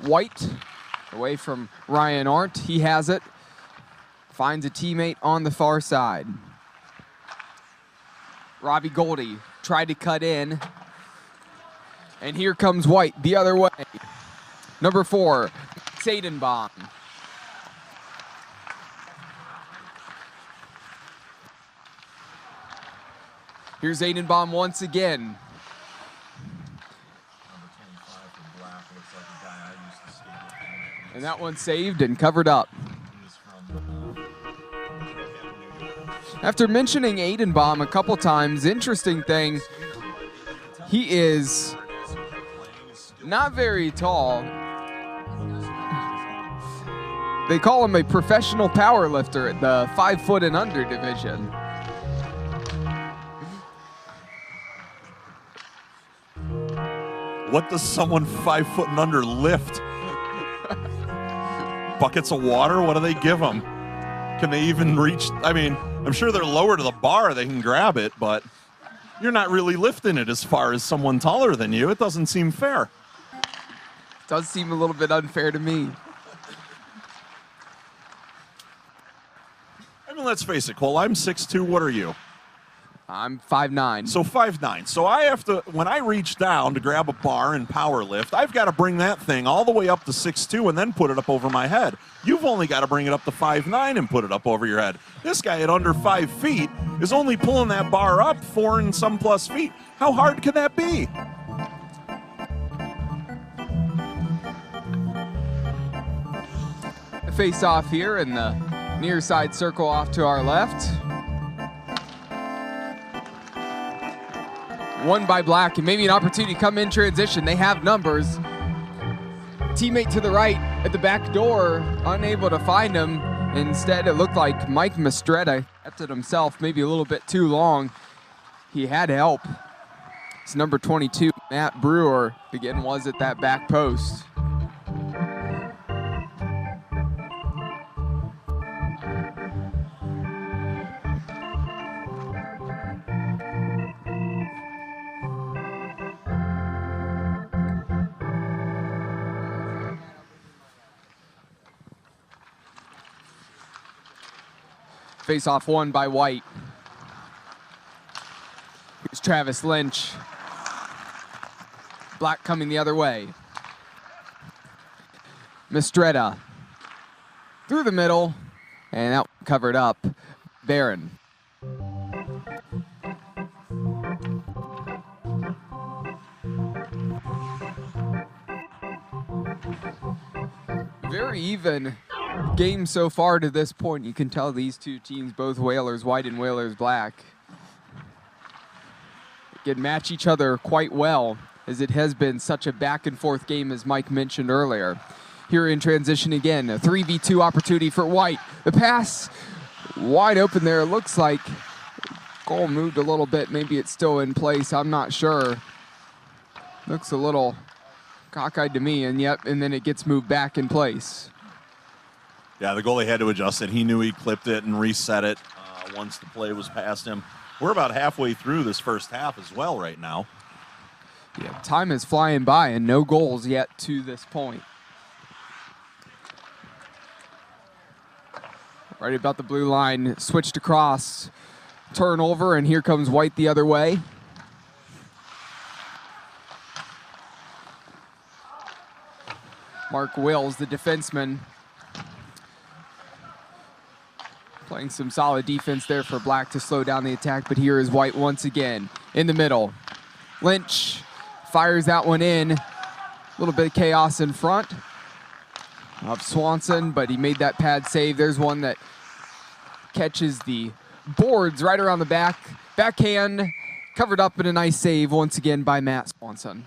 White away from Ryan Arndt. He has it. Finds a teammate on the far side. Robbie Goldie tried to cut in. And here comes White the other way. Number 4, Seidenbaum. Here's Seidenbaum once again. And that one saved and covered up. After mentioning Seidenbaum a couple times, interesting thing, he is not very tall. They call him a professional power lifter at the 5 foot and under division. What does someone 5 foot and under lift? Buckets of water? What do they give them? Can they even reach? I mean, I'm sure they're lower to the bar. They can grab it, but you're not really lifting it as far as someone taller than you. It doesn't seem fair. Does seem a little bit unfair to me. I mean, let's face it, Cole, I'm 6'2". What are you? I'm 5'9". So 5'9". So I have to, when I reach down to grab a bar and power lift, I've got to bring that thing all the way up to 6'2" and then put it up over my head. You've only got to bring it up to 5'9" and put it up over your head. This guy at under 5 feet is only pulling that bar up 4 and some plus feet. How hard can that be? Face off here in the near side circle off to our left. Won by Black, and maybe an opportunity to come in transition. They have numbers. Teammate to the right at the back door, unable to find him. Instead, it looked like Mike Mistretta kept it himself, maybe a little bit too long. He had help. It's number 22, Matt Brewer, again was at that back post. Face-off won by White. Here's Travis Lynch. Black coming the other way. Mistretta through the middle, and out covered up. Barron. Very even game so far to this point. You can tell these two teams, both Whalers White and Whalers Black, can match each other quite well, as it has been such a back and forth game, as Mike mentioned earlier. Here in transition again, a 3v2 opportunity for White. The pass wide open there. It looks like goal moved a little bit. Maybe it's still in place. I'm not sure. Looks a little cockeyed to me, and yep, and then it gets moved back in place. Yeah, the goalie had to adjust it. He knew he clipped it and reset it once the play was past him. We're about halfway through this first half as well right now. Yeah, time is flying by and no goals yet to this point. Right about the blue line, switched across, turnover, and here comes White the other way. Mark Wills, the defenseman, playing some solid defense there for Black to slow down the attack, but here is White once again in the middle. Lynch fires that one in. A little bit of chaos in front of Swanson, but he made that pad save. There's one that catches the boards right around the back. Backhand covered up in a nice save once again by Matt Swanson.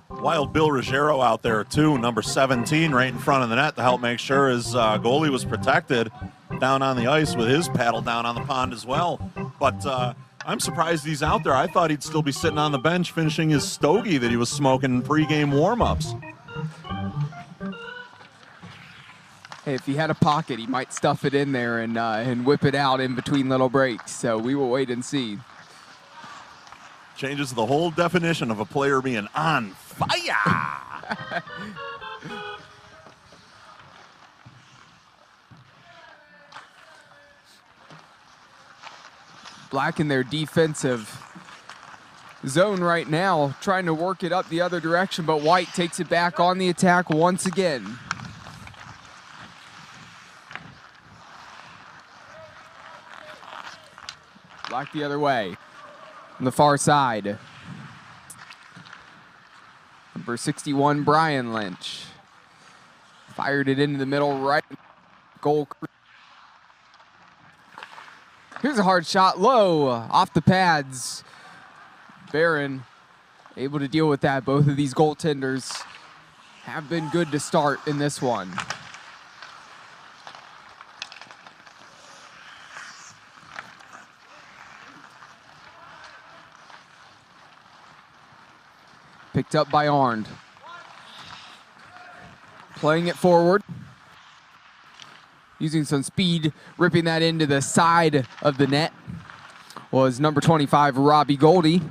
Wild Bill Ruggiero out there too, number 17, right in front of the net to help make sure his goalie was protected down on the ice with his paddle down on the pond as well. But I'm surprised he's out there. I thought he'd still be sitting on the bench finishing his stogie that he was smoking in pregame warm-ups. Hey, if he had a pocket, he might stuff it in there and whip it out in between little breaks. So we will wait and see. Changes the whole definition of a player being on fire. Black in their defensive zone right now, trying to work it up the other direction, but White takes it back on the attack once again. Black the other way on the far side. Number 61, Brian Lynch. Fired it into the middle right. Goal. Here's a hard shot low off the pads. Barron able to deal with that. Both of these goaltenders have been good to start in this one. Picked up by Arndt. Playing it forward. Using some speed, ripping that into the side of the net was number 25, Robbie Goldie.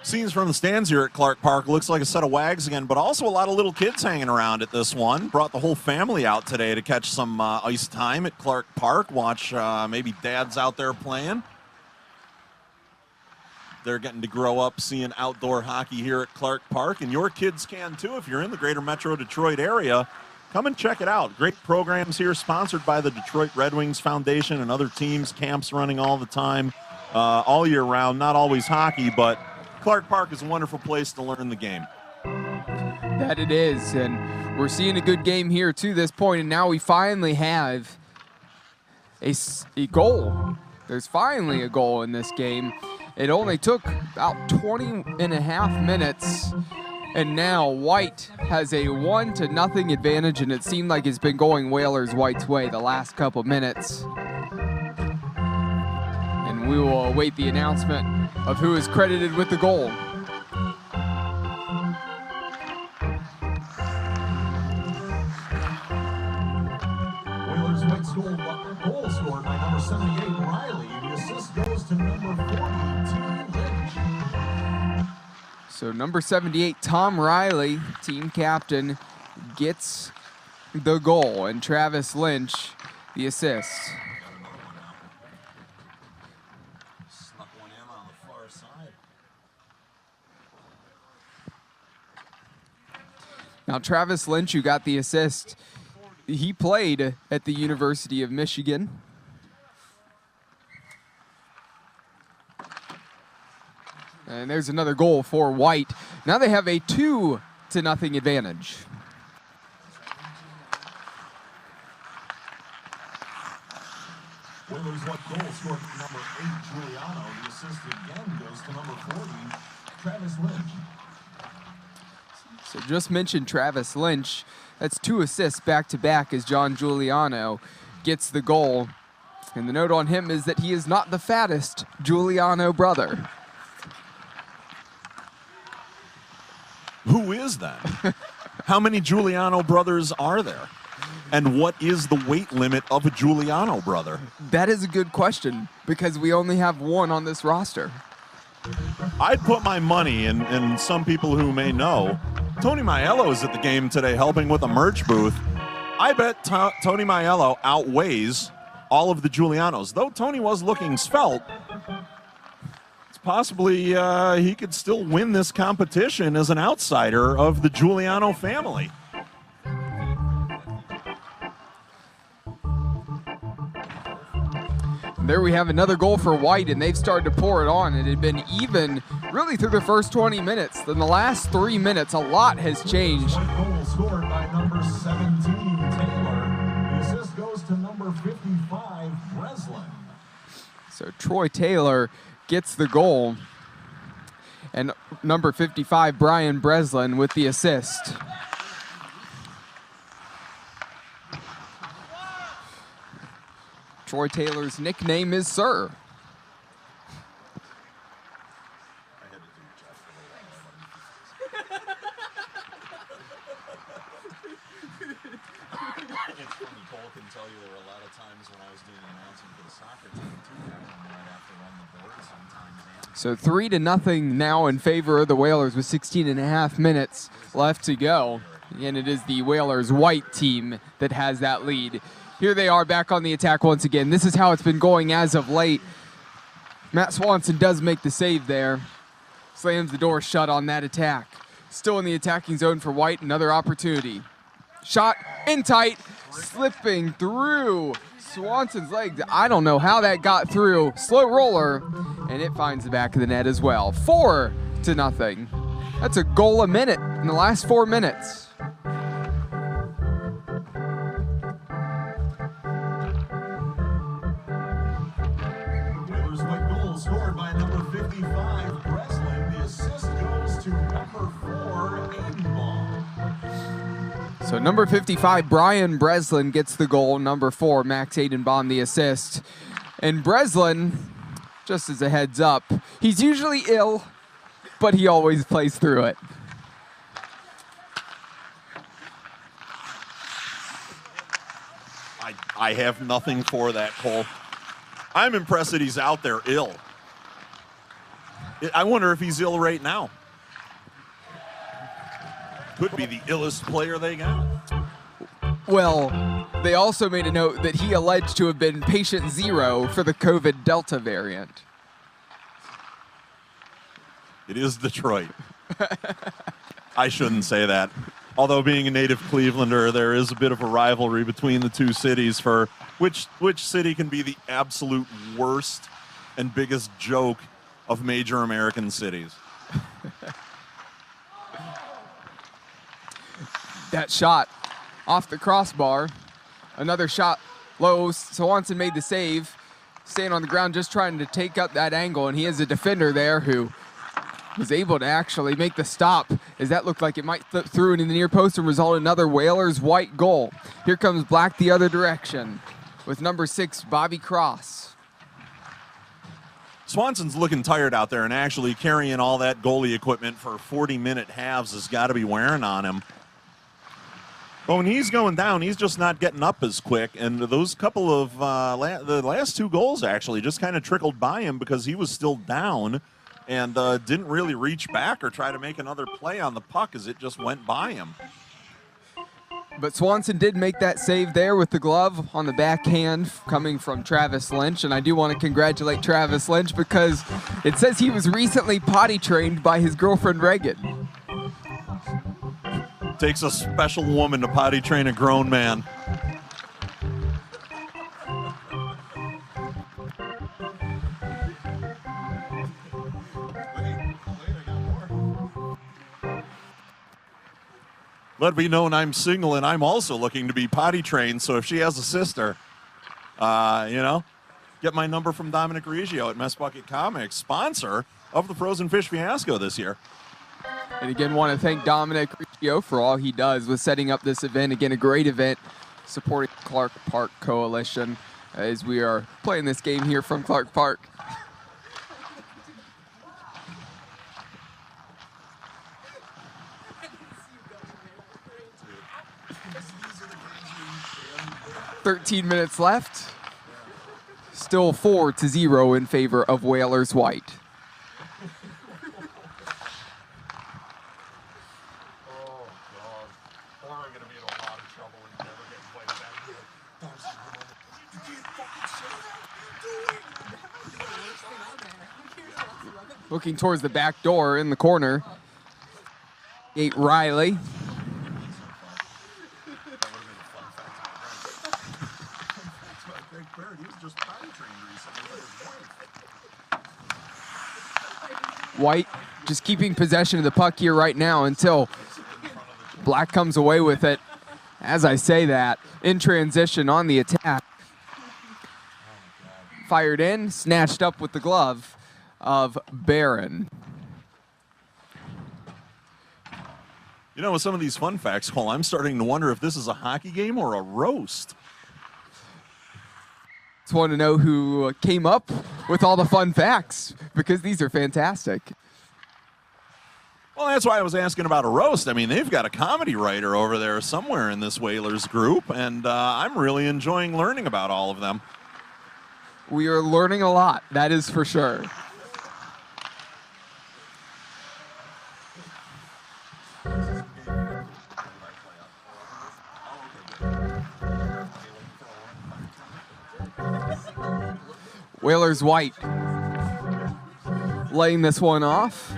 Scenes from the stands here at Clark Park. Looks like a set of wags again, but also a lot of little kids hanging around at this one. Brought the whole family out today to catch some ice time at Clark Park. Watch maybe dads out there playing. They're getting to grow up seeing outdoor hockey here at Clark Park, and your kids can too if you're in the greater Metro Detroit area. Come and check it out. Great programs here, sponsored by the Detroit Red Wings Foundation and other teams. Camps running all the time, all year round. Not always hockey, but Clark Park is a wonderful place to learn the game. That it is, and we're seeing a good game here to this point, and now we finally have a goal. There's finally a goal in this game. It only took about 20 and a half minutes, and now White has a 1-0 advantage, and it seemed like it's been going Whalers White's way the last couple minutes. And we will await the announcement of who is credited with the goal. Whalers White's goal scored by number 78, Riley. The assist goes to number 40, Tom Lynch. So number 78, Tom Riley, team captain, gets the goal, and Travis Lynch the assist. Snuck one in on the far side. Now Travis Lynch, who got the assist, he played at the University of Michigan. And there's another goal for White. Now they have a 2-0 advantage. Whalers White goal scored number 8, Giuliano. The assist again goes to number 40, Travis Lynch. So just mentioned Travis Lynch. That's 2 assists back-to-back as John Giuliano gets the goal. And the note on him is that he is not the fattest Giuliano brother. Who is that? How many Giuliano brothers are there? And what is the weight limit of a Giuliano brother? That is a good question, because we only have one on this roster. I'd put my money, and some people who may know, Tony Maiello is at the game today helping with a merch booth. I bet Tony Maiello outweighs all of the Giulianos. Though Tony was looking svelte, it's possibly he could still win this competition as an outsider of the Giuliano family. There we have another goal for White, and they've started to pour it on. It had been even really through the first 20 minutes. In the last 3 minutes, a lot has changed. Goal scored by number 17, Taylor. The assist goes to number 55, Breslin. So Troy Taylor gets the goal, and number 55, Brian Breslin, with the assist. Troy Taylor's nickname is Sir. It's funny, Cole can tell you there were a lot of times when I was doing announcing for the soccer team too, I'd have to run the board sometimes. So 3-0 now in favor of the Whalers with 16 and a half minutes left to go. And it is the Whalers white team that has that lead. Here they are back on the attack once again. This is how it's been going as of late. Matt Swanson does make the save there. Slams the door shut on that attack. Still in the attacking zone for White, another opportunity. Shot in tight, slipping through Swanson's legs. I don't know how that got through. Slow roller, and it finds the back of the net as well. 4-0. That's a goal a minute in the last 4 minutes. Whalers white goal scored by number 55, Breslin. The assist goes to number 4, Aidenbaum. So number 55, Brian Breslin gets the goal. Number 4, Max Aidenbaum the assist. And Breslin, just as a heads up, he's usually ill, but he always plays through it. I have nothing for that, Cole. I'm impressed that he's out there ill. I wonder if he's ill right now. Could be the illest player they got. Well, they also made a note that he alleged to have been patient 0 for the COVID Delta variant. It is Detroit. I shouldn't say that. Although being a native Clevelander, there is a bit of a rivalry between the two cities for which city can be the absolute worst and biggest joke of major American cities. That shot off the crossbar. Another shot low. Swanson made the save. Staying on the ground, just trying to take up that angle, and he has a defender there who was able to actually make the stop, as that looked like it might slip through into the near post and result in another Whalers white goal. Here comes Black the other direction with number 6, Bobby Cross. Swanson's looking tired out there, and actually carrying all that goalie equipment for 40-minute halves has got to be wearing on him. But when he's going down, he's just not getting up as quick, and those couple of the last 2 goals actually just kind of trickled by him because he was still down and didn't really reach back or try to make another play on the puck as it just went by him. But Swanson did make that save there with the glove on the backhand coming from Travis Lynch, and I do want to congratulate Travis Lynch because it says he was recently potty trained by his girlfriend Reagan. Takes a special woman to potty train a grown man. Let it be known I'm single and I'm also looking to be potty trained, so if she has a sister, get my number from Dominic Reggio at Mess Bucket Comics, sponsor of the Frozen Fish Fiasco this year. And again, want to thank Dominic Reggio for all he does with setting up this event. Again, a great event supporting Clark Park Coalition as we are playing this game here from Clark Park. "13 minutes left. Still 4-0 in favor of Whalers white." Looking towards the back door in the corner. 8 Riley. White just keeping possession of the puck here right now until Black comes away with it. As I say that, in transition on the attack. Fired in, snatched up with the glove of Barron. You know, with some of these fun facts, Cole, I'm starting to wonder if this is a hockey game or a roast. Just want to know who came up with all the fun facts, because these are fantastic. Well, that's why I was asking about a roast. I mean, they've got a comedy writer over there somewhere in this Whalers group, and I'm really enjoying learning about all of them. We are learning a lot, that is for sure. Whalers White laying this one off.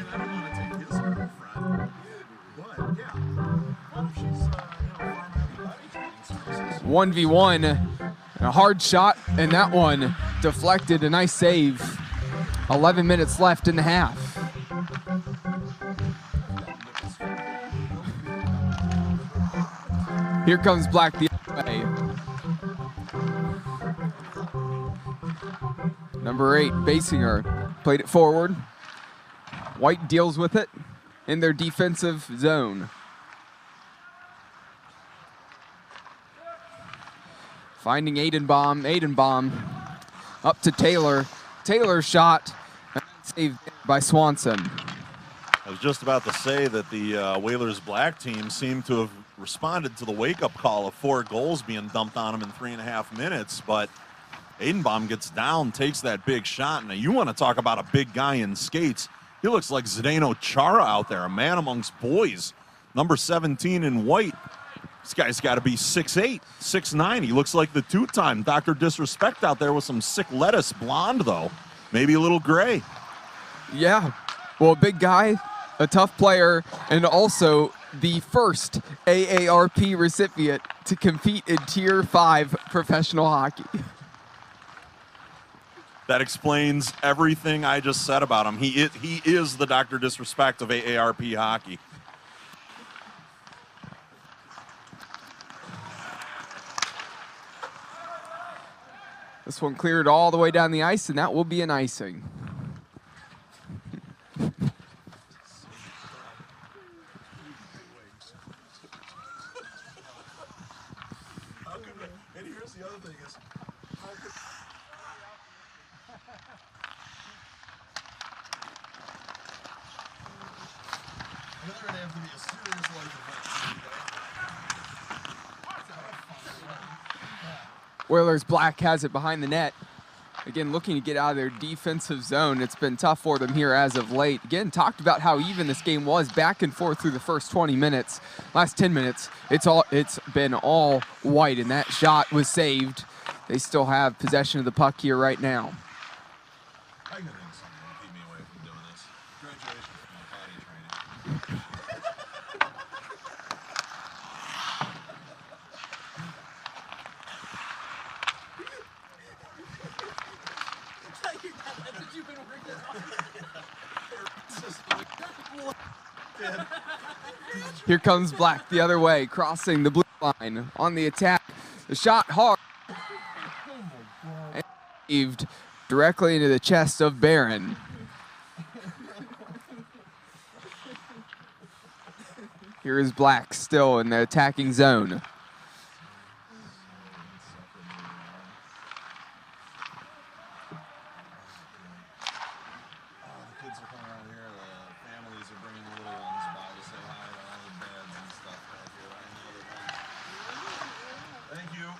1v1, a hard shot, and that one deflected. A nice save. 11 minutes left in the half. Here comes Black the other way. Number 8, Basinger, played it forward. White deals with it in their defensive zone. Finding Aidenbaum up to Taylor. Taylor's shot, saved by Swanson. I was just about to say that the Whalers Black team seemed to have responded to the wake-up call of 4 goals being dumped on them in 3.5 minutes, but Aidenbaum gets down, takes that big shot. Now, you want to talk about a big guy in skates. He looks like Zdeno Chara out there, a man amongst boys. Number 17 in white. This guy's got to be 6'8", 6'9". He looks like the 2-time Dr. Disrespect out there with some sick lettuce blonde, though. Maybe a little gray. Yeah, well, a big guy, a tough player, and also the first AARP recipient to compete in Tier 5 professional hockey. That explains everything I just said about him. He is the Dr. Disrespect of AARP hockey. This one cleared all the way down the ice, and that will be an icing. And here's the other thing is, how could they're gonna have to be a serious life event. Whalers Black has it behind the net. Again, looking to get out of their defensive zone. It's been tough for them here as of late. Again, talked about how even this game was back and forth through the first 20 minutes. Last 10 minutes, it's been all white, and that shot was saved. They still have possession of the puck here right now. I can think something will keep me away from doing this. Graduation from my potty training. Here comes Black the other way, crossing the blue line on the attack. The shot hard. And saved directly into the chest of Barron. Here is Black still in the attacking zone.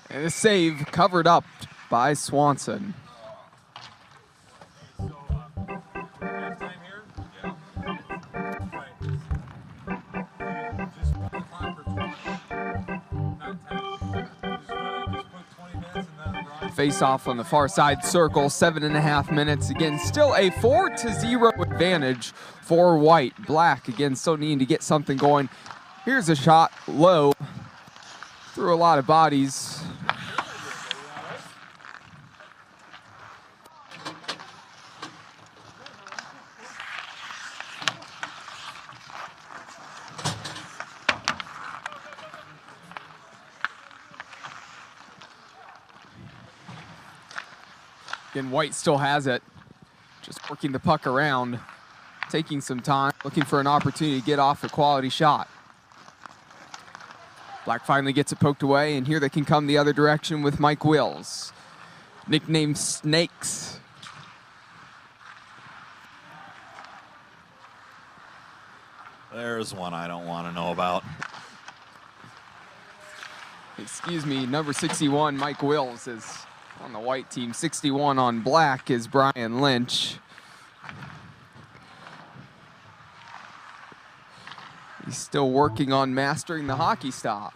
And a save covered up by Swanson. Face off on the far side circle, 7.5 minutes. Again, still a 4-0 advantage for White. Black, again, still needing to get something going. Here's a shot low, through a lot of bodies. Again, White still has it. Just working the puck around, taking some time, looking for an opportunity to get off a quality shot. Black finally gets it poked away, and here they can come the other direction with Mike Wills, nicknamed Snakes. There's one I don't want to know about. Excuse me, number 61, Mike Wills, is on the White team. 61 on Black is Brian Lynch. He's still working on mastering the hockey stop.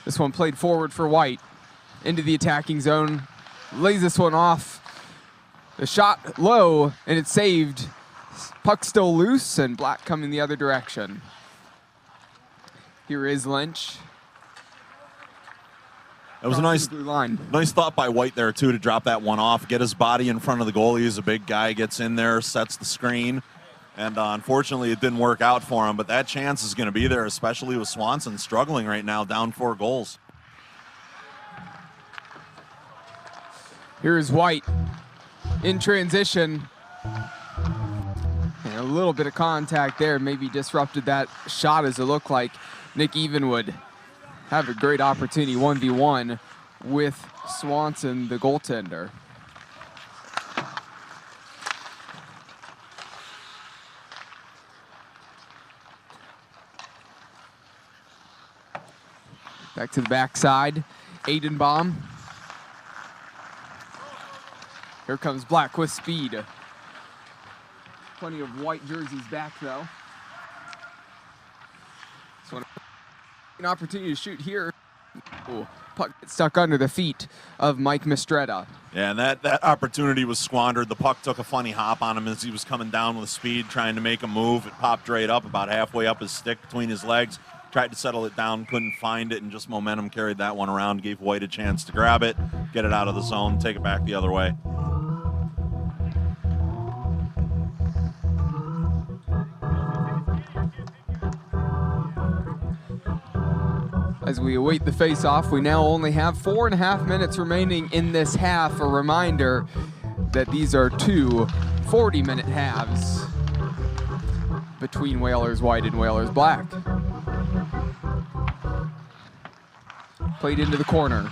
This one played forward for White. Into the attacking zone. Lays this one off. The shot low, and it's saved. Puck still loose, and Black coming the other direction. Here is Lynch. It was a nice thought by White there, too, to drop that one off, get his body in front of the goalie. He's a big guy, gets in there, sets the screen. And unfortunately, it didn't work out for him. But that chance is going to be there, especially with Swanson struggling right now, down 4 goals. Here is White in transition. And a little bit of contact there maybe disrupted that shot, as it looked like Nick Evenwood have a great opportunity 1v1 with Swanson, the goaltender. Back to the backside, Aidenbaum. Here comes Black with speed. Plenty of white jerseys back though. So an opportunity to shoot here. Ooh, puck gets stuck under the feet of Mike Mistretta. Yeah, and that opportunity was squandered. The puck took a funny hop on him as he was coming down with speed, trying to make a move. It popped right up, about halfway up his stick between his legs. Tried to settle it down, couldn't find it, and just momentum carried that one around, gave White a chance to grab it, get it out of the zone, take it back the other way. As we await the face-off, we now only have 4.5 minutes remaining in this half. A reminder that these are 2 40-minute halves between Whalers White and Whalers Black. Played into the corner.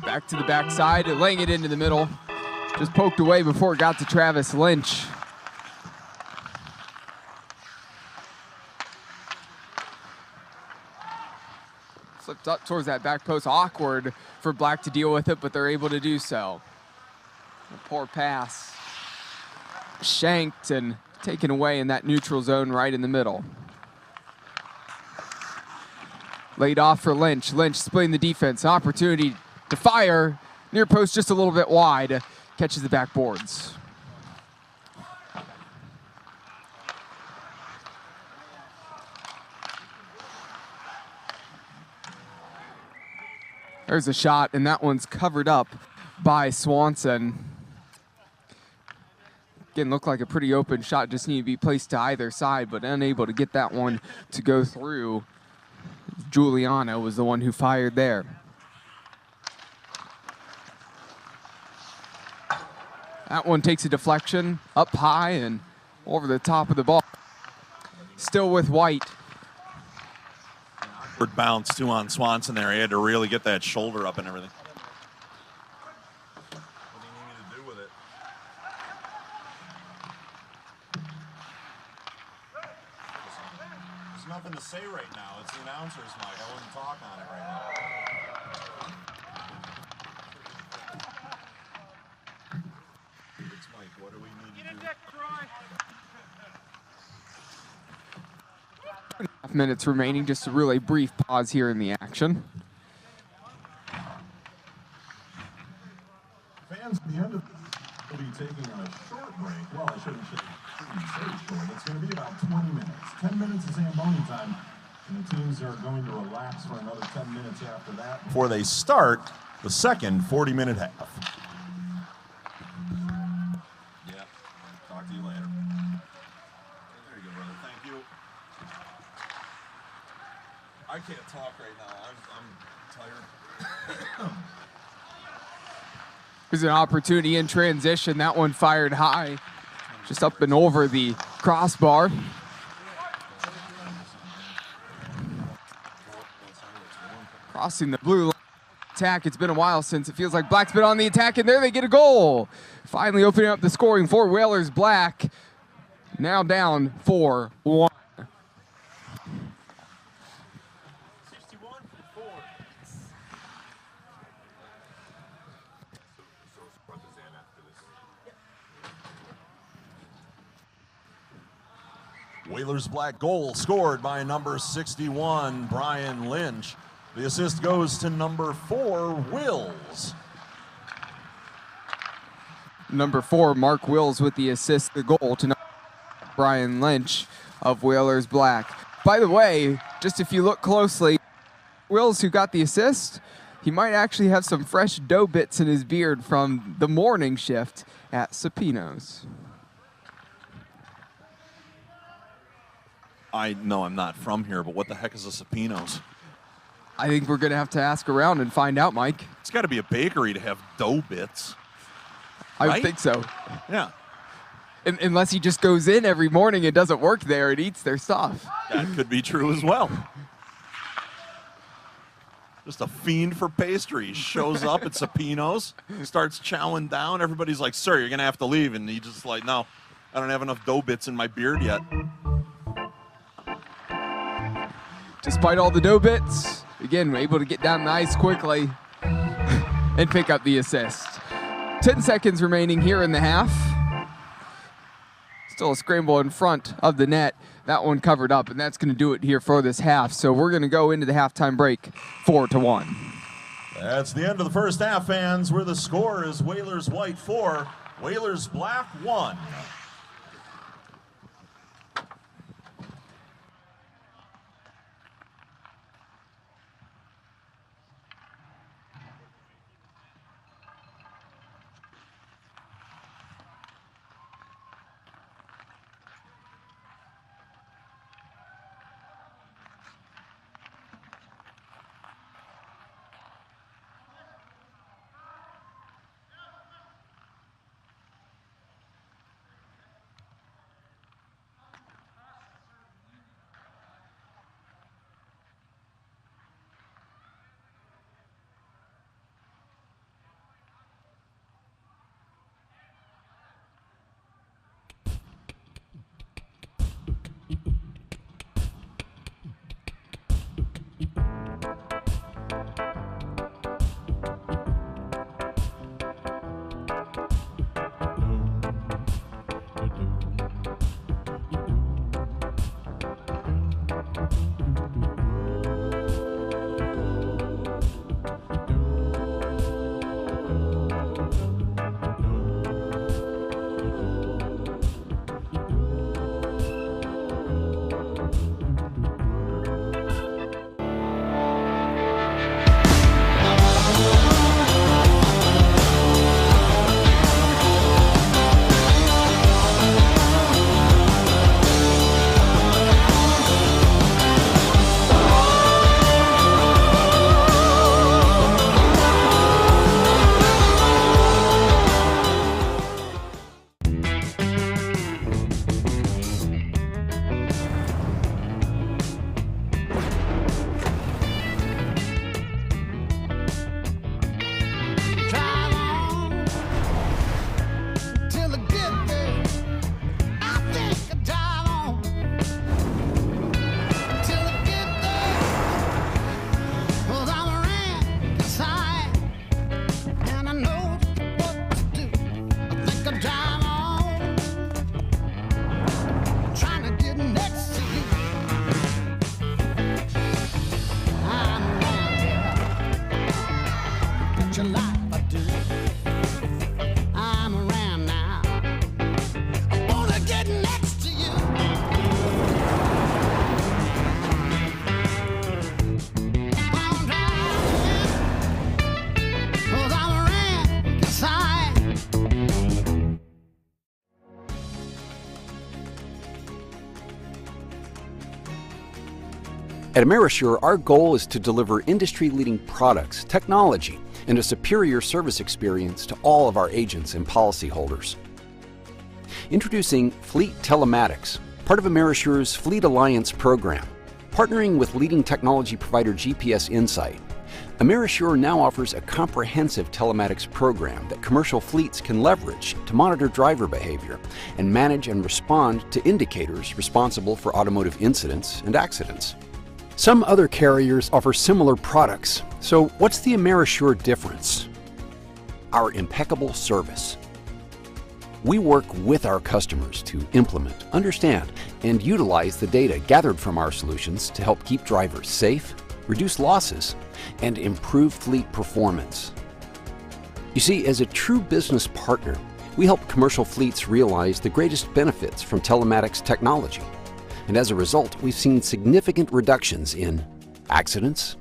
Back to the backside, laying it into the middle. Just poked away before it got to Travis Lynch. Flipped up towards that back post. Awkward for Black to deal with it, but they're able to do so. A poor pass. Shanked and taken away in that neutral zone right in the middle. Laid off for Lynch. Lynch splitting the defense. Opportunity to fire. Near post just a little bit wide. Catches the backboards. There's a shot, and that one's covered up by Swanson. Again, looked like a pretty open shot, just needed to be placed to either side, but unable to get that one to go through. Giuliano was the one who fired there. That one takes a deflection up high and over the top of the ball. Still with White. Bounce too on Swanson there. He had to really get that shoulder up and everything. What do you need me to do with it? There's nothing to say right now. It's the announcer's mic. I wouldn't talk on it right now. It's Mike. What do we need to do? Minutes remaining, just a really brief pause here in the action. Fans at the end of will be taking a short break. Well, I shouldn't say short. It's going to be about 20 minutes. 10 minutes is Zamboni time, and the teams are going to relax for another 10 minutes after that. Before they start the second 40-minute half. Yeah. Talk to you later. There you go, brother. Thank you. I can't talk right now. I'm tired. There's an opportunity in transition. That one fired high, just up and over the crossbar. Crossing the blue line attack. It's been a while since it feels like Black's been on the attack, and there they get a goal. Finally opening up the scoring for Whalers Black. Now down 4-1. Whalers Black goal scored by number 61, Brian Lynch. The assist goes to number 4, Wills. Number 4, Mark Wills with the assist, the goal to Brian Lynch of Whalers Black. By the way, just if you look closely, Wills, who got the assist, he might actually have some fresh dough bits in his beard from the morning shift at Sapino's. I know I'm not from here, but what the heck is a Sapino's? I think we're going to have to ask around and find out, Mike. It's got to be a bakery to have dough bits. I would Right? think so. Yeah, Unless he just goes in every morning and doesn't work there and eats their stuff. that could be true as well. Just a fiend for pastries. Shows up at Sapino's, starts chowing down. Everybody's like, "Sir, you're going to have to leave." And he just like, "No, I don't have enough dough bits in my beard yet." Despite all the dough bits, again, we're able to get down the ice quickly and pick up the assist. 10 seconds remaining here in the half. Still a scramble in front of the net. That one covered up, and that's going to do it here for this half. So we're going to go into the halftime break 4-1. That's the end of the first half, fans, where the score is Whalers White 4, Whalers Black 1. At Amerisure, our goal is to deliver industry-leading products, technology, and a superior service experience to all of our agents and policyholders. Introducing Fleet Telematics, part of Amerisure's Fleet Alliance program. Partnering with leading technology provider GPS Insight, Amerisure now offers a comprehensive telematics program that commercial fleets can leverage to monitor driver behavior and manage and respond to indicators responsible for automotive incidents and accidents. Some other carriers offer similar products, so what's the Amerisure difference? Our impeccable service. We work with our customers to implement, understand, and utilize the data gathered from our solutions to help keep drivers safe, reduce losses, and improve fleet performance. You see, as a true business partner, we help commercial fleets realize the greatest benefits from telematics technology. And as a result, we've seen significant reductions in accidents,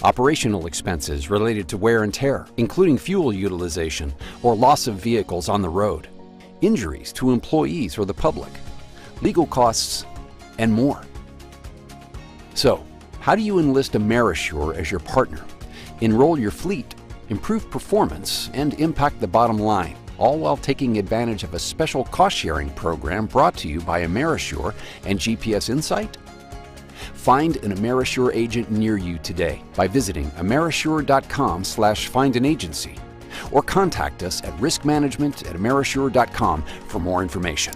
operational expenses related to wear and tear, including fuel utilization or loss of vehicles on the road, injuries to employees or the public, legal costs, and more. So, how do you enlist AmeriSure as your partner, enroll your fleet, improve performance, and impact the bottom line, all while taking advantage of a special cost-sharing program brought to you by AmeriSure and GPS Insight? Find an AmeriSure agent near you today by visiting amerisure.com/findanagency or contact us at riskmanagement@amerisure.com for more information.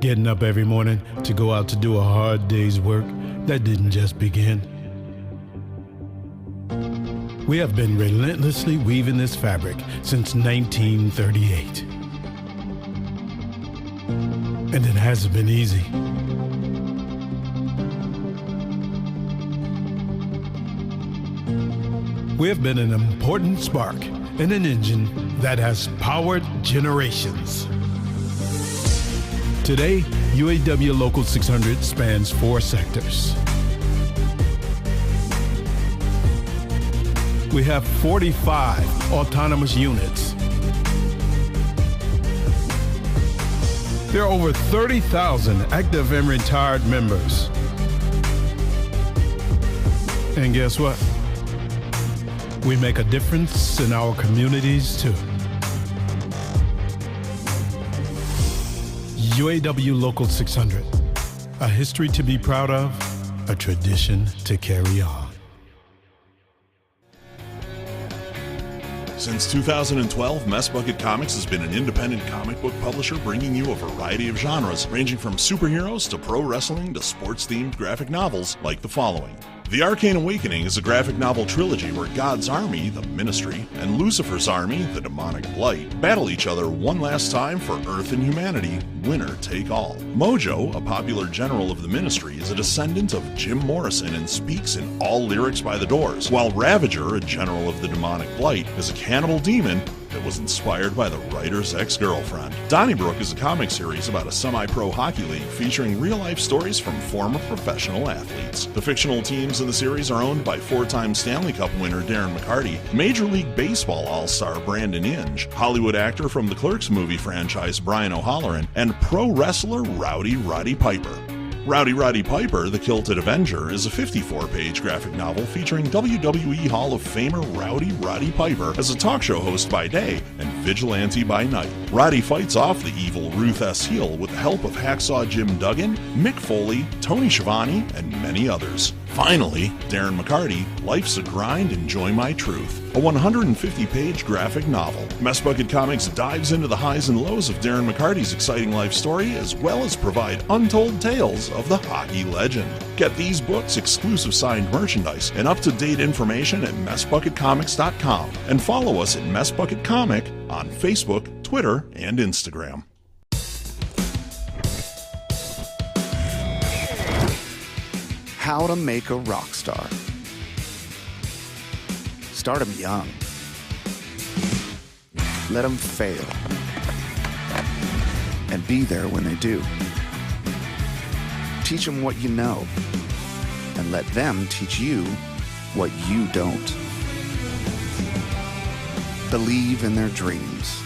Getting up every morning to go out to do a hard day's work, that didn't just begin. We have been relentlessly weaving this fabric since 1938. And it hasn't been easy. We have been an important spark in an engine that has powered generations. Today, UAW Local 600 spans 4 sectors. We have 45 autonomous units. There are over 30,000 active and retired members. And guess what? We make a difference in our communities too. UAW Local 600, a history to be proud of, a tradition to carry on. Since 2012, Mess Bucket Comics has been an independent comic book publisher bringing you a variety of genres, ranging from superheroes to pro wrestling to sports-themed graphic novels like the following. The Arcane Awakening is a graphic novel trilogy where God's army, the Ministry, and Lucifer's army, the Demonic Blight, battle each other one last time for Earth and humanity, winner take all. Mojo, a popular general of the Ministry, is a descendant of Jim Morrison and speaks in all lyrics by the Doors, while Ravager, a general of the Demonic Blight, is a cannibal demon that was inspired by the writer's ex-girlfriend. Donnybrook is a comic series about a semi-pro hockey league featuring real-life stories from former professional athletes. The fictional teams in the series are owned by 4-time Stanley Cup winner Darren McCarty, Major League Baseball all-star Brandon Inge, Hollywood actor from the Clerks movie franchise Brian O'Halloran, and pro wrestler Rowdy Roddy Piper. Rowdy Roddy Piper, the Kilted Avenger, is a 54-page graphic novel featuring WWE Hall of Famer Rowdy Roddy Piper as a talk show host by day and vigilante by night. Roddy fights off the evil Ruth S. Heel with the help of Hacksaw Jim Duggan, Mick Foley, Tony Schiavone, and many others. Finally, Darren McCarty, Life's a Grind, Enjoy My Truth, a 150-page graphic novel. Mess Bucket Comics dives into the highs and lows of Darren McCarty's exciting life story, as well as provide untold tales of the hockey legend. Get these books, exclusive signed merchandise, and up-to-date information at messbucketcomics.com, and follow us at Mess Bucket Comic on Facebook, Twitter, and Instagram. How to make a rock star. Start them young. Let them fail. And be there when they do. Teach them what you know. And let them teach you what you don't. Believe in their dreams.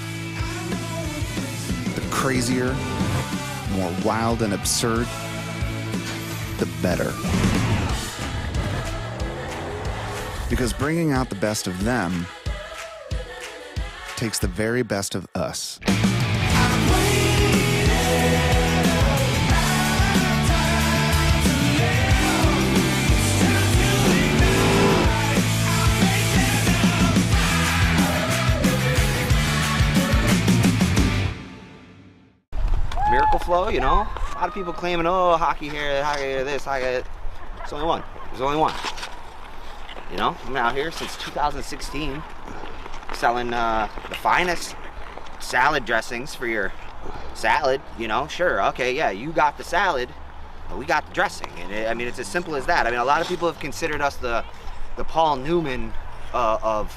The crazier, more wild and absurd, the better. Because bringing out the best of them takes the very best of us. Miracle Flow, you know, lot of people claiming, oh, hockey here, this, hockey that. There's only one. There's only one. You know, I'm out here since 2016 selling the finest salad dressings for your salad. You know, sure, okay, yeah, you got the salad, but we got the dressing. And I mean, it's as simple as that. I mean, a lot of people have considered us the Paul Newman of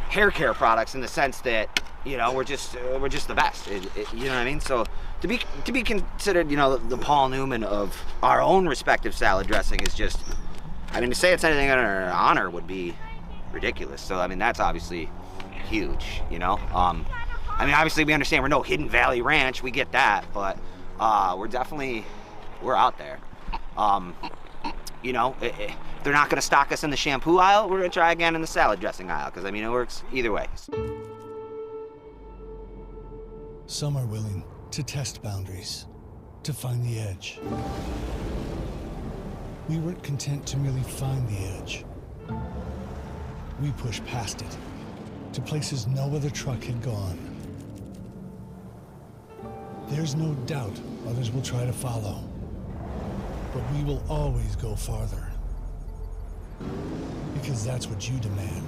hair care products, in the sense that, you know, we're just the best. You know what I mean? So to be considered, you know, the Paul Newman of our own respective salad dressing is just, I mean, to say it's anything under honor would be ridiculous. So I mean, that's obviously huge, you know. I mean, obviously we understand we're no Hidden Valley Ranch, we get that, but we're out there. You know, if they're not going to stock us in the shampoo aisle, we're going to try again in the salad dressing aisle, because I mean, it works either way. Some are willing to test boundaries, to find the edge. We weren't content to merely find the edge. We pushed past it, to places no other truck had gone. There's no doubt others will try to follow, but we will always go farther. Because that's what you demand.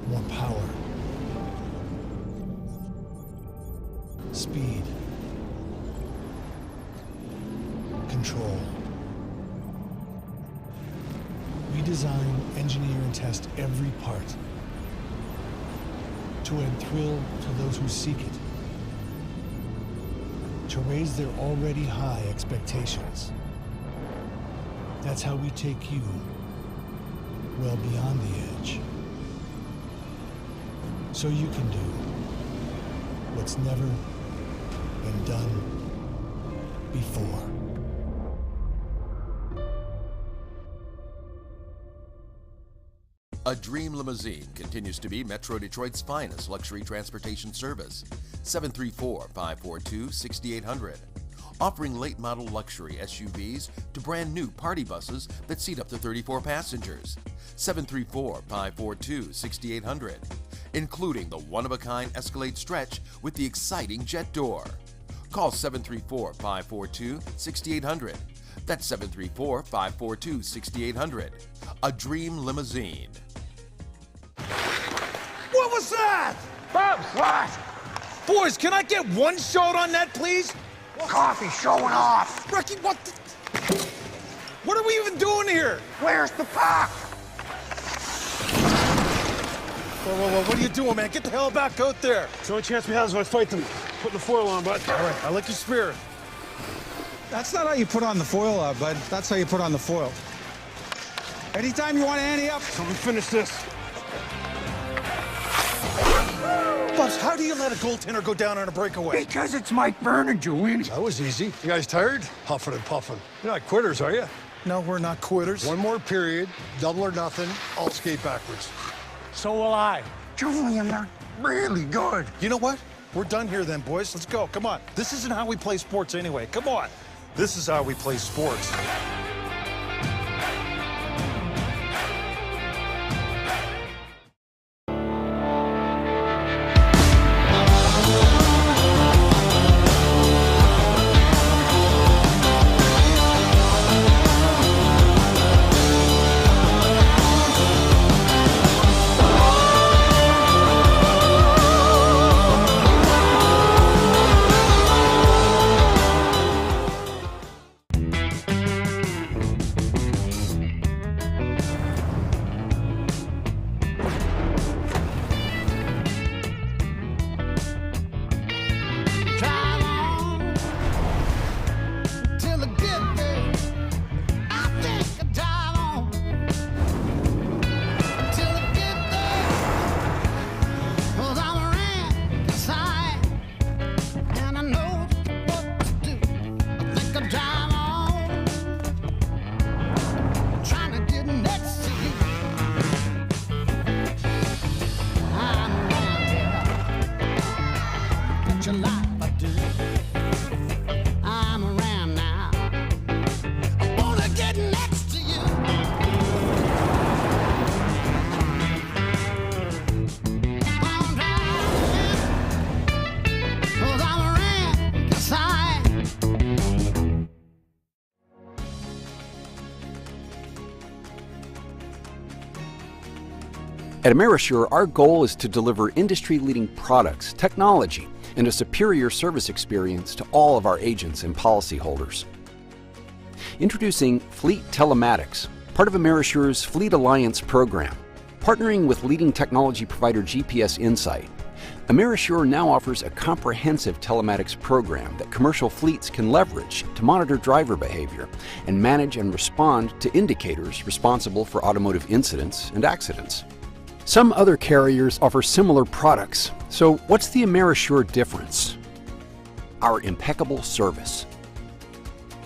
More power. Speed. Control. We design, engineer, and test every part to add thrill to those who seek it, to raise their already high expectations. That's how we take you well beyond the edge, so you can do what's never been done before. A Dream Limousine continues to be Metro Detroit's finest luxury transportation service. 734-542-6800. Offering late model luxury SUVs to brand new party buses that seat up to 34 passengers. 734-542-6800. Including the one-of-a-kind Escalade Stretch with the exciting jet door. Call 734-542-6800. That's 734-542-6800. A Dream Limousine. What was that? Bubs, what? Boys, can I get one shot on that, please? Coffee showing off. Ricky, what the... What are we even doing here? Where's the puck? Whoa, what are you doing, man? Get the hell back out there. It's the only chance we have is when I fight them. Putting the foil on, bud. All right, I like your spirit. That's not how you put on the foil, bud. That's how you put on the foil. Anytime you want to ante up. So we finish this. Bubs, how do you let a goaltender go down on a breakaway? Because it's Mike Vernon, you win. That was easy. You guys tired? Huffing and puffing. You're not quitters, are you? No, we're not quitters. One more period, double or nothing, I'll skate backwards. So will I. Julian, they're really good. You know what? We're done here then, boys. Let's go. Come on. This isn't how we play sports anyway. Come on. This is how we play sports. At Amerisure, our goal is to deliver industry-leading products, technology, and a superior service experience to all of our agents and policyholders. Introducing Fleet Telematics, part of Amerisure's Fleet Alliance program. Partnering with leading technology provider GPS Insight, Amerisure now offers a comprehensive telematics program that commercial fleets can leverage to monitor driver behavior and manage and respond to indicators responsible for automotive incidents and accidents. Some other carriers offer similar products, so what's the Amerisure difference? Our impeccable service.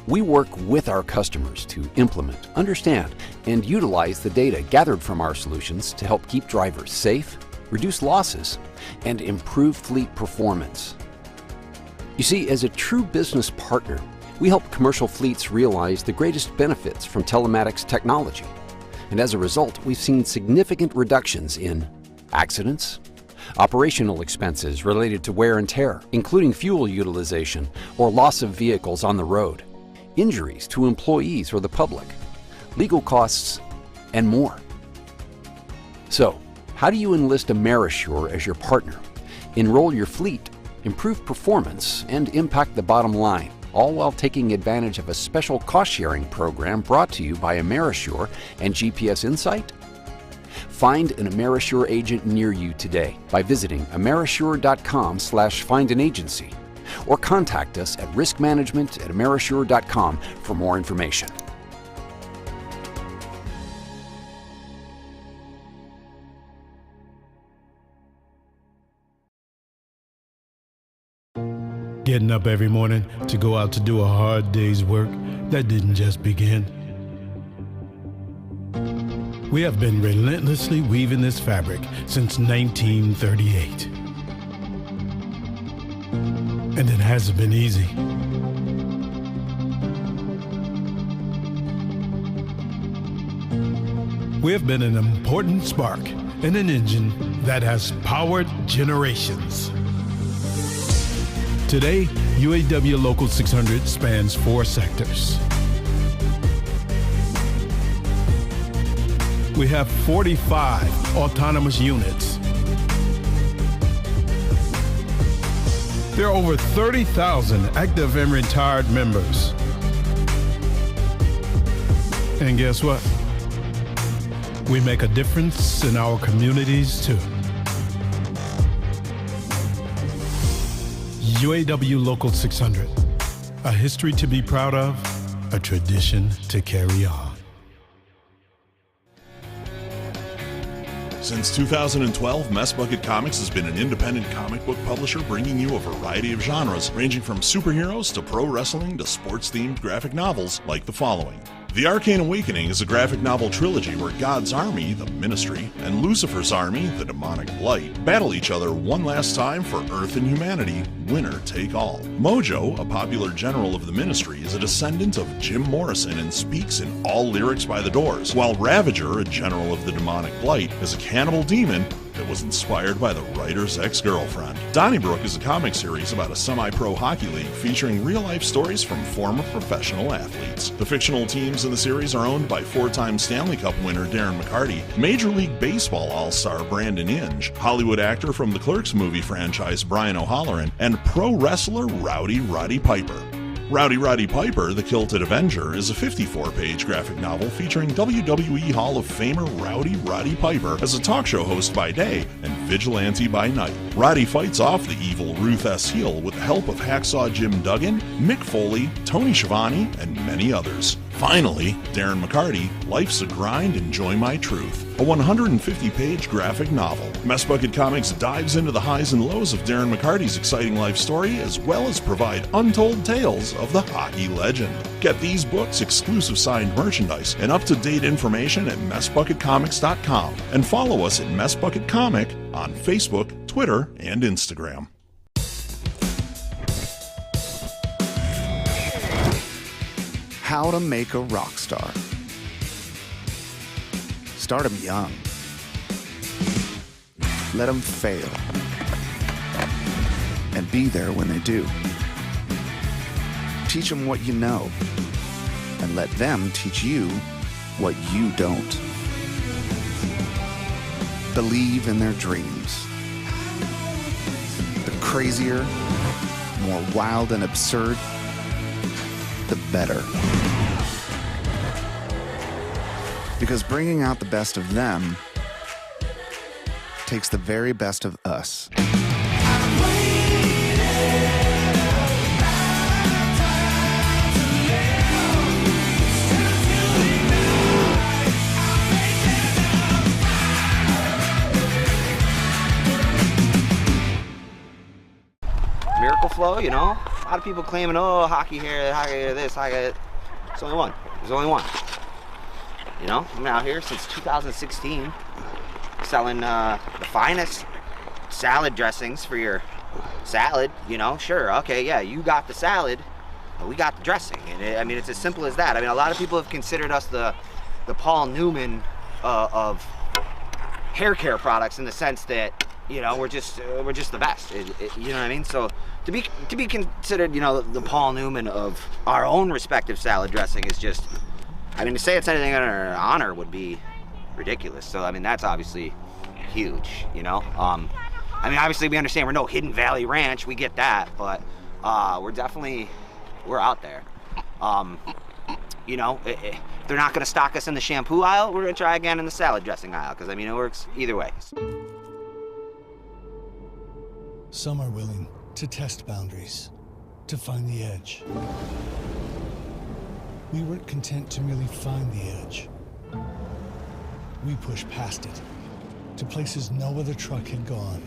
We work with our customers to implement, understand, and utilize the data gathered from our solutions to help keep drivers safe, reduce losses, and improve fleet performance. You see, as a true business partner, we help commercial fleets realize the greatest benefits from telematics technology. And as a result, we've seen significant reductions in accidents, operational expenses related to wear and tear, including fuel utilization or loss of vehicles on the road, injuries to employees or the public, legal costs, and more. So, how do you enlist Amerisure as your partner, enroll your fleet, improve performance, and impact the bottom line, all while taking advantage of a special cost-sharing program brought to you by Amerisure and GPS Insight? Find an Amerisure agent near you today by visiting amerisure.com/find-an-agency or contact us at riskmanagement@amerisure.com for more information. Getting up every morning to go out to do a hard day's work, that didn't just begin. We have been relentlessly weaving this fabric since 1938. And it hasn't been easy. We have been an important spark in an engine that has powered generations. Today, UAW Local 600 spans 4 sectors. We have 45 autonomous units. There are over 30,000 active and retired members. And guess what? We make a difference in our communities too. UAW Local 600, a history to be proud of, a tradition to carry on. Since 2012, Mess Bucket Comics has been an independent comic book publisher bringing you a variety of genres, ranging from superheroes to pro wrestling to sports-themed graphic novels like the following. The Arcane Awakening is a graphic novel trilogy where God's army, the Ministry, and Lucifer's army, the Demonic Blight, battle each other one last time for Earth and humanity, winner take all. Mojo, a popular general of the Ministry, is a descendant of Jim Morrison and speaks in all lyrics by the Doors, while Ravager, a general of the Demonic Blight, is a cannibal demon that was inspired by the writer's ex-girlfriend. Donnybrook is a comic series about a semi-pro hockey league featuring real-life stories from former professional athletes. The fictional teams in the series are owned by 4-time Stanley Cup winner Darren McCarty, Major League Baseball all-star Brandon Inge, Hollywood actor from the Clerks movie franchise Brian O'Halloran, and pro wrestler Rowdy Roddy Piper. Rowdy Roddy Piper, the Kilted Avenger, is a 54-page graphic novel featuring WWE Hall of Famer Rowdy Roddy Piper as a talk show host by day and vigilante by night. Roddy fights off the evil Ruth S. Heel with the help of Hacksaw Jim Duggan, Mick Foley, Tony Schiavone, and many others. Finally, Darren McCarty, Life's a Grind, Enjoy My Truth, a 150-page graphic novel. Mess Bucket Comics dives into the highs and lows of Darren McCarty's exciting life story, as well as provide untold tales of the hockey legend. Get these books, exclusive signed merchandise, and up-to-date information at messbucketcomics.com, and follow us at Mess Bucket Comic on Facebook, Twitter, and Instagram. How to make a rock star. Start them young. Let them fail. And be there when they do. Teach them what you know. And let them teach you what you don't. believe in their dreams. The crazier, more wild and absurd, the better. Because bringing out the best of them takes the very best of us. Miracle Flow, you know? A lot of people claiming, oh, hockey here, this, hockey that. There's only one. There's only one. You know? I'm out here since 2016 selling the finest salad dressings for your salad, you know? Sure, okay, yeah, you got the salad, but we got the dressing. And I mean, it's as simple as that. I mean, a lot of people have considered us the Paul Newman of hair care products in the sense that, you know, we're just the best. You know what I mean? So to be considered, you know, the Paul Newman of our own respective salad dressing is just, I mean, to say it's anything in our honor would be ridiculous. So I mean, that's obviously huge, you know. I mean, obviously we understand we're no Hidden Valley Ranch, we get that, but we're out there. You know, if they're not gonna stock us in the shampoo aisle, we're gonna try again in the salad dressing aisle, because I mean, it works either way. Some are willing to test boundaries, to find the edge. We weren't content to merely find the edge. We pushed past it, to places no other truck had gone.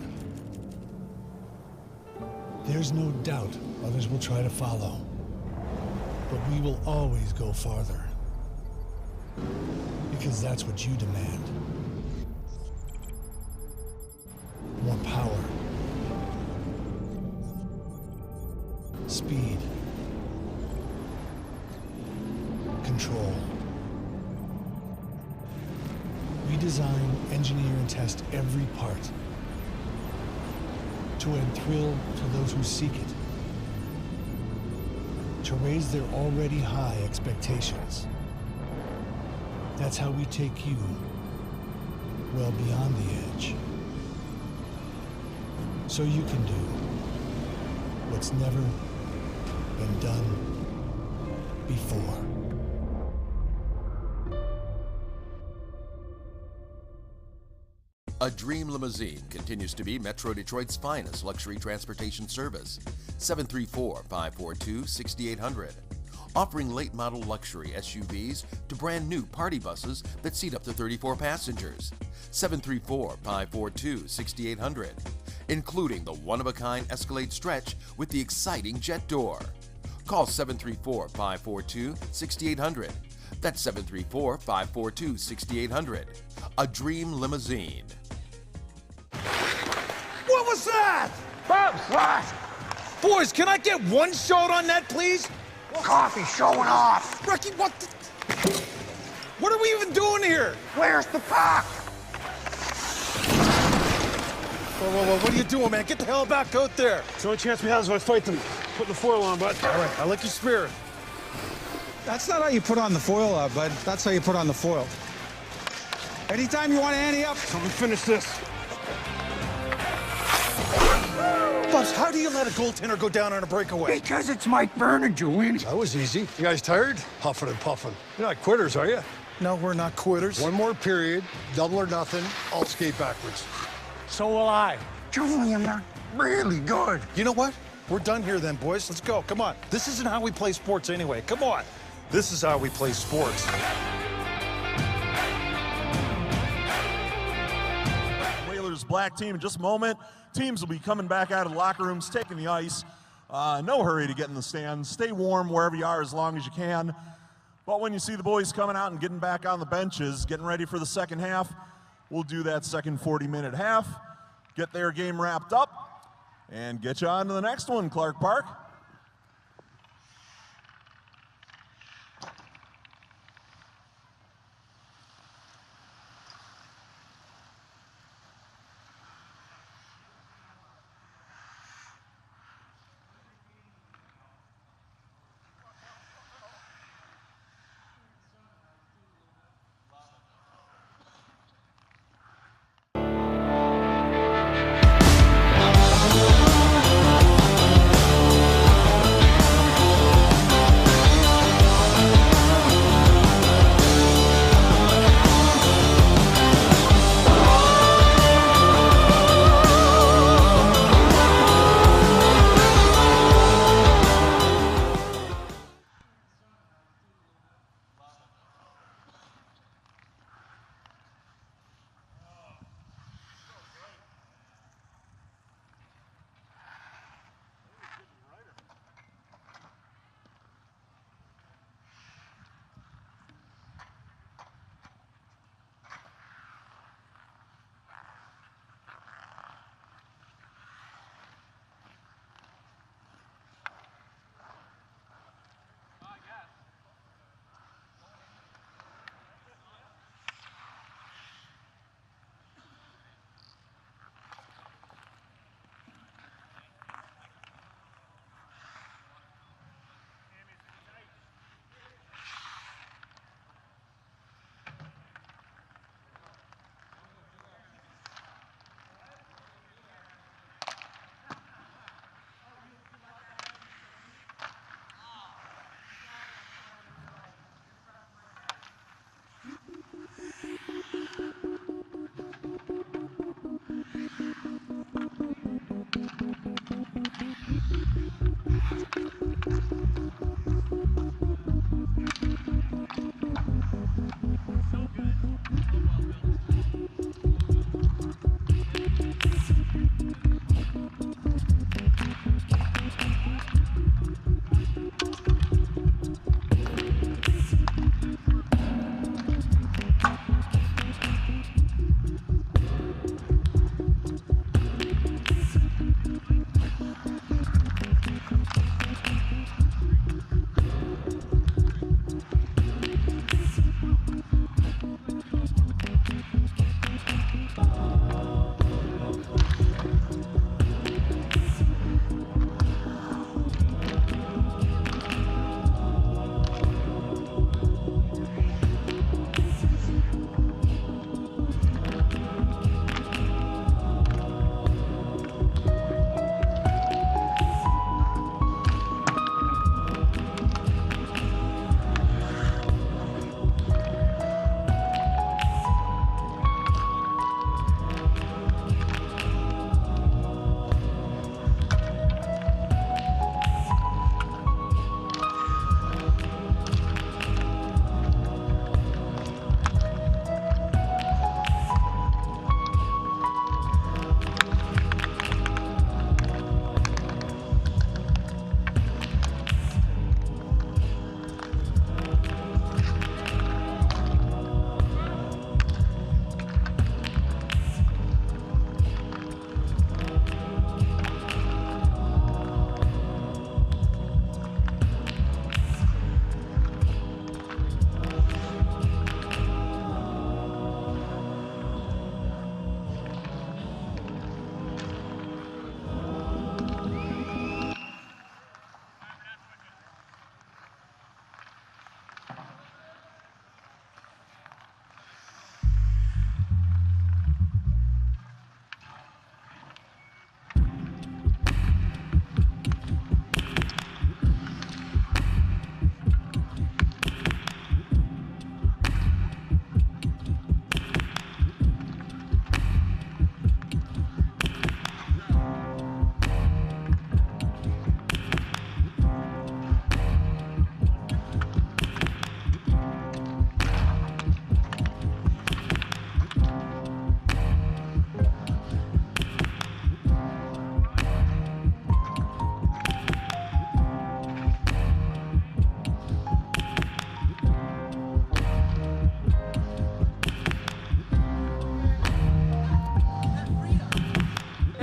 There's no doubt others will try to follow, but we will always go farther. Because that's what you demand. More power. Speed. Control. We design, engineer, and test every part to add thrill to those who seek it, to raise their already high expectations. That's how we take you well beyond the edge, so you can do what's never been done before. A Dream Limousine continues to be Metro Detroit's finest luxury transportation service. 734-542-6800. Offering late model luxury SUVs to brand new party buses that seat up to 34 passengers. 734-542-6800. Including the one-of-a-kind Escalade Stretch with the exciting jet door. Call 734-542-6800. That's 734-542-6800. A Dream Limousine. What was that? Bubs! What? Boys, can I get one shot on that, please? Coffee showing off. Ricky, what the... What are we even doing here? Where's the puck? Whoa, what are you doing, man? Get the hell back out there. It's the only chance we have is if I fight them. Put the foil on, bud. All right, I like your spirit. That's not how you put on the foil, bud. That's how you put on the foil. Anytime you want to ante up. So we finish this. Bubs, how do you let a goaltender go down on a breakaway? Because it's Mike Berninger, Winnie. That was easy. You guys tired? Huffing and puffing. You're not quitters, are you? No, we're not quitters. One more period, double or nothing, I'll skate backwards. So will I. Julian, they're really good. You know what? We're done here then, boys. Let's go. Come on. This isn't how we play sports anyway. Come on. This is how we play sports. Whalers black team in just a moment. Teams will be coming back out of the locker rooms, taking the ice. No hurry to get in the stands. Stay warm wherever you are as long as you can. But when you see the boys coming out and getting back on the benches, getting ready for the second half, we'll do that second 40-minute half, get their game wrapped up, and get you on to the next one, Clark Park.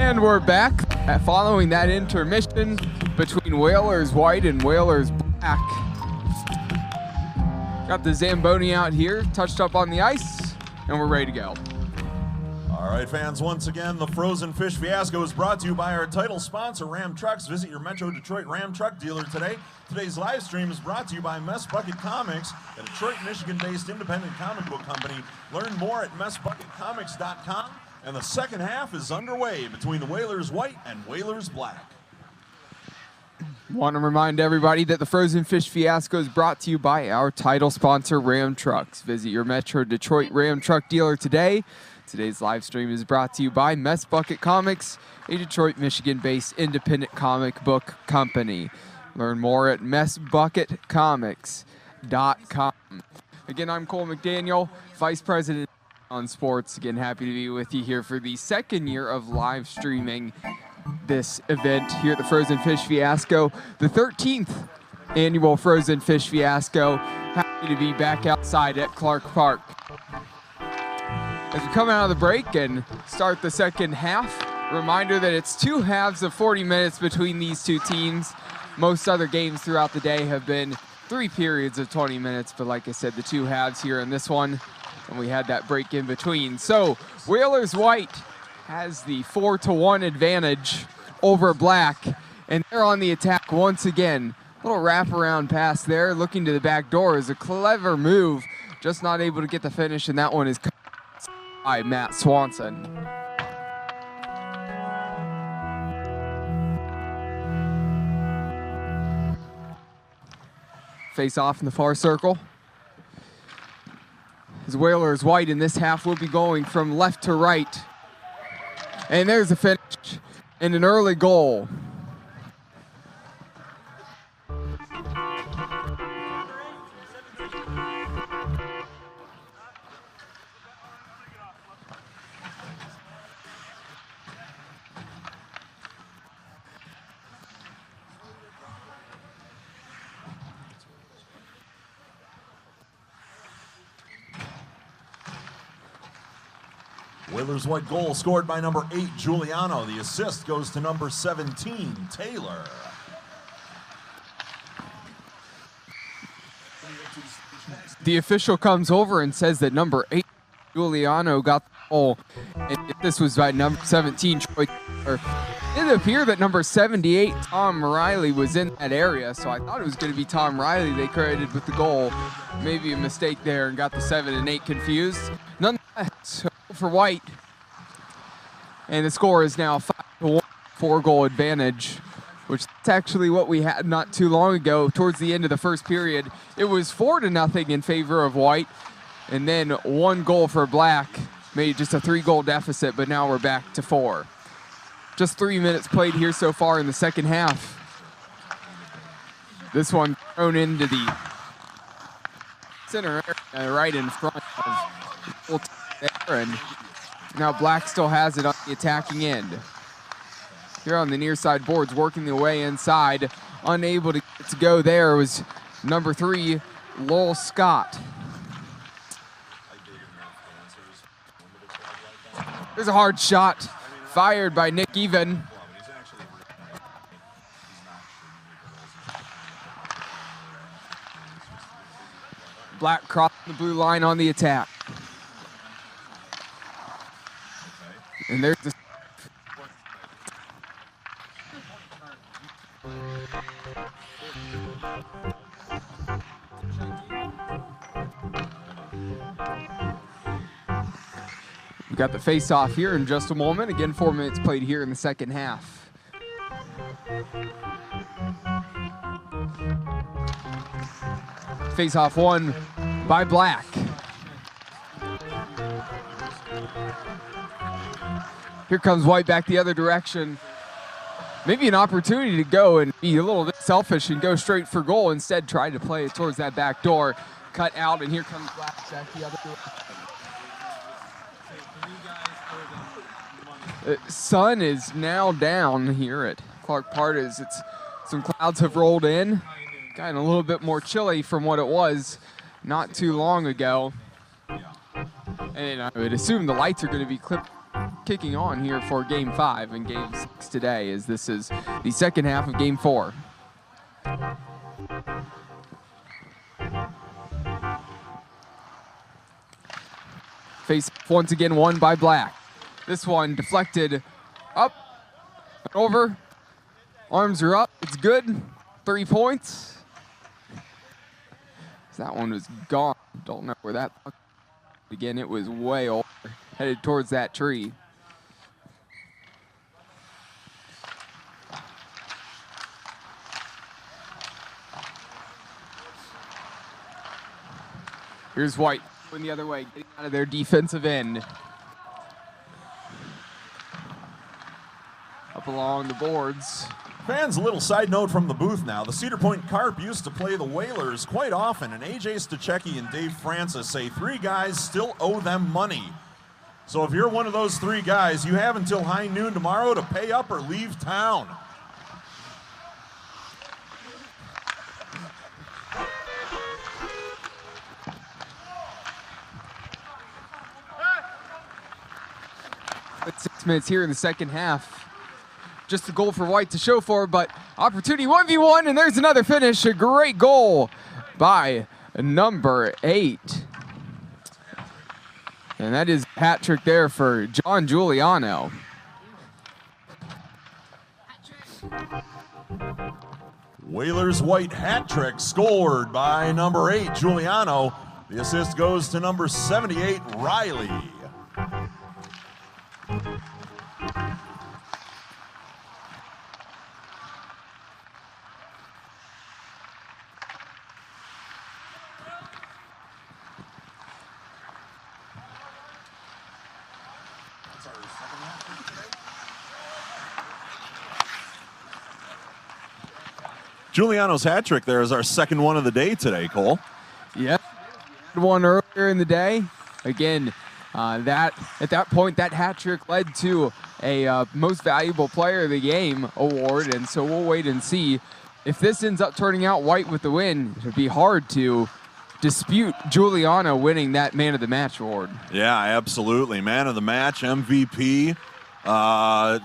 And we're back following that intermission between Whalers White and Whalers Black. Got the Zamboni out here, touched up on the ice, and we're ready to go. All right, fans, once again, the Frozen Fish Fiasco is brought to you by our title sponsor, Ram Trucks. Visit your Metro Detroit Ram Truck dealer today. Today's live stream is brought to you by Mess Bucket Comics, a Detroit, Michigan-based independent comic book company. Learn more at messbucketcomics.com. And the second half is underway between the Whalers White and Whalers Black. Want to remind everybody that the Frozen Fish Fiasco is brought to you by our title sponsor, Ram Trucks. Visit your Metro Detroit Ram Truck dealer today. Today's live stream is brought to you by Mess Bucket Comics, a Detroit, Michigan-based independent comic book company. Learn more at messbucketcomics.com. Again, I'm Cole McDaniel, Vice President on Sports. Again, happy to be with you here for the second year of live streaming this event here at the Frozen Fish Fiasco, the 13th annual Frozen Fish Fiasco. Happy to be back outside at Clark Park. As we come out of the break and start the second half, reminder that it's two halves of 40 minutes between these two teams. Most other games throughout the day have been 3 periods of 20 minutes, but like I said, the two halves here in this one, and we had that break in between. So Whalers White has the 4-1 advantage over Black, and they're on the attack once again. Little wraparound pass there, looking to the back door is a clever move, just not able to get the finish, and that one is by Matt Swanson. Face off in the far circle. As Whalers White in this half will be going from left to right. And there's a finish and an early goal. Whalers White goal scored by number 8, Giuliano. The assist goes to number 17, Taylor. The official comes over and says that number 8, Giuliano, got the goal. And this was by number 17, Troy Taylor. It appeared that number 78, Tom Riley, was in that area, so I thought it was going to be Tom Riley they credited with the goal. Maybe a mistake there and got the 7 and 8 confused. Nonetheless, for White, and the score is now 5-1, 4-goal advantage, which is actually what we had not too long ago. Towards the end of the first period, it was 4-0 in favor of White, and then 1 goal for Black made just a 3-goal deficit, but now we're back to 4. Just 3 minutes played here so far in the second half. This one thrown into the center area right in front of there, and now Black still has it on the attacking end. Here on the near side boards, working their way inside, unable to get to go there was number 3, Lowell Scott. There's a hard shot fired by Nick Even. Black crossing the blue line on the attack. And there's the we got the face-off here in just a moment. Again, 4 minutes played here in the second half. Face-off won by Black. Here comes White back the other direction. Maybe an opportunity to go and be a little bit selfish and go straight for goal. Instead, try to play it towards that back door. Cut out, and here comes Black back the other direction. Sun is now down here at Clark Park as some clouds have rolled in. Gotten a little bit more chilly from what it was not too long ago. And I would assume the lights are going to be kicking on here for Game 5 and Game 6 today, as this is the second half of Game 4. Face once again won by Black. This one deflected up and over. Arms are up. It's good. 3 points. That one was gone. Don't know where that again. It was way over, headed towards that tree. Here's White going the other way, getting out of their defensive end. Up along the boards. Fans, a little side note from the booth now. The Cedar Point Carp used to play the Whalers quite often, and AJ Stachecki and Dave Francis say 3 guys still owe them money. So if you're one of those 3 guys, you have until high noon tomorrow to pay up or leave town. But 6 minutes here in the second half. Just a goal for White to show for, but opportunity 1v1, and there's another finish. A great goal by number 8. And that is a hat trick there for John Giuliano. Whalers White hat trick scored by number 8, Giuliano. The assist goes to number 78, Riley. Giuliano's hat trick there is our second one of the day today, Cole. Yep. One earlier in the day. Again, at that point, that hat trick led to a most valuable player of the game award, and so we'll wait and see. If this ends up turning out White with the win, it would be hard to dispute Giuliano winning that man of the match award. Yeah, absolutely. Man of the match, MVP.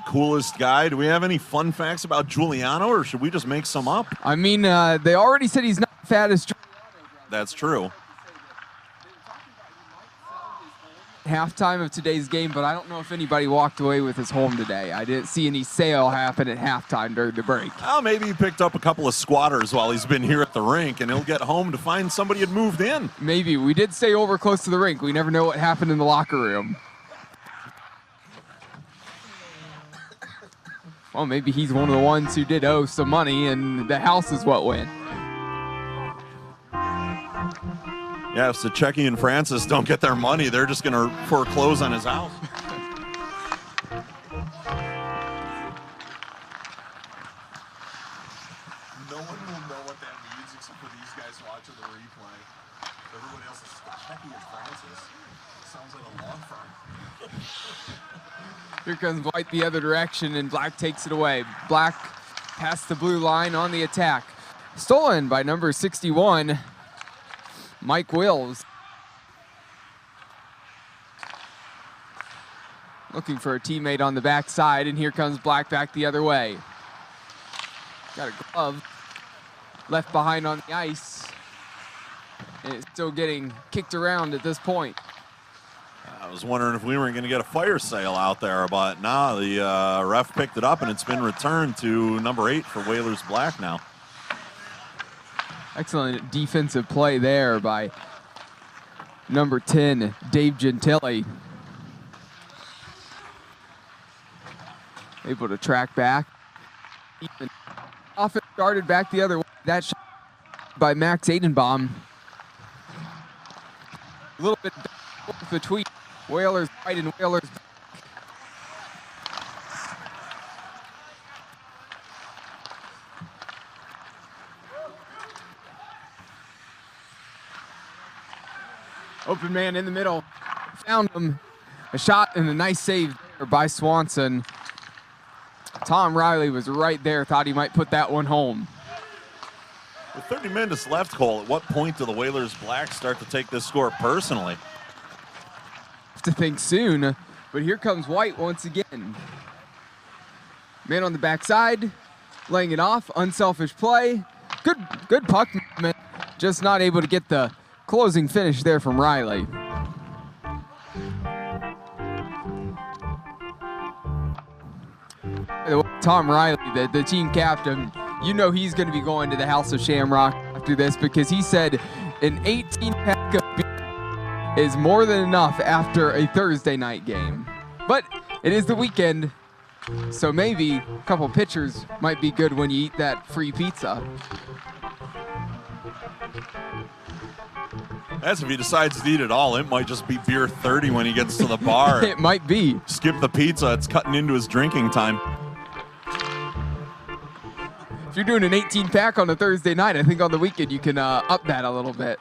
Coolest guy. Do we have any fun facts about Giuliano, or should we just make some up? I mean, they already said he's not fat as Giuliano. That's true. Halftime of today's game, but I don't know if anybody walked away with his home today. I didn't see any sale happen at halftime during the break. Well, maybe he picked up a couple of squatters while he's been here at the rink, and he'll get home to find somebody had moved in. Maybe. We did stay over close to the rink. We never know what happened in the locker room. Well, maybe he's one of the ones who did owe some money, and the house is what went. Yeah, if Stachecki and Francis don't get their money, they're just going to foreclose on his house. No one will know what that means except for these guys watching the replay. Everybody else is Stachecki and Francis. Sounds like a law firm. Here comes White the other direction, and Black takes it away. Black past the blue line on the attack. Stolen by number 61, Mike Wills. Looking for a teammate on the backside, and here comes Black back the other way. Got a glove left behind on the ice, and it's still getting kicked around at this point. I was wondering if we weren't going to get a fire sale out there, but nah, the ref picked it up, and it's been returned to number 8 for Whalers Black now. Excellent defensive play there by number 10, Dave Gentili. Able to track back. Off it started back the other way. That shot by Max Aidenbaum. A little bit between Whalers White and Whalers Black. Open man in the middle. Found him. A shot and a nice save there by Swanson. Tom Riley was right there. Thought he might put that one home. With 30 minutes left, Cole, at what point do the Whalers Black start to take this score personally? Have to think soon. But here comes White once again. Man on the backside, laying it off, unselfish play. Good puck movement, just not able to get the closing finish there from Riley. Tom Riley, the team captain, you know he's going to be going to the House of Shamrock after this, because he said an 18-pack of beer is more than enough after a Thursday night game. But it is the weekend, so maybe a couple pitchers might be good when you eat that free pizza. As if he decides to eat it all, it might just be beer 30 when he gets to the bar. It might be. Skip the pizza, it's cutting into his drinking time. If you're doing an 18-pack on a Thursday night, I think on the weekend you can up that a little bit.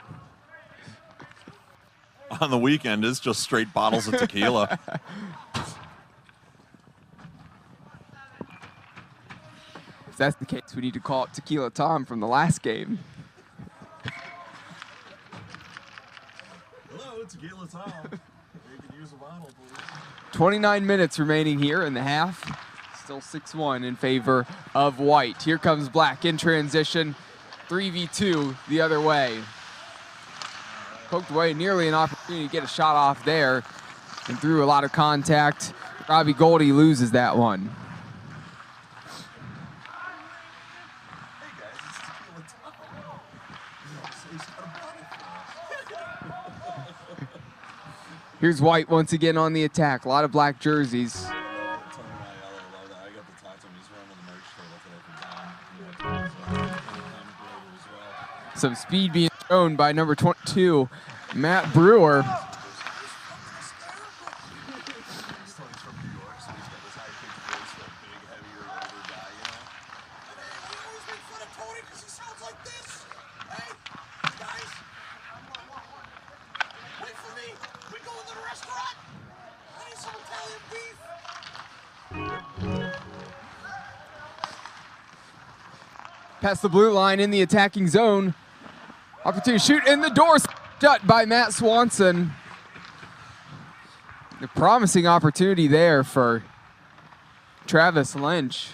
On the weekend, it's just straight bottles of tequila. If that's the case, we need to call it Tequila Tom from the last game. Hello, Tequila Tom. You can use a bottle, please. 29 minutes remaining here in the half. Still 6-1 in favor of White. Here comes Black in transition. 3v2 the other way. Poked away, nearly an opportunity to get a shot off there, and through a lot of contact. Robbie Goldie loses that one. Here's White once again on the attack. A lot of black jerseys. Some speed being shown by number 22, Matt Brewer. Past the blue line in the attacking zone. Opportunity to shoot in the door, shut by Matt Swanson. A promising opportunity there for Travis Lynch.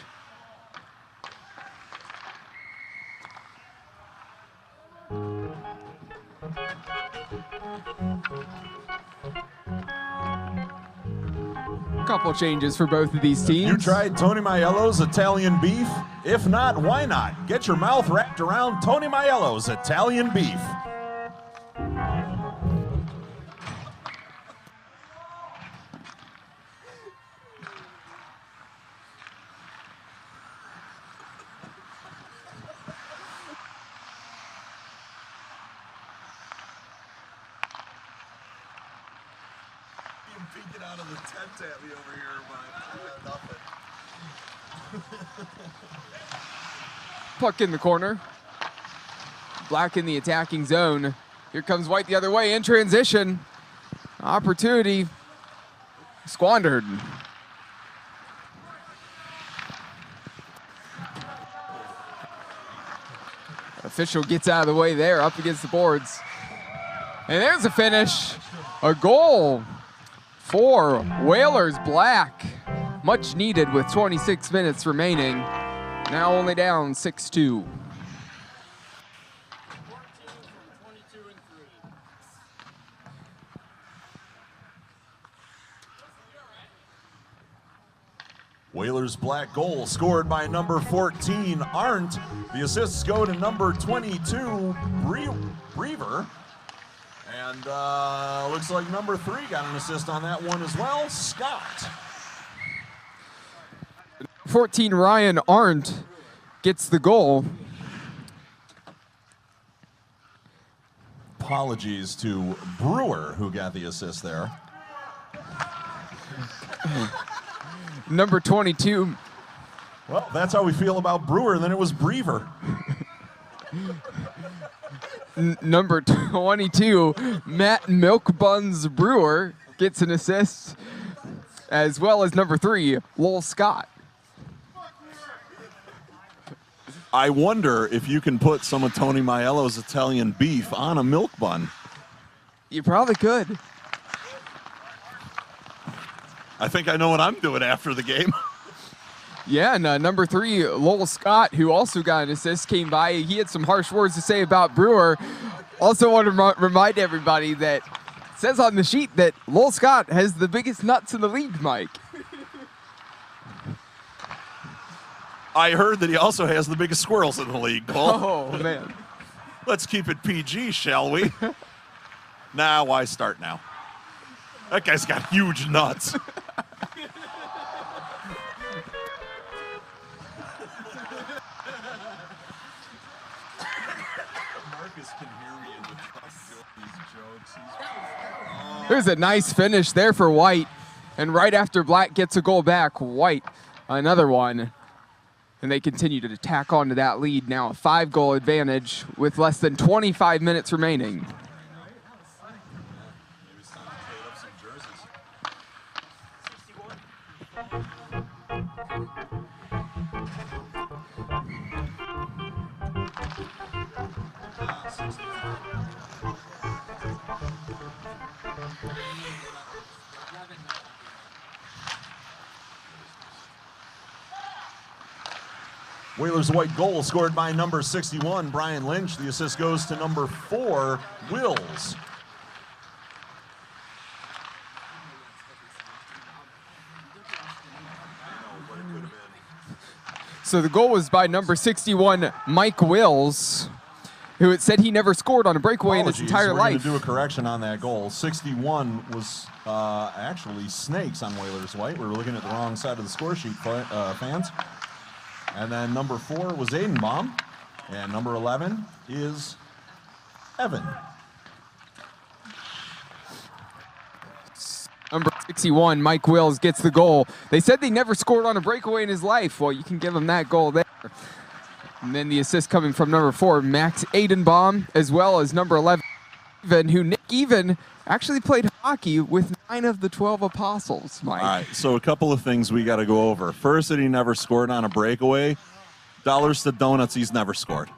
Couple changes for both of these teams. You tried Tony Maiello's Italian beef? If not, why not? Get your mouth wrapped around Tony Maiello's Italian beef. Peeking out of the tent at me over here, but nothing. Puck in the corner. Black in the attacking zone. Here comes White the other way in transition. Opportunity squandered. Official gets out of the way there, up against the boards. And there's a finish. A goal for Whalers Black. Much needed with 26 minutes remaining. Now only down 6-2. Whalers Black goal scored by number 14, Arndt. The assists go to number 22, Brever. And looks like number 3 got an assist on that one as well, Scott. 14, Ryan Arndt gets the goal. Apologies to Brewer, who got the assist there. Number 22. Well, that's how we feel about Brewer, and then it was Brever. Number 22, Matt Milk Buns Brewer gets an assist, as well as number 3, Lowell Scott. I wonder if you can put some of Tony Maiello's Italian beef on a milk bun. You probably could. I think I know what I'm doing after the game. Yeah, and number 3, Lowell Scott, who also got an assist, came by. He had some harsh words to say about Brewer. Also want to remind everybody that it says on the sheet that Lowell Scott has the biggest nuts in the league, Mike. I heard that he also has the biggest squirrels in the league, Cole. Oh, man. Let's keep it PG, shall we? Nah, why start now? That guy's got huge nuts. There's a nice finish there for White. And right after Black gets a goal back, White, another one. And they continue to tack onto that lead. Now a 5-goal advantage with less than 25 minutes remaining. Whalers' white goal scored by number 61, Brian Lynch. The assist goes to number 4, Wills. So the goal was by number 61, Mike Wills, who it said he never scored on a breakaway in his entire We're life. going to do a correction on that goal. 61 was actually Snakes on Whalers' white. We were looking at the wrong side of the score sheet, fans. And then number 4 was Aidenbaum. And number 11 is Evan. Number 61, Mike Wills, gets the goal. They said they never scored on a breakaway in his life. Well, you can give him that goal there. And then the assist coming from number 4, Max Aidenbaum, as well as number 11, who Nick Even actually played hockey with 9 of the 12 Apostles, Mike. All right, so a couple of things we got to go over. First, that he never scored on a breakaway. Dollars to donuts, he's never scored.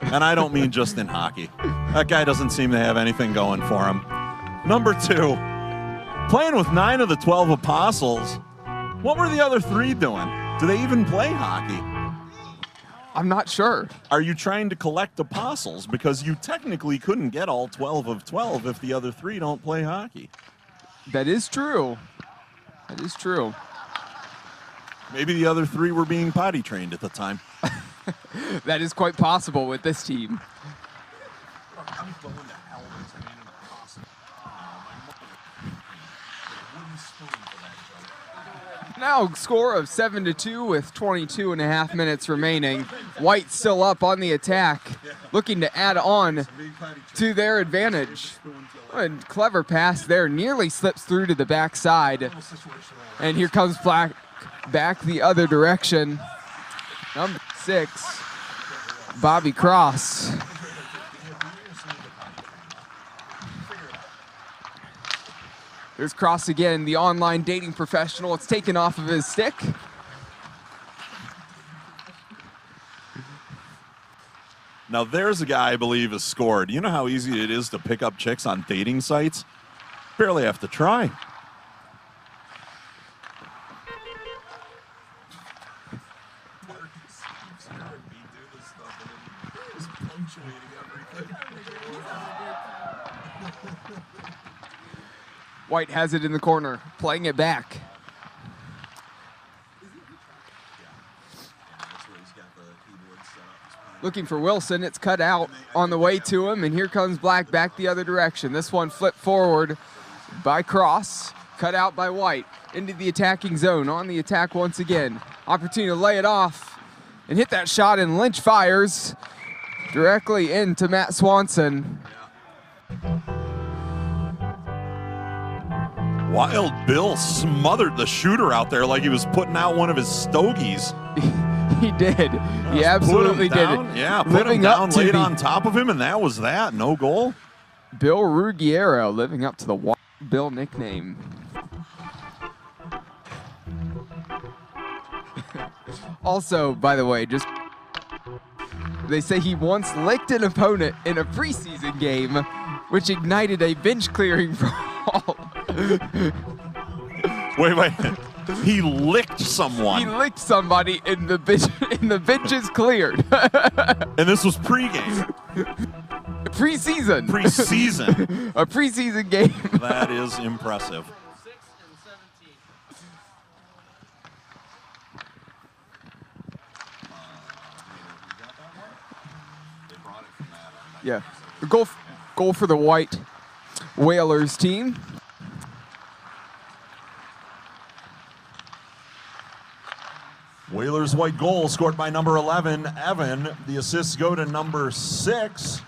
And I don't mean just in hockey. That guy doesn't seem to have anything going for him. Number 2, playing with 9 of the 12 Apostles. What were the other 3 doing? Do they even play hockey? I'm not sure. Are you trying to collect Apostles? Because you technically couldn't get all 12 of 12 if the other 3 don't play hockey. That is true. That is true. Maybe the other 3 were being potty trained at the time. That is quite possible with this team. Now score of 7-2 with 22.5 minutes remaining. White still up on the attack, looking to add on to their advantage. A clever pass there, nearly slips through to the backside. And here comes Black back the other direction. Number 6, Bobby Cross. There's Cross again, the online dating professional. It's taken off of his stick. Now there's a guy I believe has scored. You know how easy it is to pick up chicks on dating sites? Barely have to try. White has it in the corner, playing it back. Looking for Wilson, it's cut out on the way to him, and here comes Black back the other direction. This one flipped forward by Cross, cut out by White, into the attacking zone, on the attack once again. Opportunity to lay it off and hit that shot, and Lynch fires directly into Matt Swanson. Wild Bill smothered the shooter out there like he was putting out one of his stogies. He did. He absolutely did it. Yeah, put him down, laid on top of him, and that was that. No goal. Bill Ruggiero living up to the Wild Bill nickname. Also, by the way, just they say he once licked an opponent in a preseason game, which ignited a bench clearing brawl. Wait. He licked someone. He licked somebody, and the bench is cleared. And this was pregame. Preseason. Preseason. A preseason game. That is impressive. Yeah. The goal for the White Whalers team. Whalers' white goal scored by number 11, Evan. The assists go to number 6,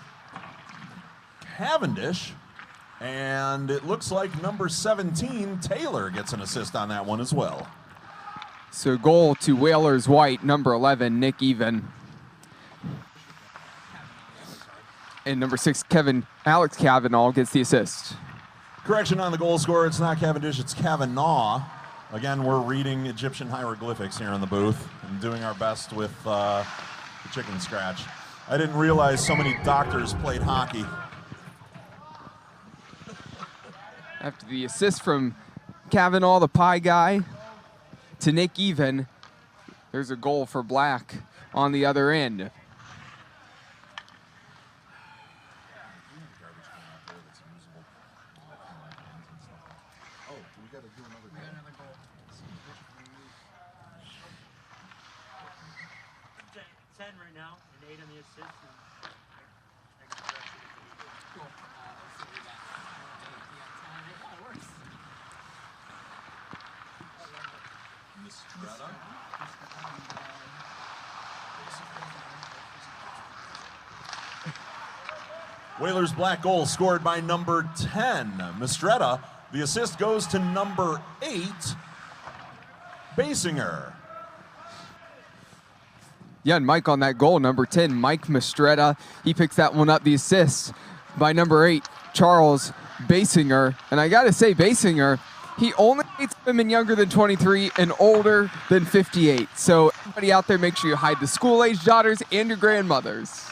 Cavendish. And it looks like number 17, Taylor, gets an assist on that one as well. So goal to Whalers White, number 11, Nick Even. And number 6, Alex Kavanaugh gets the assist. Correction on the goal scorer, it's not Cavendish, it's Kavanaugh. Again, we're reading Egyptian hieroglyphics here in the booth and doing our best with the chicken scratch. I didn't realize so many doctors played hockey. After the assist from Kavanaugh, the pie guy, to Nick Even, there's a goal for Black on the other end. Whalers' black goal scored by number 10, Mistretta. The assist goes to number 8, Basinger. Yeah, and Mike on that goal, number 10, Mike Mistretta. He picks that one up, the assist by number 8, Charles Basinger. And I got to say, Basinger, he only dates women younger than 23 and older than 58. So everybody out there, make sure you hide the school-age daughters and your grandmothers.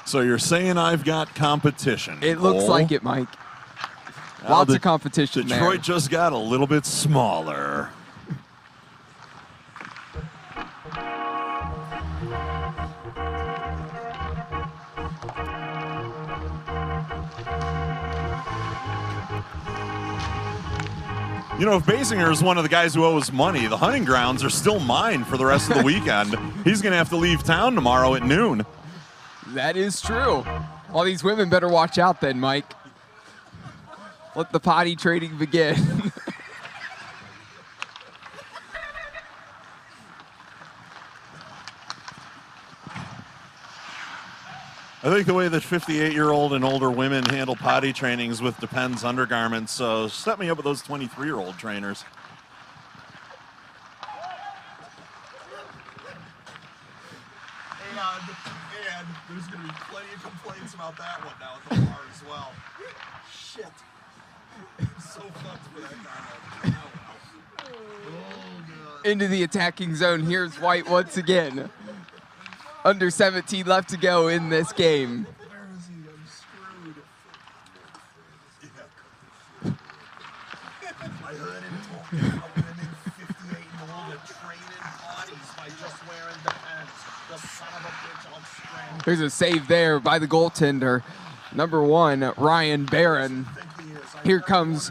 So you're saying I've got competition. It looks like it, Mike. Lots of competition there. Detroit just got a little bit smaller. You know, if Basinger is one of the guys who owes money, the hunting grounds are still mine for the rest of the weekend. He's going to have to leave town tomorrow at noon. That is true. All these women better watch out then, Mike. Let the potty trading begin. I think the way that 58-year-old and older women handle potty trainings with Depends undergarments, so set me up with those 23-year-old trainers. And there's going to be plenty of complaints about that one now at the bar as well. Shit. So fucked for that guy. Into the attacking zone. Here's White once again. Under 17 left to go in this game. Where is he? I'm screwed. Yeah. I heard him talking about women 58 and older training bodies by just wearing Depends. The son of a bitch on screen. There's a save there by the goaltender. Number 1, Ryan Barron. Here comes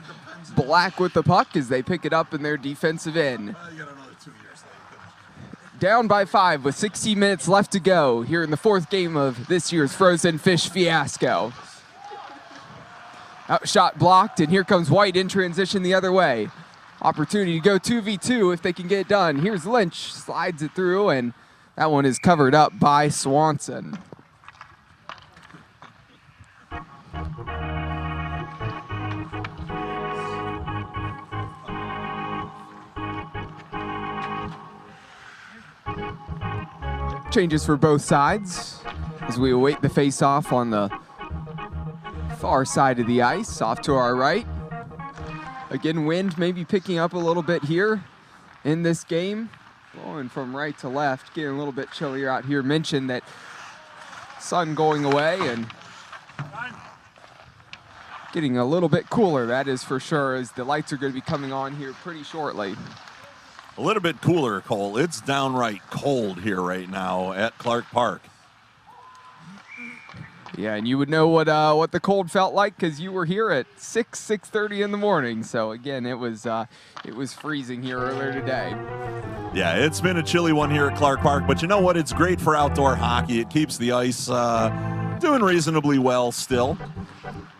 Black with the puck as they pick it up in their defensive end. Down by 5 with 60 minutes left to go here in the 4th game of this year's Frozen Fish Fiasco. Outshot blocked, and here comes White in transition the other way. Opportunity to go 2v2 if they can get it done. Here's Lynch, slides it through, and that one is covered up by Swanson. Changes for both sides as we await the face-off on the far side of the ice, off to our right. Again, wind maybe picking up a little bit here in this game. Blowing from right to left, getting a little bit chillier out here. Mentioned that sun going away, and getting a little bit cooler, that is for sure, as the lights are going to be coming on here pretty shortly. A little bit cooler, Cole. It's downright cold here right now at Clark Park. Yeah, and you would know what the cold felt like because you were here at 6:30 in the morning. So again, it was freezing here earlier today. Yeah, it's been a chilly one here at Clark Park, but you know what? It's great for outdoor hockey. It keeps the ice doing reasonably well still.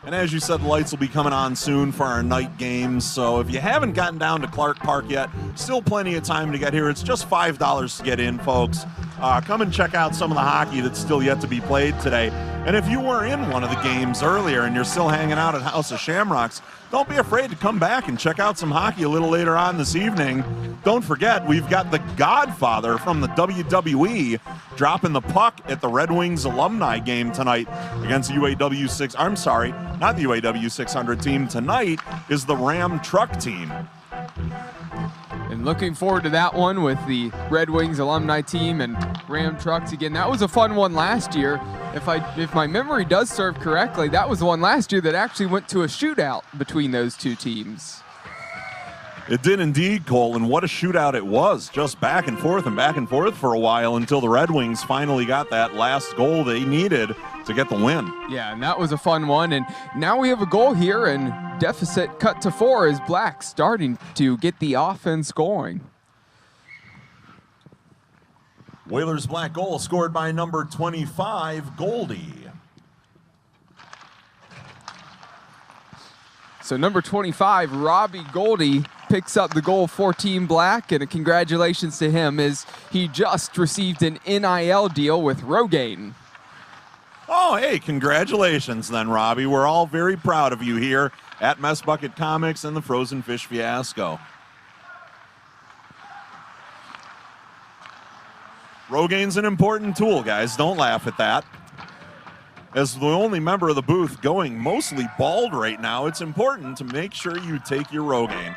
And as you said, the lights will be coming on soon for our night games. So if you haven't gotten down to Clark Park yet, still plenty of time to get here. It's just $5 to get in, folks. Come and check out some of the hockey that's still yet to be played today. And if you were in one of the games earlier and you're still hanging out at House of Shamrocks, don't be afraid to come back and check out some hockey a little later on this evening. Don't forget, we've got the Godfather from the WWE dropping the puck at the Red Wings alumni game tonight against the UAW 6. I'm sorry, not the UAW 600 team. Tonight is the Ram Truck team. And looking forward to that one with the Red Wings alumni team and Ram Trucks again. That was a fun one last year. If my memory does serve correctly, that was the one last year that actually went to a shootout between those two teams. It did indeed, Cole, and what a shootout it was. Just back and forth for a while until the Red Wings finally got that last goal they needed to get the win. Yeah, and that was a fun one. And now we have a goal here, and deficit cut to 4 as Black starting to get the offense going. Whalers Black goal scored by number 25, Goldie. So number 25, Robbie Goldie, picks up the goal for Team Black, and a congratulations to him as he just received an NIL deal with Rogaine. Oh, hey, congratulations then, Robbie. We're all very proud of you here at Mess Bucket Comics and the Frozen Fish Fiasco. Rogaine's an important tool, guys. Don't laugh at that. As the only member of the booth going mostly bald right now, it's important to make sure you take your Rogaine.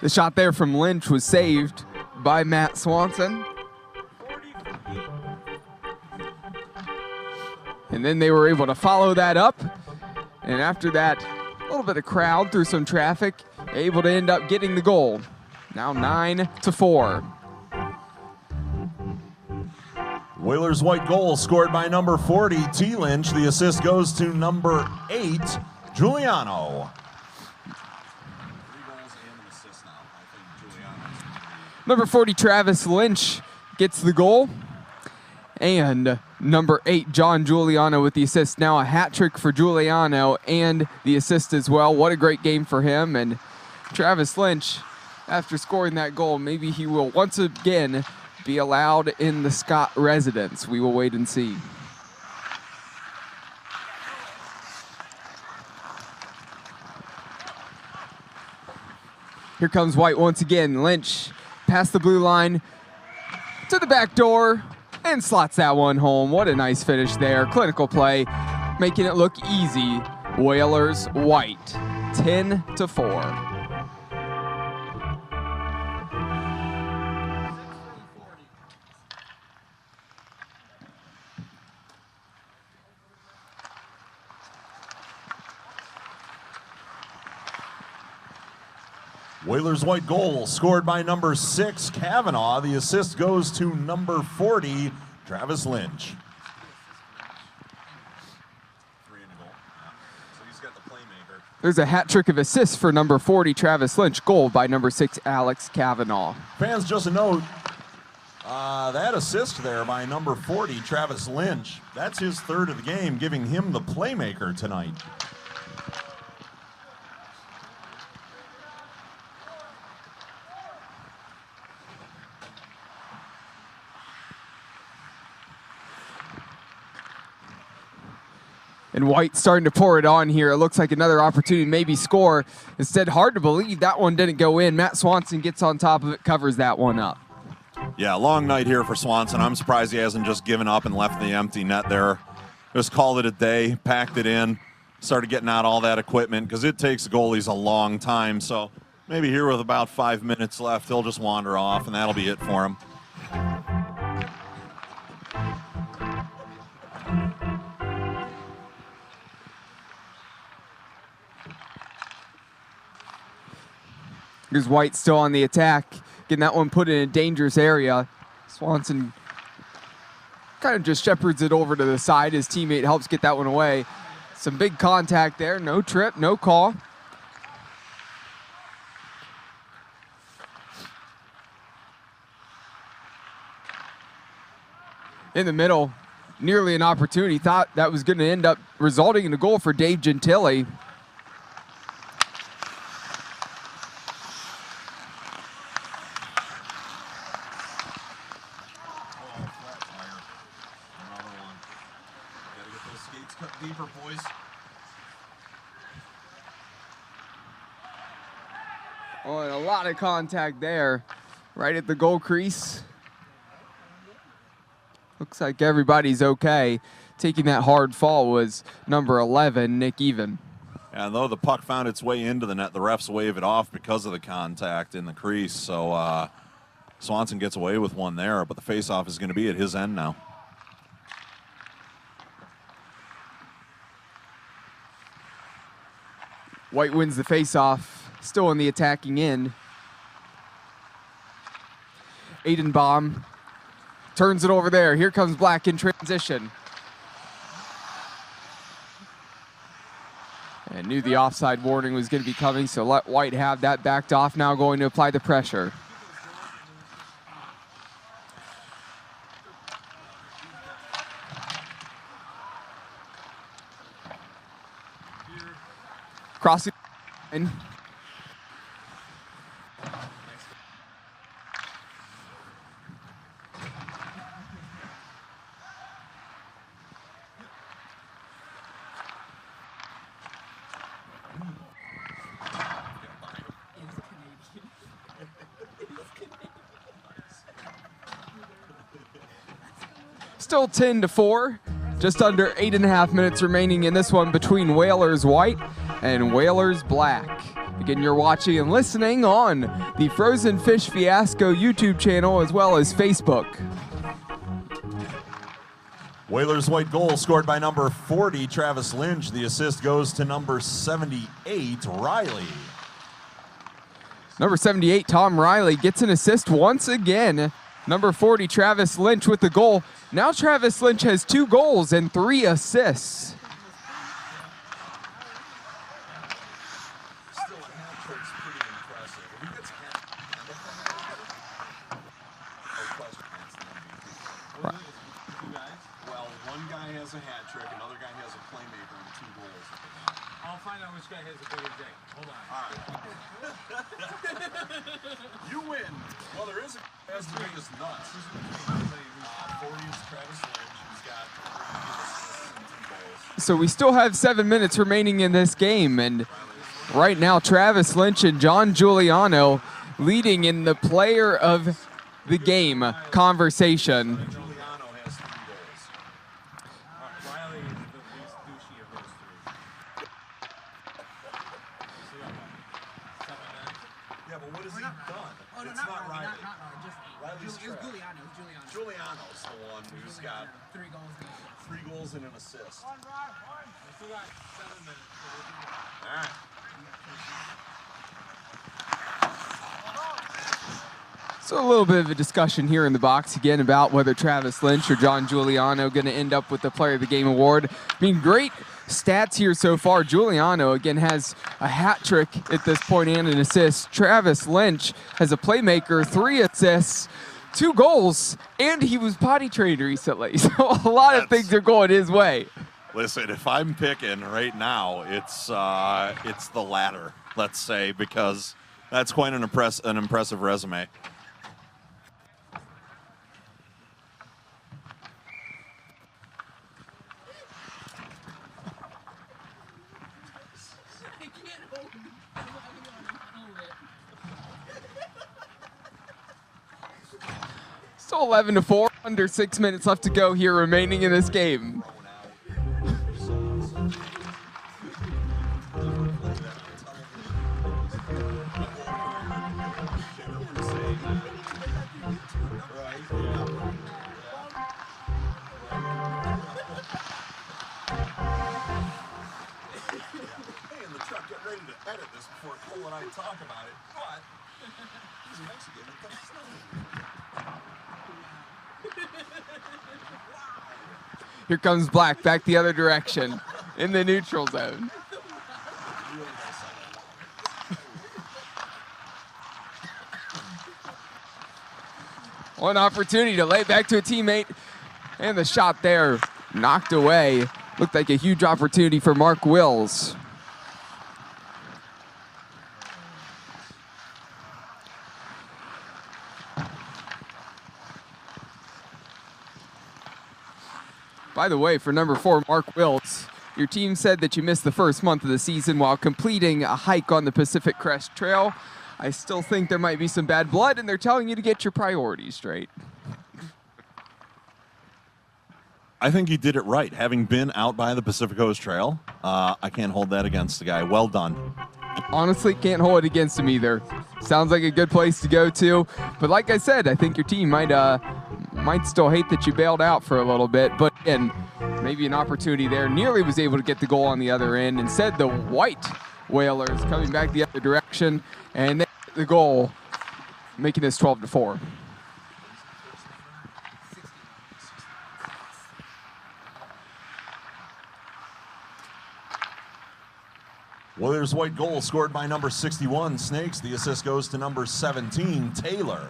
The shot there from Lynch was saved by Matt Swanson. And then they were able to follow that up. And after that, a little bit of crowd through some traffic, able to end up getting the goal. Now 9-4. Whalers white goal scored by number 40, T. Lynch. The assist goes to number 8, Giuliano. Number 40, Travis Lynch gets the goal. And number 8, John Giuliano with the assist. Now a hat trick for Giuliano and the assist as well. What a great game for him. And Travis Lynch, after scoring that goal, maybe he will once again be allowed in the Scott residence. We will wait and see. Here comes White once again. Lynch past the blue line to the back door and slots that one home. What a nice finish there. Clinical play, making it look easy. Whalers White, 10-4. Whalers white goal scored by number 6, Kavanaugh. The assist goes to number 40, Travis Lynch. There's a hat trick of assists for number 40, Travis Lynch. Goal by number 6, Alex Kavanaugh. Fans, just a note, that assist there by number 40, Travis Lynch, that's his third of the game, giving him the playmaker tonight. And White starting to pour it on here. It looks like another opportunity to maybe score. Instead, hard to believe that one didn't go in. Matt Swanson gets on top of it, covers that one up. Yeah, long night here for Swanson. I'm surprised he hasn't just given up and left the empty net there. Just called it a day, packed it in, started getting out all that equipment because it takes goalies a long time. So maybe here with about 5 minutes left, he'll just wander off, and that'll be it for him. Here's White still on the attack, getting that one put in a dangerous area. Swanson kind of just shepherds it over to the side. His teammate helps get that one away. Some big contact there. No trip, no call. In the middle, nearly an opportunity. Thought that was going to end up resulting in a goal for Dave Gentile. Deeper, boys. Oh, and a lot of contact there, right at the goal crease. Looks like everybody's okay. Taking that hard fall was number 11, Nick Even. And though the puck found its way into the net, the refs wave it off because of the contact in the crease. So Swanson gets away with one there, but the faceoff is going to be at his end now. White wins the faceoff, still in the attacking end. Aidenbaum turns it over there. Here comes Black in transition. And knew the offside warning was going to be coming, so let White have that backed off. Now going to apply the pressure. Crossing line. Still 10-4. Just under 8.5 minutes remaining in this one between Whalers White and Whalers Black. Again, you're watching and listening on the Frozen Fish Fiasco YouTube channel as well as Facebook. Whalers White goal scored by number 40, Travis Lynch. The assist goes to number 78, Riley. Number 78, Tom Riley, gets an assist once again. Number 40, Travis Lynch with the goal. Now Travis Lynch has 2 goals and 3 assists. Still, a hat trick's pretty impressive. If he gets a hat well, one guy has a hat trick, another guy has a playmaker and 2 goals. I'll find out which guy has a better day. Hold on. All right. You win. Well, there is a has the biggest nuts. 40 is Travis Lynch. He's got 3 assists and 2 goals. So we still have 7 minutes remaining in this game, and right now Travis Lynch and John Giuliano leading in the player of the game conversation. Giuliano has 3 goals. Riley is the least douchey of those 3. Yeah, but what has he done? Oh, no, It's not not Riley. Riley. Not Riley. Just Riley's it was trash. Giuliano. Giuliano's the one who's got 3 goals. 3 goals and an assist. We still got 7 minutes. All right. So a little bit of a discussion here in the box again about whether Travis Lynch or John Giuliano going to end up with the Player of the Game award. I mean, great stats here so far. Giuliano, again, has a hat trick at this point and an assist. Travis Lynch has a playmaker, 3 assists, 2 goals, and he was potty trained recently. So a lot of things are going his way. Listen, if I'm picking right now, it's the latter, let's say, because that's quite an impressive resume. Still 11-4, under 6 minutes left to go here remaining in this game. Hey, in the truck, get ready to edit this before Cole and I talk. talk about it, but he's a Mexican. Here comes Black back the other direction in the neutral zone. One opportunity to lay back to a teammate, and the shot there knocked away. Looked like a huge opportunity for Mark Wills. By the way, for number 4, Mark Wills, your team said that you missed the first month of the season while completing a hike on the Pacific Crest Trail. I still think there might be some bad blood, and they're telling you to get your priorities straight. I think he did it right. Having been out by the Pacific Coast Trail, I can't hold that against the guy. Well done. Honestly, can't hold it against him either. Sounds like a good place to go to. But like I said, I think your team might still hate that you bailed out for a little bit. But again, maybe an opportunity there. Nearly was able to get the goal on the other end. Instead, the white Whalers coming back the other direction, and they get the goal, making this 12-4. Whalers white goal scored by number 61, Snakes. The assist goes to number 17, Taylor.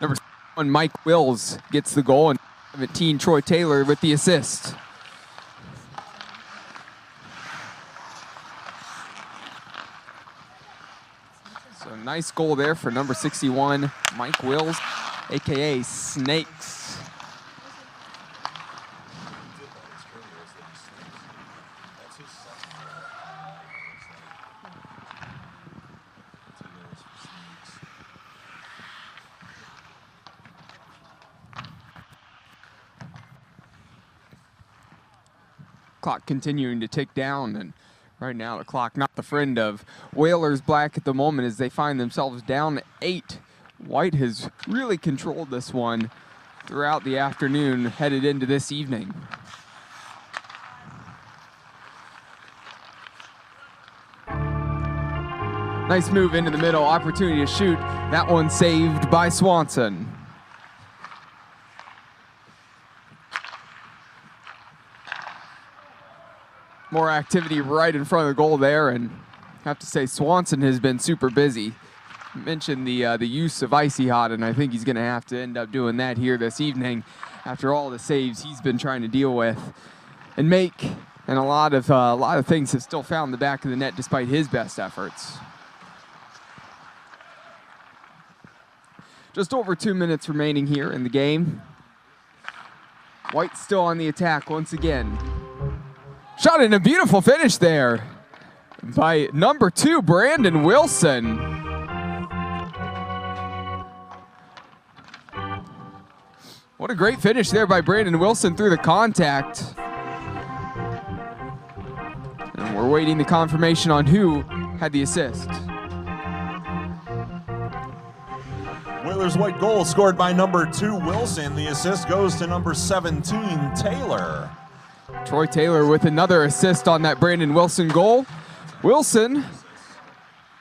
Number 1, Mike Wills gets the goal, and 17, Troy Taylor with the assist. So nice goal there for number 61, Mike Wills, a.k.a. Snakes. Clock continuing to tick down, and right now the clock not the friend of Whalers Black at the moment as they find themselves down 8. White has really controlled this one throughout the afternoon headed into this evening. Nice move into the middle, opportunity to shoot. That one saved by Swanson. More activity right in front of the goal there, and I have to say Swanson has been super busy. You mentioned the use of Icy Hot, and I think he's going to have to end up doing that here this evening after all the saves he's been trying to deal with and make, and a lot of things have still found the back of the net despite his best efforts. Just over 2 minutes remaining here in the game. White still on the attack once again. Shot in a beautiful finish there by number 2, Brandon Wilson. What a great finish there by Brandon Wilson through the contact. And we're waiting the confirmation on who had the assist. Whalers white goal scored by number 2, Wilson. The assist goes to number 17, Taylor. Troy Taylor with another assist on that Brandon Wilson goal. Wilson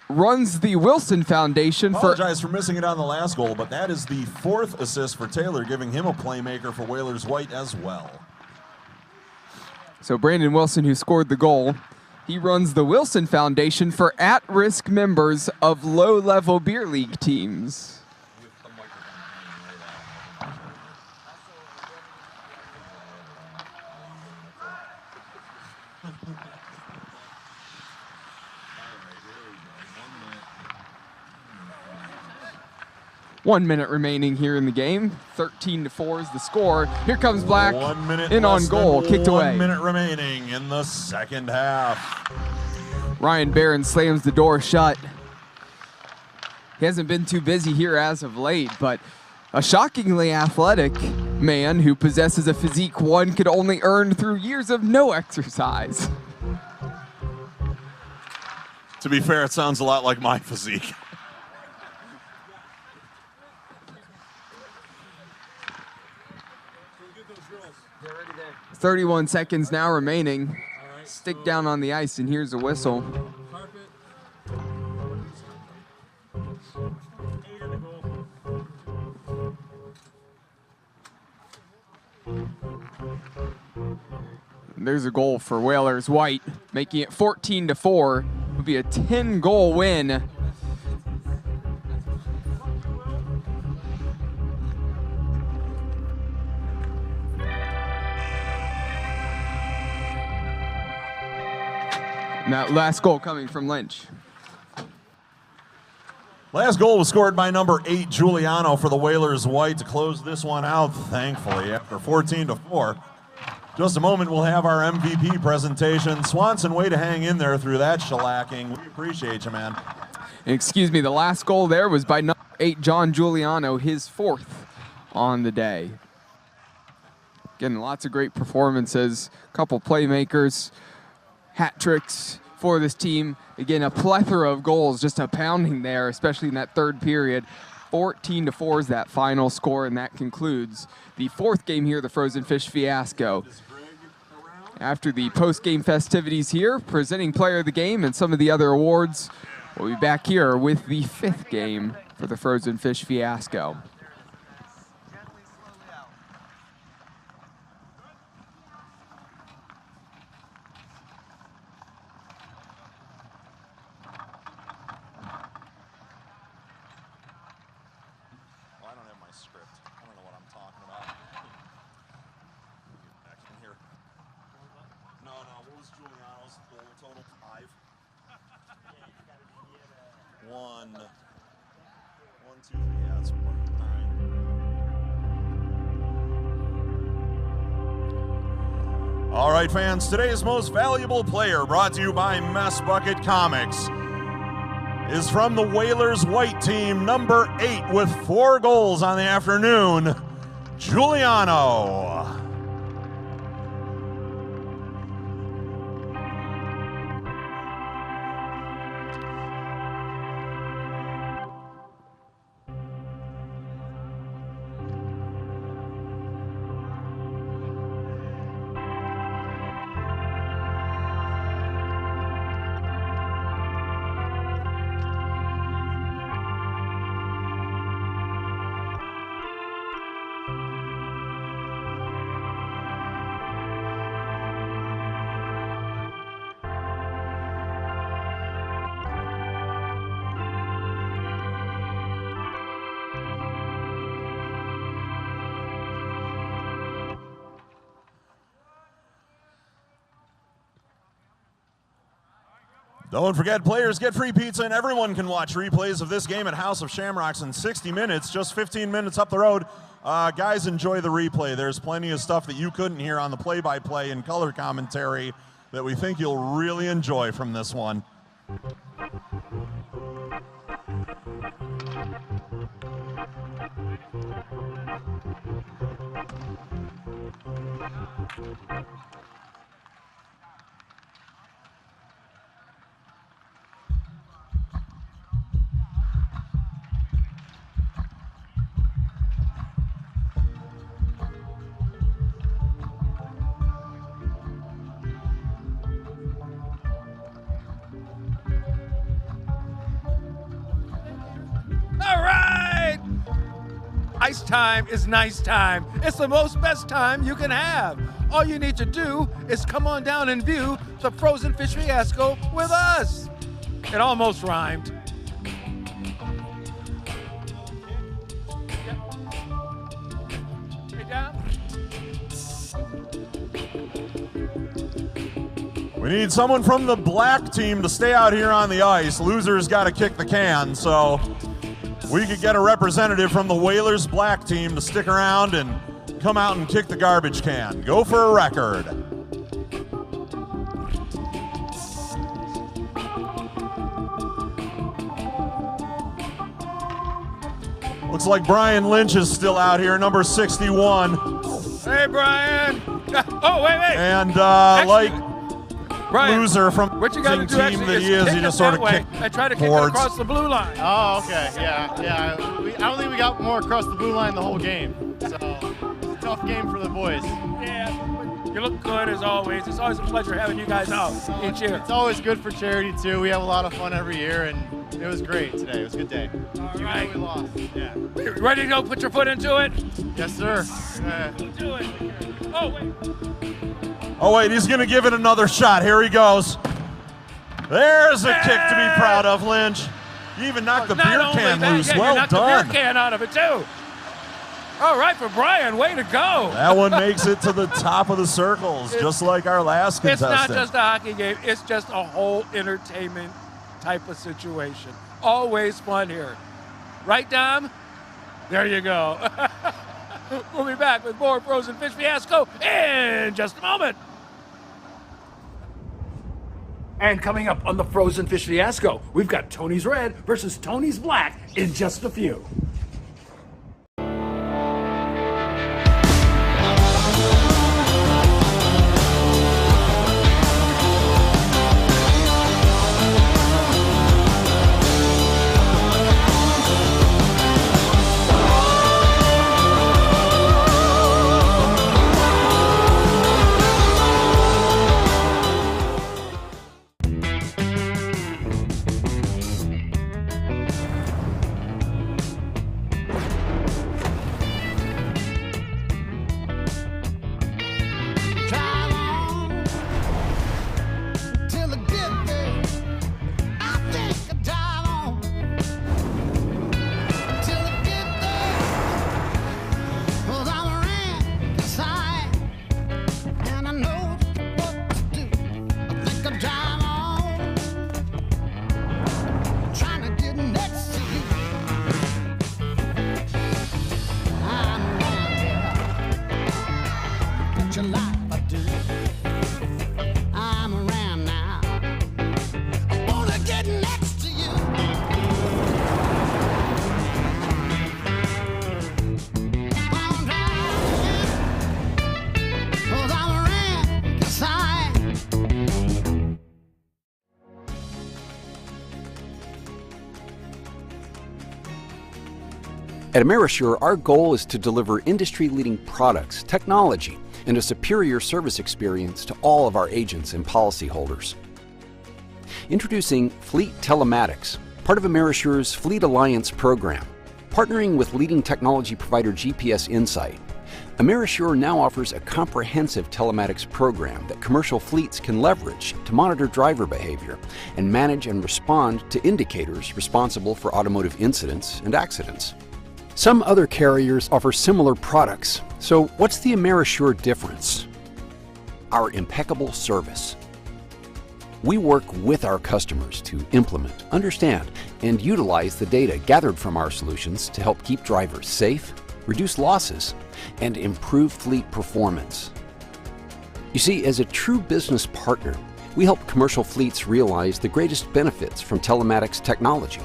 runs the Wilson Foundation. Apologize for missing it on the last goal, but that is the 4th assist for Taylor, giving him a playmaker for Whalers white as well. So Brandon Wilson, who scored the goal, he runs the Wilson Foundation for at-risk members of low-level beer league teams. 1 minute remaining here in the game. 13-4 is the score. Here comes Black 1 minute in on goal, kicked away. 1 minute remaining in the second half. Ryan Barron slams the door shut. He hasn't been too busy here as of late, but a shockingly athletic man who possesses a physique one could only earn through years of no exercise. To be fair, it sounds a lot like my physique. 31 seconds now remaining. Stick down on the ice, and here's a whistle. And there's a goal for Whalers White, making it 14-4. Would be a 10-goal win. And that last goal coming from Lynch. Last goal was scored by number 8, Giuliano, for the Whalers White to close this one out, thankfully, after 14-4. Just a moment, we'll have our MVP presentation. Swanson, way to hang in there through that shellacking. We appreciate you, man. Excuse me, the last goal there was by number 8, John Giuliano, his 4th on the day. Again, lots of great performances, a couple playmakers, hat tricks for this team. Again, a plethora of goals, just a pounding there, especially in that third period. 14-4 is that final score, and that concludes the 4th game here, the Frozen Fish Fiasco. After the post-game festivities here, presenting player of the game and some of the other awards, we'll be back here with the 5th game for the Frozen Fish Fiasco. All right, fans, today's most valuable player, brought to you by Mess Bucket Comics, is from the Whalers White team, number 8, with 4 goals on the afternoon, Giuliano. Don't forget, players get free pizza, and everyone can watch replays of this game at House of Shamrocks in 60 minutes, just 15 minutes up the road. Guys, enjoy the replay. There's plenty of stuff that you couldn't hear on the play-by-play and color commentary that we think you'll really enjoy from this one. Ice time is nice time. It's the most best time you can have. All you need to do is come on down and view the Frozen Fish Fiasco with us. It almost rhymed. Hey, down. We need someone from the black team to stay out here on the ice. Losers got to kick the can, so we could get a representative from the Whalers black team to stick around and come out and kick the garbage can. Go for a record. Looks like Brian Lynch is still out here, number 61. Hey, Brian. Oh, wait. And Actually, like Brian, loser from what you got to do team actually that is he is, kick he it just sort that of way kicked and try to kick it boards. across the blue line. Oh, okay. Yeah. I don't think we got more across the blue line the whole game. So it's a tough game for the boys. Yeah, you look good as always. It's always a pleasure having you guys out each year. It's always good for charity too. We have a lot of fun every year, and It was great today. It was a good day. All right. We lost. Yeah. You ready to go put your foot into it? Yes, sir. Do it. Oh, wait. Oh, wait, he's going to give it another shot. Here he goes. There's a kick to be proud of, Lynch. You even knocked the beer can loose. Yeah, well you knocked done. the beer can out of it, too. All right, for Brian. Way to go. That one makes it to the top of the circles, just like our last contestant. It's not just a hockey game. It's just a whole entertainment type of situation. Always fun here. Right, Dom? There you go. We'll be back with more Frozen Fish Fiasco in just a moment. And coming up on the Frozen Fish Fiasco, we've got Tony's Red versus Tony's Black in just a few. At Amerisure, our goal is to deliver industry-leading products, technology, and a superior service experience to all of our agents and policyholders. Introducing Fleet Telematics, part of Amerisure's Fleet Alliance program. Partnering with leading technology provider GPS Insight, Amerisure now offers a comprehensive telematics program that commercial fleets can leverage to monitor driver behavior and manage and respond to indicators responsible for automotive incidents and accidents. Some other carriers offer similar products, so what's the Amerisure difference? Our impeccable service. We work with our customers to implement, understand, and utilize the data gathered from our solutions to help keep drivers safe, reduce losses, and improve fleet performance. You see, as a true business partner, we help commercial fleets realize the greatest benefits from telematics technology.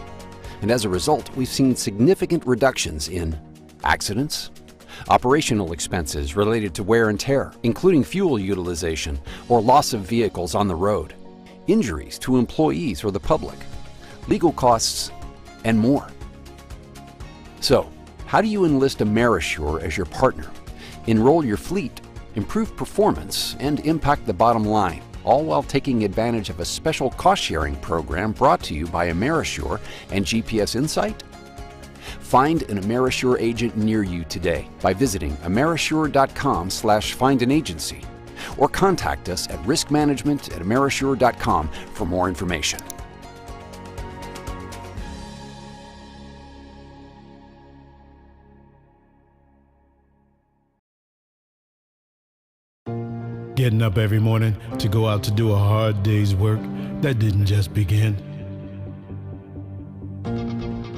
And as a result, we've seen significant reductions in accidents, operational expenses related to wear and tear, including fuel utilization or loss of vehicles on the road, injuries to employees or the public, legal costs, and more. So, how do you enlist Amerisure as your partner, enroll your fleet, improve performance, and impact the bottom line, all while taking advantage of a special cost-sharing program brought to you by Amerisure and GPS Insight? Find an Amerisure agent near you today by visiting amerisure.com/findanagency or contact us at riskmanagement@amerisure.com for more information. Getting up every morning to go out to do a hard day's work, that didn't just begin.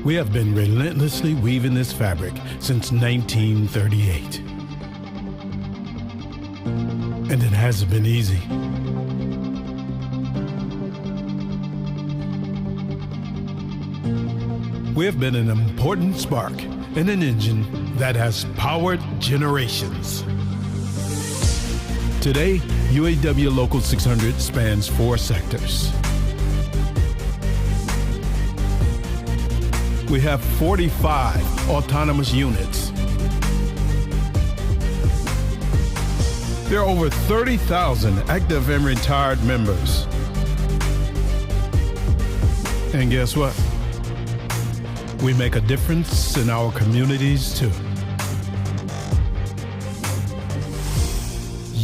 We have been relentlessly weaving this fabric since 1938. And it hasn't been easy. We have been an important spark in an engine that has powered generations. Today, UAW Local 600 spans 4 sectors. We have 45 autonomous units. There are over 30,000 active and retired members. And guess what? We make a difference in our communities, too.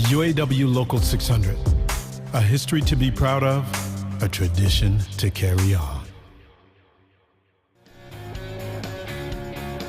UAW Local 600. A history to be proud of, a tradition to carry on.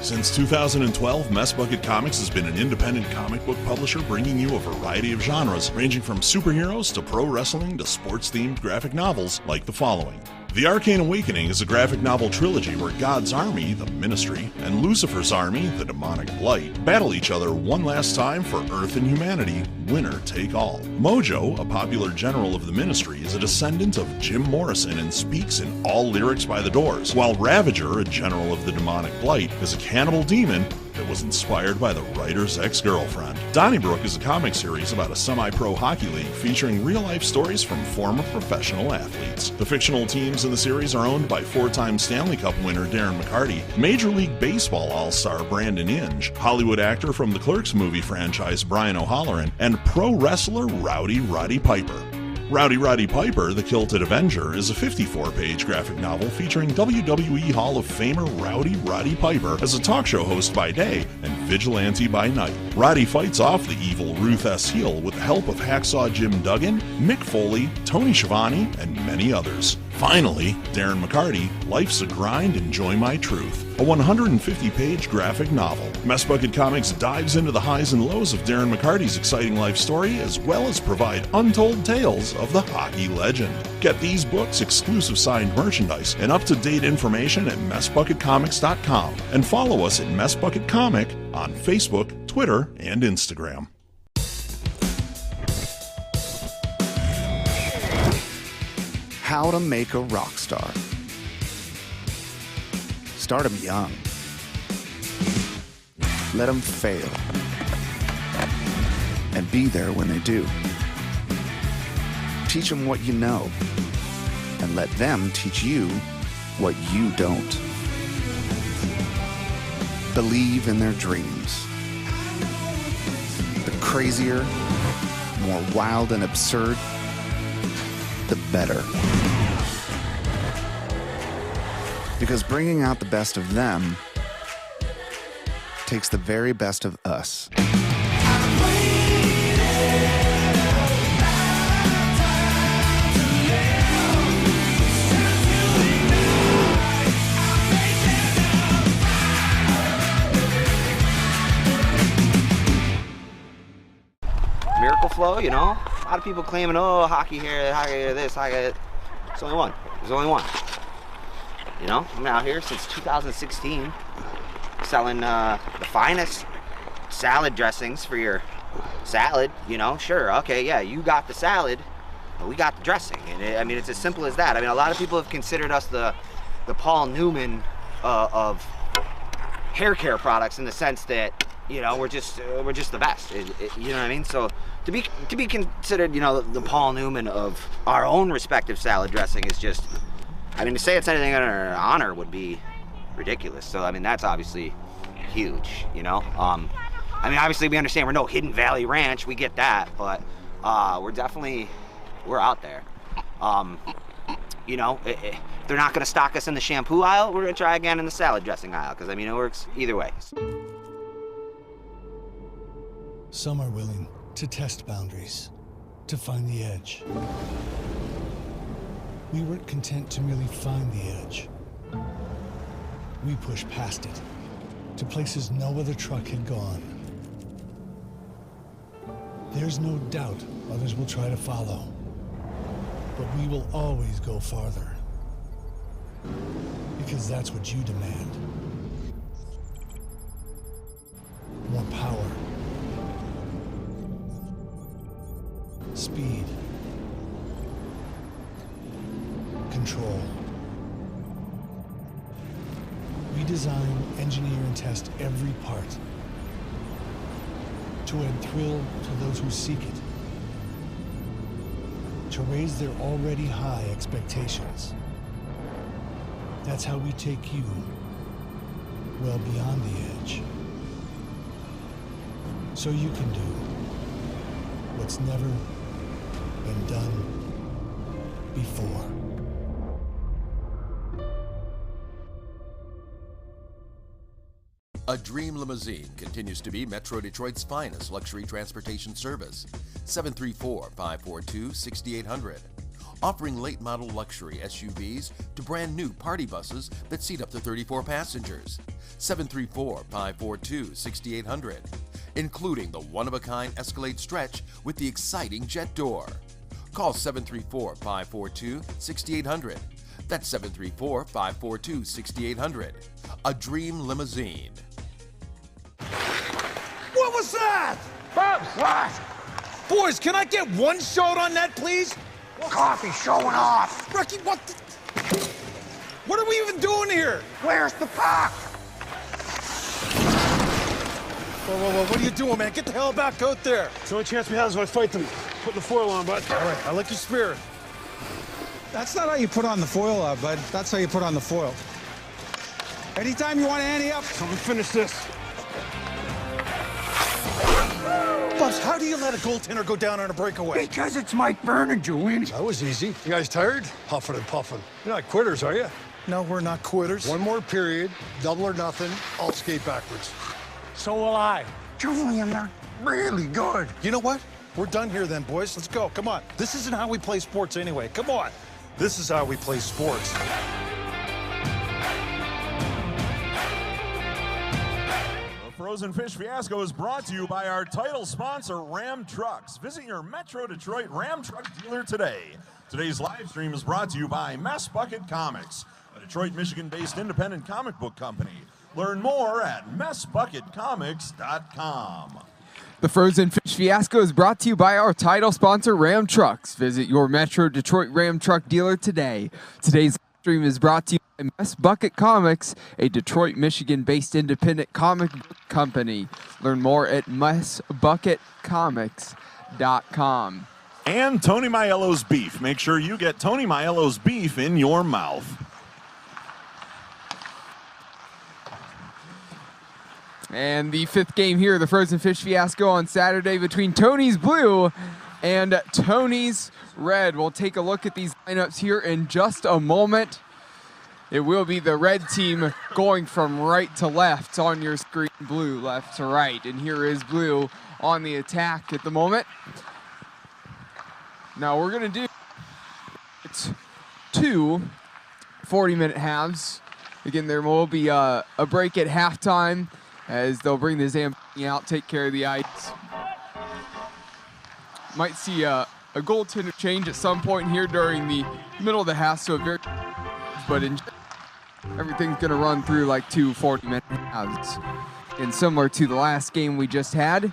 Since 2012, Mess Bucket Comics has been an independent comic book publisher bringing you a variety of genres, ranging from superheroes to pro wrestling to sports-themed graphic novels like the following. The Arcane Awakening is a graphic novel trilogy where God's army, the Ministry, and Lucifer's army, the Demonic Blight, battle each other one last time for Earth and humanity, winner take all. Mojo, a popular general of the Ministry, is a descendant of Jim Morrison and speaks in all lyrics by the Doors, while Ravager, a general of the Demonic Blight, is a cannibal demon that was inspired by the writer's ex-girlfriend. Donnybrook is a comic series about a semi-pro hockey league featuring real-life stories from former professional athletes. The fictional teams in the series are owned by four-time Stanley Cup winner Darren McCarty, Major League Baseball all-star Brandon Inge, Hollywood actor from the Clerks movie franchise Brian O'Halloran, and pro wrestler Rowdy Roddy Piper. Rowdy Roddy Piper, the Kilted Avenger, is a 54-page graphic novel featuring WWE Hall of Famer Rowdy Roddy Piper as a talk show host by day and vigilante by night. Roddy fights off the evil Ruth S. Heel with the help of Hacksaw Jim Duggan, Mick Foley, Tony Schiavone, and many others. Finally, Darren McCarty, Life's a Grind, Enjoy My Truth, a 150-page graphic novel. Mess Bucket Comics dives into the highs and lows of Darren McCarty's exciting life story, as well as provide untold tales of the hockey legend. Get these books, exclusive signed merchandise, and up-to-date information at MessBucketComics.com, and follow us at Mess Bucket Comic on Facebook, Twitter, and Instagram. How to make a rock star. Start them young. Let them fail. And be there when they do. Teach them what you know. And let them teach you what you don't. Believe in their dreams. The crazier, more wild and absurd, the better. Because bringing out the best of them takes the very best of us. Miracle Flow, you know? A lot of people claiming, oh, hockey here, this, hockey that. There's only one. There's only one. You know, I'm out here since 2016 selling the finest salad dressings for your salad, you know? Sure, okay, yeah, you got the salad, but we got the dressing. And I mean, it's as simple as that. I mean, a lot of people have considered us the Paul Newman of hair care products in the sense that, you know, we're just the best. You know what I mean? So to be considered, you know, the Paul Newman of our own respective salad dressing is just, I mean, to say it's anything under honor would be ridiculous. So I mean, that's obviously huge, you know. I mean, obviously we understand we're no Hidden Valley Ranch, we get that, but we're out there. You know, if they're not going to stock us in the shampoo aisle, we're going to try again in the salad dressing aisle, because I mean, it works either way. Some are willing to test boundaries, to find the edge. We weren't content to merely find the edge. We pushed past it, to places no other truck had gone. There's no doubt others will try to follow, but we will always go farther. Because that's what you demand. More power. Speed. Control. We design, engineer, and test every part to add thrill to those who seek it, to raise their already high expectations. That's how we take you well beyond the edge, so you can do what's never been done before. A Dream Limousine continues to be Metro Detroit's finest luxury transportation service. 734-542-6800. Offering late model luxury SUVs to brand new party buses that seat up to 34 passengers. 734-542-6800. Including the one-of-a-kind Escalade Stretch with the exciting jet door. Call 734-542-6800. That's 734-542-6800. A Dream Limousine. What was that? What? Boys, can I get one shot on that, please? Coffee showing off. Rocky, what are we even doing here? Where's the puck? Whoa, what are you doing, man? Get the hell back out there. It's the only chance we have is if I fight them. Put the foil on, bud. All right, I like your spirit. That's not how you put on the foil, bud. That's how you put on the foil. Anytime you want to ante up. So we finish this. Bubs, how do you let a goaltender go down on a breakaway? Because it's Mike Vernon, Julian. That was easy. You guys tired? Huffing and puffing. You're not quitters, are you? No, we're not quitters. One more period, double or nothing. I'll skate backwards. So will I. Julian, they're really good. You know what? We're done here then, boys. Let's go. Come on. This isn't how we play sports anyway. Come on. This is how we play sports. Frozen Fish Fiasco is brought to you by our title sponsor, Ram Trucks. Visit your Metro Detroit Ram Truck dealer today. Today's live stream is brought to you by Mess Bucket Comics, a Detroit, Michigan-based independent comic book company. Learn more at messbucketcomics.com. The Frozen Fish Fiasco is brought to you by our title sponsor, Ram Trucks. Visit your Metro Detroit Ram Truck dealer today. Today's stream is brought to you by Mess Bucket Comics, a Detroit, Michigan-based independent comic book company. Learn more at messbucketcomics.com. And Tony Maiello's Beef. Make sure you get Tony Maiello's Beef in your mouth. And the fifth game here, the Frozen Fish Fiasco on Saturday between Tony's Blue and Tony's Red. We'll take a look at these lineups here in just a moment. It will be the red team going from right to left on your screen, blue left to right. And here is blue on the attack at the moment. Now we're going to do two 40-minute halves. Again, there will be a break at halftime as they'll bring the Zamboni out, take care of the ice. Might see a goaltender change at some point here during the middle of the half, so but everything's going to run through like two 40-minute halves. And similar to the last game we just had.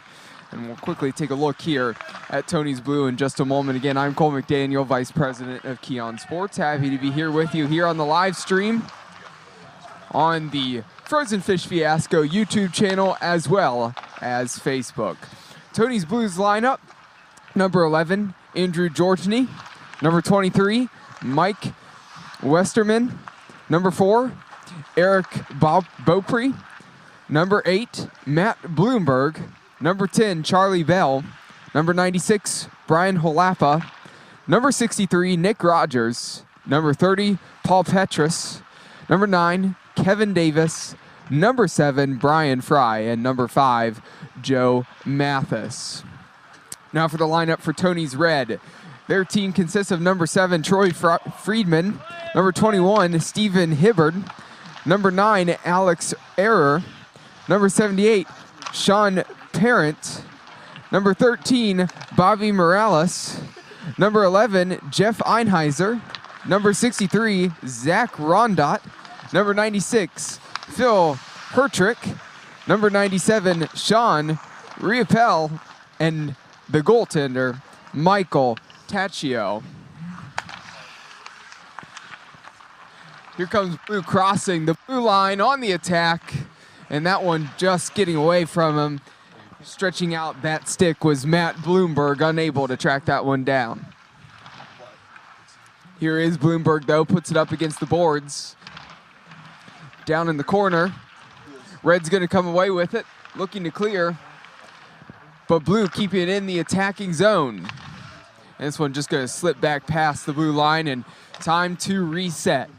And we'll quickly take a look here at Tony's Blue in just a moment. Again, I'm Cole McDaniel, Vice President of Keon Sports. Happy to be here with you here on the live stream on the Frozen Fish Fiasco YouTube channel as well as Facebook. Tony's Blues lineup: number 11, Andrew Georgeny; number 23, Mike Westerman; number 4, Eric Beaupre; number 8, Matt Bloomberg; number 10, Charlie Bell; number 96, Brian Holappa; number 63, Nick Rogers; number 30, Paul Petrus; number 9, Kevin Davis; number 7, Brian Fry; and number 5, Joe Mathis. Now for the lineup for Tony's Red. Their team consists of number 7, Troy Friedman; number 21, Stephen Hibbard; number 9, Alex Ehrer; number 78, Sean Parent; number 13, Bobby Morales; number 11, Jeff Einheiser; number 63, Zach Rondot; number 96, Phil Hertrick; number 97, Sean Riopel; and the goaltender, Michael Tacchio. Here comes Blue crossing the blue line on the attack, and that one just getting away from him. Stretching out that stick was Matt Bloomberg, unable to track that one down. Here is Bloomberg, though, puts it up against the boards. Down in the corner. Red's going to come away with it, looking to clear. But Blue keeping it in the attacking zone. And this one just going to slip back past the blue line, and time to reset.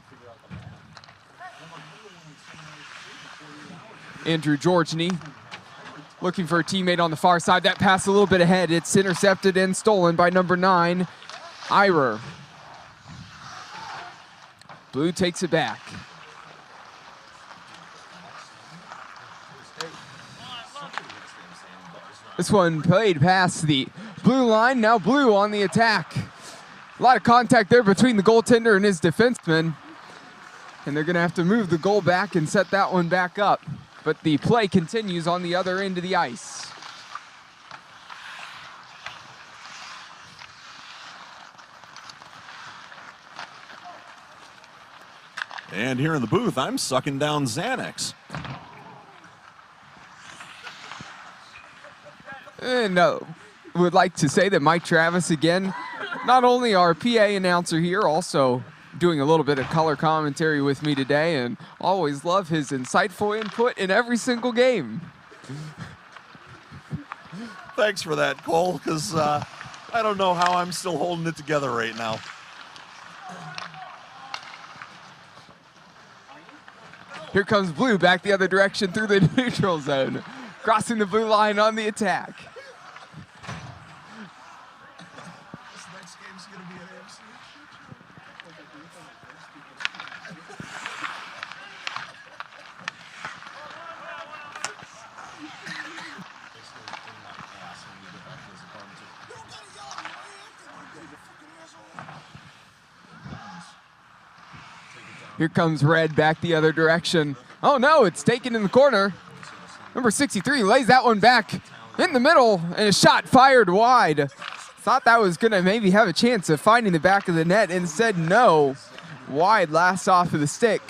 Andrew Georgeny looking for a teammate on the far side. That pass a little bit ahead. It's intercepted and stolen by number 9, Irer. Blue takes it back. This one played past the blue line. Now Blue on the attack. A lot of contact there between the goaltender and his defenseman. And they're going to have to move the goal back and set that one back up. But the play continues on the other end of the ice. And here in the booth, I'm sucking down Xanax. And would like to say that Mike Travis, again, not only our PA announcer here, also doing a little bit of color commentary with me today, and always love his insightful input in every single game. Thanks for that, Cole, because I don't know how I'm still holding it together right now. Here comes Blue back the other direction through the neutral zone, crossing the blue line on the attack. Here comes Red back the other direction. Oh no, it's taken in the corner. Number 63 lays that one back in the middle, and a shot fired wide. Thought that was gonna maybe have a chance of finding the back of the net. Instead, no. Wide last off of the stick.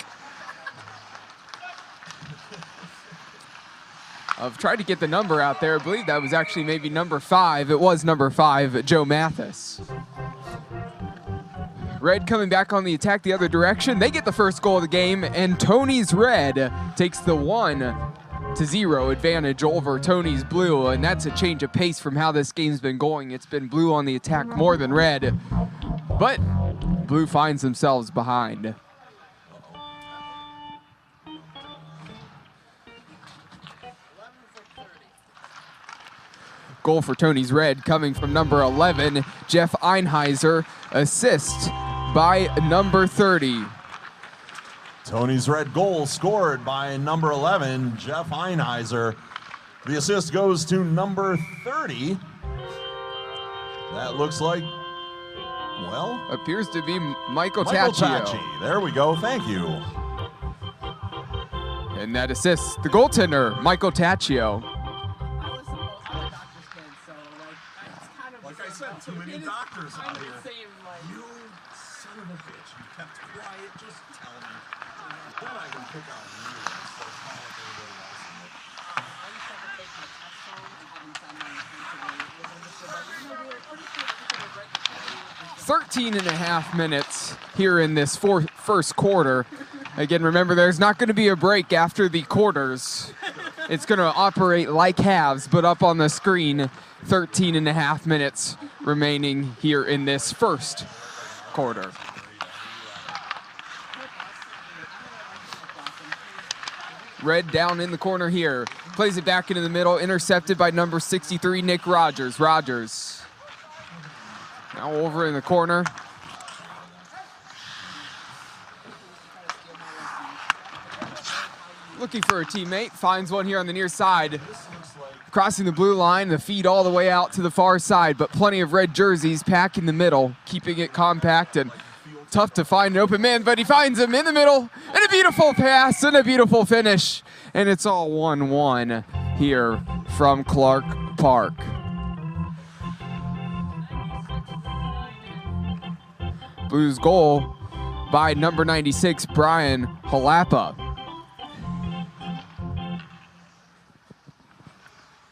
I've tried to get the number out there. I believe that was actually maybe number 5. It was number 5, Joe Mathis. Red coming back on the attack the other direction. They get the first goal of the game, and Tony's Red takes the 1-0 advantage over Tony's Blue, and that's a change of pace from how this game's been going. It's been Blue on the attack more than Red, but Blue finds themselves behind. Goal for Tony's Red coming from number 11, Jeff Einheiser. Assist by number 30. Tony's Red goal scored by number 11, Jeff Einheiser. The assist goes to number 30. That looks like, well, appears to be Michael Taccio. There we go, thank you. And that assists the goaltender, Michael Taccio. Like I said, too many doctors out here. You son of a bitch, you kept quiet, just tell me. Then I can pick on you instead of calling everybody else. "13 and a half minutes here in this first quarter." Again, remember, there's not going to be a break after the quarters. It's going to operate like halves, but up on the screen, 13 and a half minutes remaining here in this first quarter. Red down in the corner here. Plays it back into the middle, intercepted by number 63, Nick Rogers. Rogers now over in the corner. Looking for a teammate, finds one here on the near side. Crossing the blue line, the feed all the way out to the far side, but plenty of red jerseys packing the middle, keeping it compact and tough to find an open man, but he finds him in the middle, and a beautiful pass and a beautiful finish. And it's all 1-1 here from Clark Park. Blues goal by number 96, Brian Halapa.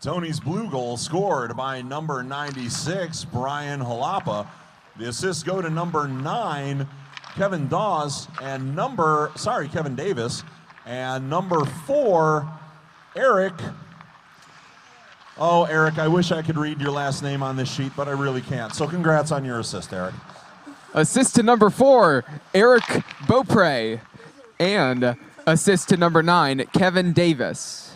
Tony's Blue goal scored by number 96, Brian Halapa. The assists go to number 9, Kevin Dawes, and Kevin Davis, and number 4, Eric. Oh, Eric, I wish I could read your last name on this sheet, but I really can't. So congrats on your assist, Eric. Assist to number 4, Eric Beaupre, and assist to number 9, Kevin Davis.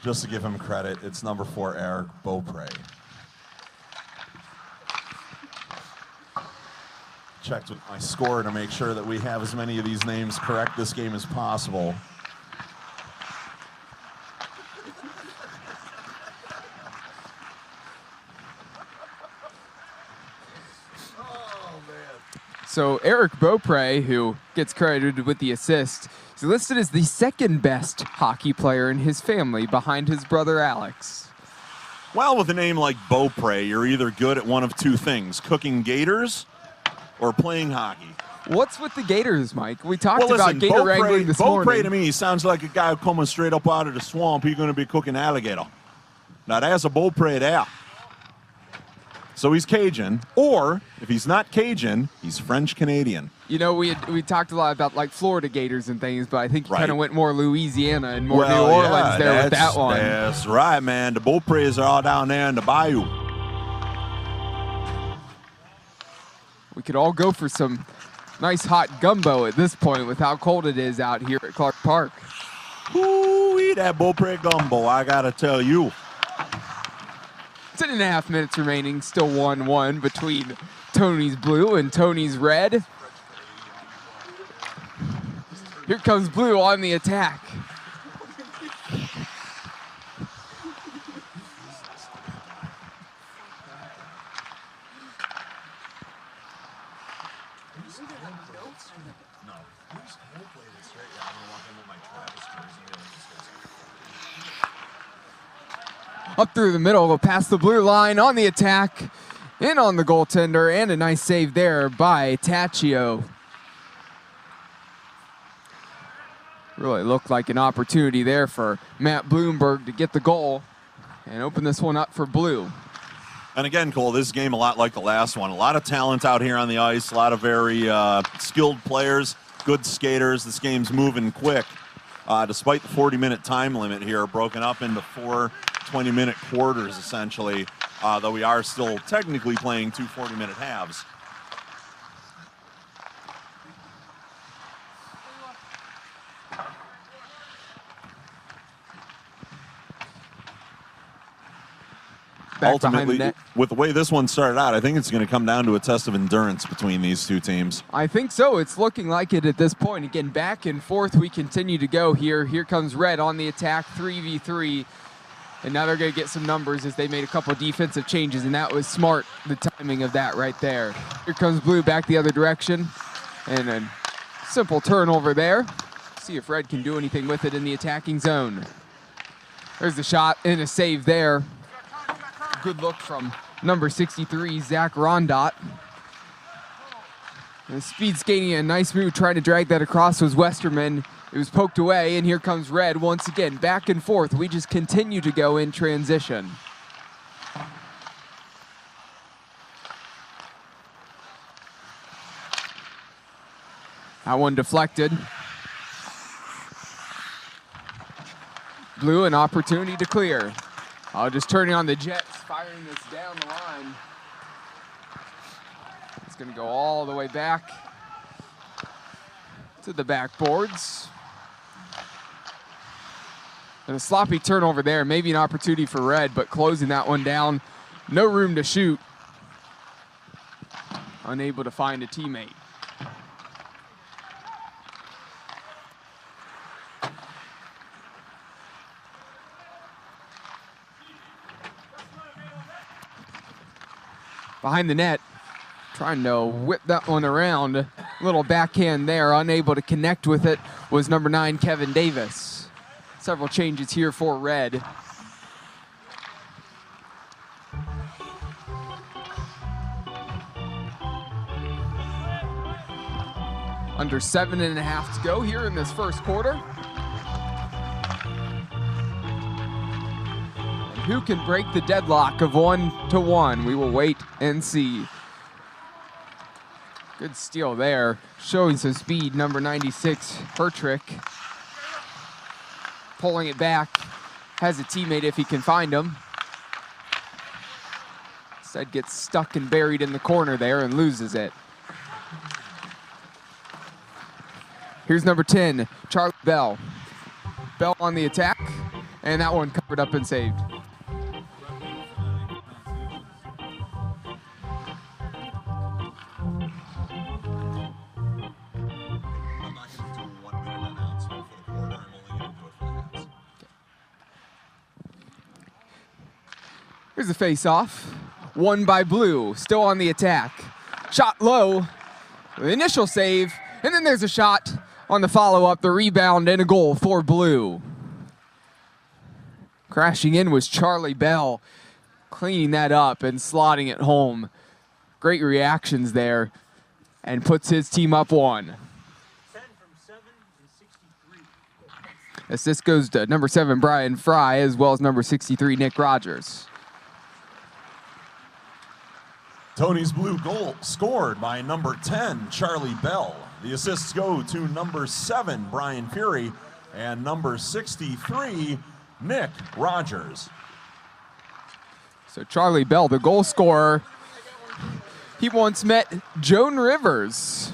Just to give him credit, it's number 4, Eric Beaupre. Checked with my score to make sure that we have as many of these names correct this game as possible. So Eric Beaupre, who gets credited with the assist, is listed as the second best hockey player in his family behind his brother Alex. Well, with a name like Beaupre, you're either good at one of two things, cooking gators or playing hockey. What's with the gators, Mike? We talked Well, about listen, gator wrangling this Beaupre morning. to me sounds like a guy coming straight up out of the swamp. He's going to be cooking alligator. Now, that's a Beaupre there. So he's Cajun, or if he's not Cajun, he's French-Canadian. You know, we talked a lot about like Florida Gators and things, but I think you Right. kind of went more Louisiana and more Well, New Orleans yeah, there with that one. That's right, man. The Beaupres are all down there in the bayou. We could all go for some nice hot gumbo at this point with how cold it is out here at Clark Park. Ooh, that Beaupre gumbo, I got to tell you. 10.5 minutes remaining, still 1-1 between Tony's Blue and Tony's Red. Here comes Blue on the attack. Up through the middle, past the blue line, on the attack, in on the goaltender, and a nice save there by Taccio. Really looked like an opportunity there for Matt Bloomberg to get the goal and open this one up for Blue. And again, Cole, this game a lot like the last one. A lot of talent out here on the ice, a lot of very skilled players, good skaters. This game's moving quick. Despite the 40-minute time limit here, broken up into 4 20-minute quarters, essentially, though we are still technically playing 2 40-minute halves. Ultimately, with the way this one started out, I think it's going to come down to a test of endurance between these two teams. I think so. It's looking like it at this point. Again, back and forth we continue to go here. Here comes Red on the attack, 3v3. And now they're going to get some numbers as they made a couple of defensive changes, and that was smart, the timing of that right there. Here comes Blue back the other direction. And a simple turnover there. See if Red can do anything with it in the attacking zone. There's the shot and a save there. Good look from number 63, Zach Rondot. And speed skating, a nice move trying to drag that across was Westerman. It was poked away, and here comes Red once again, back and forth. We just continue to go in transition. That one deflected. Blue, an opportunity to clear. Just turning on the Jets, firing this down the line. It's going to go all the way back to the backboards. And a sloppy turnover there, maybe an opportunity for Red, but closing that one down. No room to shoot. Unable to find a teammate. Behind the net, trying to whip that one around. Little backhand there, unable to connect with it was number 9, Kevin Davis. Several changes here for Red. Under 7.5 to go here in this first quarter. And who can break the deadlock of 1-1? We will wait and see. Good steal there, showing some speed, number 96, Hertrick. Pulling it back, has a teammate if he can find him. Instead gets stuck and buried in the corner there and loses it. Here's number 10, Charlie Bell. Bell on the attack, And that one covered up and saved. Here's a face-off, won by Blue, still on the attack. Shot low, the initial save, and then there's a shot on the follow-up, the rebound, and a goal for Blue. Crashing in was Charlie Bell, cleaning that up and slotting it home. Great reactions there, and puts his team up 1. Assist goes to number 7, Brian Fry, as well as number 63, Nick Rogers. Tony's Blue goal scored by number 10, Charlie Bell. The assists go to number 7, Brian Fury, and number 63, Nick Rogers. So Charlie Bell, the goal scorer, he once met Joan Rivers.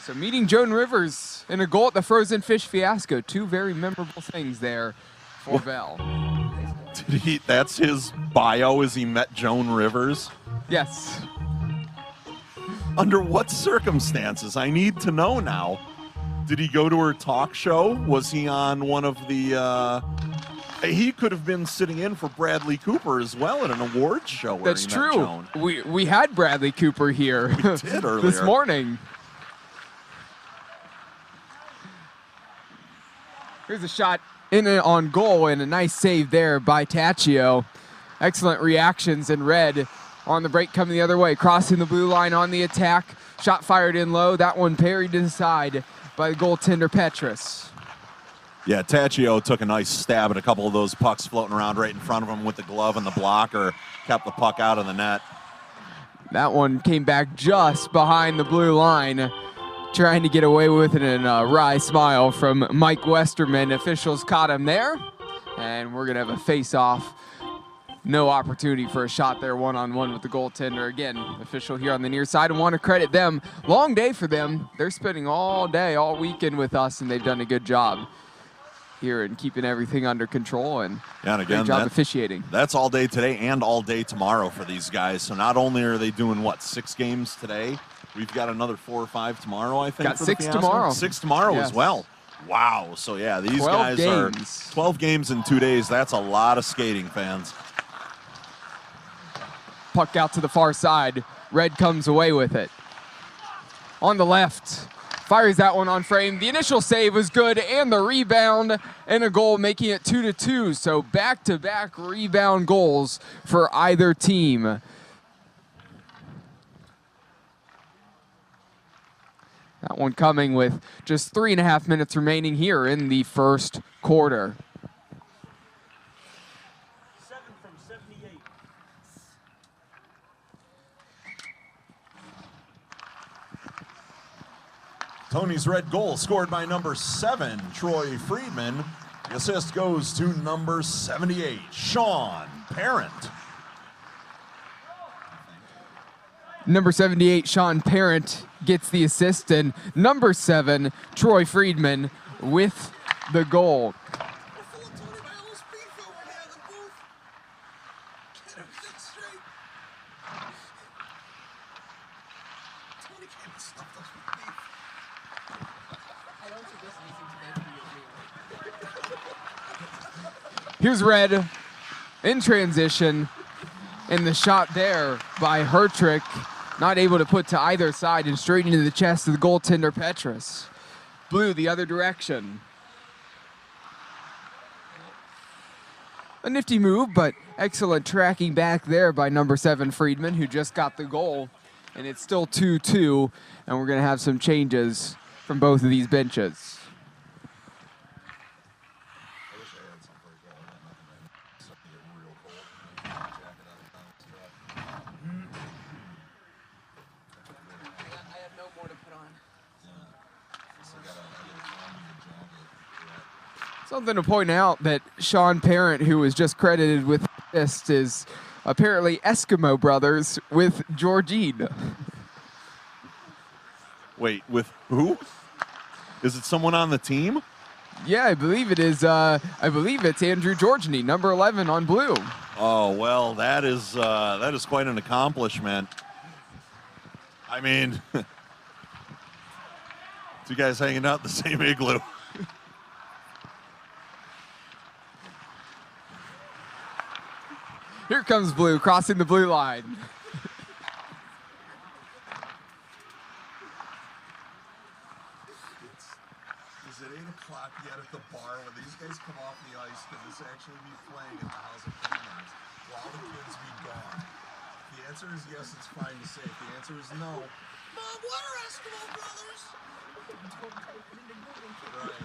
So meeting Joan Rivers in a goal at the Frozen Fish Fiasco, 2 very memorable things there for Bell. That's his bio, as he met Joan Rivers? Yes. Under what circumstances? I need to know now. Did he go to her talk show? Was he on one of the... he could have been sitting in for Bradley Cooper as well at an awards show where That's he true. met Joan. We had Bradley Cooper here We did earlier. this morning. Here's a shot in and on goal, and a nice save there by Taccio. Excellent reactions, and Red on the break coming the other way, crossing the blue line on the attack. Shot fired in low. That one parried to the side by the goaltender Petrus. Yeah, Taccio took a nice stab at a couple of those pucks floating around right in front of him with the glove and the blocker, kept the puck out of the net. That one came back just behind the blue line, trying to get away with it, and a wry smile from Mike Westerman. Officials caught him there, and we're going to have a face-off. No opportunity for a shot there, one-on-one with the goaltender. Again, official here on the near side, and want to credit them. Long day for them. They're spending all day, all weekend with us, and they've done a good job here in keeping everything under control, and again, great job officiating. That's all day today and all day tomorrow for these guys. So not only are they doing, 6 games today, we've got another 4 or 5 tomorrow, I think. Got 6 tomorrow. 6 tomorrow yes. as well. Wow. So, yeah, these guys are 12 games in 2 days. That's a lot of skating, fans. Puck out to the far side. Red comes away with it. On the left, fires that one on frame. The initial save was good, and the rebound and a goal, making it 2-2. So back-to-back rebound goals for either team. That one coming with just 3.5 minutes remaining here in the first quarter. 7 from 78. Tony's red goal scored by number 7, Troy Friedman. The assist goes to number 78, Sean Parent. Number 78, Sean Parent, gets the assist, and number 7, Troy Friedman, with the goal. Here's Red in transition, and the shot there by Hertrick, not able to put to either side, and straight into the chest of the goaltender Petrus. Blue the other direction. A nifty move, but excellent tracking back there by number 7 Friedman, who just got the goal, and it's still 2-2, and we're going to have some changes from both of these benches. Something to point out that Sean Parent, who was just credited with this, is apparently Eskimo brothers with Georgine. Wait, with who? Is it someone on the team? Yeah, I believe it is. I believe it's Andrew Georgiany, number 11 on blue. Oh, well, that is quite an accomplishment. I mean, two guys hanging out in the same igloo. Here comes blue, crossing the blue line. Is it 8 o'clock yet at the bar when these guys come off the ice? Could this actually be playing at the House of Playgrounds? Will all the kids be gone? The answer is yes, it's fine to say. If the answer is no, Mom, what are Eskimo brothers? Right.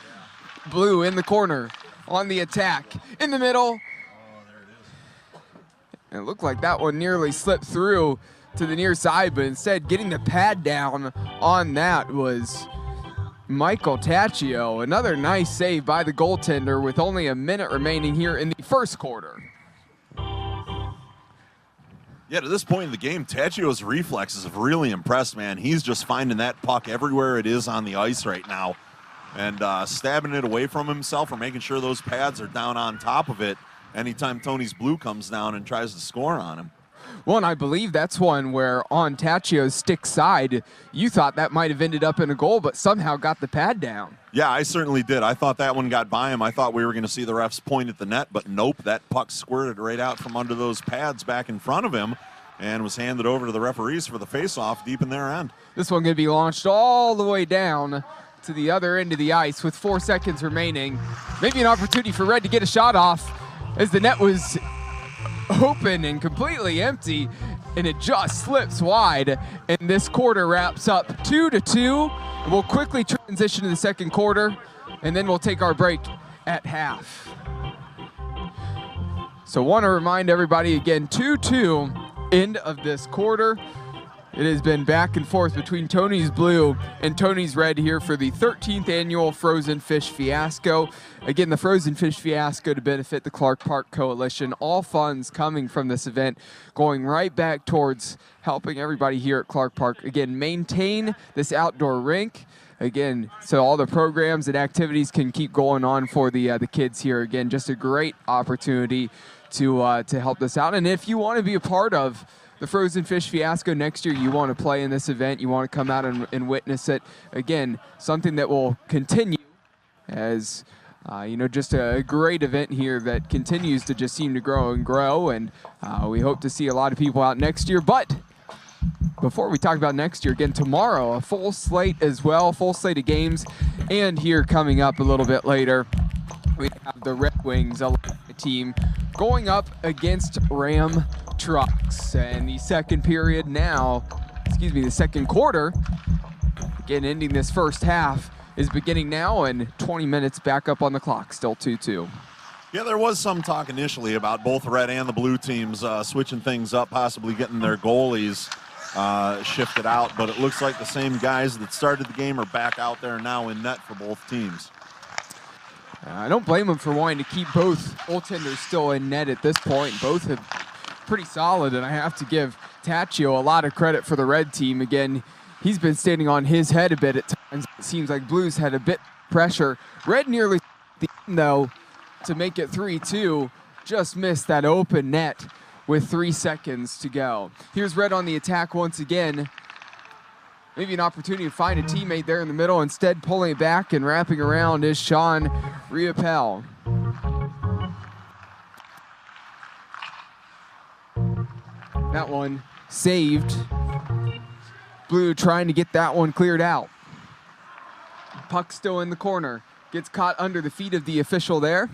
Yeah. Blue in the corner, on the attack, in the middle. And it looked like that one nearly slipped through to the near side, but instead getting the pad down on that was Michael Taccio. Another nice save by the goaltender with only a minute remaining here in the first quarter. Yeah, to this point in the game, Taccio's reflexes have really impressed, man. He's just finding that puck everywhere it is on the ice right now and stabbing it away from himself or making sure those pads are down on top of it anytime Tony's blue comes down and tries to score on him. Well, and I believe that's one where on Taccio's stick side, you thought that might have ended up in a goal, but somehow got the pad down. Yeah, I certainly did. I thought that one got by him. I thought we were going to see the refs point at the net, but nope, that puck squirted right out from under those pads back in front of him and was handed over to the referees for the face-off deep in their end. This one going to be launched all the way down to the other end of the ice with 4 seconds remaining. Maybe an opportunity for Red to get a shot off as the net was open and completely empty, and it just slips wide. And this quarter wraps up 2-2. We'll quickly transition to the second quarter, and then we'll take our break at half. So want to remind everybody again, 2-2, end of this quarter. It has been back and forth between Tony's Blue and Tony's Red here for the 13th annual Frozen Fish Fiasco. Again, the Frozen Fish Fiasco to benefit the Clark Park Coalition. All funds coming from this event going right back towards helping everybody here at Clark Park, again, maintain this outdoor rink. Again, so all the programs and activities can keep going on for the kids here. Again, just a great opportunity to help this out. And if you want to be a part of the Frozen Fish Fiasco next year, you want to play in this event, you want to come out and witness it. Again, something that will continue as, just a great event here that continues to just seem to grow and grow. And we hope to see a lot of people out next year. But before we talk about next year, again, tomorrow, a full slate as well, full slate of games. And here coming up a little bit later, we have the Red Wings team going up against Ram Trucks. And the second quarter, again ending this first half, is beginning now, and 20 minutes back up on the clock, still 2-2. Yeah, there was some talk initially about both red and the blue teams switching things up, possibly getting their goalies shifted out, but it looks like the same guys that started the game are back out there now in net for both teams. I don't blame them for wanting to keep both goaltenders still in net at this point. Both have pretty solid, and I have to give Taccio a lot of credit for the red team. Again, he's been standing on his head a bit at times. It seems like Blues had a bit of pressure. Red nearly at the end, though, to make it 3-2. Just missed that open net with 3 seconds to go. Here's Red on the attack once again. Maybe an opportunity to find a teammate there in the middle. Instead, pulling it back and wrapping around is Sean Riopel. That one saved. Blue trying to get that one cleared out. Puck still in the corner. Gets caught under the feet of the official there.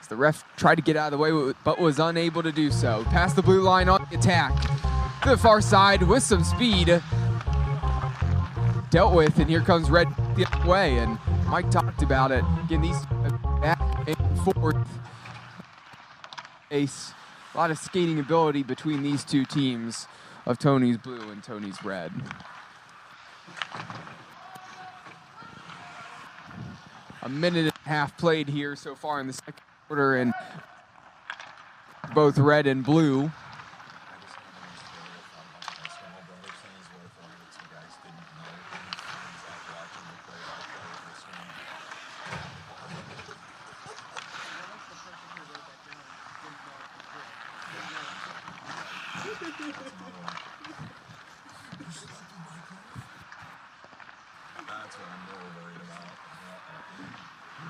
As the ref tried to get out of the way, but was unable to do so. Past the blue line on the attack. To the far side with some speed. Dealt with, and here comes Red the other way, and Mike talked about it. Again, these back and forth. A lot of skating ability between these two teams of Tony's Blue and Tony's Red. A minute and a half played here so far in the second quarter, and both Red and Blue.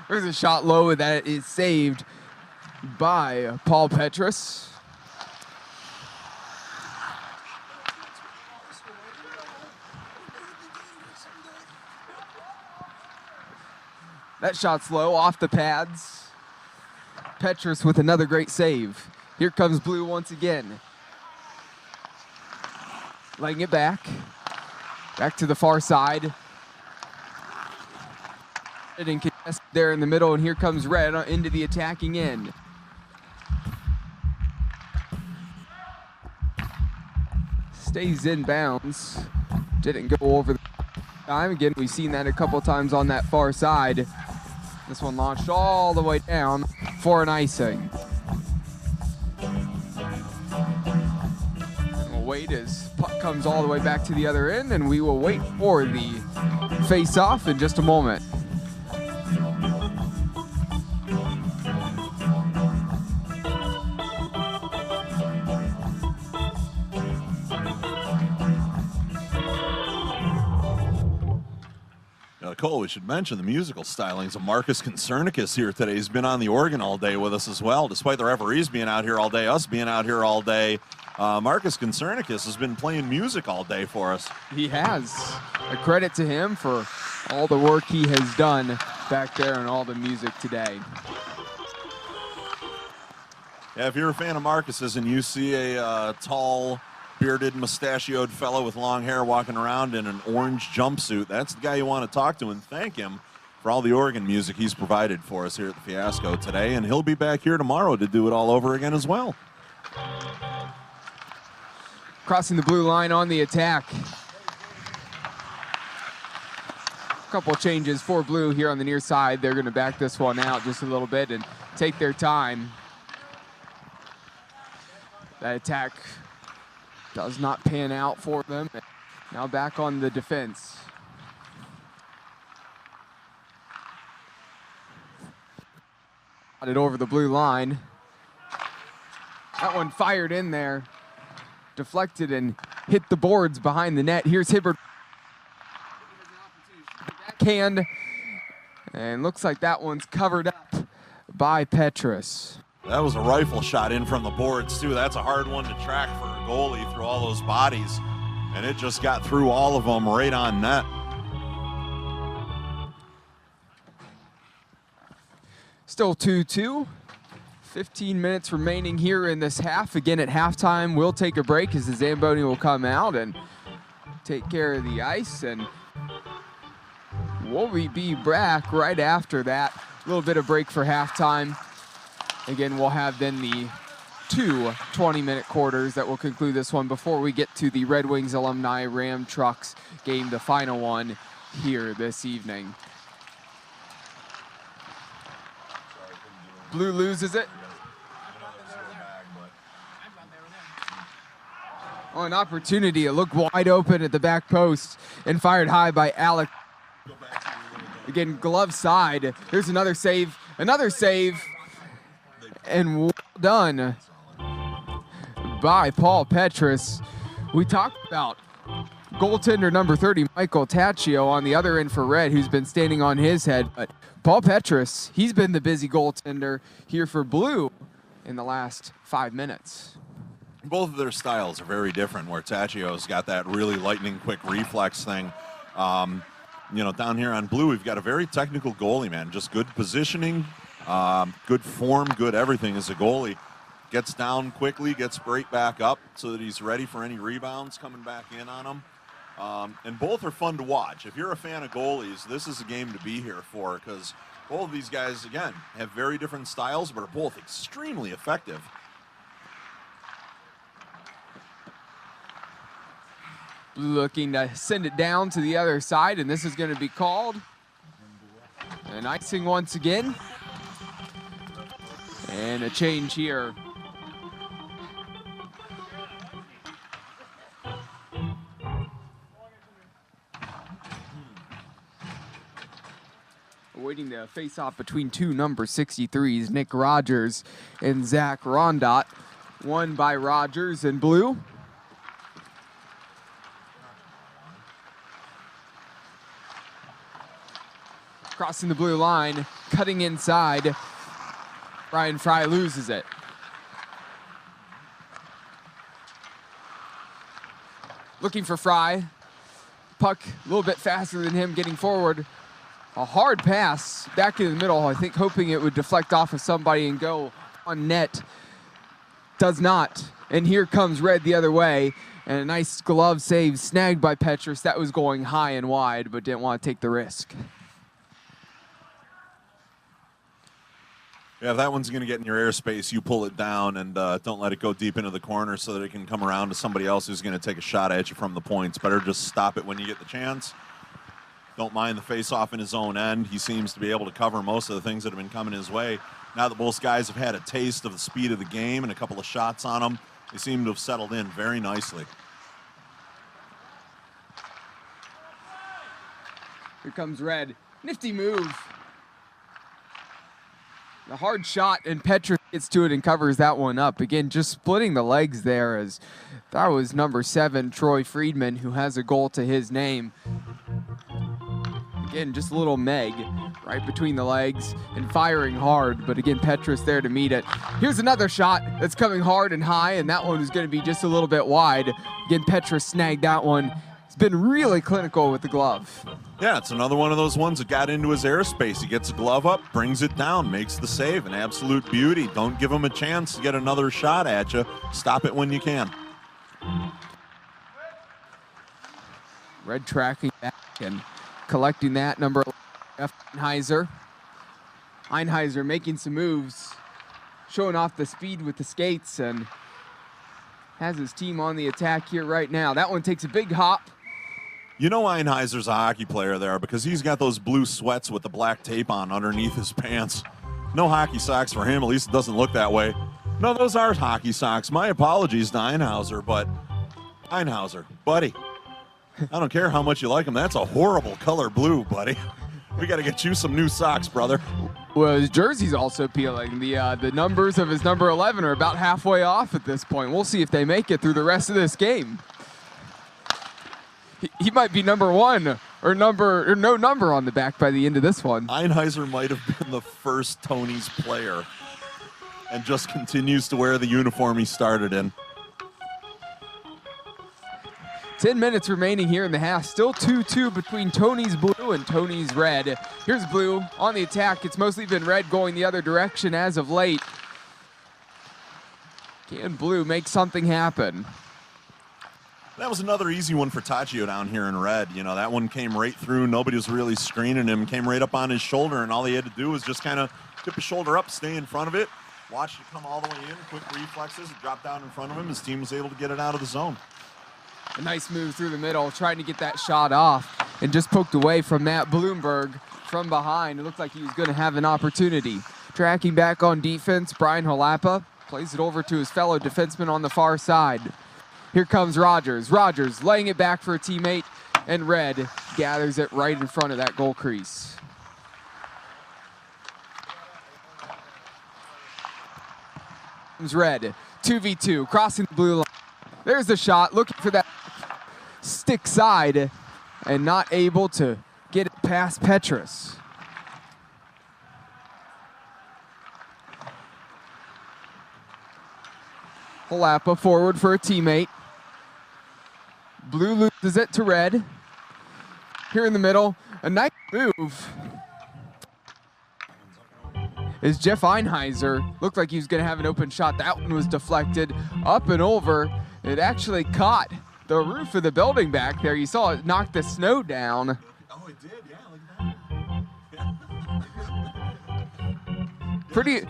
There's a shot low that is saved by Paul Petrus. That shot's low, off the pads. Petrus with another great save. Here comes Blue once again. Laying it back. Back to the far side. And contested there in the middle, and here comes Red into the attacking end. Stays in bounds. Didn't go over the time. Again, we've seen that a couple times on that far side. This one launched all the way down for an icing. And we'll wait as puck comes all the way back to the other end, and we will wait for the face-off in just a moment. Cole, we should mention the musical stylings of Marcus Concernicus here today. He's been on the organ all day with us as well. Despite the referees being out here all day, us being out here all day, Marcus Concernicus has been playing music all day for us. He has. A credit to him for all the work he has done back there and all the music today. Yeah, if you're a fan of Marcus's and you see a tall, bearded, mustachioed fellow with long hair walking around in an orange jumpsuit, that's the guy you want to talk to and thank him for all the organ music he's provided for us here at the Fiasco today, and he'll be back here tomorrow to do it all over again as well. Crossing the blue line on the attack. A couple changes for Blue here on the near side. They're going to back this one out just a little bit and take their time. That attack does not pan out for them. Now back on the defense. Got it over the blue line. That one fired in there. Deflected and hit the boards behind the net. Here's Hibbert. Backhand. And looks like that one's covered up by Petrus. That was a rifle shot in from the boards, too. That's a hard one to track for a goalie through all those bodies. And it just got through all of them right on net. Still 2-2. 15 minutes remaining here in this half. Again, at halftime, we'll take a break as the Zamboni will come out and take care of the ice. And we'll be back right after that. A little bit of break for halftime. Again, we'll have then the two 20-minute quarters that will conclude this one before we get to the Red Wings alumni Ram Trucks game, the final one here this evening. Blue loses it. Oh, an opportunity. It looked wide open at the back post and fired high by Alec. Again, glove side. Here's another save. Another save. And well done by Paul Petrus. We talked about goaltender number 30, Michael Taccio, on the other end for Red, who's been standing on his head. But Paul Petrus, he's been the busy goaltender here for Blue in the last 5 minutes. Both of their styles are very different, where Taccio's got that really lightning quick reflex thing. You know, down here on Blue, we've got a very technical goalie, man. Just good positioning, good form, good everything as a goalie. Gets down quickly, gets right back up so that he's ready for any rebounds coming back in on him. And both are fun to watch. If you're a fan of goalies, this is a game to be here for, because both of these guys, again, have very different styles, but are both extremely effective. Looking to send it down to the other side, and this is going to be called an icing once again. And a change here. Awaiting the face-off between two number 63s, Nick Rogers and Zach Rondot. One by Rogers in blue, crossing the blue line, cutting inside. Ryan Fry loses it. Looking for Fry. Puck a little bit faster than him, getting forward. A hard pass back in the middle, I think hoping it would deflect off of somebody and go on net. Does not. And here comes Red the other way. And a nice glove save snagged by Petrus. That was going high and wide, but didn't want to take the risk. Yeah, if that one's going to get in your airspace, you pull it down and don't let it go deep into the corner so that it can come around to somebody else who's going to take a shot at you from the points. Better just stop it when you get the chance. Don't mind the face-off in his own end. He seems to be able to cover most of the things that have been coming his way. Now that both guys have had a taste of the speed of the game and a couple of shots on them, they seem to have settled in very nicely. Here comes Red. Nifty move. The hard shot, and Petrus gets to it and covers that one up. Again, just splitting the legs there, as that was number 7, Troy Friedman, who has a goal to his name. Again, just a little Meg right between the legs and firing hard, but again, Petrus there to meet it. Here's another shot that's coming hard and high, and that one is going to be just a little bit wide. Again, Petrus snagged that one. He's been really clinical with the glove. Yeah, it's another one of those ones that got into his airspace. He gets a glove up, brings it down, makes the save. An absolute beauty. Don't give him a chance to get another shot at you. Stop it when you can. Red tracking back and collecting that, number 11, Einheiser. Einheiser making some moves, showing off the speed with the skates, and has his team on the attack here right now. That one takes a big hop. You know Einheiser's a hockey player there because he's got those blue sweats with the black tape on underneath his pants. No hockey socks for him, at least it doesn't look that way. No, those are hockey socks. My apologies to Einheiser, but Einheiser, buddy, I don't care how much you like him. That's a horrible color blue, buddy. We got to get you some new socks, brother. Well, his jersey's also peeling. The numbers of his number 11 are about halfway off at this point. We'll see if they make it through the rest of this game. He might be number 1 or no number on the back by the end of this one. Einheiser might have been the first Tony's player and just continues to wear the uniform he started in. 10 minutes remaining here in the half. Still 2-2 between Tony's blue and Tony's red. Here's blue on the attack. It's mostly been red going the other direction as of late. Can blue make something happen? That was another easy one for Taccio down here in red. You know, that one came right through. Nobody was really screening him. Came right up on his shoulder, and all he had to do was just kind of tip his shoulder up, stay in front of it, watch it come all the way in, quick reflexes, drop down in front of him. His team was able to get it out of the zone. A nice move through the middle, trying to get that shot off, and just poked away from Matt Bloomberg from behind. It looked like he was going to have an opportunity. Tracking back on defense, Brian Halapa plays it over to his fellow defenseman on the far side. Here comes Rogers. Rogers laying it back for a teammate, and Red gathers it right in front of that goal crease. Comes Red, 2v2, crossing the blue line. There's the shot, looking for that stick side, and not able to get it past Petrus. Halapa forward for a teammate. Blue loses it to red. Here in the middle, a nice move is Jeff Einheiser. Looked like he was going to have an open shot. That one was deflected up and over. It actually caught the roof of the building back there. You saw it knock the snow down. Oh, it did, yeah, look at that. Pretty.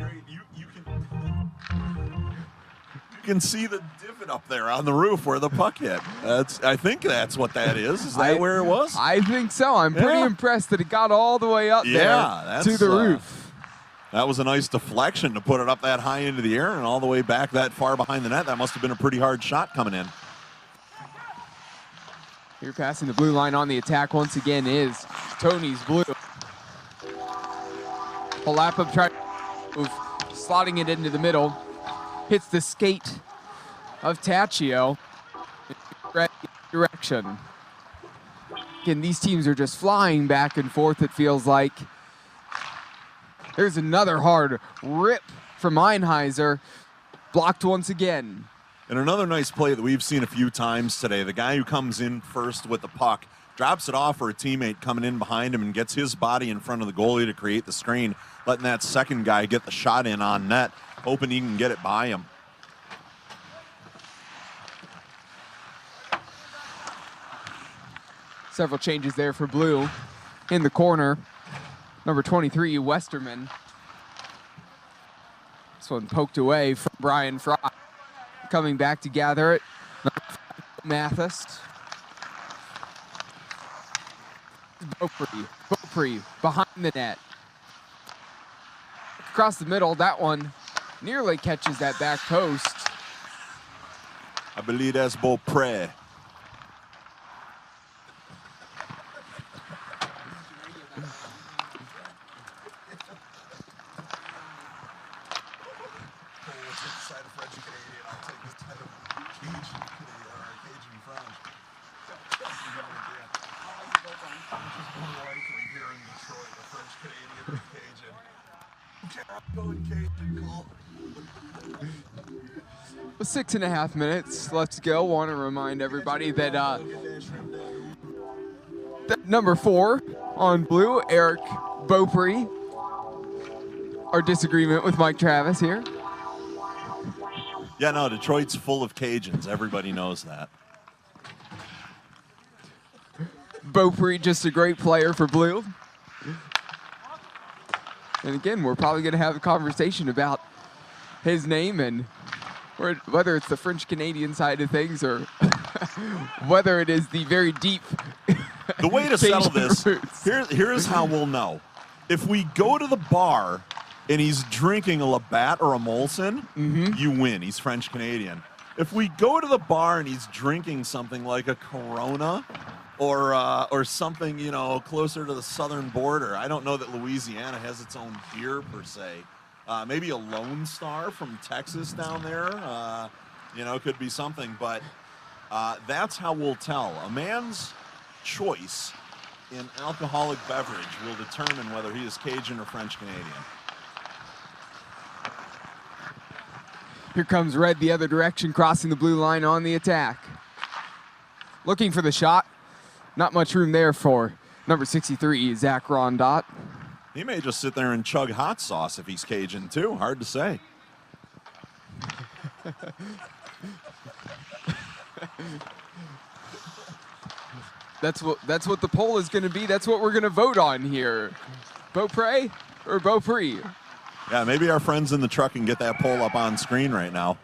You can see the divot up there on the roof where the puck hit. I think that's what that is. Is that where it was? I think so. I'm pretty impressed that it got all the way up there to the roof. That was a nice deflection to put it up that high into the air and all the way back that far behind the net. That must have been a pretty hard shot coming in. Here passing the blue line on the attack once again is Tony's blue. Halapa trying to move, slotting it into the middle. Hits the skate of Taccio in the right direction. Again, these teams are just flying back and forth, it feels like. There's another hard rip from Einheiser. Blocked once again. And another nice play that we've seen a few times today. The guy who comes in first with the puck drops it off for a teammate coming in behind him and gets his body in front of the goalie to create the screen, letting that second guy get the shot in on net, hoping he can get it by him. Several changes there for Blue. In the corner, number 23, Westerman. This one poked away from Brian Fry. Coming back to gather it, Mathis. Beaupre behind the net. Across the middle, that one nearly catches that back post. I believe that's Beaupre. With 6.5 minutes, let's go. Want to remind everybody that that number 4 on Blue, Eric Beaupre. Our disagreement with Mike Travis here. Yeah, no, Detroit's full of Cajuns. Everybody knows that. Beaupre, just a great player for Blue. And again, we're probably going to have a conversation about his name and whether it's the French-Canadian side of things or whether it is the very deep. The way to settle this, here's how we'll know. If we go to the bar and he's drinking a Labatt or a Molson, you win. He's French-Canadian. If we go to the bar and he's drinking something like a Corona or something, you know, closer to the southern border, I don't know that Louisiana has its own beer per se. Maybe a Lone Star from Texas down there, you know, could be something. But that's how we'll tell. A man's choice in alcoholic beverage will determine whether he is Cajun or French-Canadian. Here comes Red the other direction, crossing the blue line on the attack. Looking for the shot. Not much room there for number 63, Zach Rondot. He may just sit there and chug hot sauce if he's Cajun, too. Hard to say. That's what the poll is going to be. That's what we're going to vote on here. Beaupre or Beaupre? Yeah, maybe our friends in the truck can get that poll up on screen right now.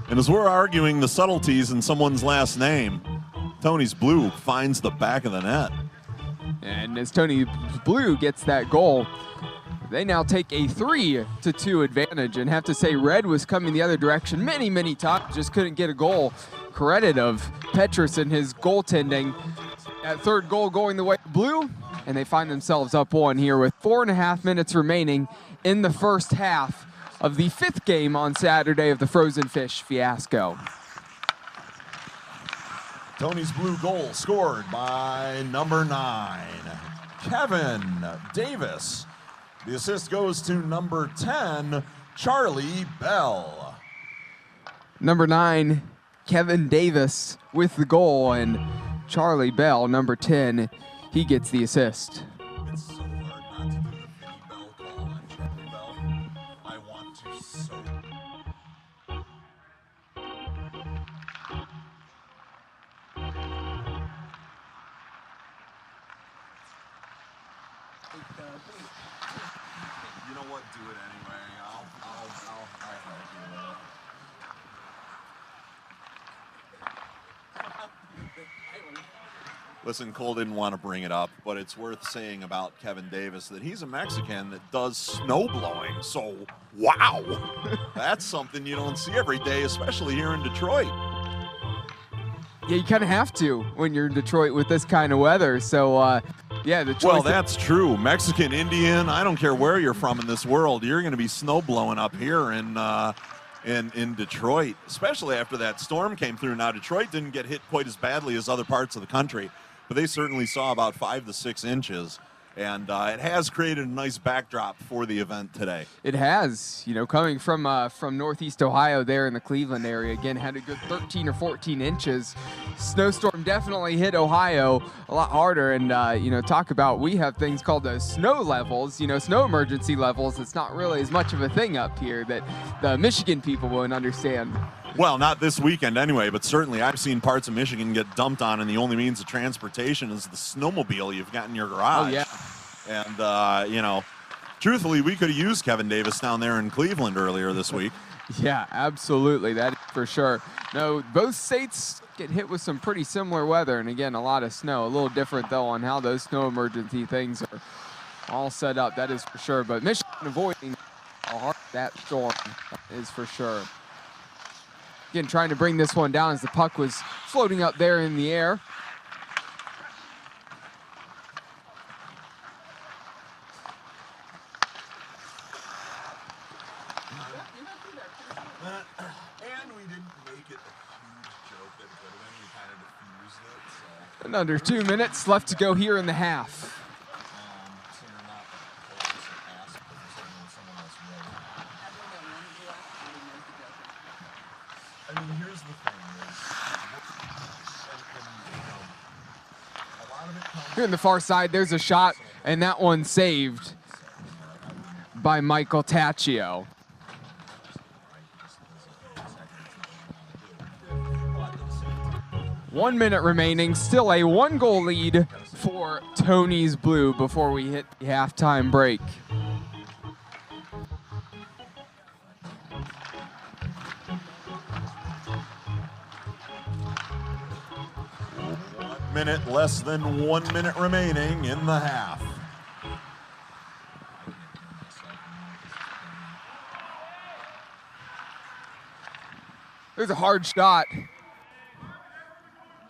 And as we're arguing the subtleties in someone's last name, Tony's Blue finds the back of the net. And as Tony Blue gets that goal, they now take a 3-2 advantage. And have to say, Red was coming the other direction many, many times, just couldn't get a goal. Credit of Petrus and his goaltending. That third goal going the way of Blue, and they find themselves up 1 here with 4.5 minutes remaining in the first half of the 5th game on Saturday of the Frozen Fish Fiasco. Tony's Blue goal scored by number 9, Kevin Davis. The assist goes to number 10, Charlie Bell. Number 9, Kevin Davis with the goal, and Charlie Bell, number 10, he gets the assist. It's so hard not to do the Vinny Bell call on Charlie Bell. I want to so. You know what? Do it anyway. I'll help you with it. Listen, Cole didn't want to bring it up, but it's worth saying about Kevin Davis that he's a Mexican that does snow blowing. So, wow, that's something you don't see every day, especially here in Detroit. Yeah, you kind of have to when you're in Detroit with this kind of weather. So, yeah, the choice. Well, that's true. Mexican, Indian, I don't care where you're from in this world. You're going to be snow blowing up here in Detroit, especially after that storm came through. Now, Detroit didn't get hit quite as badly as other parts of the country, but they certainly saw about 5 to 6 inches. And it has created a nice backdrop for the event today. It has, coming from Northeast Ohio there in the Cleveland area. Again, had a good 13 or 14 inches. Snowstorm definitely hit Ohio a lot harder. And, talk about, we have things called the snow levels, snow emergency levels. It's not really as much of a thing up here that the Michigan people won't understand. Well, not this weekend anyway, but certainly I've seen parts of Michigan get dumped on, and the only means of transportation is the snowmobile you've got in your garage. Oh, yeah. And, truthfully, we could have used Kevin Davis down there in Cleveland earlier this week. Yeah, absolutely. That is for sure. No, both states get hit with some pretty similar weather, and again, a lot of snow. A little different, though, on how those snow emergency things are all set up. That is for sure. But Michigan avoiding that storm is for sure. Again, trying to bring this one down as the puck was floating up there in the air. And under 2 minutes left to go here in the half. Here on the far side, there's a shot, and that one saved by Michael Taccio. One minute remaining, still a 1-goal lead for Tony's Blue before we hit the halftime break. Less than 1 minute remaining in the half. There's a hard shot.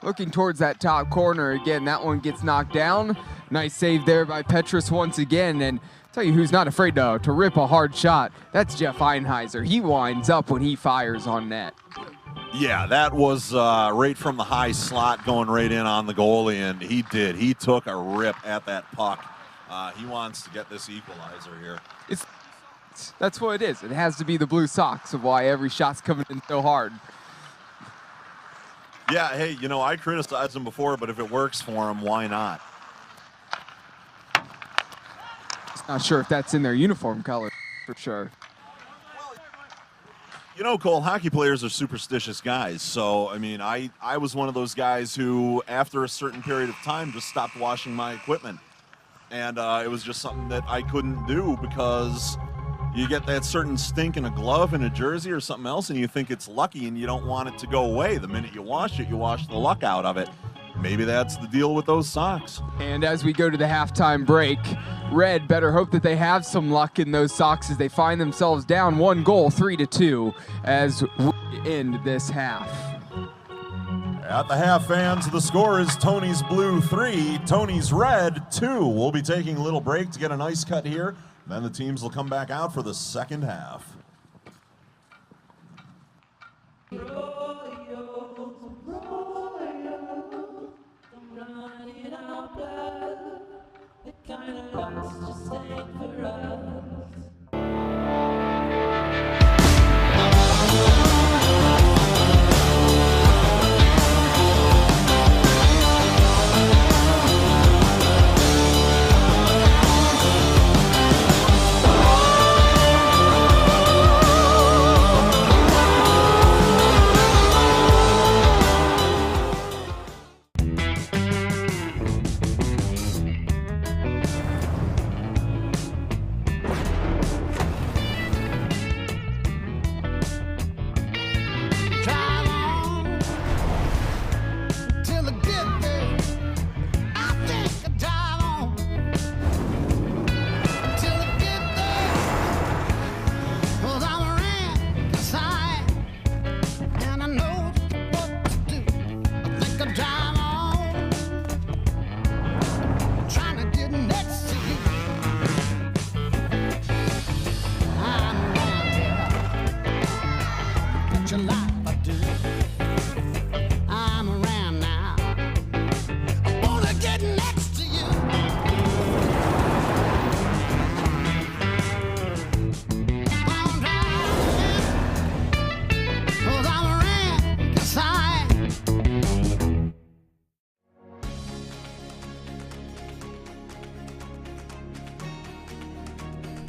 Looking towards that top corner again. That one gets knocked down. Nice save there by Petrus once again. And tell you who's not afraid to rip a hard shot. That's Jeff Einheiser. He winds up when he fires on net. Yeah, that was right from the high slot going right in on the goalie, and he did. He took a rip at that puck. He wants to get this equalizer here. That's what it is. It has to be the Blue Sox of why every shot's coming in so hard. Yeah, hey, I criticized him before, but if it works for him, why not? Just not sure if that's in their uniform color, for sure. Cole, hockey players are superstitious guys. So, I was one of those guys who, after a certain period of time, just stopped washing my equipment. And it was just something that I couldn't do because you get that certain stink in a glove in a jersey or something else, and you think it's lucky and you don't want it to go away. The minute you wash it, you wash the luck out of it. Maybe that's the deal with those socks. And as we go to the halftime break, Red better hope that they have some luck in those socks as they find themselves down 1 goal, 3-2, as we end this half. At the half, fans, the score is Tony's Blue 3, Tony's Red 2. We'll be taking a little break to get a nice cut here. Then the teams will come back out for the second half.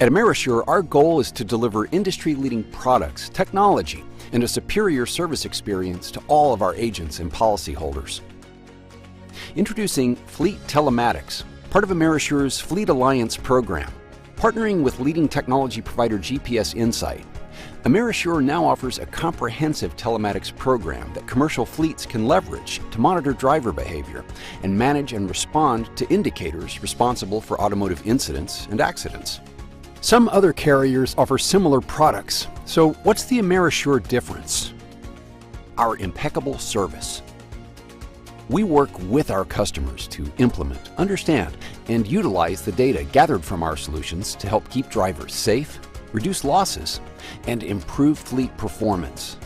At Amerisure, our goal is to deliver industry-leading products, technology, and a superior service experience to all of our agents and policyholders. Introducing Fleet Telematics, part of Amerisure's Fleet Alliance program. Partnering with leading technology provider GPS Insight, Amerisure now offers a comprehensive telematics program that commercial fleets can leverage to monitor driver behavior and manage and respond to indicators responsible for automotive incidents and accidents. Some other carriers offer similar products, so what's the Amerisure difference? Our impeccable service. We work with our customers to implement, understand, and utilize the data gathered from our solutions to help keep drivers safe, reduce losses, and improve fleet performance.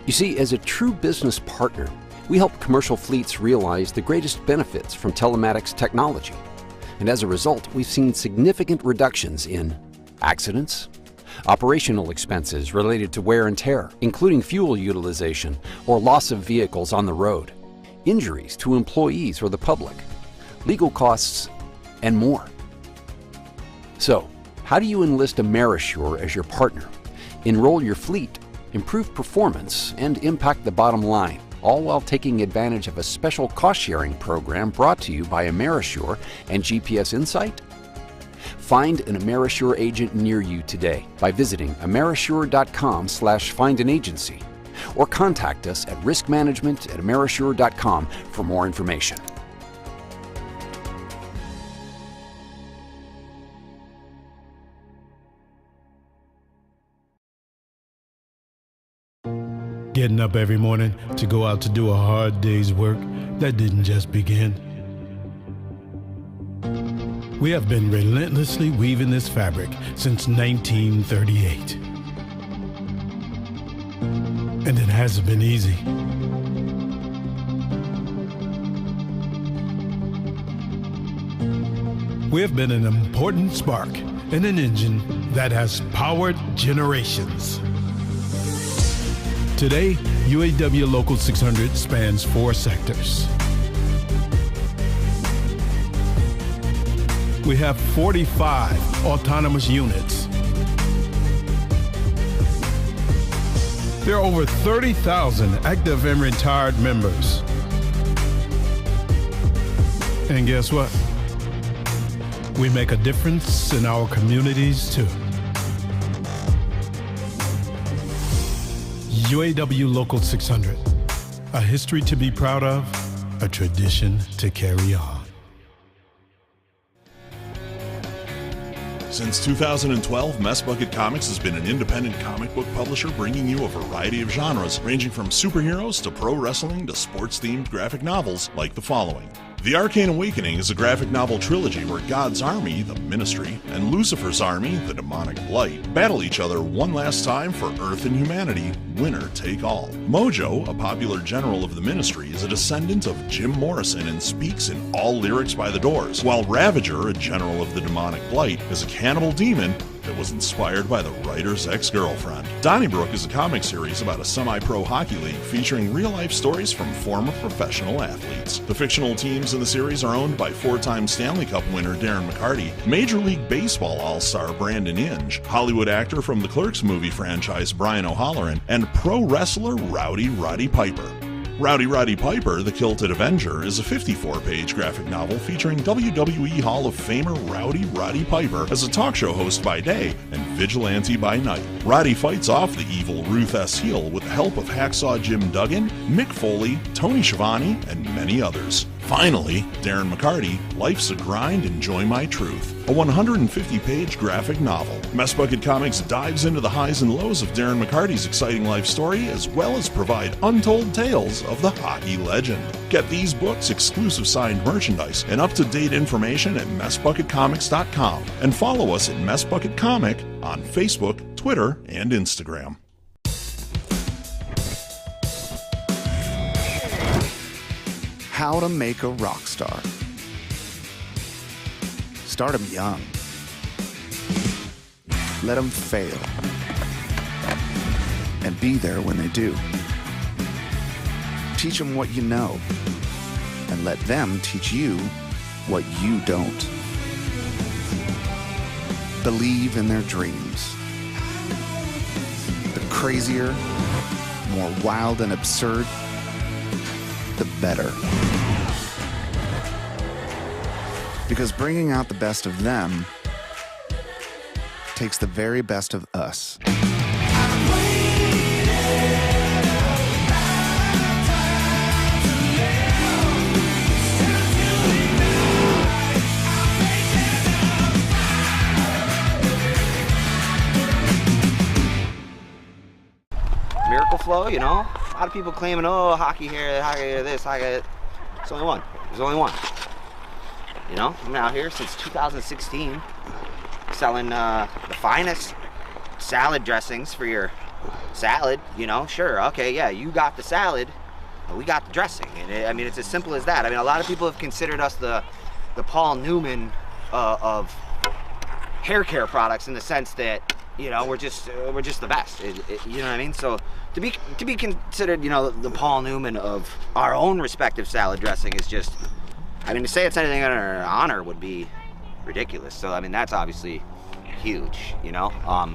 You see, as a true business partner, we help commercial fleets realize the greatest benefits from telematics technology. And as a result, we've seen significant reductions in accidents, operational expenses related to wear and tear, including fuel utilization or loss of vehicles on the road, injuries to employees or the public, legal costs, and more. So, how do you enlist Amerisure as your partner, enroll your fleet, improve performance, and impact the bottom line, all while taking advantage of a special cost-sharing program brought to you by Amerisure and GPS Insight? Find an Amerisure agent near you today by visiting amerisure.com/find-an-agency or contact us at riskmanagement@amerisure.com for more information. Getting up every morning to go out to do a hard day's work, that didn't just begin. We have been relentlessly weaving this fabric since 1938. And it hasn't been easy. We have been an important spark in an engine that has powered generations. Today, UAW Local 600 spans 4 sectors. We have 45 autonomous units. There are over 30,000 active and retired members. And guess what? We make a difference in our communities too. UAW Local 600, a history to be proud of, a tradition to carry on. Since 2012, Mess Bucket Comics has been an independent comic book publisher bringing you a variety of genres, ranging from superheroes to pro wrestling to sports-themed graphic novels like the following. The Arcane Awakening is a graphic novel trilogy where God's army, the Ministry, and Lucifer's army, the Demonic Blight, battle each other one last time for Earth and humanity, winner take all. Mojo, a popular general of the Ministry, is a descendant of Jim Morrison and speaks in all lyrics by the Doors, while Ravager, a general of the Demonic Blight, is a cannibal demon that was inspired by the writer's ex-girlfriend. Donnybrook is a comic series about a semi-pro hockey league featuring real-life stories from former professional athletes. The fictional teams in the series are owned by 4-time Stanley Cup winner Darren McCarty, Major League Baseball all-star Brandon Inge, Hollywood actor from the Clerks movie franchise Brian O'Halloran, and pro wrestler Rowdy Roddy Piper. Rowdy Roddy Piper, the Kilted Avenger, is a 54-page graphic novel featuring WWE Hall of Famer Rowdy Roddy Piper as a talk show host by day and vigilante by night. Roddy fights off the evil Ruth S. Heel with the help of Hacksaw Jim Duggan, Mick Foley, Tony Schiavone, and many others. Finally, Darren McCarty, Life's a Grind, Enjoy My Truth, a 150-page graphic novel. Mess Bucket Comics dives into the highs and lows of Darren McCarty's exciting life story, as well as provide untold tales of the hockey legend. Get these books, exclusive signed merchandise, and up-to-date information at messbucketcomics.com, and follow us at Mess Bucket Comic on Facebook, Twitter, and Instagram. How to make a rock star. Start them young. Let them fail. And be there when they do. Teach them what you know. And let them teach you what you don't. believe in their dreams. The crazier, more wild and absurd, the better. Because bringing out the best of them takes the very best of us. Miracle Flow, you know? A lot of people claiming, oh, hockey here, hockey this, hockey that. There's only one. There's only one. You know? I'm out here since 2016 selling the finest salad dressings for your salad, you know? Sure, okay, yeah, you got the salad, but we got the dressing. And I mean, it's as simple as that. I mean, a lot of people have considered us the Paul Newman of hair care products in the sense that, you know, we're just the best. You know what I mean? So to be considered, you know, the Paul Newman of our own respective salad dressing is just, I mean, to say it's anything under honor would be ridiculous. So I mean, that's obviously huge, you know. I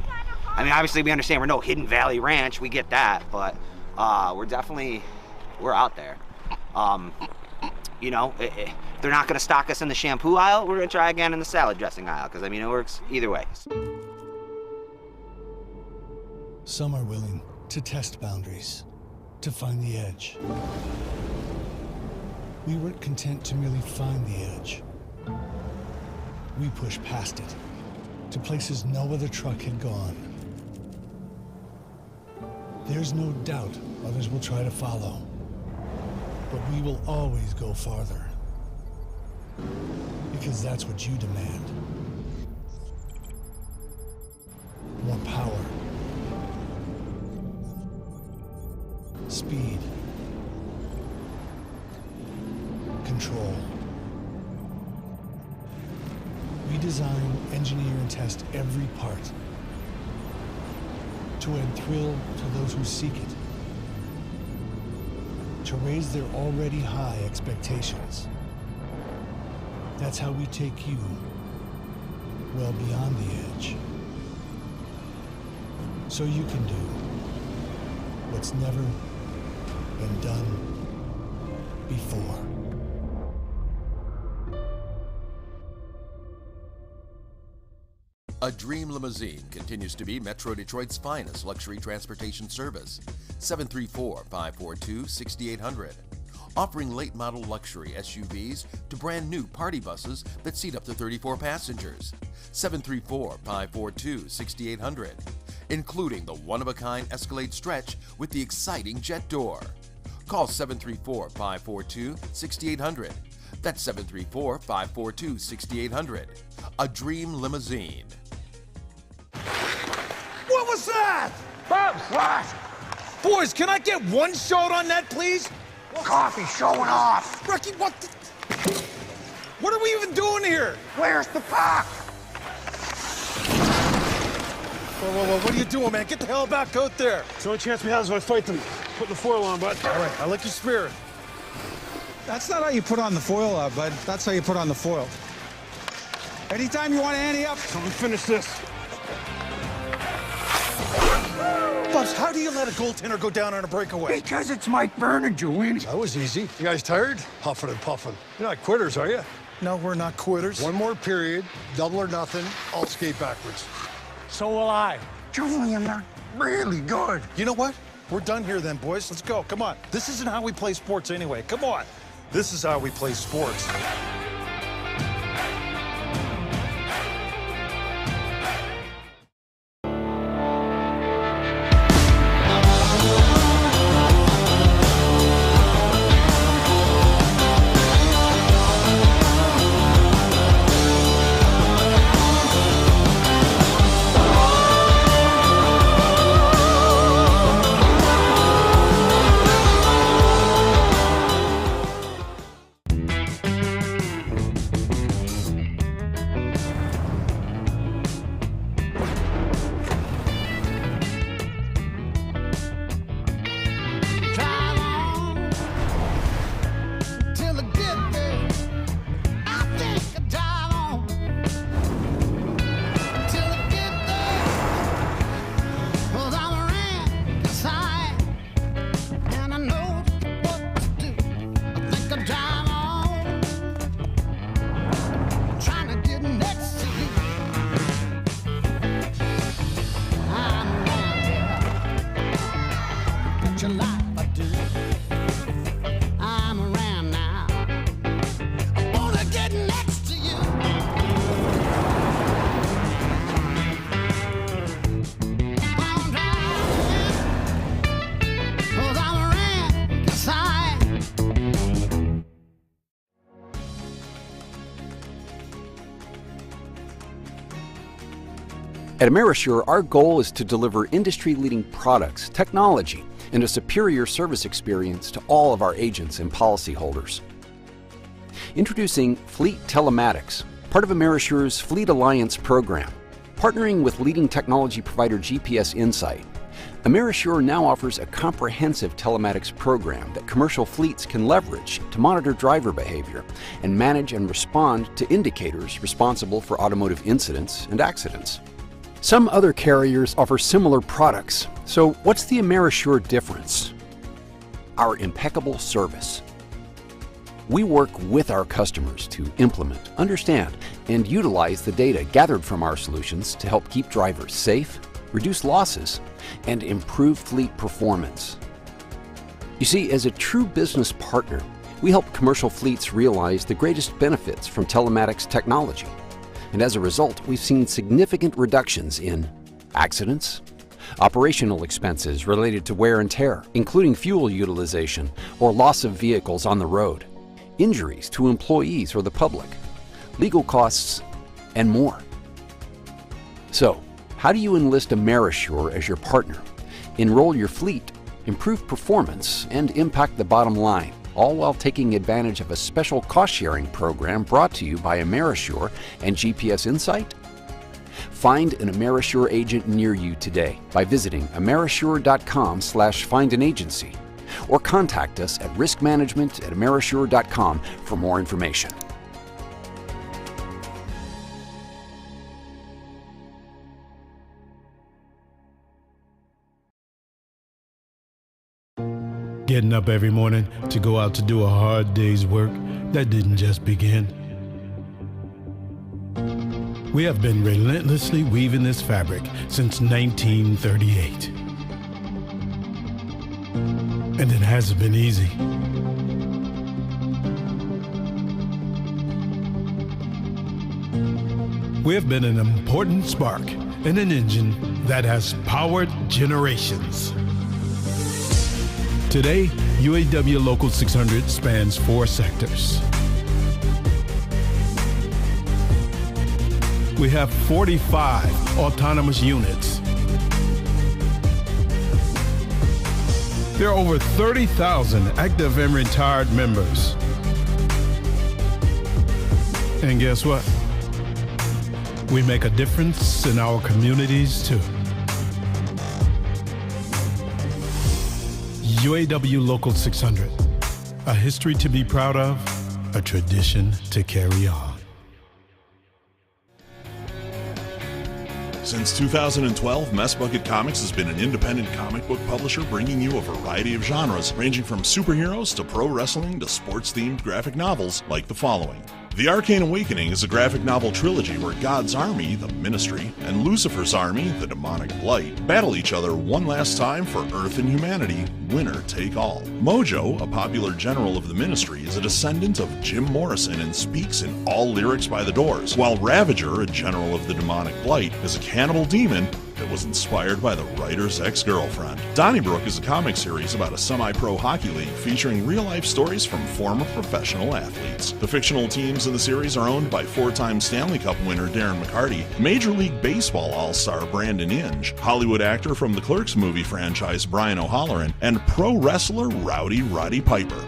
mean, obviously we understand we're no Hidden Valley Ranch, we get that, but we're out there. You know, if they're not going to stock us in the shampoo aisle, we're going to try again in the salad dressing aisle, because I mean, it works either way. Some are willing to test boundaries, to find the edge. We weren't content to merely find the edge. We pushed past it, to places no other truck had gone. There's no doubt others will try to follow, but we will always go farther. Because that's what you demand. More power. Speed. Control. We design, engineer, and test every part to add thrill to those who seek it, to raise their already high expectations. That's how we take you well beyond the edge, so you can do what's never been done before. A Dream Limousine continues to be Metro Detroit's finest luxury transportation service. 734-542-6800. Offering late model luxury SUVs to brand new party buses that seat up to 34 passengers. 734-542-6800. Including the one-of-a-kind Escalade Stretch with the exciting jet door. Call 734-542-6800. That's 734-542-6800. A Dream Limousine. What was that? Bubs, what? Boys, can I get one shot on that, please? Coffee showing off. Ricky, what the... What are we even doing here? Where's the puck? Whoa, what are you doing, man? Get the hell back out there. It's the only chance we have is when I fight them. Putting the foil on, bud. All right, I like your spirit. That's not how you put on the foil, bud. That's how you put on the foil. Anytime you want to ante up. So we finish this. Bubs, how do you let a goaltender go down on a breakaway? Because it's Mike Vernon, you win. That was easy. You guys tired? Huffing and puffing. You're not quitters, are you? No, we're not quitters. One more period, double or nothing, I'll skate backwards. So will I. Julian, they're really good. You know what? We're done here then, boys. Let's go. Come on. This isn't how we play sports anyway. Come on. This is how we play sports. At Amerisure, our goal is to deliver industry-leading products, technology, and a superior service experience to all of our agents and policyholders. Introducing Fleet Telematics, part of Amerisure's Fleet Alliance program. Partnering with leading technology provider GPS Insight, Amerisure now offers a comprehensive telematics program that commercial fleets can leverage to monitor driver behavior and manage and respond to indicators responsible for automotive incidents and accidents. Some other carriers offer similar products, so what's the Amerisure difference? Our impeccable service. We work with our customers to implement, understand, and utilize the data gathered from our solutions to help keep drivers safe, reduce losses, and improve fleet performance. You see, as a true business partner, we help commercial fleets realize the greatest benefits from telematics technology. And as a result, we've seen significant reductions in accidents, operational expenses related to wear and tear, including fuel utilization or loss of vehicles on the road, injuries to employees or the public, legal costs, and more. So, how do you enlist Amerisure as your partner, enroll your fleet, improve performance, and impact the bottom line, all while taking advantage of a special cost-sharing program brought to you by Amerisure and GPS Insight? Find an Amerisure agent near you today by visiting amerisure.com/find-an-agency or contact us at riskmanagement@amerisure.com for more information. Getting up every morning to go out to do a hard day's work, that didn't just begin. We have been relentlessly weaving this fabric since 1938. And it hasn't been easy. We have been an important spark in an engine that has powered generations. Today, UAW Local 600 spans 4 sectors. We have 45 autonomous units. There are over 30,000 active and retired members. And guess what? We make a difference in our communities too. UAW Local 600, a history to be proud of, a tradition to carry on. Since 2012, Mess Bucket Comics has been an independent comic book publisher bringing you a variety of genres, ranging from superheroes to pro wrestling to sports-themed graphic novels like the following. The Arcane Awakening is a graphic novel trilogy where God's army, the Ministry, and Lucifer's army, the Demonic Blight, battle each other one last time for Earth and humanity, winner take all. Mojo, a popular general of the Ministry, is a descendant of Jim Morrison and speaks in all lyrics by the Doors, while Ravager, a general of the Demonic Blight, is a cannibal demon that was inspired by the writer's ex-girlfriend. Donnybrook is a comic series about a semi-pro hockey league featuring real-life stories from former professional athletes. The fictional teams in the series are owned by 4-time Stanley Cup winner Darren McCarty, Major League Baseball all-star Brandon Inge, Hollywood actor from the Clerks movie franchise Brian O'Halloran, and pro wrestler Rowdy Roddy Piper.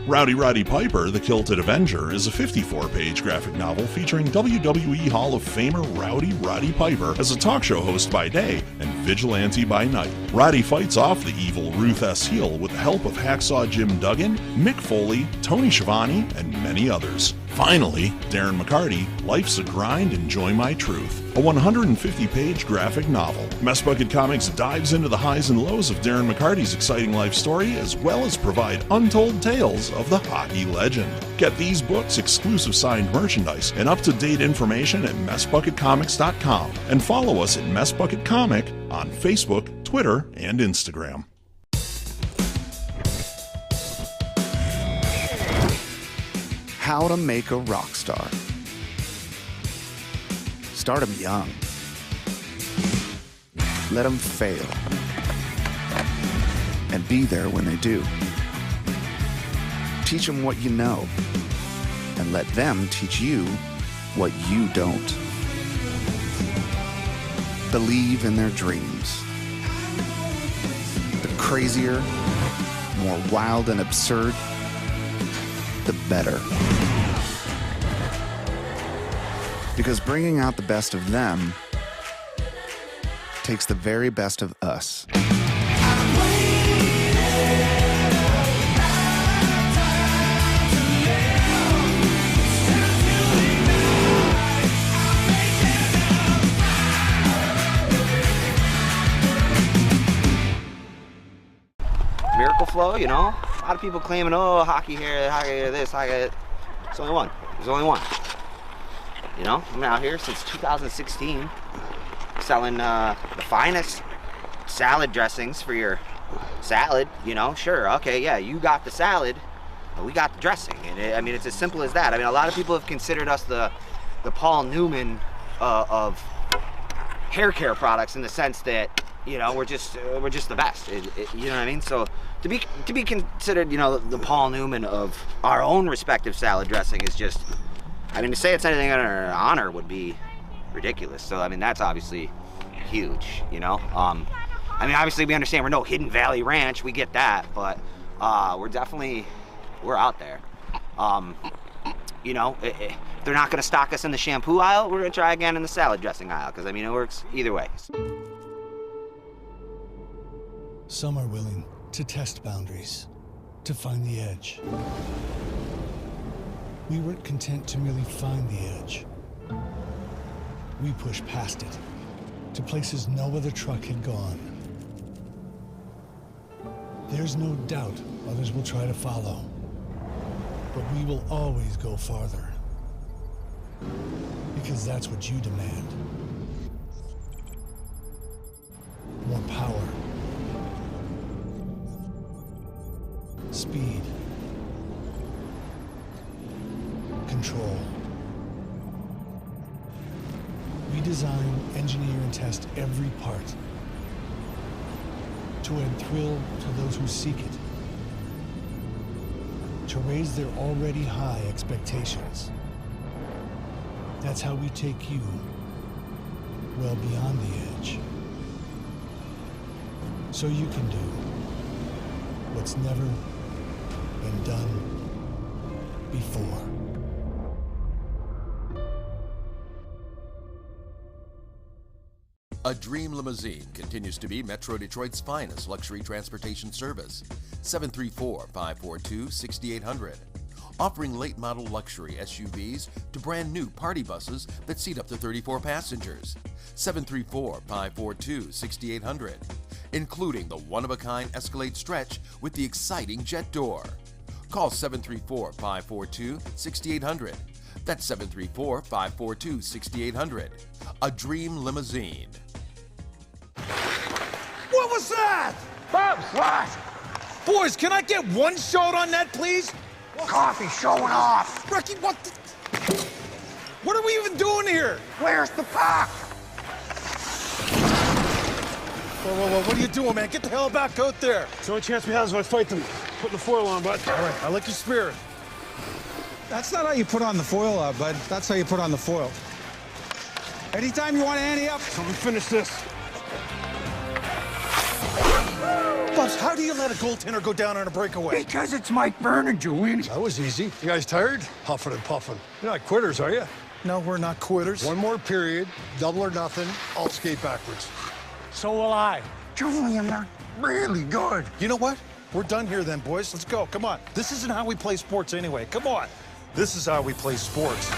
Rowdy Roddy Piper, the Kilted Avenger, is a 54-page graphic novel featuring WWE Hall of Famer Rowdy Roddy Piper as a talk show host by day and vigilante by night. Roddy fights off the evil Ruth S. Heel with the help of Hacksaw Jim Duggan, Mick Foley, Tony Schiavone, and many others. Finally, Darren McCarty, Life's a Grind, Enjoy My Truth, a 150-page graphic novel. Mess Bucket Comics dives into the highs and lows of Darren McCarty's exciting life story, as well as provide untold tales of the hockey legend. Get these books, exclusive signed merchandise, and up-to-date information at messbucketcomics.com, and follow us at Mess Bucket Comic on Facebook, Twitter, and Instagram. How to make a rock star. Start them young. Let them fail. And be there when they do. Teach them what you know. And let them teach you what you don't. believe in their dreams. The crazier, more wild and absurd, the better. Because bringing out the best of them takes the very best of us. Miracle Flow, you know? A lot of people claiming, oh, hockey here, this, hockey that. There's only one. There's only one. You know? I'm out here since 2016 selling the finest salad dressings for your salad, you know? Sure, okay, yeah, you got the salad, but we got the dressing. And I mean, it's as simple as that. I mean, a lot of people have considered us the Paul Newman of hair care products in the sense that, you know, we're just the best. You know what I mean? So to be considered, you know, the Paul Newman of our own respective salad dressing is just, I mean, to say it's anything in our honor would be ridiculous. So I mean, that's obviously huge, you know. I mean, obviously we understand we're no Hidden Valley Ranch, we get that, but we're out there. You know, if they're not gonna stock us in the shampoo aisle, we're gonna try again in the salad dressing aisle, because I mean, it works either way. Some are willing to test boundaries, to find the edge. We weren't content to merely find the edge. We pushed past it, to places no other truck had gone. There's no doubt others will try to follow, but we will always go farther. Because that's what you demand. More power. Speed. Control. We design, engineer, and test every part to add thrill to those who seek it, to raise their already high expectations. That's how we take you well beyond the edge, so you can do what's never been done before. A Dream Limousine continues to be Metro Detroit's finest luxury transportation service. 734-542-6800. Offering late model luxury SUVs to brand new party buses that seat up to 34 passengers. 734-542-6800. Including the one-of-a-kind Escalade Stretch with the exciting jet door. Call 734-542-6800. That's 734-542-6800. A Dream Limousine. What was that? Bubs, what? Boys, can I get one shot on that, please? Coffee showing off. Ricky, what the... What are we even doing here? Where's the puck? Whoa, what are you doing, man? Get the hell back out there. It's the only chance we have is if I fight them. Putting the foil on, bud. All right, I like your spirit. That's not how you put on the foil, bud. That's how you put on the foil. Anytime you want to ante up. So we finish this. Bubs, how do you let a goaltender go down on a breakaway? Because it's Mike Vernon, Julian. That was easy. You guys tired? Huffing and puffing. You're not quitters, are you? No, we're not quitters. One more period, double or nothing, I'll skate backwards. So will I. Julian, they're really good. You know what? We're done here then, boys. Let's go. Come on. This isn't how we play sports anyway. Come on. This is how we play sports.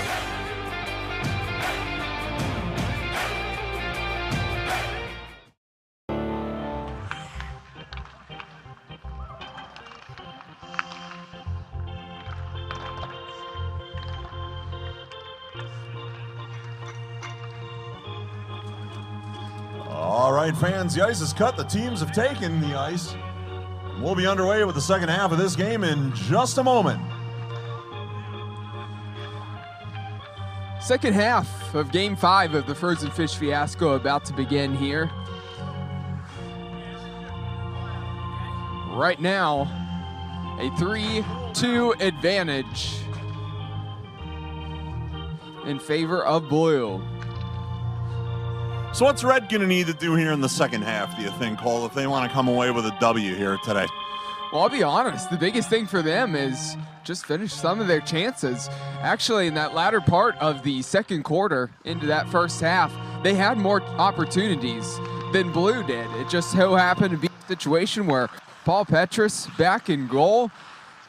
All right, fans, the ice is cut. The teams have taken the ice. We'll be underway with the second half of this game in just a moment. Second half of Game 5 of the Frozen Fish Fiasco about to begin here. Right now, a 3-2 advantage in favor of Blue. So what's Red going to need to do here in the second half, do you think, Cole, if they want to come away with a W here today? Well, I'll be honest. The biggest thing for them is just finish some of their chances. Actually, in that latter part of the second quarter into that first half, they had more opportunities than Blue did. It just so happened to be a situation where Paul Petrus, back in goal,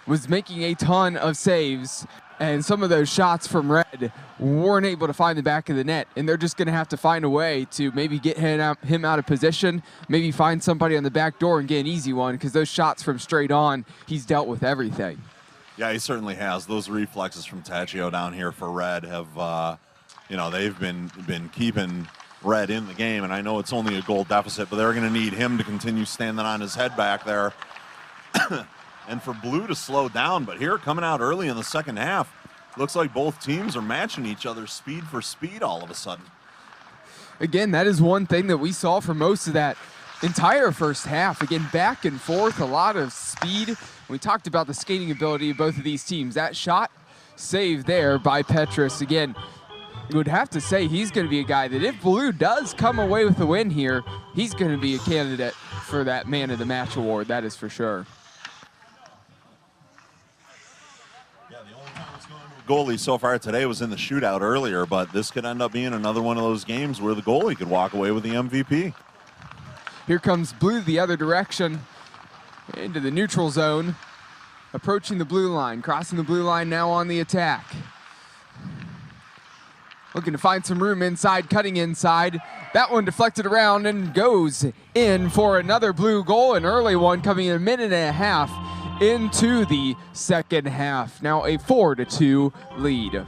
was making a ton of saves, and some of those shots from Red weren't able to find the back of the net, and they're just going to have to find a way to maybe get him out of position, maybe find somebody on the back door and get an easy one, because those shots from straight on, he's dealt with everything. Yeah, he certainly has. Those reflexes from Taccio down here for Red have, they've been keeping Red in the game, and I know it's only a goal deficit, but they're going to need him to continue standing on his head back there. And for Blue to slow down, but here coming out early in the second half, looks like both teams are matching each other speed for speed all of a sudden. Again, that is one thing that we saw for most of that entire first half. Again, back and forth, a lot of speed. We talked about the skating ability of both of these teams. That shot saved there by Petrus. Again, you would have to say he's going to be a guy that if Blue does come away with the win here, he's going to be a candidate for that Man of the Match award, that is for sure. Goalie so far today was in the shootout earlier, but this could end up being another one of those games where the goalie could walk away with the MVP. Here comes Blue the other direction into the neutral zone, approaching the blue line, crossing the blue line now on the attack. Looking to find some room inside, cutting inside. That one deflected around and goes in for another Blue goal, an early one coming in a minute and a half into the second half. Now a 4-2 lead.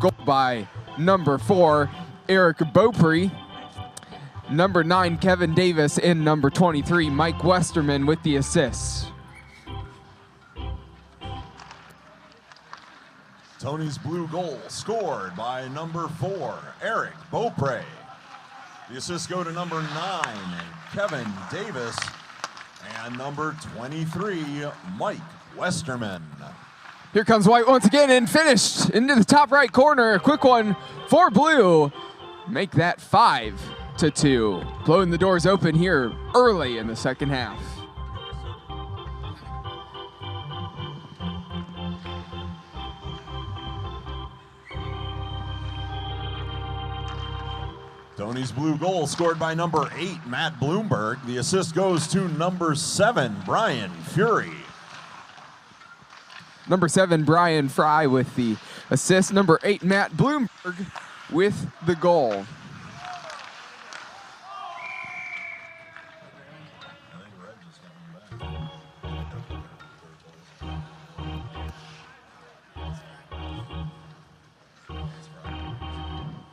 Goal by number 4, Eric Beaupre. Number 9, Kevin Davis, and number 23, Mike Westerman with the assists. Tony's Blue goal scored by number 4, Eric Beaupre. The assists go to number 9, Kevin Davis, and number 23, Mike Westerman. Here comes White once again and finished into the top right corner. A quick one for Blue. Make that 5-2. Blowing the doors open here early in the second half. Tony's Blue goal scored by number 8, Matt Bloomberg. The assist goes to number 7, Brian Fury. Number 7, Brian Fry with the assist. Number 8, Matt Bloomberg with the goal.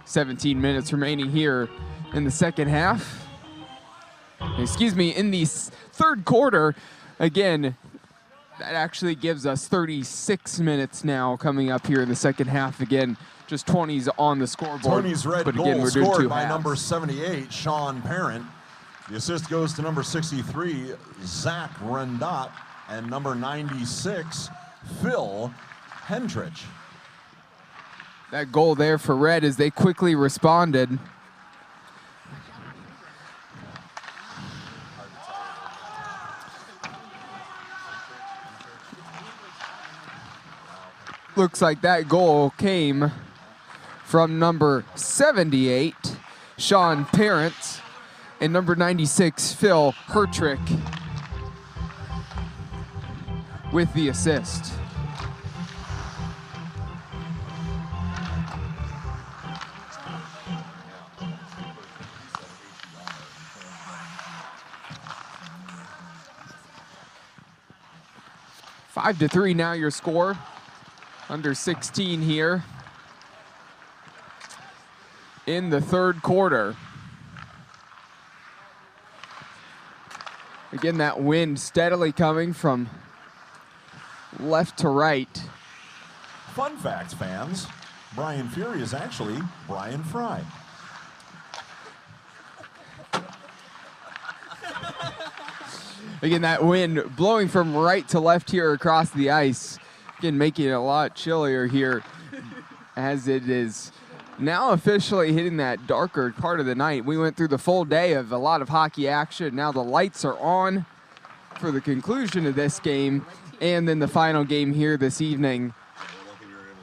"17 minutes remaining here in the second half. Excuse me, in the third quarter. Again, that actually gives us 36 minutes now coming up here in the second half. Again, just 20s on the scoreboard. Tony's Red but again, goal we're doing scored two by halves. number 78, Sean Parent. The assist goes to number 63, Zach Rendot, and number 96, Phil Hendrich. That goal there for Red as they quickly responded. Looks like that goal came from number 78, Sean Parent, and number 96, Phil Hertrick, with the assist. Five to 3 now your score. Under 16 here in the third quarter. Again, that wind steadily coming from left to right. Fun fact, fans, Brian Fury is actually Brian Fry. Again, that wind blowing from right to left here across the ice. Again, making it a lot chillier here as it is Now officially hitting that darker part of the night. We went through the full day of a lot of hockey action. Now the lights are on for the conclusion of this game and then the final game here this evening.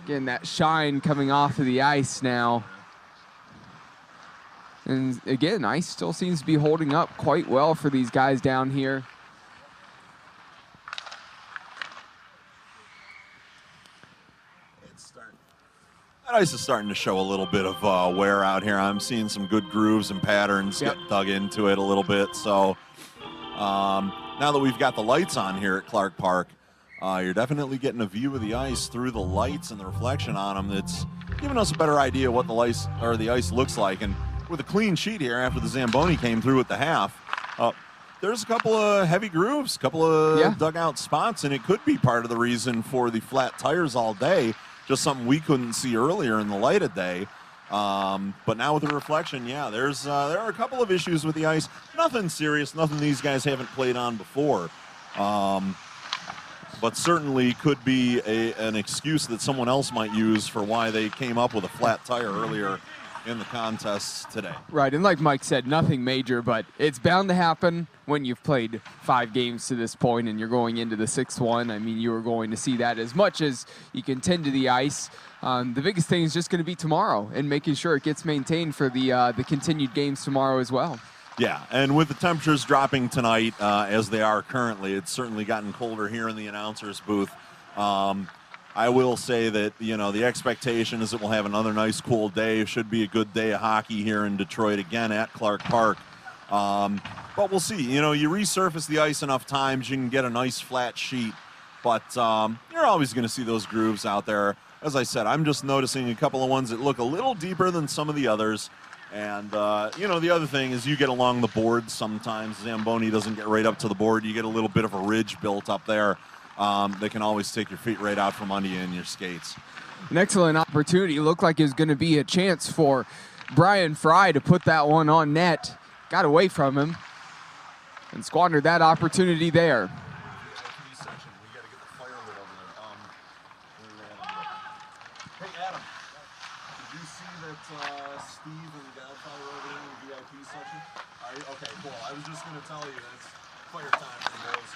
Again, that shine coming off of the ice now. And again, ice still seems to be holding up quite well for these guys down here. That ice is starting to show a little bit of wear out here. I'm seeing some good grooves and patterns get dug into it a little bit. So now that we've got the lights on here at Clark Park, you're definitely getting a view of the ice through the lights and the reflection on them. That's giving us a better idea what the ice looks like. And with a clean sheet here after the Zamboni came through at the half, there's a couple of heavy grooves, a couple of dugout spots, and it could be part of the reason for the flat tires all day. Just something we couldn't see earlier in the light of day. But now with the reflection, yeah, there are a couple of issues with the ice. Nothing serious, nothing these guys haven't played on before. But certainly could be an excuse that someone else might use for why they came up with a flat tire earlier in the contests today. Right, and like Mike said, nothing major, but it's bound to happen when you've played 5 games to this point and you're going into the 6th one. I mean, you are going to see that as much as you can tend to the ice. The biggest thing is just going to be tomorrow and making sure it gets maintained for the continued games tomorrow as well. Yeah, and with the temperatures dropping tonight as they are currently, it's certainly gotten colder here in the announcer's booth. I will say that, you know, the expectation is that we'll have another nice cool day. It should be a good day of hockey here in Detroit again at Clark Park. But we'll see. You know, you resurface the ice enough times, you can get a nice flat sheet. But you're always going to see those grooves out there. As I said, I'm just noticing a couple of ones that look a little deeper than some of the others. And, you know, the other thing is you get along the board sometimes. Zamboni doesn't get right up to the board. You get a little bit of a ridge built up there. They can always take your feet right out from under you in your skates. An excellent opportunity. Looked like it was going to be a chance for Brian Fry to put that one on net. Got away from him and squandered that opportunity there. Hey, Adam, did you see that Steve and Godfather over there in the VIP section? Okay, cool. I was just going to tell you that's fire time for the boys.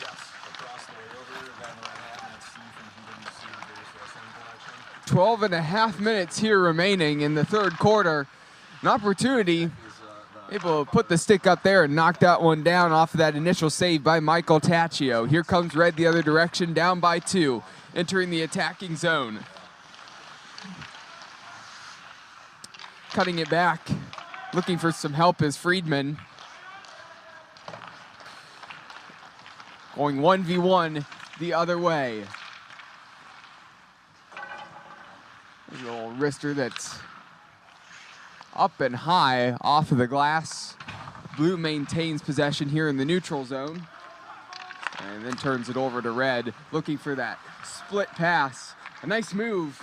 Yes, across the way over here, down the right hand, that's Steve from GWC Base Wrestling Collection. 12 and a half minutes here remaining in the 3rd quarter. An opportunity, able to put the stick up there and knock that one down off of that initial save by Michael Taccio. Here comes Red the other direction, down by 2, entering the attacking zone. Cutting it back, looking for some help is Friedman. Going 1v1 the other way. There's a little wrister that's up and high off of the glass. Blue maintains possession here in the neutral zone and then turns it over to Red, looking for that split pass. A nice move,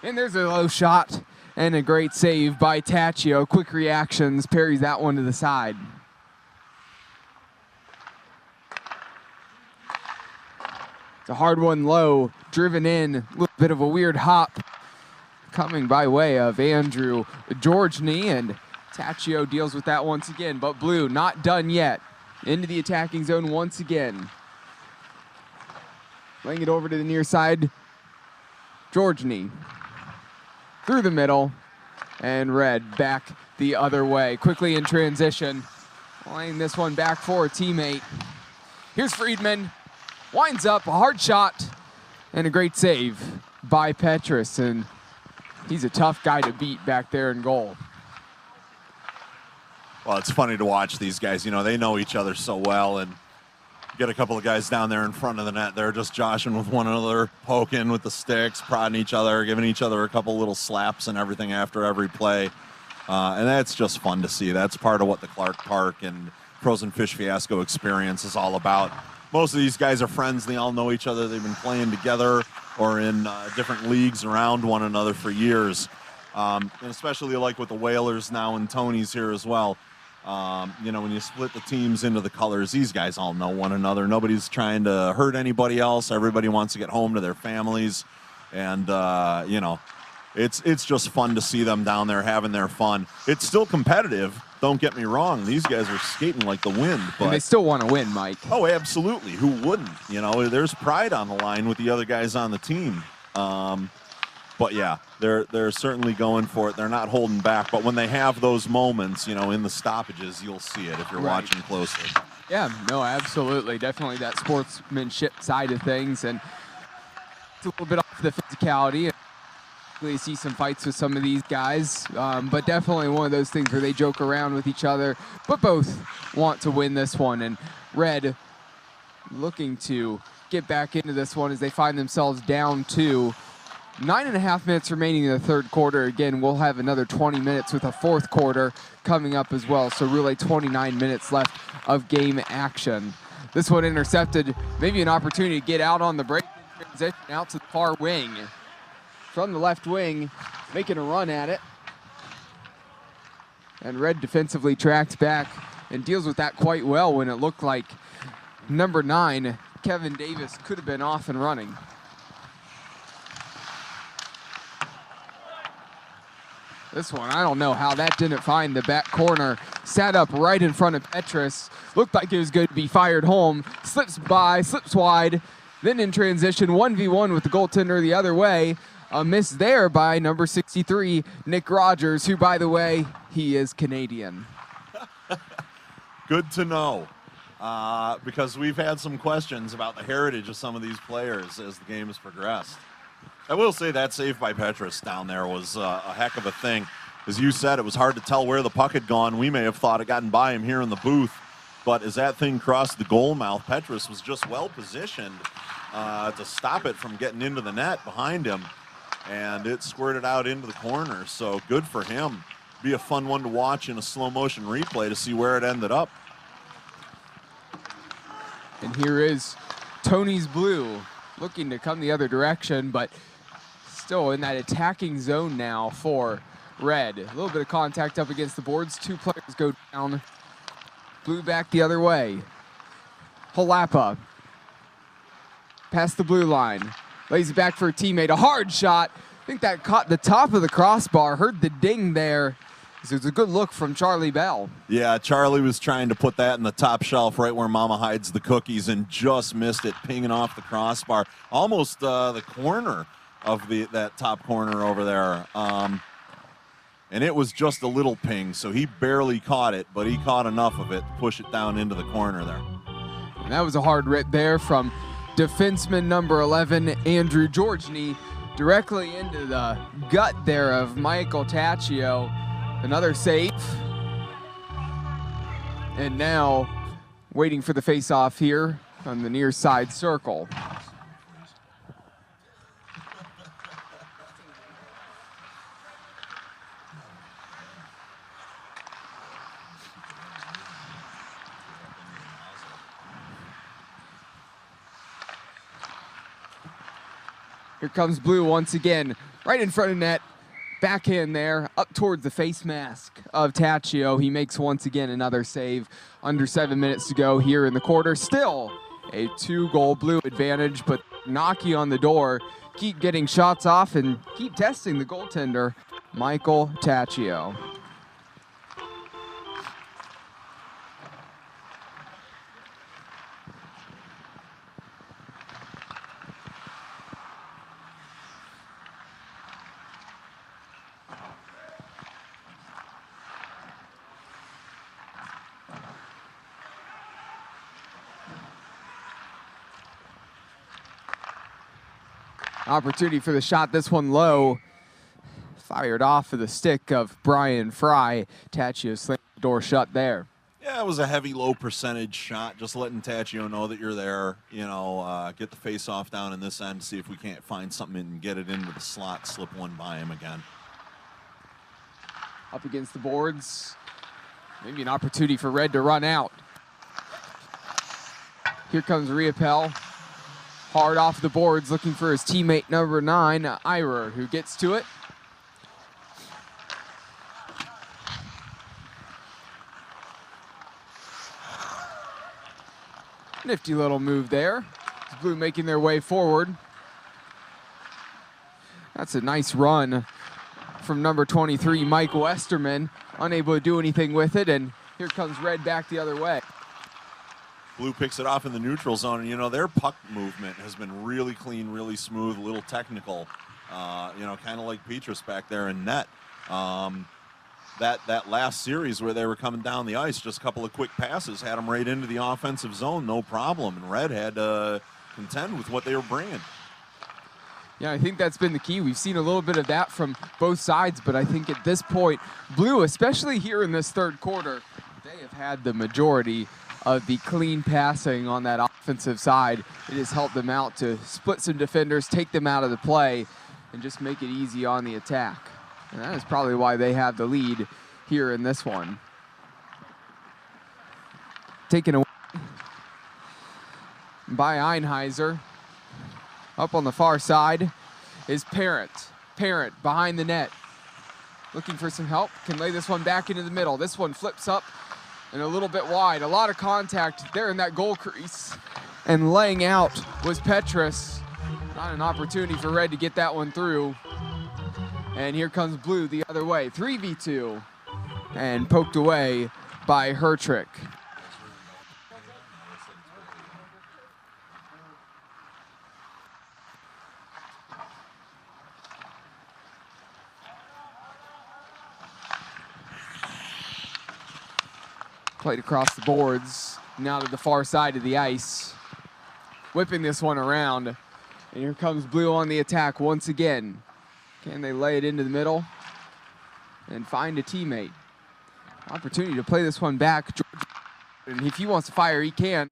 and there's a low shot and a great save by Taccio. Quick reactions, parries that one to the side. It's a hard one low, driven in, a little bit of a weird hop coming by way of Andrew Georgny, and Taccio deals with that once again, but Blue not done yet. Into the attacking zone once again. Laying it over to the near side, Georgny. Through the middle, and Red back the other way. Quickly in transition, laying this one back for a teammate. Here's Friedman. Winds up, a hard shot, and a great save by Petrus. And he's a tough guy to beat back there in goal. Well, it's funny to watch these guys. You know, they know each other so well, and get a couple of guys down there in front of the net. They're just joshing with one another, poking with the sticks, prodding each other, giving each other a couple little slaps and everything after every play. And that's just fun to see. That's part of what the Clark Park and Frozen Fish Fiasco experience is all about. Most of these guys are friends. They all know each other. They've been playing together or in different leagues around one another for years. And especially like with the Whalers now and Tony's here as well. You know, when you split the teams into the colors, these guys all know one another. Nobody's trying to hurt anybody else. Everybody wants to get home to their families. And, you know, it's just fun to see them down there having their fun. It's still competitive. Don't get me wrong. These guys are skating like the wind, but and they still want to win, Mike. Oh, absolutely. Who wouldn't? You know, there's pride on the line with the other guys on the team. But yeah, they're certainly going for it. They're not holding back. But when they have those moments, you know, in the stoppages, you'll see it if you're watching closely. Yeah, no, absolutely. Definitely that sportsmanship side of things. And it's a little bit off the physicality. You see some fights with some of these guys, but definitely one of those things where they joke around with each other, but both want to win this one. And Red looking to get back into this one as they find themselves down 2. 9.5 minutes remaining in the third quarter. Again, we'll have another 20 minutes with a fourth quarter coming up as well. So really 29 minutes left of game action. This one intercepted, maybe an opportunity to get out on the break and transition out to the far wing. From the left wing, making a run at it. And Red defensively tracks back and deals with that quite well when it looked like number 9, Kevin Davis, could have been off and running. This one, I don't know how that didn't find the back corner. Sat up right in front of Petrus. Looked like it was going to be fired home. Slips by, slips wide. Then in transition, 1v1 with the goaltender the other way. A miss there by number 63, Nick Rogers, who, by the way, he is Canadian. Good to know, because we've had some questions about the heritage of some of these players as the game has progressed. I will say that save by Petrus down there was a heck of a thing. As you said, it was hard to tell where the puck had gone. We may have thought it gotten by him here in the booth, but as that thing crossed the goal mouth, Petrus was just well positioned to stop it from getting into the net behind him, and it squirted out into the corner. So good for him. Be a fun one to watch in a slow motion replay to see where it ended up. And here is Tony's Blue looking to come the other direction, but still in that attacking zone now for Red. A little bit of contact up against the boards. 2 players go down. Blue back the other way. Halapa past the blue line. Lays it back for a teammate. A hard shot. I think that caught the top of the crossbar. Heard the ding there. It was a good look from Charlie Bell. Yeah, Charlie was trying to put that in the top shelf right where Mama hides the cookies and just missed it, pinging off the crossbar. Almost the corner of that top corner over there. And it was just a little ping, so he barely caught it, but he caught enough of it to push it down into the corner there. And that was a hard rip there from defenseman number 11, Andrew Georgny, directly into the gut there of Michael Taccio. Another save. And now waiting for the face-off here on the near side circle. Here comes Blue once again, right in front of net. Backhand there, up towards the face mask of Taccio. He makes once again another save. Under 7 minutes to go here in the quarter. Still a 2-goal Blue advantage, but knocking on the door. Keep getting shots off and keep testing the goaltender, Michael Taccio. Opportunity for the shot, this one low. Fired off of the stick of Brian Fry. Taccio slammed the door shut there. Yeah, it was a heavy, low percentage shot, just letting Taccio know that you're there. You know, get the face-off down in this end, see if we can't find something and get it into the slot, slip one by him again. Up against the boards. Maybe an opportunity for Red to run out. Here comes Riopel. Hard off the boards, looking for his teammate number 9, Irer, who gets to it. Nifty little move there. Blue making their way forward. That's a nice run from number 23, Mike Westerman, unable to do anything with it, and here comes Red back the other way. Blue picks it off in the neutral zone, and, you know, their puck movement has been really clean, really smooth, a little technical, you know, kind of like Petrus back there in net. That last series where they were coming down the ice, just a couple of quick passes, had them right into the offensive zone, no problem, and Red had to contend with what they were bringing. Yeah, I think that's been the key. We've seen a little bit of that from both sides, but I think at this point, Blue, especially here in this third quarter, they have had the majority of the clean passing on that offensive side. It has helped them out to split some defenders, take them out of the play, and just make it easy on the attack. And that is probably why they have the lead here in this one. Taken away by Einheiser. Up on the far side is Parent. Parent behind the net. Looking for some help. Can lay this one back into the middle. This one flips up and a little bit wide. A lot of contact there in that goal crease. And laying out was Petrus. Not an opportunity for Red to get that one through. And here comes Blue the other way. 3v2. And poked away by Hertrick. Played across the boards, now to the far side of the ice. Whipping this one around. And here comes Blue on the attack once again. Can they lay it into the middle and find a teammate? Opportunity to play this one back. And if he wants to fire, he can.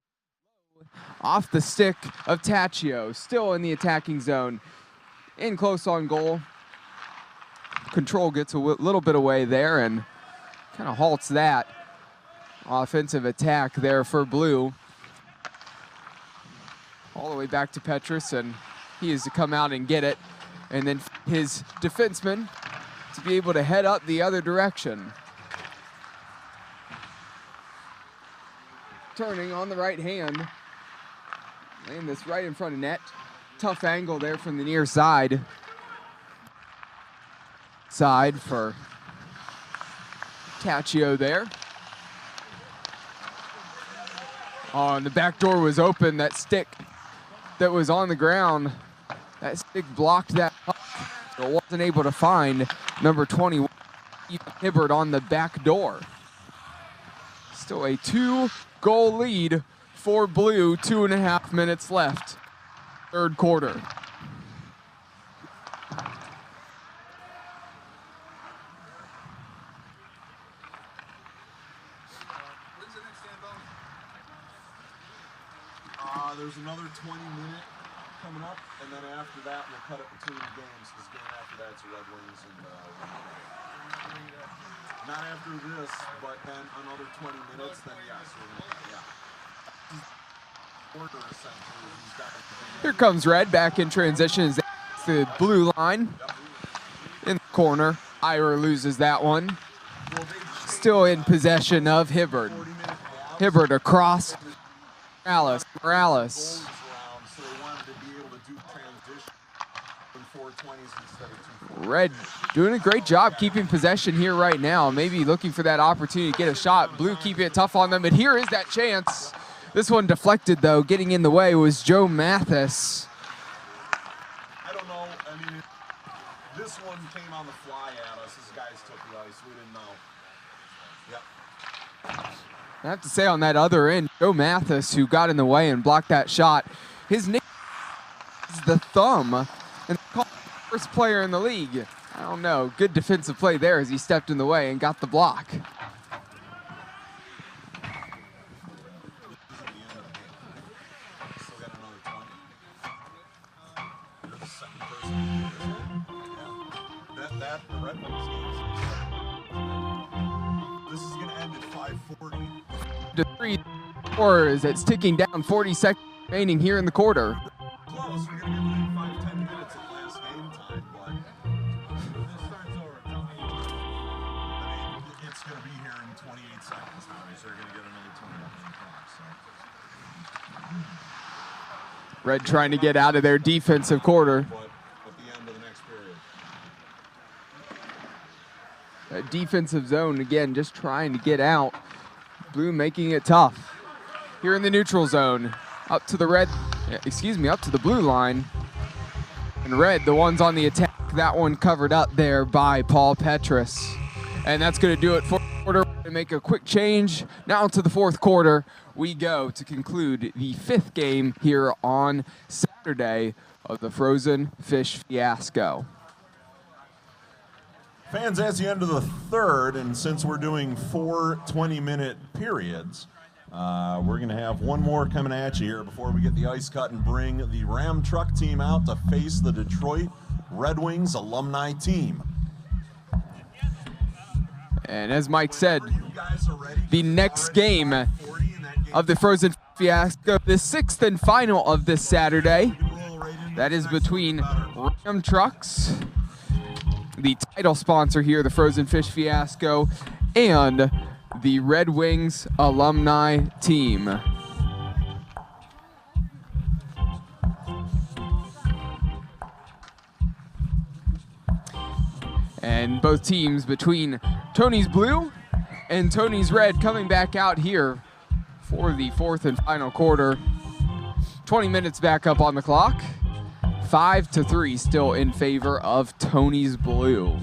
Off the stick of Taccio, still in the attacking zone. In close on goal. Control gets a little bit away there and kind of halts that offensive attack there for Blue. All the way back to Petrus, and he is to come out and get it. And then his defenseman to be able to head up the other direction. Turning on the right hand. Laying this right in front of net. Tough angle there from the near side. Side for Taccio there. Oh, and the back door was open. That stick that was on the ground, that stick blocked that puck. So it wasn't able to find number 21, Hibbert, on the back door. Still a 2-goal lead for Blue, 2.5 minutes left, third quarter. There's another 20-minute coming up, and then after that, we'll cut it between games, because game after that's Red Wings and not after this, but then another 20 minutes, then yes, we're gonna, yeah. Here comes Red back in transition. The Blue line in the corner. Ira loses that one. Still in possession of Hibbert. Hibbert across. Morales. Red doing a great job keeping possession here right now. Maybe looking for that opportunity to get a shot. Blue keeping it tough on them, but here is that chance. This one deflected, though. Getting in the way was Joe Mathis. I don't know. I mean, this one came on the fly at us. These guys took the ice. We didn't know. Yep. I have to say, on that other end, Joe Mathis, who got in the way and blocked that shot, his nickname is the Thumb, and called the first player in the league. I don't know. Good defensive play there as he stepped in the way and got the block. This is going to end at 5:40. To 3 scores. It's ticking down. 40 seconds remaining here in the quarter. Close. We're going to get within 5-10 minutes at last game time, but this starts over. I mean, it's going to be here in 28 seconds now. So they're going to get another 21 minutes. So. Red trying to get out of their defensive quarter. But at the end of the next period. That defensive zone, again, just trying to get out. Blue making it tough. Here in the neutral zone, up to the up to the blue line. And red, the ones on the attack, that one covered up there by Paul Petrus. And that's going to do it for the quarter. To make a quick change now to the fourth quarter, we go to conclude the 5th game here on Saturday of the Frozen Fish Fiasco. Fans, as you enter the 3rd, and since we're doing 4 20-minute periods, we're going to have one more coming at you here before we get the ice cut and bring the Ram Truck team out to face the Detroit Red Wings alumni team. And as Mike said, the next game of the Frozen Fiasco, the 6th and final of this Saturday, that is between Ram Trucks, the title sponsor here, the Frozen Fish Fiasco, and the Red Wings alumni team. And both teams between Tony's Blue and Tony's Red coming back out here for the 4th and final quarter. 20 minutes back up on the clock. 5-3 still in favor of Tony's Blue.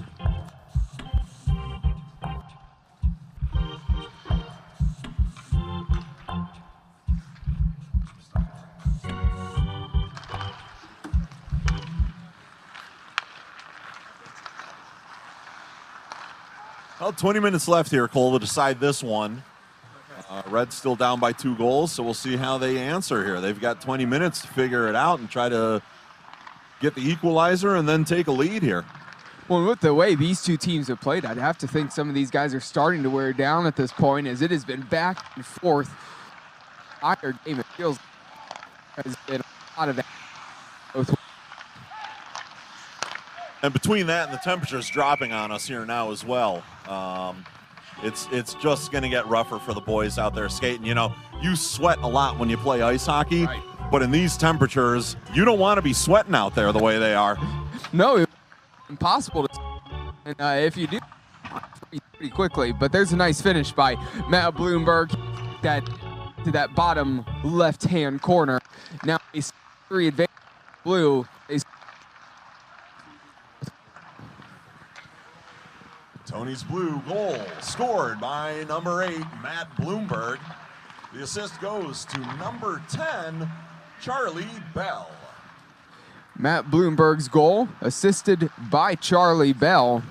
Well, 20 minutes left here, Cole, to decide this one. Red's still down by 2 goals, so we'll see how they answer here. They've got 20 minutes to figure it out and try to get the equalizer and then take a lead here. Well, with the way these two teams have played, I'd have to think some of these guys are starting to wear down at this point, as it has been back and forth. Entire game, it feels like has been a lot of that. And between that and the temperatures dropping on us here now as well, it's just going to get rougher for the boys out there skating. You know, you sweat a lot when you play ice hockey, right, but in these temperatures, you don't want to be sweating out there the way they are. No, it's impossible to. And if you do, pretty quickly. But there's a nice finish by Matt Bloomberg to that bottom left-hand corner. Now a 3 advantage Blue. Tony's Blue goal scored by number 8, Matt Bloomberg. The assist goes to number 10, Charlie Bell. Matt Bloomberg's goal, assisted by Charlie Bell.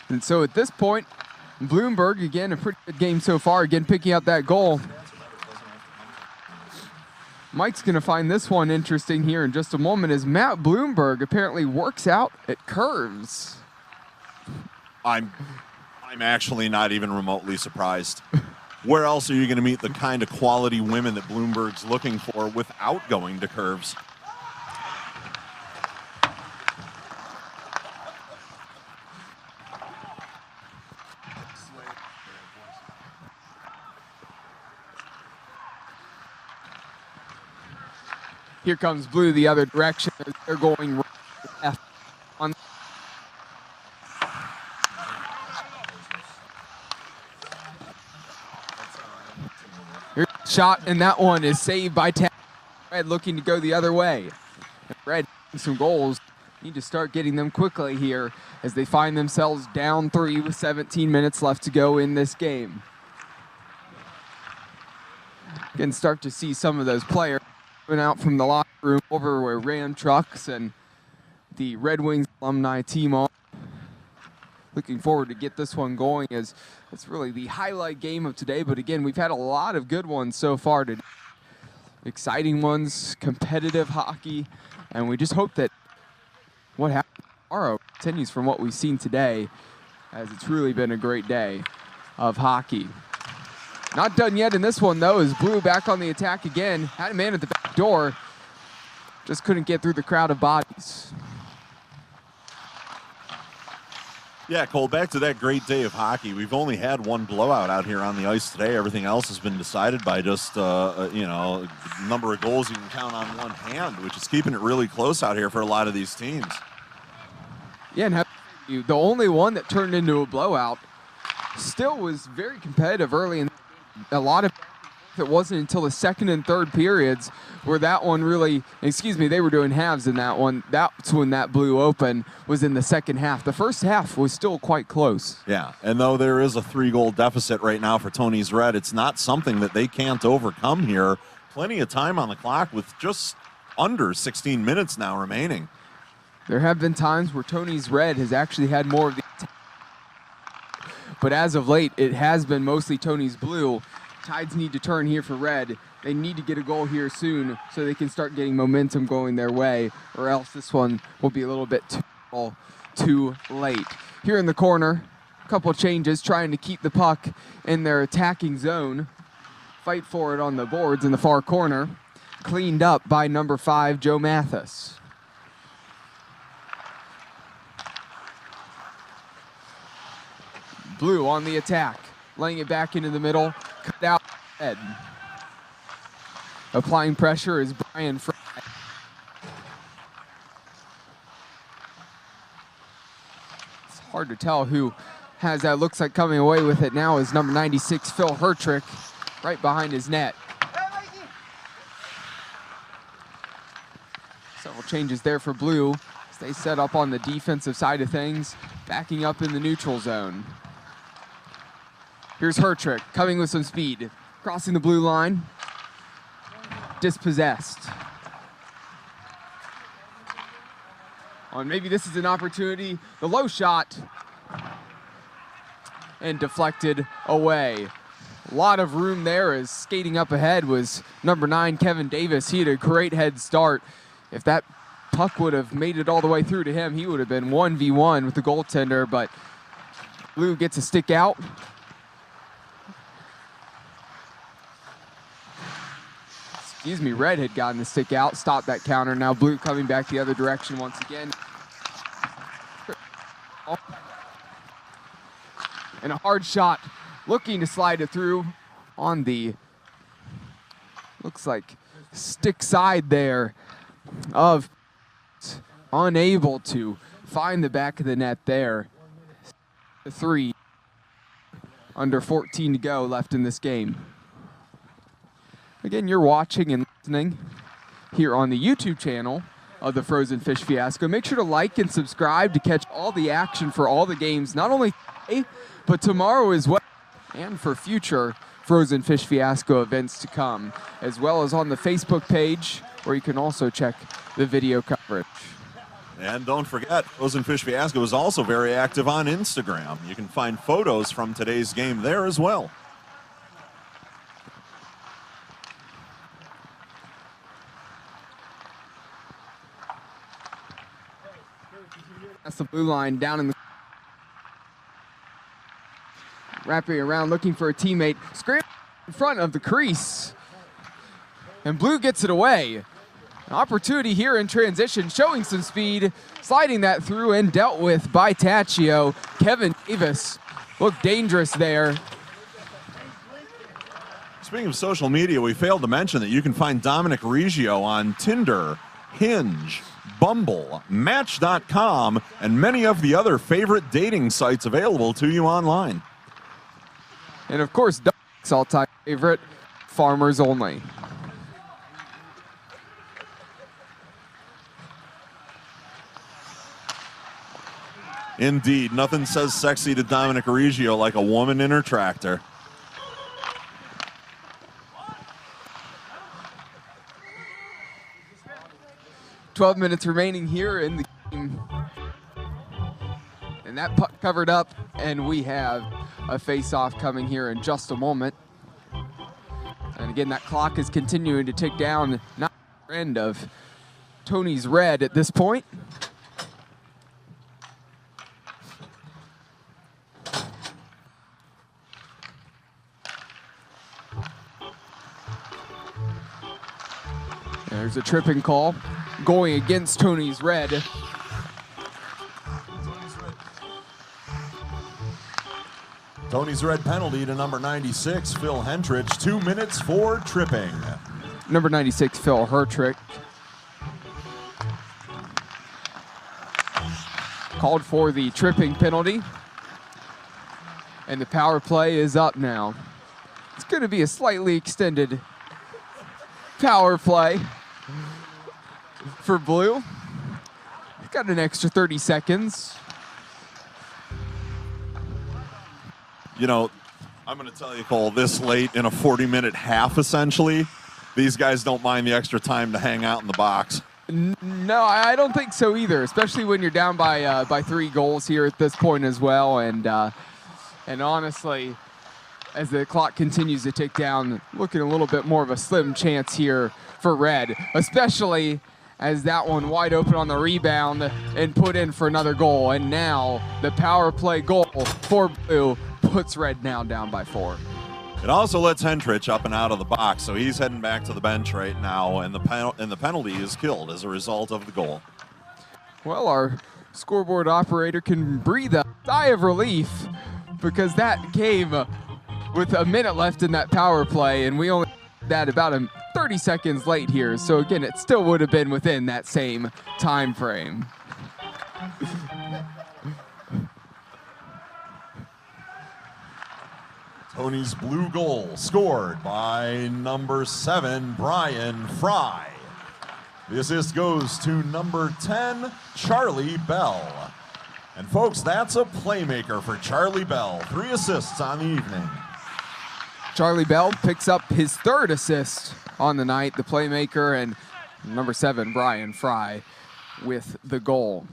And so at this point, Bloomberg, again, a pretty good game so far, again, picking out that goal. Mike's going to find this one interesting here in just a moment, as Matt Bloomberg apparently works out at Curves. I'm actually not even remotely surprised. Where else are you going to meet the kind of quality women that Bloomberg's looking for without going to Curves? Here comes Blue the other direction. They're going left on. Here's a shot, and that one is saved by Red, looking to go the other way. Red some goals. Need to start getting them quickly here as they find themselves down 3 with 17 minutes left to go in this game. Can start to see some of those players out from the locker room over where Ram Trucks and the Red Wings alumni team are. Looking forward to get this one going, as it's really the highlight game of today. But again, we've had a lot of good ones so far today. Exciting ones, competitive hockey, and we just hope that what happens tomorrow continues from what we've seen today, as it's really been a great day of hockey. Not done yet in this one, though, as Blue back on the attack again. Had a man at the back door. Just couldn't get through the crowd of bodies. Yeah, Cole, back to that great day of hockey. We've only had one blowout out here on the ice today. Everything else has been decided by just, the number of goals you can count on one hand, which is keeping it really close out here for a lot of these teams. Yeah, and the only one that turned into a blowout still was very competitive early in a lot of. It wasn't until the second and third periods where that one really, they were doing halves in that one. That's when that blew open, was in the second half. The first half was still quite close. Yeah, and though there is a 3-goal deficit right now for Tony's Red, it's not something that they can't overcome here. Plenty of time on the clock with just under 16 minutes now remaining. There have been times where Tony's Red has actually had more of the, but as of late, it has been mostly Tony's Blue. Tides need to turn here for Red. They need to get a goal here soon so they can start getting momentum going their way, or else this one will be a little bit too late. Here in the corner, a couple changes, trying to keep the puck in their attacking zone. Fight for it on the boards in the far corner. Cleaned up by number 5, Joe Mathis. Blue on the attack, laying it back into the middle. Cut out head. Applying pressure is Brian Fry. It's hard to tell who has that. Looks like coming away with it now is number 96, Phil Hertrick, right behind his net. Several changes there for Blue. Stay set up on the defensive side of things, backing up in the neutral zone. Here's Hertrick, coming with some speed, crossing the blue line, dispossessed. Oh, and maybe this is an opportunity, the low shot, and deflected away. A lot of room there as skating up ahead was number 9, Kevin Davis. He had a great head start. If that puck would have made it all the way through to him, he would have been 1v1 with the goaltender, but Blue gets a stick out. Red had gotten the stick out, stopped that counter. Now Blue coming back the other direction once again. And a hard shot, looking to slide it through on the, looks like stick side there of, unable to find the back of the net there. 3, under 14 to go left in this game. Again, you're watching and listening here on the YouTube channel of the Frozen Fish Fiasco. Make sure to like and subscribe to catch all the action for all the games, not only today, but tomorrow as well, and for future Frozen Fish Fiasco events to come, as well as on the Facebook page, where you can also check the video coverage. And don't forget, Frozen Fish Fiasco is also very active on Instagram. You can find photos from today's game there as well. That's the blue line down in the, wrapping around, looking for a teammate, scrambling in front of the crease, and Blue gets it away. An opportunity here in transition, showing some speed, sliding that through and dealt with by Taccio. Kevin Davis looked dangerous there. Speaking of social media, we failed to mention that you can find Dominic Reggio on Tinder, Hinge, Bumble, Match.com, and many of the other favorite dating sites available to you online. And of course, Doug's all-time favorite, Farmers Only. Indeed, nothing says sexy to Dominic Reggio like a woman in her tractor. .12 minutes remaining here in the game. And that puck covered up, and we have a face-off coming here in just a moment. And again, that clock is continuing to tick down, not the end of Tony's Red at this point. There's a tripping call going against Tony's Red. Tony's red penalty to number 96, Phil Hentrich, 2 minutes for tripping. Number 96, Phil Hertrick. Called for the tripping penalty. And the power play is up now. It's going to be a slightly extended power play for Blue. Got an extra 30 seconds. You know, I'm going to tell you, Cole, this late in a 40-minute half, essentially, these guys don't mind the extra time to hang out in the box. No, I don't think so either, especially when you're down by 3 goals here at this point as well. And honestly, as the clock continues to tick down, looking a little bit more of a slim chance here for Red, especially as that one wide open on the rebound and put in for another goal. And now the power play goal for Blue puts Red now down by 4. It also lets Hentrich up and out of the box, so he's heading back to the bench right now, and the penalty is killed as a result of the goal. Well, our scoreboard operator can breathe a sigh of relief because that came with a minute left in that power play, and we only did that about 30 seconds late here. So again, it still would have been within that same time frame. Tony's Blue goal scored by number 7, Brian Fry. The assist goes to number 10, Charlie Bell. And folks, that's a playmaker for Charlie Bell. 3 assists on the evening. Charlie Bell picks up his 3rd assist on the night, the playmaker, and number 7, Brian Fry, with the goal.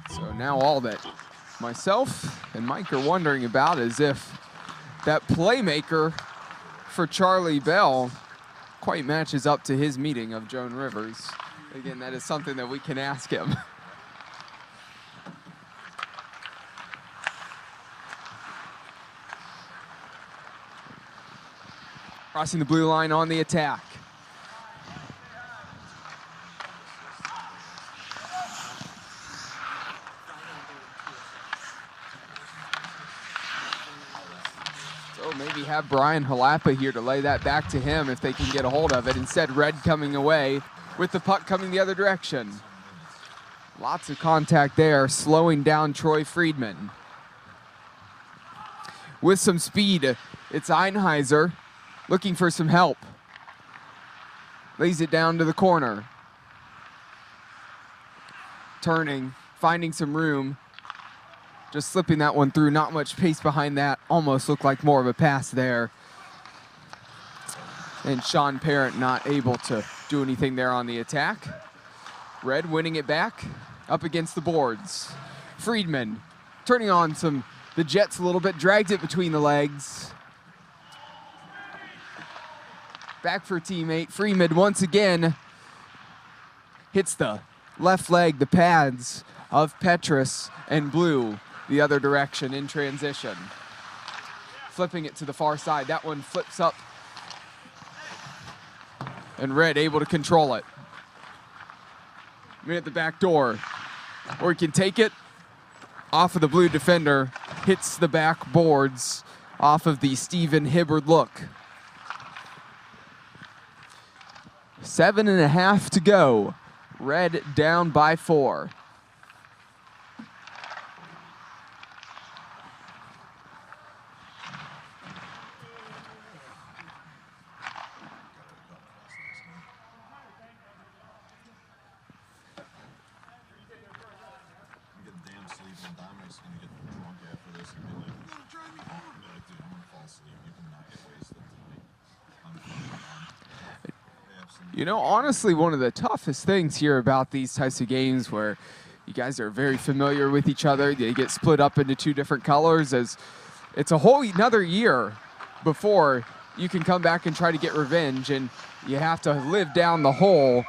So now all that myself and Mike are wondering about is if that playmaker for Charlie Bell quite matches up to his meeting of Joan Rivers. Again, that is something that we can ask him. Crossing the blue line on the attack. So maybe have Brian Halapa here to lay that back to him if they can get a hold of it. Instead, Red coming away with the puck coming the other direction. Lots of contact there, slowing down Troy Friedman. With some speed, it's Einheiser looking for some help. Lays it down to the corner. Turning, finding some room. Just slipping that one through, not much pace behind that. Almost looked like more of a pass there. And Sean Parent not able to do anything there on the attack. Red winning it back up against the boards. Friedman turning on the Jets a little bit, dragged it between the legs. Back for teammate. Friedman once again hits the left leg, the pads of Petrus, and Blue the other direction in transition. Flipping it to the far side. That one flips up. And Red able to control it. At the back door. Or he can take it off of the Blue defender. Hits the back boards off of the Steven Hibbard look. 7.5 to go. Red down by 4. You know, honestly, one of the toughest things here about these types of games where you guys are very familiar with each other, they get split up into 2 different colors, as it's a whole another year before you can come back and try to get revenge, and you have to live down the whole,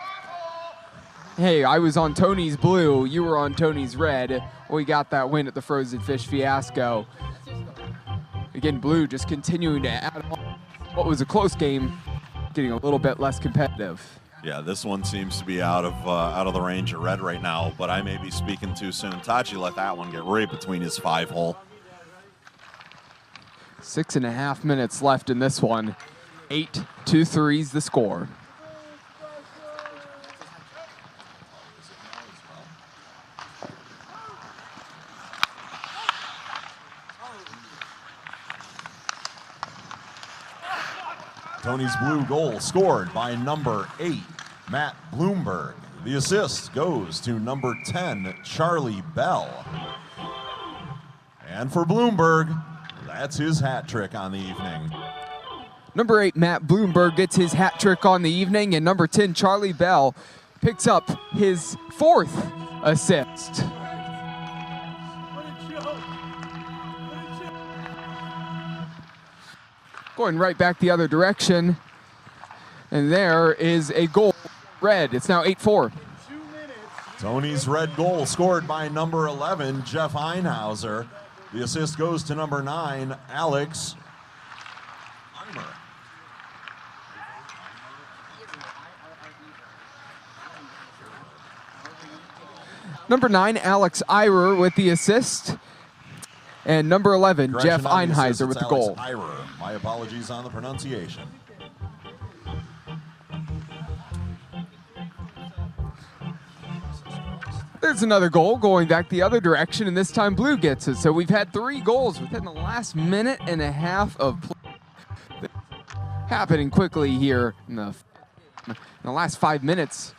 hey, I was on Tony's Blue, you were on Tony's Red, we got that win at the Frozen Fish Fiasco. Again, Blue just continuing to add on what was a close game getting a little bit less competitive. Yeah, this one seems to be out of the range of red right now, but I may be speaking too soon. Tachi let that one get right between his 5-hole. 6.5 minutes left in this one. 8-2 is the score. Tony's blue goal scored by number 8, Matt Bloomberg. The assist goes to number 10, Charlie Bell. And for Bloomberg, that's his hat trick on the evening. Number 8, Matt Bloomberg gets his hat trick on the evening, and number 10, Charlie Bell, picks up his 4th assist. Going right back the other direction, and there is a goal. Red. It's now 8-4. Tony's red goal scored by number 11, Jeff Einhauser. The assist goes to number 9, Alex Eimer. Number 9, Alex Eimer with the assist. And number 11, Jeff Einhauser with the goal. Eimer. My apologies on the pronunciation. There's another goal going back the other direction, and this time blue gets it. So we've had 3 goals within the last minute and a half of play. Happening quickly here in the last 5 minutes.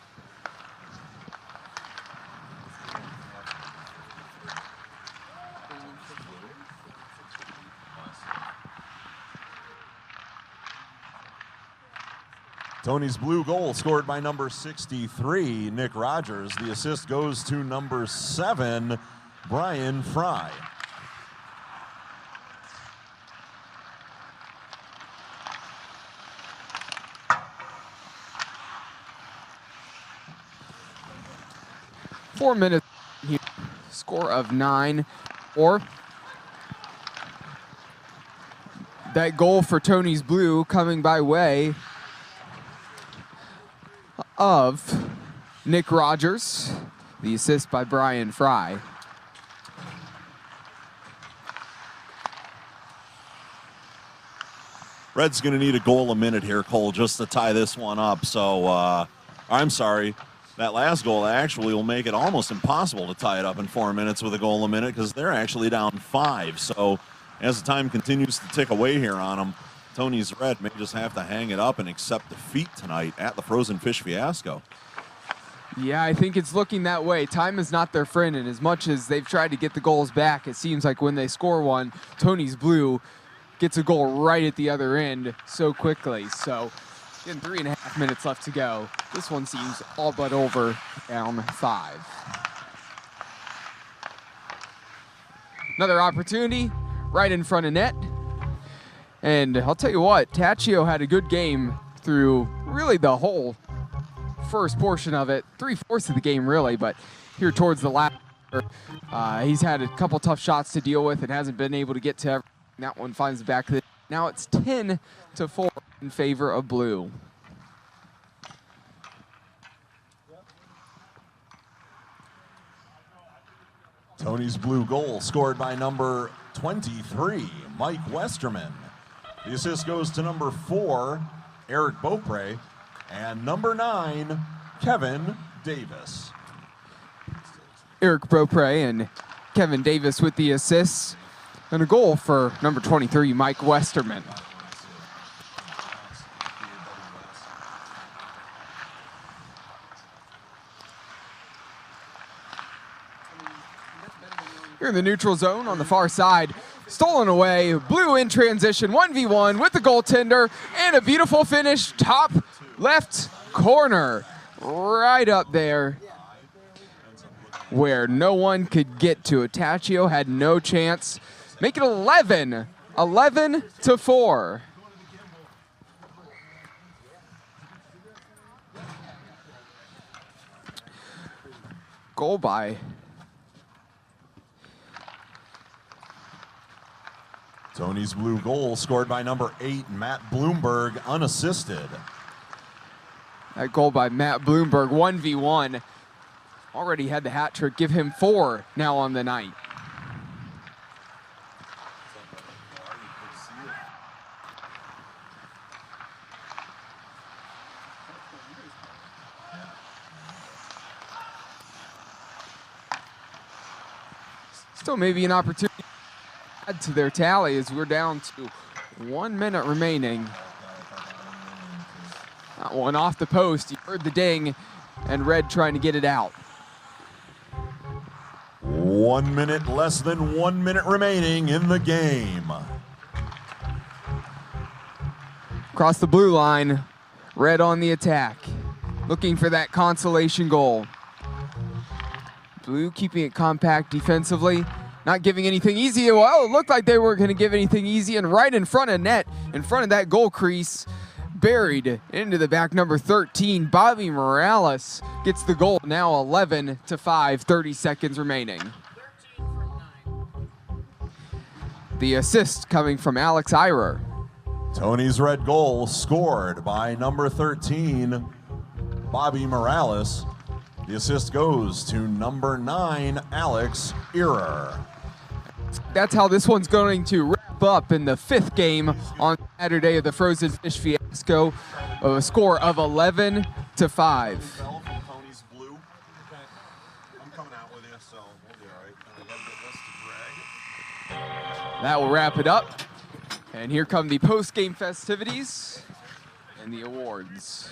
Tony's blue goal scored by number 63, Nick Rogers. The assist goes to number 7, Brian Fry. Four minutes here. Score of 9-4. That goal for Tony's blue coming by way of Nick Rogers. The assist by Brian Fry. Red's going to need a goal a minute here, Cole, just to tie this one up. So, I'm sorry. That last goal actually will make it almost impossible to tie it up in 4 minutes with a goal a minute because they're actually down 5. So, as the time continues to tick away here on them, Tony's Red may just have to hang it up and accept defeat tonight at the Frozen Fish Fiasco. Yeah, I think it's looking that way. Time is not their friend, and as much as they've tried to get the goals back, it seems like when they score one, Tony's blue gets a goal right at the other end so quickly. So, again, 3.5 minutes left to go. This one seems all but over, down 5. Another opportunity right in front of net. And I'll tell you what, Taccio had a good game through really the whole first portion of it, 3/4 of the game really, but here towards the last, he's had a couple tough shots to deal with and hasn't been able to get to everything. That one finds the back of the. Now it's 10-4 in favor of blue. Tony's blue goal scored by number 23, Mike Westerman. The assist goes to number 4, Eric Beaupre, and number 9, Kevin Davis. Eric Beaupre and Kevin Davis with the assists, and a goal for number 23, Mike Westerman. Here in the neutral zone on the far side. Stolen away, blue in transition, 1v1 with the goaltender, and a beautiful finish, top left corner, right up there where no one could get to it. Taccio had no chance. Make it 11-4. Goal by Tony's Tony's blue goal scored by number 8, Matt Bloomberg, unassisted. That goal by Matt Bloomberg, 1v1. Already had the hat trick, give him 4 now on the night. Still maybe an opportunity to add to their tally as we're down to 1 minute remaining. That one off the post. You heard the ding, and Red trying to get it out. 1 minute, less than 1 minute remaining in the game. Across the blue line, Red on the attack, looking for that consolation goal. Blue keeping it compact defensively, not giving anything easy. Well, it looked like they weren't going to give anything easy, and right in front of net, in front of that goal crease, buried into the back, number 13, Bobby Morales gets the goal, now 11-5, 30 seconds remaining. The assist coming from Alex Irer. Tony's red goal scored by number 13, Bobby Morales. The assist goes to number 9, Alex Irer. That's how this one's going to wrap up in the 5th game on Saturday of the Frozen Fish Fiasco. A score of 11-5. That will wrap it up. And here come the post-game festivities and the awards.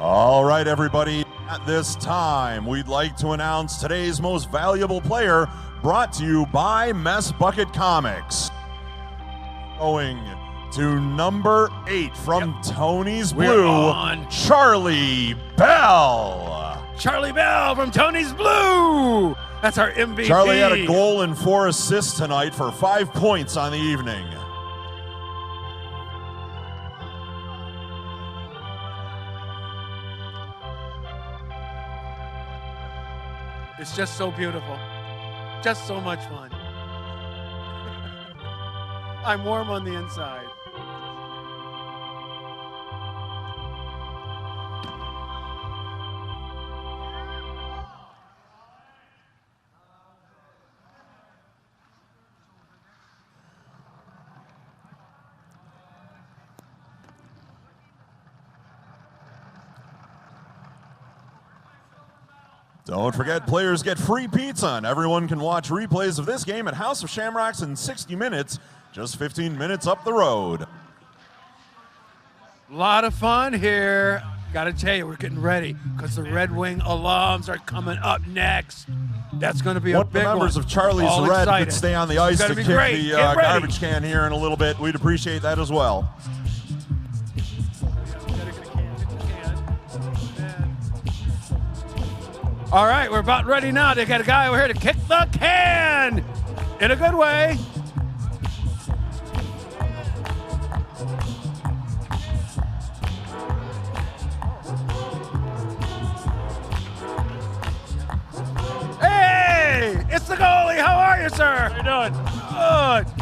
All right, everybody, at this time, we'd like to announce today's most valuable player, brought to you by Mess Bucket Comics. Going to number 8 from Tony's Blue, Charlie Bell. Charlie Bell from Tony's Blue. That's our MVP. Charlie had a goal and 4 assists tonight for 5 points on the evening. It's just so beautiful. Just so much fun. I'm warm on the inside. Don't forget, players get free pizza, and everyone can watch replays of this game at House of Shamrocks in 60 minutes, just 15 minutes up the road. A lot of fun here. Gotta tell you, we're getting ready because the Red Wing alums are coming up next. That's going to be a big one. What members of Charlie's All Red excited. could stay on the ice to kick great. the garbage can here in a little bit. We'd appreciate that as well. All right, we're about ready now. They got a guy over here to kick the can in a good way. Hey, it's the goalie. How are you, sir? How you doing?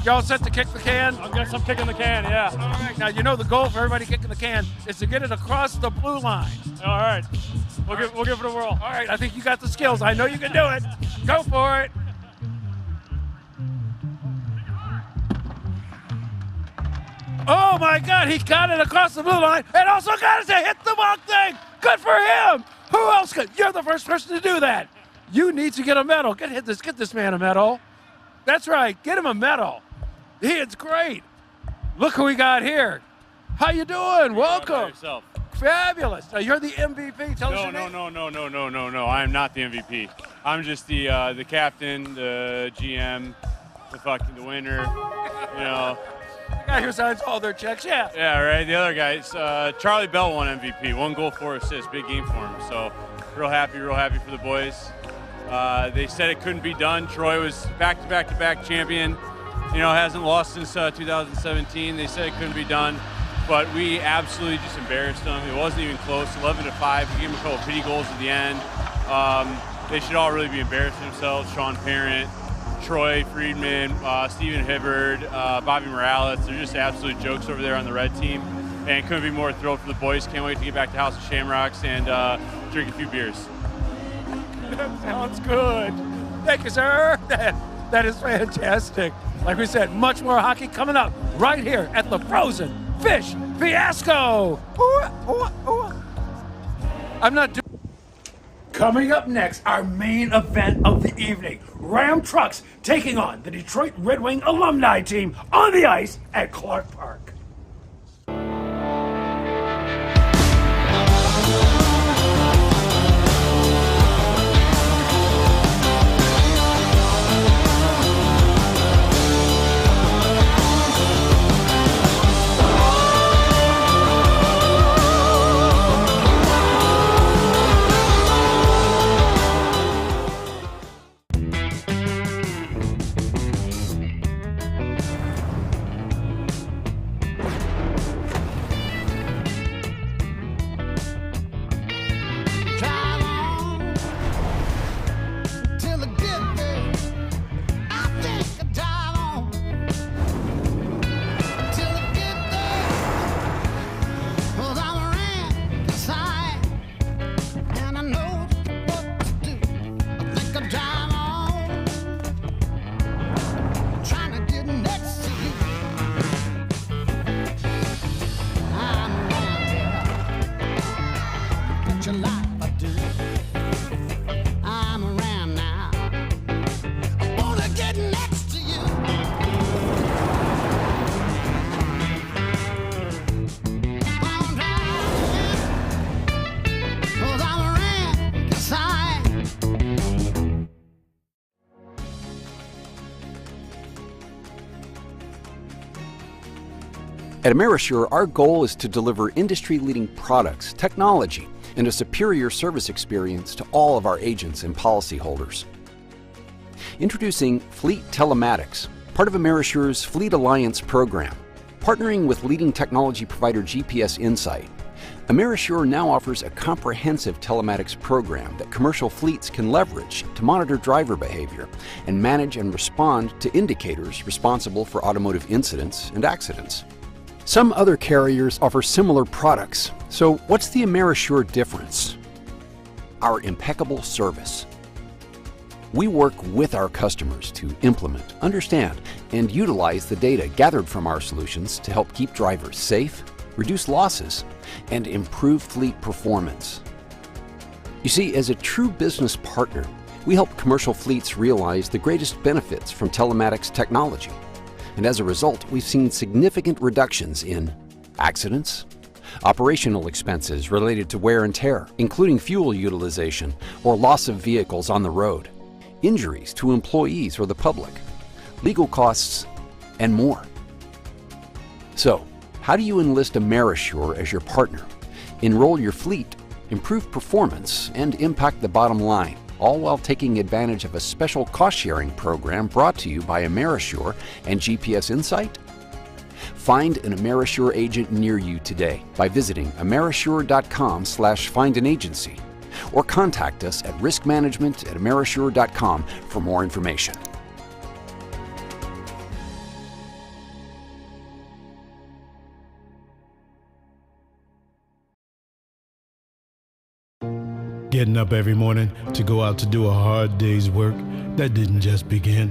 Y'all set to kick the can? I guess I'm kicking the can, yeah. All right, now you know the goal for everybody kicking the can is to get it across the blue line. All right, we'll give it a whirl. All right, I think you got the skills. I know you can do it. Go for it. Oh my God, he got it across the blue line and also got it to hit the mark thing. Good for him. Who else could? You're the first person to do that. You need to get a medal. Get this man a medal. That's right. Get him a medal. It's great. Look who we got here. How you doing? Welcome. Yourself. Fabulous. Now you're the MVP. Tell us your name. No. I am not the MVP. I'm just the captain, the GM, the winner. You know. The guy who signs all their checks. Yeah. Yeah, right. The other guys. Charlie Bell won MVP. 1 goal, 4 assists. Big game for him. So real happy for the boys. They said it couldn't be done. Troy was back-to-back champion. You know, hasn't lost since 2017. They said it couldn't be done, but we absolutely just embarrassed them. It wasn't even close. 11-5. We gave them a couple pity goals at the end. They should all really be embarrassing themselves. Sean Parent, Troy Friedman, Steven Hibbard, Bobby Morales. They're just absolute jokes over there on the red team, and couldn't be more thrilled for the boys. Can't wait to get back to House of Shamrocks and drink a few beers. That sounds good. Thank you, sir. That is fantastic. Like we said, much more hockey coming up right here at the Frozen Fish Fiasco. I'm not doing. Coming up next, our main event of the evening. Ram Trucks taking on the Detroit Red Wing alumni team on the ice at Clark Park. At Amerisure, our goal is to deliver industry-leading products, technology, and a superior service experience to all of our agents and policyholders. Introducing Fleet Telematics, part of Amerisure's Fleet Alliance program. Partnering with leading technology provider GPS Insight, Amerisure now offers a comprehensive telematics program that commercial fleets can leverage to monitor driver behavior and manage and respond to indicators responsible for automotive incidents and accidents. Some other carriers offer similar products, so what's the Amerisure difference? Our impeccable service. We work with our customers to implement, understand, and utilize the data gathered from our solutions to help keep drivers safe, reduce losses, and improve fleet performance. You see, as a true business partner, we help commercial fleets realize the greatest benefits from telematics technology. And as a result, we've seen significant reductions in accidents, operational expenses related to wear and tear, including fuel utilization or loss of vehicles on the road, injuries to employees or the public, legal costs, and more. So, how do you enlist Amerisure as your partner, enroll your fleet, improve performance, and impact the bottom line, all while taking advantage of a special cost-sharing program brought to you by Amerisure and GPS Insight? Find an Amerisure agent near you today by visiting amerisure.com/findanagency or contact us at riskmanagement@amerisure.com for more information. Getting up every morning to go out to do a hard day's work that didn't just begin.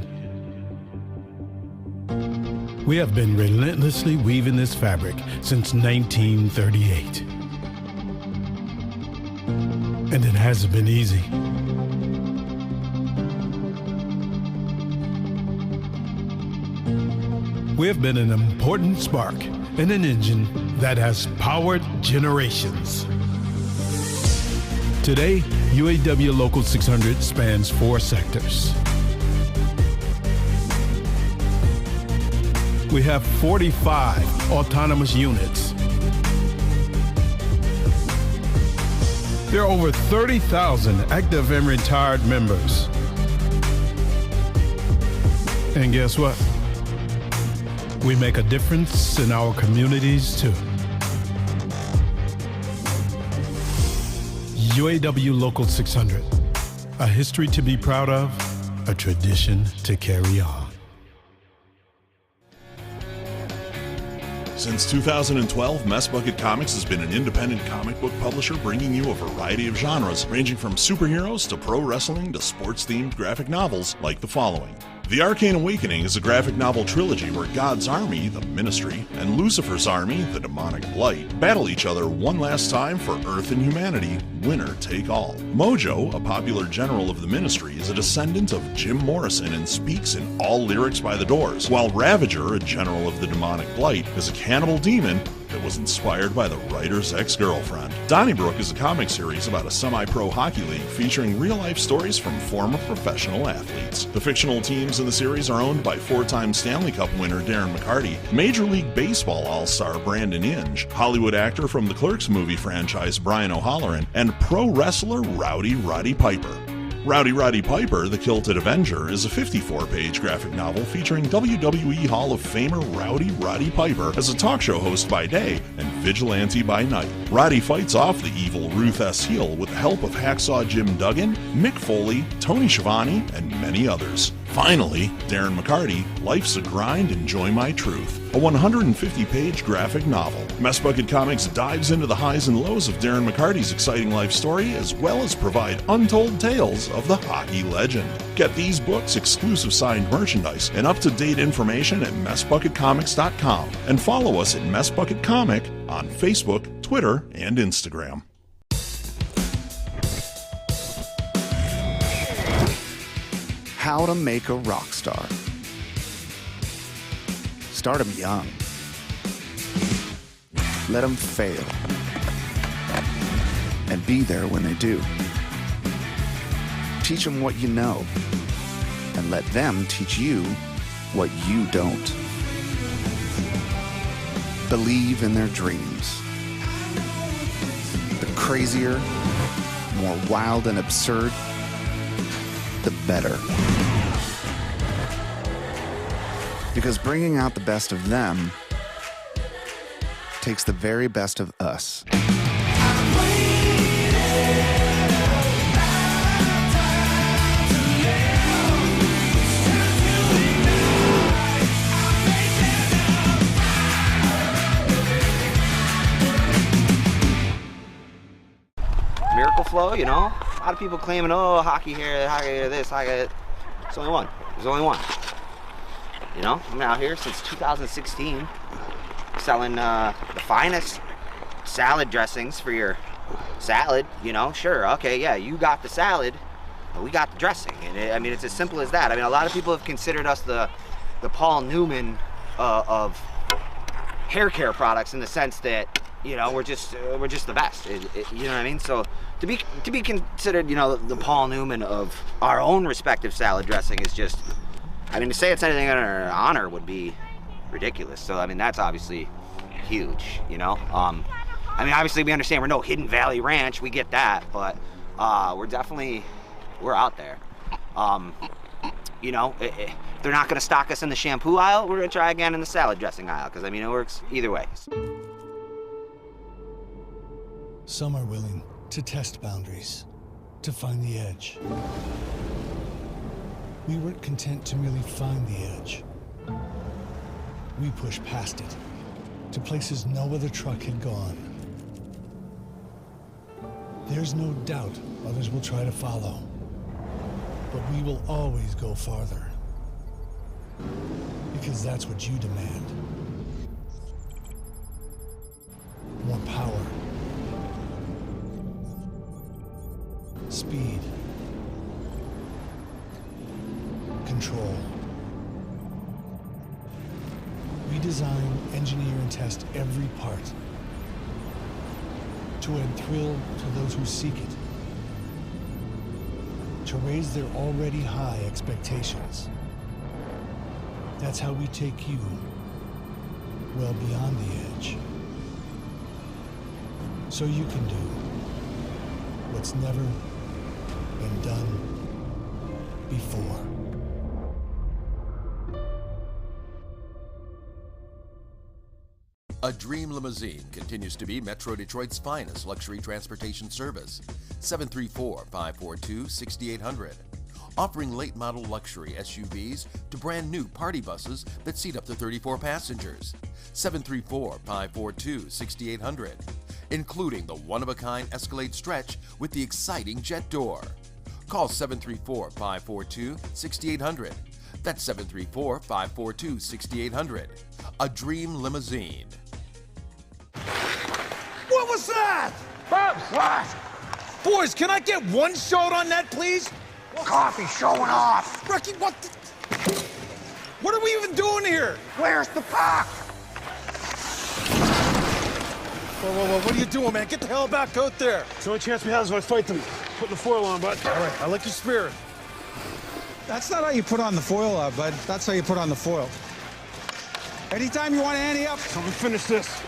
We have been relentlessly weaving this fabric since 1938. And it hasn't been easy. We have been an important spark in an engine that has powered generations. Today, UAW Local 600 spans 4 sectors. We have 45 autonomous units. There are over 30,000 active and retired members. And guess what? We make a difference in our communities too. UAW Local 600, a history to be proud of, a tradition to carry on. Since 2012, Mess Bucket Comics has been an independent comic book publisher bringing you a variety of genres, ranging from superheroes to pro wrestling to sports-themed graphic novels like the following. The Arcane Awakening is a graphic novel trilogy where God's army, the Ministry, and Lucifer's army, the Demonic Blight, battle each other one last time for Earth and humanity, winner take all. Mojo, a popular general of the Ministry, is a descendant of Jim Morrison and speaks in all lyrics by the Doors, while Ravager, a general of the Demonic Blight, is a cannibal demon that was inspired by the writer's ex-girlfriend. Donnybrook is a comic series about a semi-pro hockey league featuring real-life stories from former professional athletes. The fictional teams in the series are owned by 4-time Stanley Cup winner Darren McCarty, Major League Baseball all-star Brandon Inge, Hollywood actor from the Clerks movie franchise Brian O'Halloran, and pro wrestler Rowdy Roddy Piper. Rowdy Roddy Piper, the Kilted Avenger, is a 54-page graphic novel featuring WWE Hall of Famer Rowdy Roddy Piper as a talk show host by day and vigilante by night. Roddy fights off the evil Ruth S. Heel with the help of Hacksaw Jim Duggan, Mick Foley, Tony Schiavone, and many others. Finally, Darren McCarty, Life's a Grind, Enjoy My Truth, a 150-page graphic novel. Mess Bucket Comics dives into the highs and lows of Darren McCarty's exciting life story, as well as provide untold tales of the hockey legend. Get these books, exclusive signed merchandise, and up-to-date information at messbucketcomics.com, and follow us at Mess Bucket Comic on Facebook, Twitter, and Instagram. How to make a rock star. Start them young. Let them fail. And be there when they do. Teach them what you know. And let them teach you what you don't. Believe in their dreams. The crazier, more wild and absurd, the better. Because bringing out the best of them takes the very best of us. Miracle Flow, you know? A lot of people claiming, oh, hockey here, this, hockey. There's only one. There's only one. You know, I'm out here since 2016 selling the finest salad dressings for your salad, you know? Sure, okay, yeah, you got the salad, but we got the dressing. And I mean, it's as simple as that. I mean, a lot of people have considered us the Paul Newman of hair care products, in the sense that, you know, we're just the best. You know what I mean? So to be considered, you know, the Paul Newman of our own respective salad dressing is just, I mean, to say it's anything in our honor would be ridiculous. So I mean, that's obviously huge, you know. I mean, obviously we understand we're no Hidden Valley Ranch, we get that, but we're out there. You know, if they're not going to stock us in the shampoo aisle, we're going to try again in the salad dressing aisle, because I mean, it works either way. Some are willing to test boundaries, to find the edge. We weren't content to merely find the edge. We pushed past it to places no other truck had gone. There's no doubt others will try to follow, but we will always go farther. Because that's what you demand. More power. Speed. Control. We design, engineer, and test every part to add thrill to those who seek it, to raise their already high expectations. That's how we take you well beyond the edge, so you can do what's never been done before. A Dream Limousine continues to be Metro Detroit's finest luxury transportation service. 734-542-6800. Offering late model luxury SUVs to brand new party buses that seat up to 34 passengers. 734-542-6800. Including the one-of-a-kind Escalade Stretch with the exciting jet door. Call 734-542-6800. That's 734-542-6800. A Dream Limousine. What was that? Bubs, what? Boys, can I get one shot on that, please? Coffee showing off. Ricky, what the... What are we even doing here? Where's the puck? Whoa, what are you doing, man? Get the hell back out there. It's the only chance we have is if I fight them. Put the foil on, bud. All right, I like your spirit. That's not how you put on the foil, bud. That's how you put on the foil. Anytime you want to ante up. So we finish this.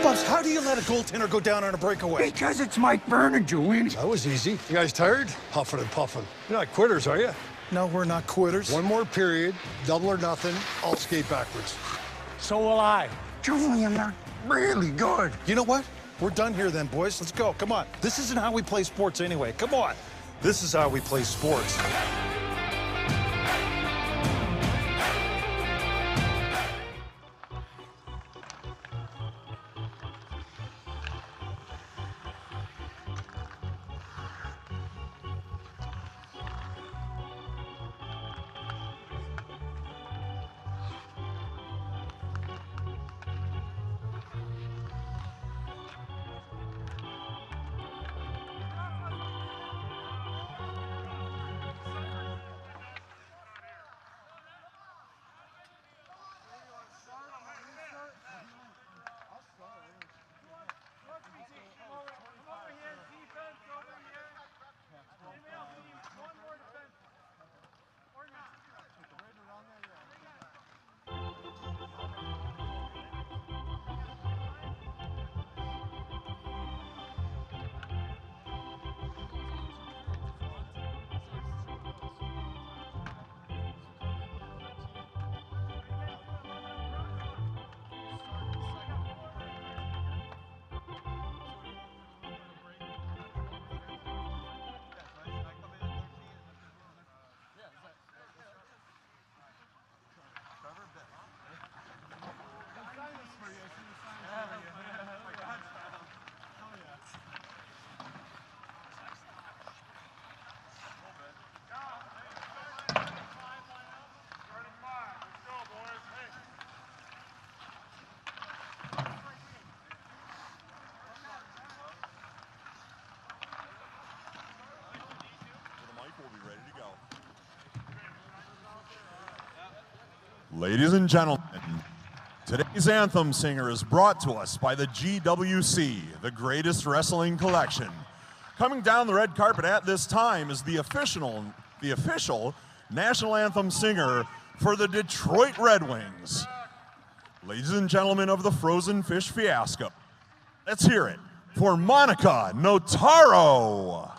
Bubs, how do you let a goaltender go down on a breakaway? Because it's Mike Bernard, you win. That was easy. You guys tired? Huffing and puffing. You're not quitters, are you? No, we're not quitters. One more period, double or nothing, I'll skate backwards. So will I. Julian, they're really good. You know what? We're done here then, boys. Let's go. Come on. This isn't how we play sports anyway. Come on. This is how we play sports. Ladies and gentlemen, today's anthem singer is brought to us by the GWC, the greatest wrestling collection. Coming down the red carpet at this time is the official national anthem singer for the Detroit Red Wings. Ladies and gentlemen of the Frozen Fish Fiasco, let's hear it for Monica Notaro.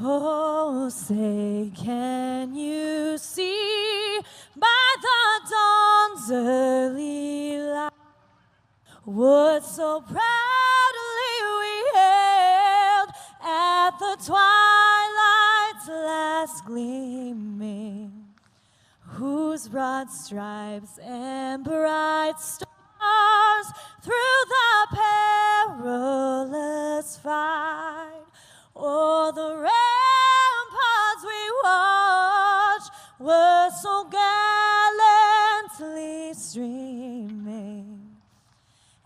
Oh, say, can you see by the dawn's whose early light would so proudly we hailed at the twilight's last gleaming, whose broad stripes and bright stars through the perilous fight o'er the ramparts we watched were so gallantly streaming,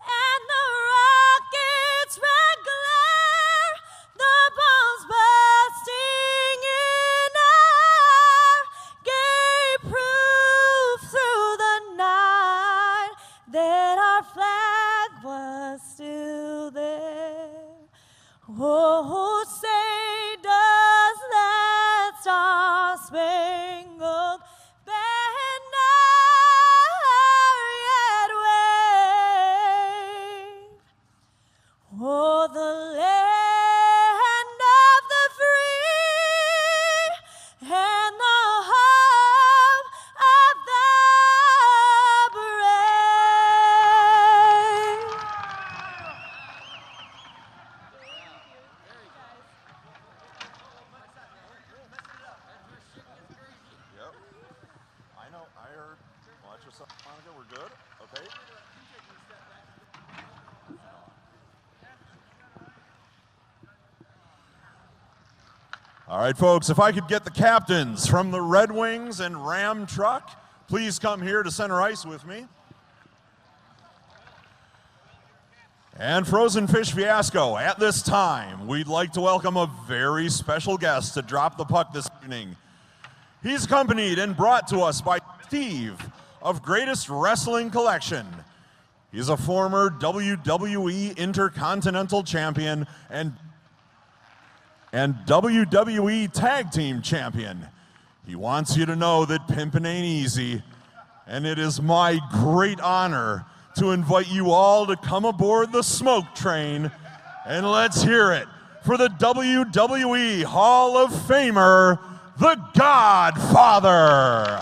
and the rocket's red glare, the bombs bursting in air, gave proof through the night that our flag was still there. Oh, say does that star-spangled banner yet wave o'er the land of the free and the home of the brave. Yep. I know. I heard. Watch yourself, Monica. We're good. Okay. All right, folks, if I could get the captains from the Red Wings and Ram Truck, please come here to center ice with me. And Frozen Fish Fiasco, at this time, we'd like to welcome a very special guest to drop the puck this evening. He's accompanied and brought to us by Steve of Greatest Wrestling Collection. He's a former WWE Intercontinental Champion and WWE Tag Team Champion. He wants you to know that pimpin' ain't easy, and it is my great honor to invite you all to come aboard the smoke train, and let's hear it for the WWE Hall of Famer, The Godfather.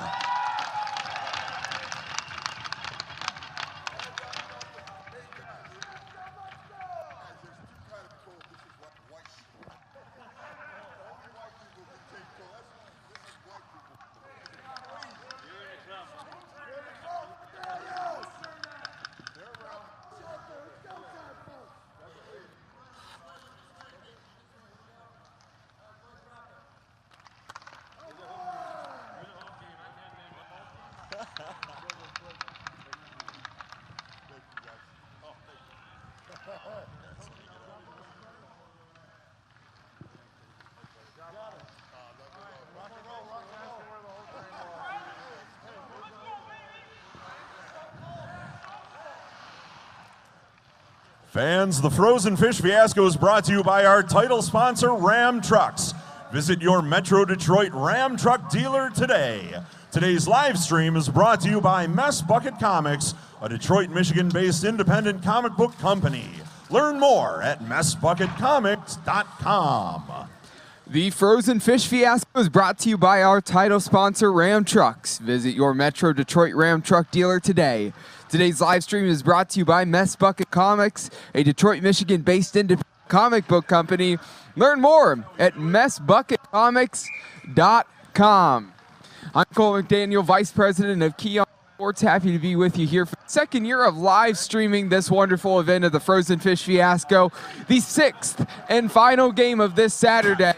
Fans, the Frozen Fish Fiasco is brought to you by our title sponsor, Ram Trucks. Visit your Metro Detroit Ram Truck dealer today. Today's live stream is brought to you by Mess Bucket Comics, a Detroit, Michigan-based independent comic book company. Learn more at messbucketcomics.com. The Frozen Fish Fiasco is brought to you by our title sponsor, Ram Trucks. Visit your Metro Detroit Ram Truck dealer today. Today's live stream is brought to you by Mess Bucket Comics, a Detroit, Michigan-based independent comic book company. Learn more at messbucketcomics.com. I'm Cole McDaniel, Vice President of Keon Sports. Happy to be with you here for the second year of live streaming this wonderful event of the Frozen Fish Fiasco, the sixth and final game of this Saturday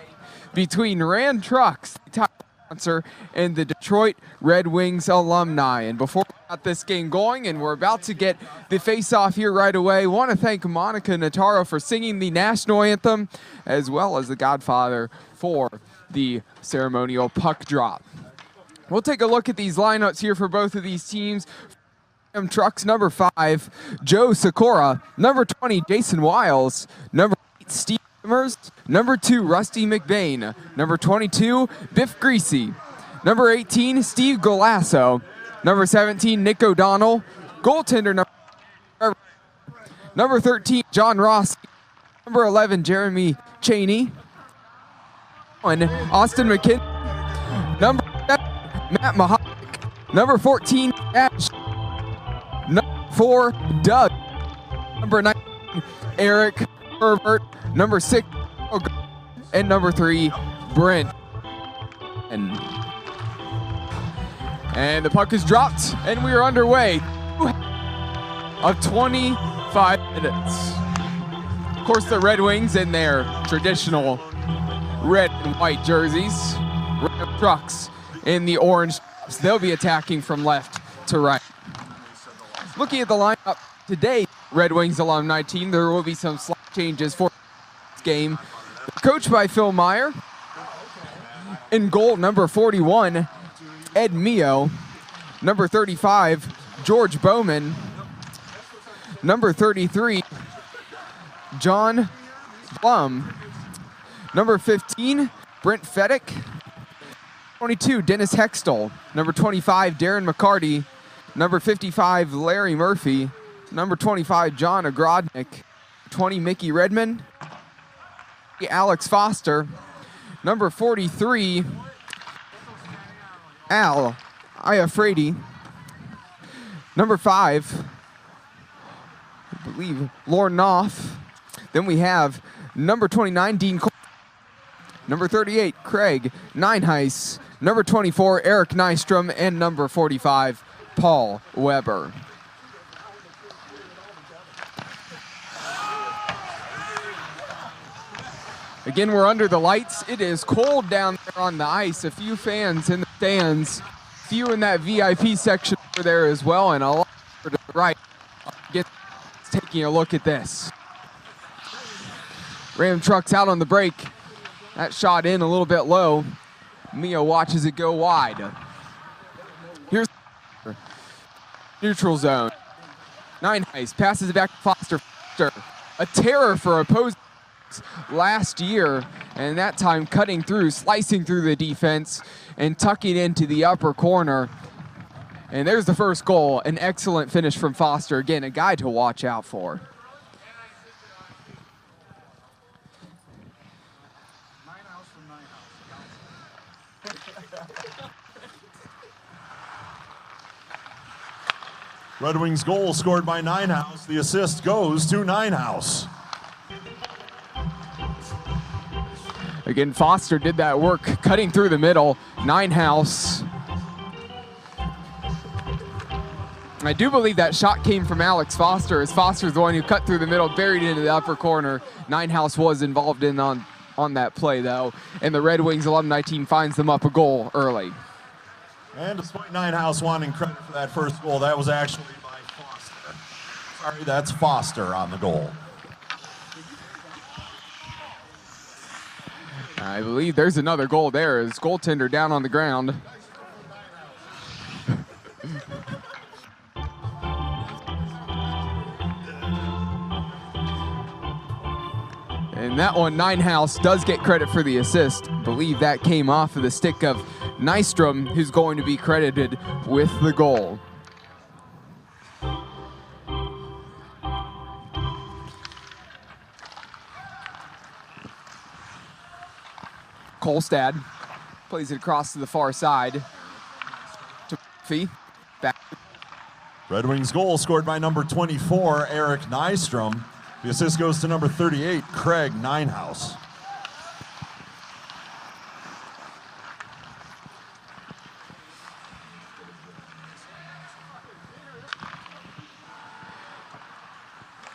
between Ram Trucks, the title sponsor, and the Detroit Red Wings alumni. And before we got this game going, and we're about to get the face-off here right away, I want to thank Monica Notaro for singing the national anthem, as well as the Godfather for the ceremonial puck drop. We'll take a look at these lineups here for both of these teams. Ram Trucks, number 5, Joe Sikora. Number 20, Jason Wiles. Number 8, Steve Summers. Number 2, Rusty McBain. Number 22, Biff Greasy. Number 18, Steve Golasso. Number 17, Nick O'Donnell. Goaltender number 13, John Ross. Number 11, Jeremy Cheney. Austin McKinnon. Number 7, Matt Mahalik. Number 14, Ash. 4, Doug. Number 9, Eric Herbert. Number 6, and number 3, Brent. And the puck is dropped, and we are underway of 25 minutes. Of course, the Red Wings in their traditional red and white jerseys. Ram Trucks in the orange. They'll be attacking from left to right. Looking at the lineup today, Red Wings alumni team, there will be some slight changes for this game. Coached by Phil Meyer. In goal, number 41, Ed Mio. Number 35, George Bowman. Number 33, John Blum. Number 15, Brent Fedek. 22, Dennis Hextall. Number 25, Darren McCarty. Number 55, Larry Murphy. Number 25, John Ogrodnik. 20, Mickey Redmond. Alex Foster. Number 43, Al Iafredi. Number 5, I believe, Lorne Knopf. Then we have number 29, Dean Cole. Number 38, Craig Nineheis. Number 24, Eric Nystrom. And number 45, Paul Weber. Again, we're under the lights. It is cold down there on the ice. A few fans in the stands, few in that VIP section over there as well, and a lot to the right. Taking a look at this. Ram Trucks out on the break. That shot in a little bit low. Mia watches it go wide. Here's neutral zone. Nineheis passes it back to Foster. Foster, a terror for opposing last year, and that time cutting through, slicing through the defense and tucking into the upper corner. And there's the first goal. An excellent finish from Foster. Again, a guy to watch out for. Red Wings goal scored by Ninehouse. The assist goes to Ninehouse. Again, Foster did that work, cutting through the middle. Ninehouse. I do believe that shot came from Alex Foster, as Foster's the one who cut through the middle, buried into the upper corner. Ninehouse was involved in on that play, though, and the Red Wings alumni team finds them up a goal early. And despite Ninehouse wanting credit for that first goal, that was actually by Foster. Sorry, that's Foster on the goal. I believe there's another goal there as goaltender down on the ground. And that one, Ninehouse does get credit for the assist. I believe that came off of the stick of Nystrom, who's going to be credited with the goal. Kolstad plays it across to the far side to Murphy. Back. Red Wings goal scored by number 24, Eric Nystrom. The assist goes to number 38, Craig Ninehouse.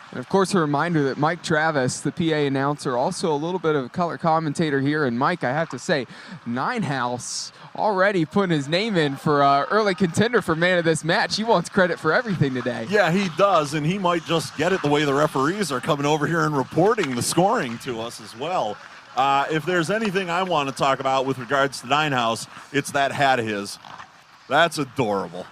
And of course, a reminder that Mike Travis, the PA announcer, also a little bit of a color commentator here. And Mike, I have to say, Ninehouse already putting his name in for early contender for man of this match. He wants credit for everything today. Yeah, he does, and he might just get it the way the referees are coming over here and reporting the scoring to us as well. If there's anything I want to talk about with regards to Ninehouse, it's that hat of his. That's adorable.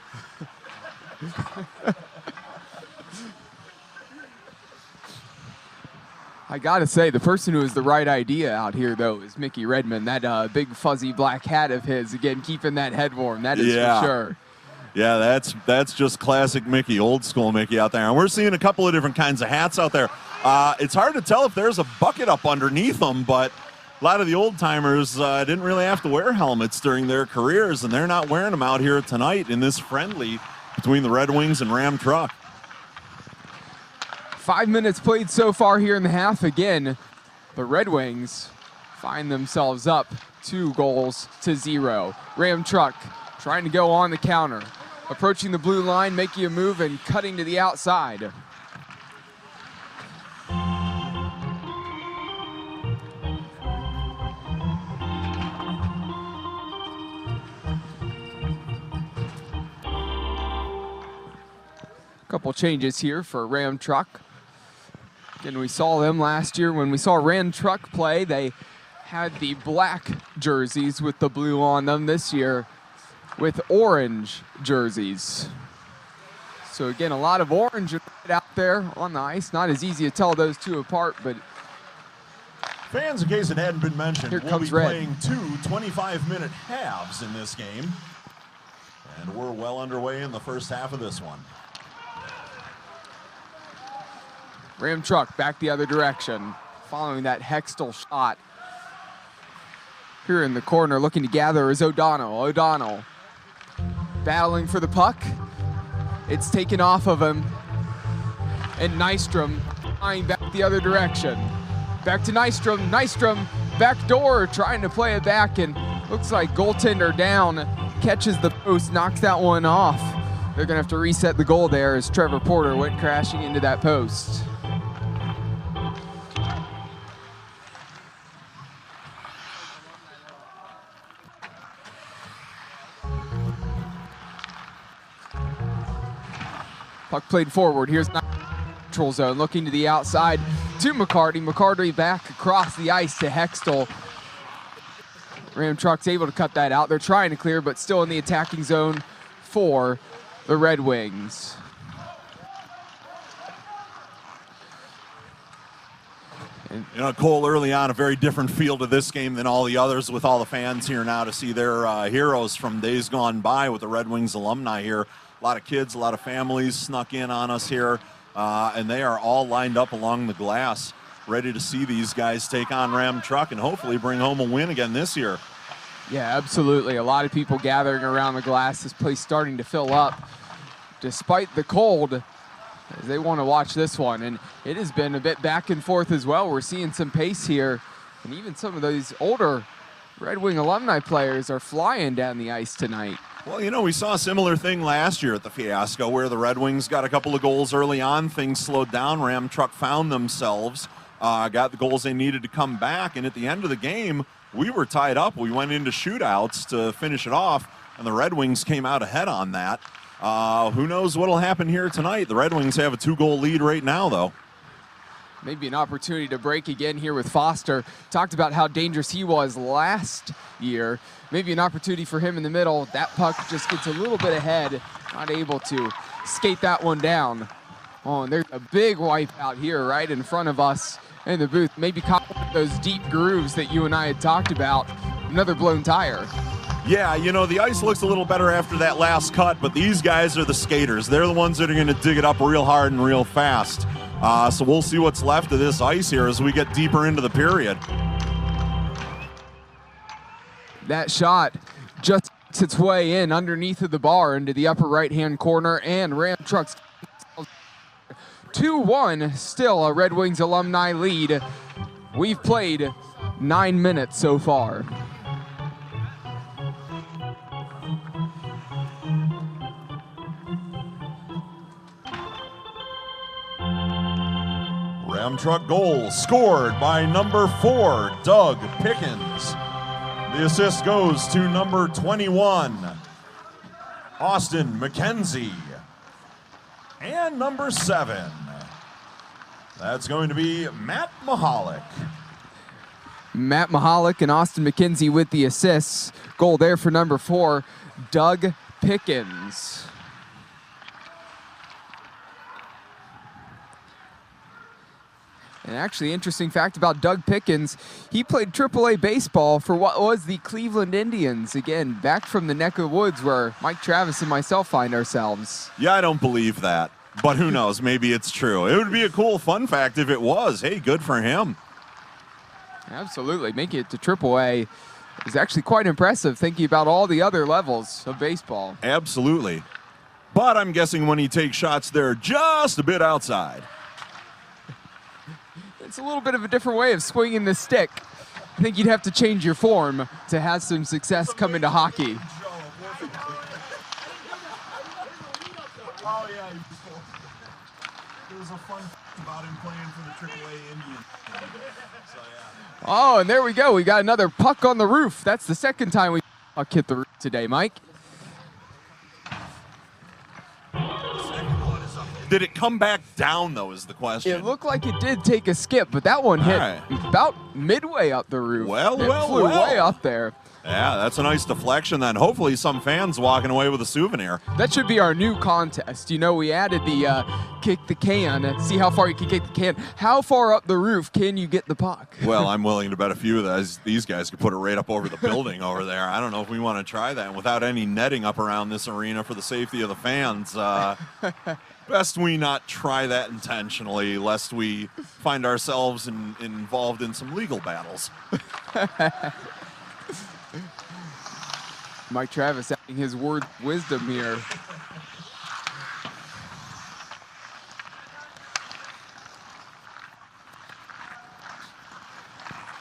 I gotta say, the person who has the right idea out here, though, is Mickey Redmond. That big fuzzy black hat of his, again, keeping that head warm. That is for sure. Yeah, that's just classic Mickey, old school Mickey out there. And we're seeing a couple of different kinds of hats out there. It's hard to tell if there's a bucket up underneath them, but a lot of the old timers didn't really have to wear helmets during their careers, and they're not wearing them out here tonight in this friendly between the Red Wings and Ram Truck. 5 minutes played so far here in the half. Again, the Red Wings find themselves up 2-0. Ram Truck trying to go on the counter. Approaching the blue line, making a move and cutting to the outside. Couple changes here for Ram Truck. Again, we saw them last year when we saw Ram Truck play. They had the black jerseys with the blue on them. This year with orange jerseys. So again, a lot of orange out there on the ice. Not as easy to tell those two apart, but fans, in case it hadn't been mentioned, here we'll comes be red. playing 2 25-minute halves in this game. And we're well underway in the first half of this one. Ram Truck back the other direction, following that Hextall shot. Here in the corner, looking to gather is O'Donnell. O'Donnell battling for the puck. It's taken off of him. And Nystrom flying back the other direction. Back to Nystrom. Nystrom back door, trying to play it back, and looks like goaltender down. Catches the post, knocks that one off. They're gonna have to reset the goal there as Trevor Porter went crashing into that post. Puck played forward. Here's neutral zone, looking to the outside to McCarty. McCarty back across the ice to Hextall. Ram Truck's able to cut that out. They're trying to clear, but still in the attacking zone for the Red Wings. You know, Cole, early on, a very different feel to this game than all the others, with all the fans here now to see their heroes from days gone by with the Red Wings alumni here. A lot of kids, a lot of families snuck in on us here, and they are all lined up along the glass, ready to see these guys take on Ram Truck and hopefully bring home a win again this year. Yeah, absolutely. A lot of people gathering around the glass. This place starting to fill up despite the cold, as they want to watch this one. And it has been a bit back and forth as well. We're seeing some pace here, and even some of those older Red Wing alumni players are flying down the ice tonight. Well, you know, we saw a similar thing last year at the Fiasco where the Red Wings got a couple of goals early on. Things slowed down. Ram Truck found themselves, got the goals they needed to come back. And at the end of the game, we were tied up. We went into shootouts to finish it off, and the Red Wings came out ahead on that. Who knows what will happen here tonight? The Red Wings have a 2-goal lead right now, though. Maybe an opportunity to break again here with Foster. Talked about how dangerous he was last year. Maybe an opportunity for him in the middle. That puck just gets a little bit ahead. Not able to skate that one down. Oh, and there's a big wipe out here right in front of us in the booth. Maybe caught one of those deep grooves that you and I had talked about. Another blown tire. Yeah, you know, the ice looks a little better after that last cut, but these guys are the skaters. They're the ones that are going to dig it up real hard and real fast. So we'll see what's left of this ice here as we get deeper into the period. That shot just makes its way in underneath of the bar into the upper right-hand corner, and Ram Trucks 2-1, still a Red Wings alumni lead. We've played 9 minutes so far. Ram Truck goal scored by number 4, Doug Pickens. The assist goes to number 21, Austin McKenzie. And number 7, that's going to be Matt Mahalik. Matt Mahalik and Austin McKenzie with the assists. Goal there for number 4, Doug Pickens. And actually, interesting fact about Doug Pickens, he played AAA baseball for what was the Cleveland Indians. Again, back from the neck of the woods where Mike Travis and myself find ourselves. Yeah, I don't believe that, but who knows? Maybe it's true. It would be a cool fun fact if it was. Hey, good for him. Absolutely. Making it to AAA is actually quite impressive, thinking about all the other levels of baseball. Absolutely. But I'm guessing when he takes shots, they're just a bit outside. It's a little bit of a different way of swinging the stick. I think you'd have to change your form to have some success come into hockey. Oh, yeah. There was a fun about him playing for the AAA Indians. So, yeah. Oh, and there we go. We got another puck on the roof. That's the second time we hit the roof today, Mike. Did it come back down, though, is the question. It looked like it did take a skip, but that one hit about midway up the roof. Well, it flew way up there. Yeah, that's a nice deflection then. Hopefully some fans walking away with a souvenir. That should be our new contest. You know, we added the kick the can, see how far you can kick the can. How far up the roof can you get the puck? Well, I'm willing to bet a few of these guys could put it right up over the building over there. I don't know if we want to try that. And without any netting up around this arena for the safety of the fans, best we not try that intentionally, lest we find ourselves involved in some legal battles. Mike Travis adding his word wisdom here.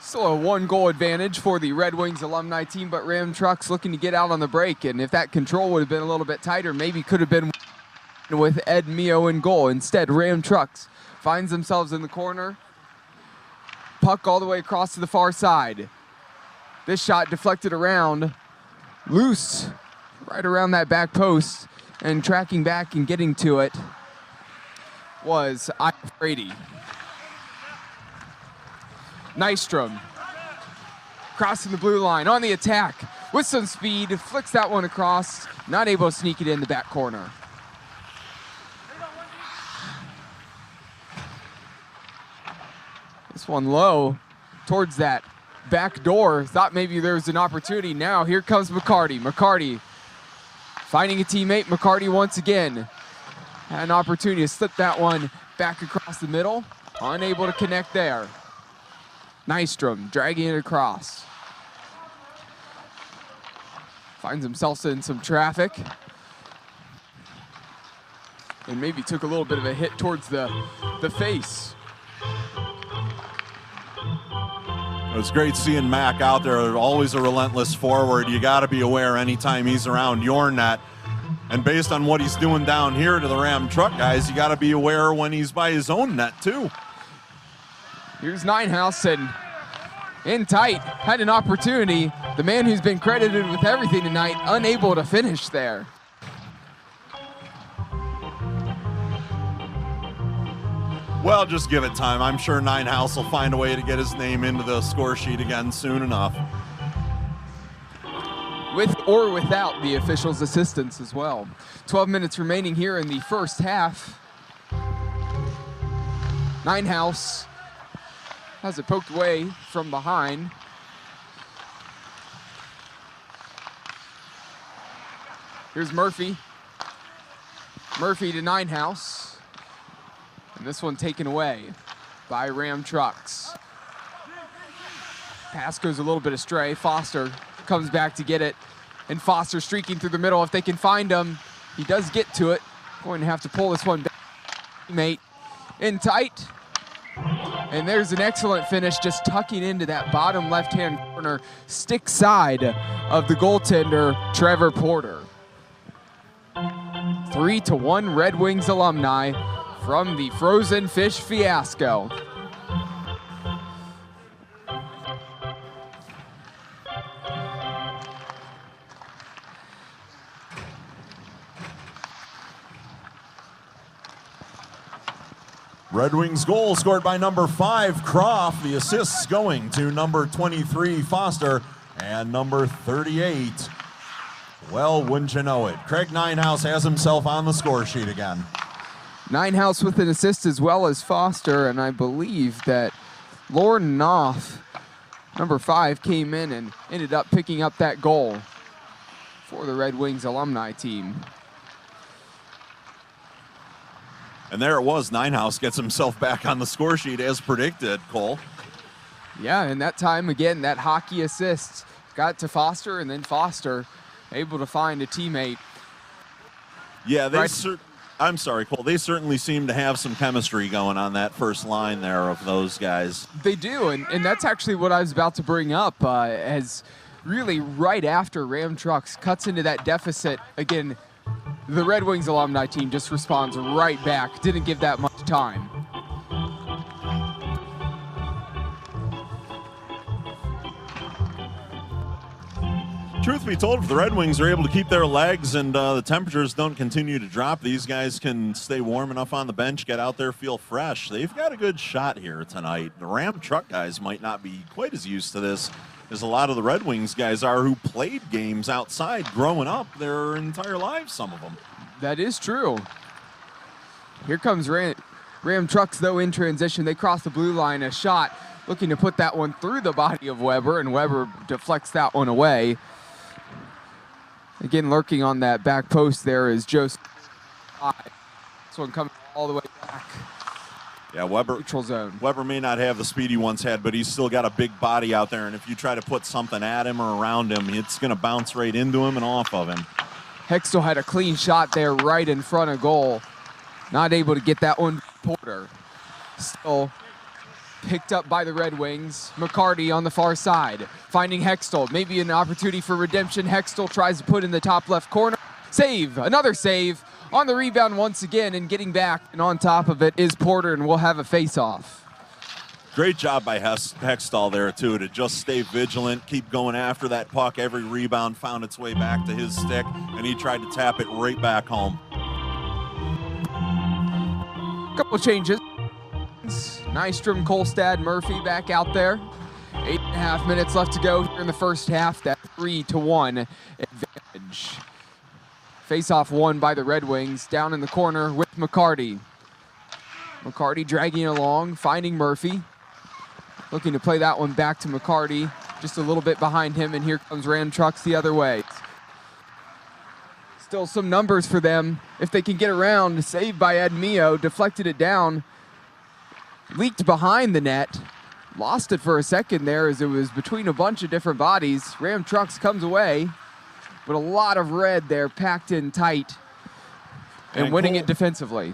Still a 1-goal advantage for the Red Wings alumni team, but Ram Trucks looking to get out on the break. And if that control would have been a little bit tighter, maybe could have been with Ed Mio in goal. Instead, Ram Trucks finds themselves in the corner. Puck all the way across to the far side. This shot deflected around. Loose right around that back post, and tracking back and getting to it was Brady. Nystrom crossing the blue line on the attack with some speed, flicks that one across, not able to sneak it in the back corner. This one low towards that back door. Thought maybe there was an opportunity. Now here comes McCarty. McCarty finding a teammate. McCarty once again had an opportunity to slip that one back across the middle. Unable to connect there. Nystrom dragging it across. Finds himself in some traffic. And maybe took a little bit of a hit towards the face. It was great seeing Mac out there, always a relentless forward. You got to be aware anytime he's around your net. And based on what he's doing down here to the Ram Truck guys, you got to be aware when he's by his own net too. Here's Ninehouse and in tight, had an opportunity. The man who's been credited with everything tonight, unable to finish there. Well, just give it time. I'm sure Ninehouse will find a way to get his name into the score sheet again soon enough. With or without the officials' assistance as well. 12 minutes remaining here in the first half. Ninehouse has it poked away from behind. Here's Murphy. Murphy to Ninehouse. And this one taken away by Ram Trucks. Pass goes a little bit astray. Foster comes back to get it. And Foster streaking through the middle. If they can find him, he does get to it. Going to have to pull this one back. Teammate in tight. And there's an excellent finish, just tucking into that bottom left-hand corner, stick side of the goaltender, Trevor Porter. 3-1 Red Wings alumni from the Frozen Fish Fiasco. Red Wings goal scored by number 5, Croft. The assists going to number 23, Foster, and number 38. Well, wouldn't you know it, Craig Ninehouse has himself on the score sheet again. Ninehouse with an assist as well as Foster, and I believe that Lauren Knopf, number 5, came in and ended up picking up that goal for the Red Wings alumni team. And there it was, Ninehouse gets himself back on the score sheet as predicted, Cole. Yeah, and that time, again, that hockey assist got to Foster, and then Foster able to find a teammate. Yeah, they right. I'm sorry, Cole. They certainly seem to have some chemistry going on that first line there of those guys. They do, and that's actually what I was about to bring up, as really right after Ram Trucks cuts into that deficit. Again, the Red Wings alumni team just responds right back. Didn't give that much time. Truth be told, if the Red Wings are able to keep their legs and the temperatures don't continue to drop, these guys can stay warm enough on the bench, get out there, feel fresh. They've got a good shot here tonight. The Ram Truck guys might not be quite as used to this as a lot of the Red Wings guys are, who played games outside growing up their entire lives, some of them. That is true. Here comes Ram Trucks, though, in transition. They cross the blue line, a shot, looking to put that one through the body of Weber, and Weber deflects that one away. Again, lurking on that back post there is Joseph. This one coming all the way back. Yeah, Weber. Neutral zone. Weber may not have the speed he once had, but he's still got a big body out there, and if you try to put something at him or around him, it's going to bounce right into him and off of him. Hextall had a clean shot there right in front of goal. Not able to get that one. Porter still picked up by the Red Wings. McCarty on the far side, finding Hextall. Maybe an opportunity for redemption. Hextall tries to put in the top left corner. Save, another save on the rebound once again, and getting back and on top of it is Porter, and we'll have a face-off. Great job by Hextall there, too, to just stay vigilant, keep going after that puck. Every rebound found its way back to his stick, and he tried to tap it right back home. Couple changes. Nystrom, Kolstad, Murphy back out there. 8.5 minutes left to go here in the first half. That 3-1 advantage. Face-off won by the Red Wings. Down in the corner with McCarty. McCarty dragging along, finding Murphy. Looking to play that one back to McCarty. Just a little bit behind him, and here comes Ram Trucks the other way. Still some numbers for them if they can get around. Saved by Ed Mio, deflected it down. Leaked behind the net. Lost it for a second there as it was between a bunch of different bodies. Ram Trucks comes away, but a lot of red there packed in tight and winning it defensively.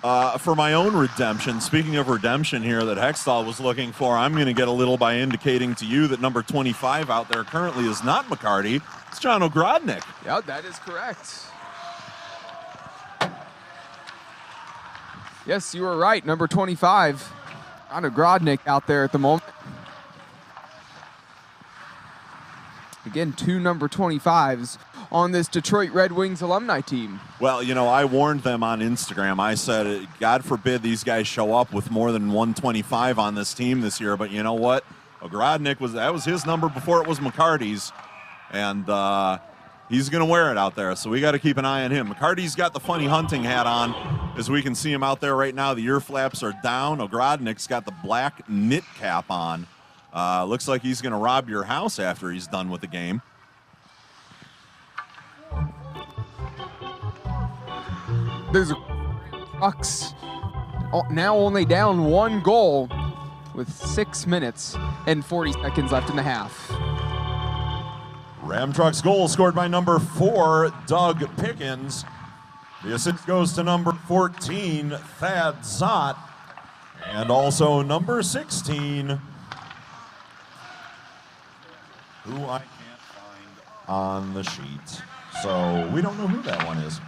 For my own redemption, speaking of redemption here that Hextall was looking for, I'm going to get a little by indicating to you that number 25 out there currently is not McCarty. It's John Ogrodnik. Yeah, that is correct. Yes, you were right. Number 25, John Ogrodnik out there at the moment. Again, 2 number 25s on this Detroit Red Wings alumni team. Well, you know, I warned them on Instagram. I said, God forbid these guys show up with more than 125 on this team this year. But you know what? Ogrodnik that was his number before it was McCarty's. And he's going to wear it out there, so we got to keep an eye on him. McCarty's got the funny hunting hat on, as we can see him out there right now. The ear flaps are down. Ogrodnik's got the black knit cap on. Looks like he's going to rob your house after he's done with the game. There's Bucks now only down 1 goal with 6 minutes and 40 seconds left in the half. Ram Trucks goal scored by number 4, Doug Pickens. The assist goes to number 14, Thad Zott, and also number 16, who I can't find on the sheet. So we don't know who that one is.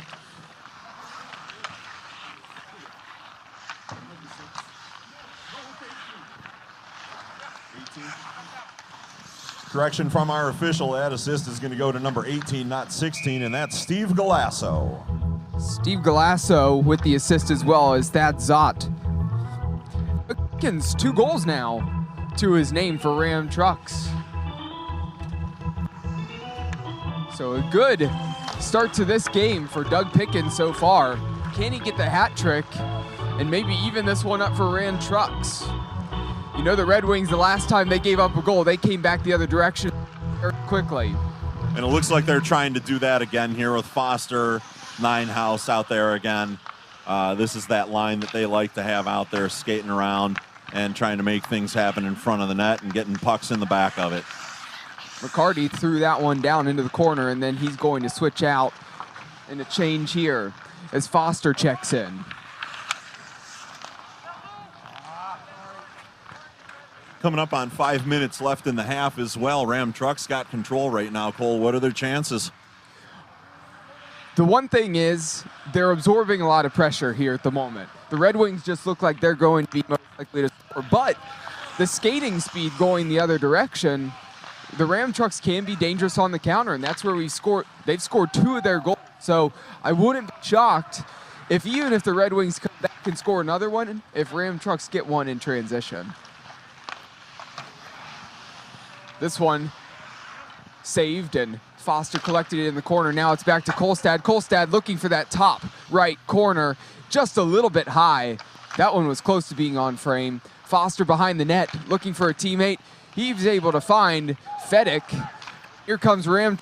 Correction from our official, that assist is going to go to number 18, not 16, and that's Steve Galasso. Steve Galasso with the assist as well as Thad Zott. Pickens, 2 goals now to his name for Ram Trucks. So a good start to this game for Doug Pickens so far. Can he get the hat trick and maybe even this one up for Ram Trucks? You know, the Red Wings, the last time they gave up a goal, they came back the other direction very quickly. And it looks like they're trying to do that again here with Foster, Ninehouse out there again. This is that line that they like to have out there skating around and trying to make things happen in front of the net and getting pucks in the back of it. McCarty threw that one down into the corner, and then he's going to switch out and a change here. as Foster checks in. Coming up on 5 minutes left in the half as well. Ram Trucks got control right now. Cole, what are their chances? The one thing is they're absorbing a lot of pressure here at the moment. The Red Wings just look like they're going to be most likely to score, but the skating speed going the other direction, the Ram Trucks can be dangerous on the counter, and that's where they've scored 2 of their goals. So I wouldn't be shocked even if the Red Wings come back and score another one, if Ram Trucks get one in transition. This one saved, and Foster collected it in the corner. Now it's back to Kolstad. Kolstad looking for that top right corner, just a little bit high. That one was close to being on frame. Foster behind the net, looking for a teammate. He's able to find Fedick. Here comes Ram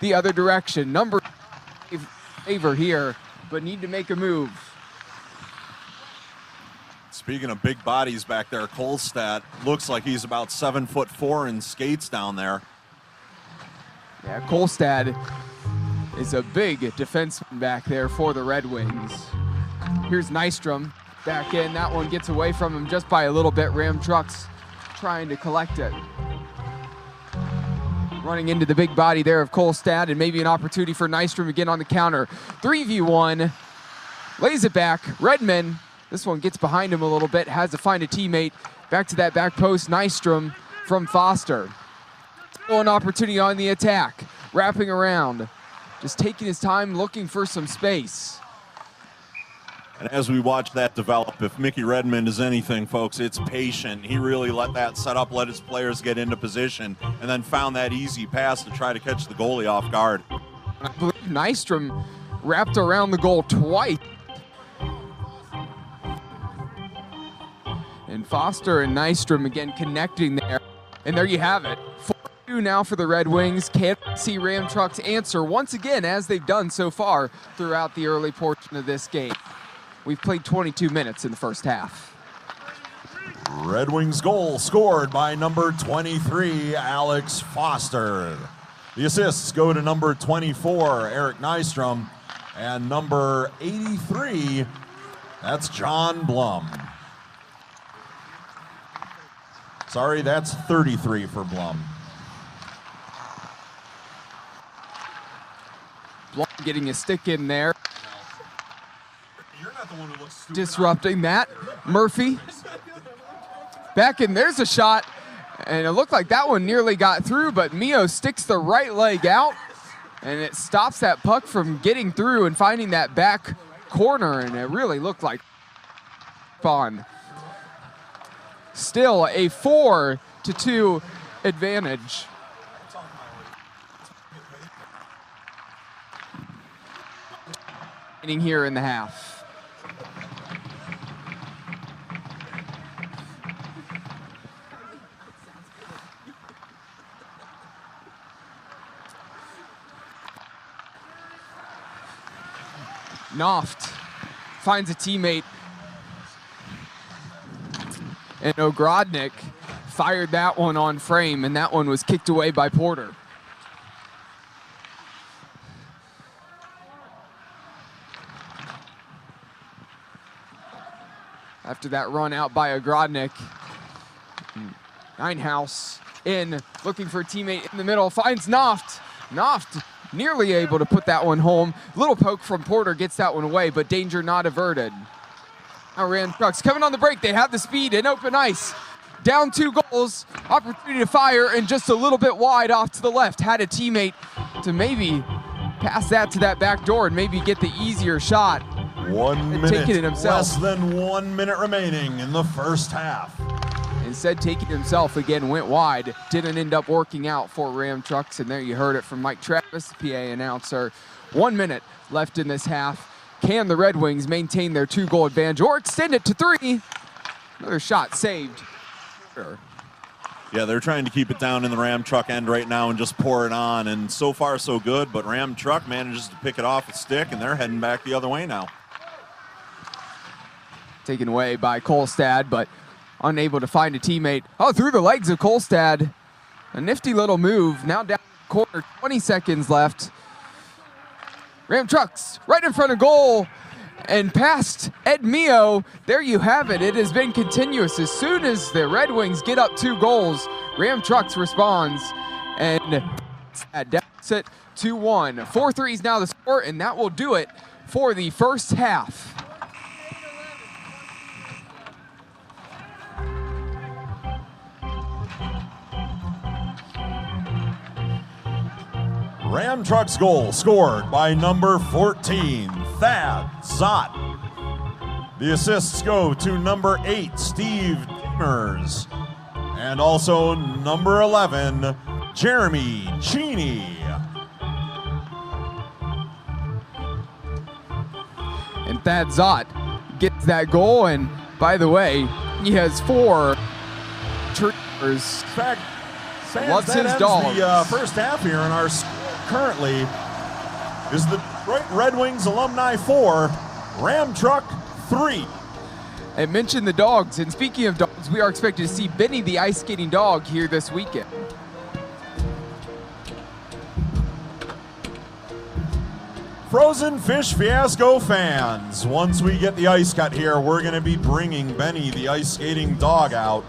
the other direction. Number favor here, but need to make a move. Speaking of big bodies back there, Kolstad looks like he's about 7'4" in skates down there. Yeah, Kolstad is a big defenseman back there for the Red Wings. Here's Nystrom back in. That one gets away from him just by a little bit. Ram Trucks trying to collect it. Running into the big body there of Kolstad, and maybe an opportunity for Nystrom again on the counter. 3v1, lays it back. Redmond, this one gets behind him a little bit, has to find a teammate. Back to that back post, Nystrom from Foster. Still an opportunity on the attack, wrapping around, just taking his time, looking for some space. And as we watch that develop, if Mickey Redmond is anything, folks, it's patient. He really let that set up, let his players get into position, and then found that easy pass to try to catch the goalie off guard. I believe Nystrom wrapped around the goal twice. And Foster and Nystrom again connecting there. And there you have it. 4-2 now for the Red Wings. Can't see Ram Trucks answer once again, as they've done so far throughout the early portion of this game. We've played 22 minutes in the first half. Red Wings goal scored by number 23, Alex Foster. The assists go to number 24, Eric Nystrom, and number 83, that's John Blum. Sorry, that's 33 for Blum. Blum getting a stick in there. Disrupting that. Murphy back in. There's a shot, and it looked like that one nearly got through, but Mio sticks the right leg out, and it stops that puck from getting through and finding that back corner, and it really looked like fun. Still a 4-2 advantage. Here in the half. Noft finds a teammate, and Ogrodnik fired that one on frame, and that one was kicked away by Porter. After that run out by Ogrodnik, Ninehouse in, looking for a teammate in the middle, finds Noft. Noft nearly able to put that one home. Little poke from Porter gets that one away, but danger not averted. Now Ram Trucks coming on the break. They have the speed and open ice. Down 2 goals, opportunity to fire, and just a little bit wide off to the left. Had a teammate to maybe pass that to that back door and maybe get the easier shot. 1 minute, taking it himself. Less than 1 minute remaining in the first half. Instead, taking himself again, went wide. Didn't end up working out for Ram Trucks, and there you heard it from Mike Travis, the PA announcer. 1 minute left in this half. Can the Red Wings maintain their 2-goal advantage or extend it to 3? Another shot saved. Sure. Yeah, they're trying to keep it down in the Ram Truck end right now and just pour it on, and so far so good, but Ram Truck manages to pick it off a stick, and they're heading back the other way now. Taken away by Kolstad, but unable to find a teammate. Oh, through the legs of Kolstad. A nifty little move. Now down the corner, 20 seconds left. Ram Trucks right in front of goal and past Ed Mio. There you have it. It has been continuous. As soon as the Red Wings get up 2 goals, Ram Trucks responds, and at deficit 2-1. 4-3 is now the score, and that will do it for the first half. Ram Trucks goal scored by number 14, Thad Zott. The assists go to number 8, Steve Demers, and also number 11, Jeremy Cheney. And Thad Zott gets that goal, and by the way, he has 4 turnovers. In fact, loves his dogs. The first half here, and our currently is the Detroit Red Wings alumni 4, Ram Truck 3. I mentioned the dogs, and speaking of dogs, we are expected to see Benny the ice skating dog here this weekend. Frozen Fish Fiasco fans, once we get the ice cut here, we're going to be bringing Benny the ice skating dog out.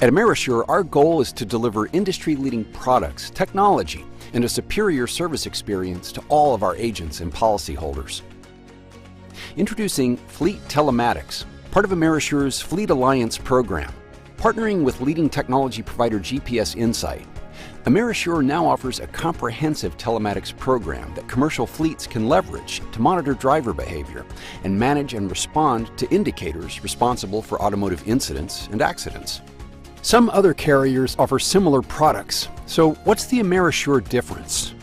At Amerisure, our goal is to deliver industry-leading products, technology, and a superior service experience to all of our agents and policyholders. Introducing Fleet Telematics, part of Amerisure's Fleet Alliance program. Partnering with leading technology provider GPS Insight, Amerisure now offers a comprehensive telematics program that commercial fleets can leverage to monitor driver behavior and manage and respond to indicators responsible for automotive incidents and accidents. Some other carriers offer similar products, so what's the Amerisure difference?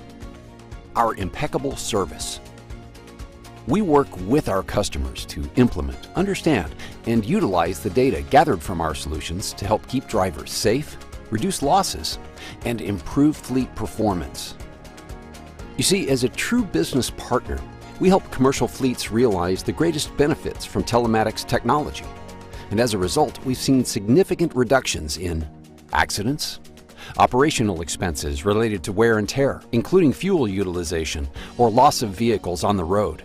Our impeccable service. We work with our customers to implement, understand, and utilize the data gathered from our solutions to help keep drivers safe, reduce losses, and improve fleet performance. You see, as a true business partner, we help commercial fleets realize the greatest benefits from telematics technology. And as a result, we've seen significant reductions in accidents, operational expenses related to wear and tear, including fuel utilization or loss of vehicles on the road,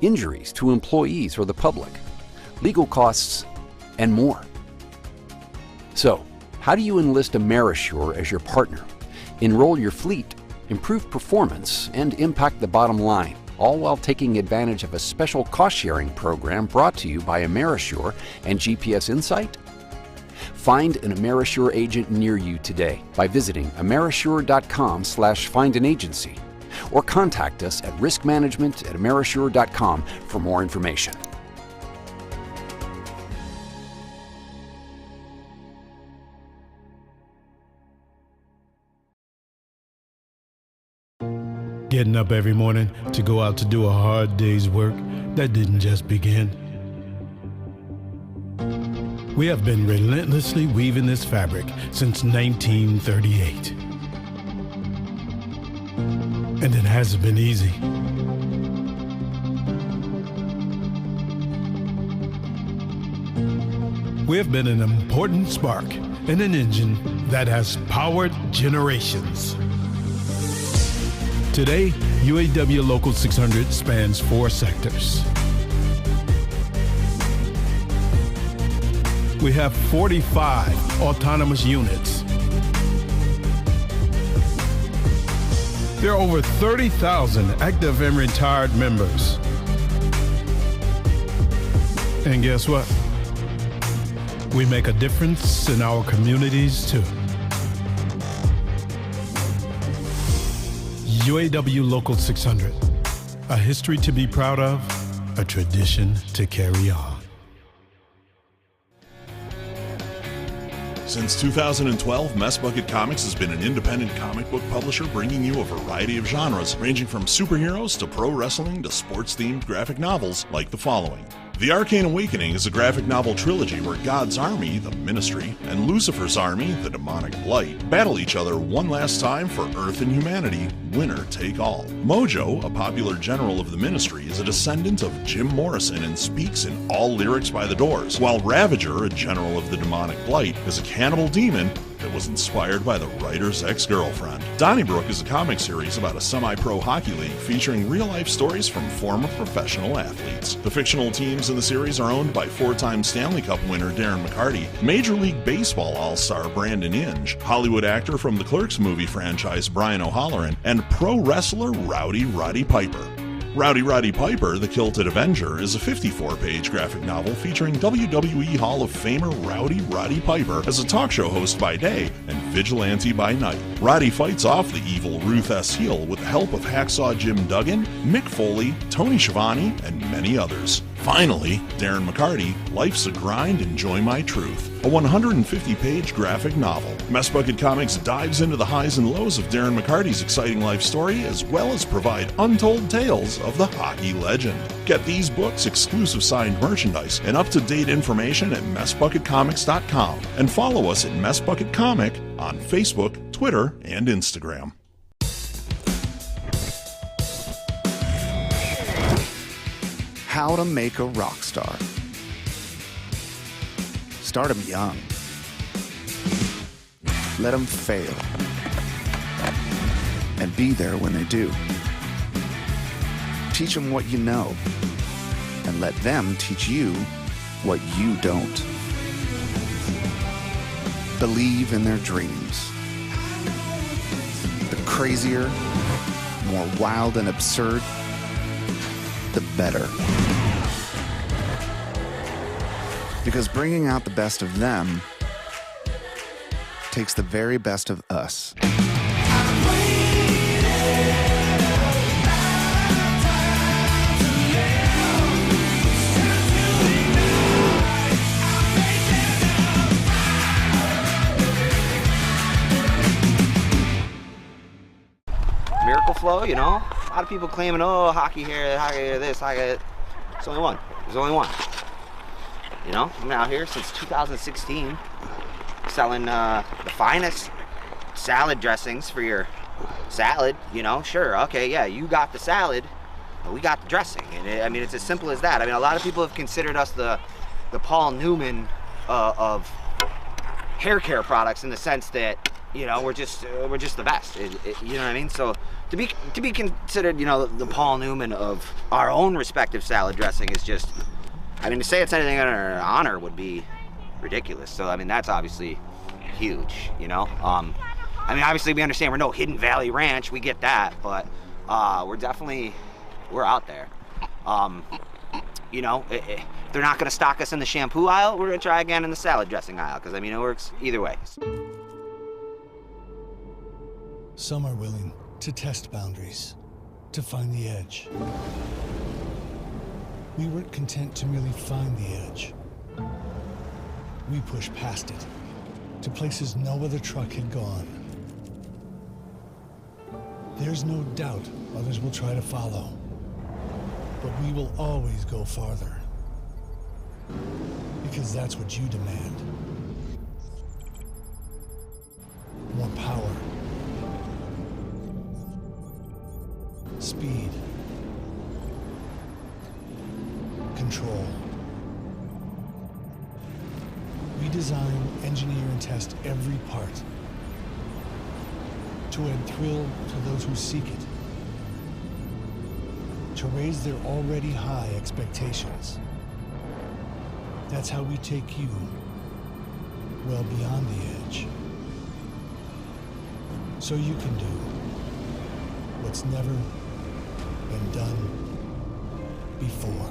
injuries to employees or the public, legal costs, and more. So, how do you enlist Amerisure as your partner, enroll your fleet, improve performance, and impact the bottom line, all while taking advantage of a special cost-sharing program brought to you by Amerisure and GPS Insight? Find an Amerisure agent near you today by visiting amerisure.com/findanagency or contact us at riskmanagement@amerisure.com for more information. Getting up every morning to go out to do a hard day's work, that didn't just begin. We have been relentlessly weaving this fabric since 1938. And it hasn't been easy. We have been an important spark in an engine that has powered generations. Today, UAW Local 600 spans 4 sectors. We have 45 autonomous units. There are over 30,000 active and retired members. And guess what? We make a difference in our communities too. UAW Local 600, a history to be proud of, a tradition to carry on. Since 2012, Mess Bucket Comics has been an independent comic book publisher bringing you a variety of genres, ranging from superheroes to pro wrestling to sports-themed graphic novels like the following. The Arcane Awakening is a graphic novel trilogy where God's army, the Ministry, and Lucifer's army, the Demonic Blight, battle each other one last time for Earth and humanity, winner take all. Mojo, a popular general of the Ministry, is a descendant of Jim Morrison and speaks in all lyrics by the Doors, while Ravager, a general of the Demonic Blight, is a cannibal demon that was inspired by the writer's ex-girlfriend. Donnybrook is a comic series about a semi-pro hockey league featuring real-life stories from former professional athletes. The fictional teams in the series are owned by 4-time Stanley Cup winner Darren McCarty, Major League Baseball all-star Brandon Inge, Hollywood actor from the Clerks movie franchise Brian O'Halloran, and pro wrestler Rowdy Roddy Piper. Rowdy Roddy Piper, the Kilted Avenger, is a 54-page graphic novel featuring WWE Hall of Famer Rowdy Roddy Piper as a talk show host by day and vigilante by night. Roddy fights off the evil Ruth S. Heel with the help of Hacksaw Jim Duggan, Mick Foley, Tony Schiavone, and many others. Finally, Darren McCarty, Life's a Grind, Enjoy My Truth, a 150-page graphic novel. Mess Bucket Comics dives into the highs and lows of Darren McCarty's exciting life story, as well as provide untold tales of the hockey legend. Get these books, exclusive signed merchandise, and up-to-date information at messbucketcomics.com, and follow us at Mess Bucket Comic on Facebook, Twitter, and Instagram. How to make a rock star. Start them young. Let them fail. And be there when they do. Teach them what you know. And let them teach you what you don't. Believe in their dreams. The crazier, more wild and absurd, the better. Because bringing out the best of them takes the very best of us. Miracle Flow, you know? A lot of people claiming, oh, hockey here, this, hockey that. There's only one. There's only one. You know, I've been out here since 2016 selling the finest salad dressings for your salad, you know? Sure, okay, yeah, you got the salad, but we got the dressing. And I mean, it's as simple as that. I mean, a lot of people have considered us the Paul Newman of hair care products in the sense that, you know, we're just the best. You know what I mean? So to be considered, you know, the Paul Newman of our own respective salad dressing is just, I mean, to say it's anything under an honor would be ridiculous. So I mean, that's obviously huge. You know, I I mean, obviously we understand we're no Hidden Valley Ranch. We get that, but we're out there. You know, if they're not going to stock us in the shampoo aisle, we're going to try again in the salad dressing aisle, because, I mean, it works either way. Some are willing to test boundaries, to find the edge. We weren't content to merely find the edge. We pushed past it, to places no other truck had gone. There's no doubt others will try to follow, but we will always go farther. Because that's what you demand. More power. Speed. Control. We design, engineer, and test every part to add thrill to those who seek it, to raise their already high expectations. That's how we take you well beyond the edge, so you can do what's never been done before.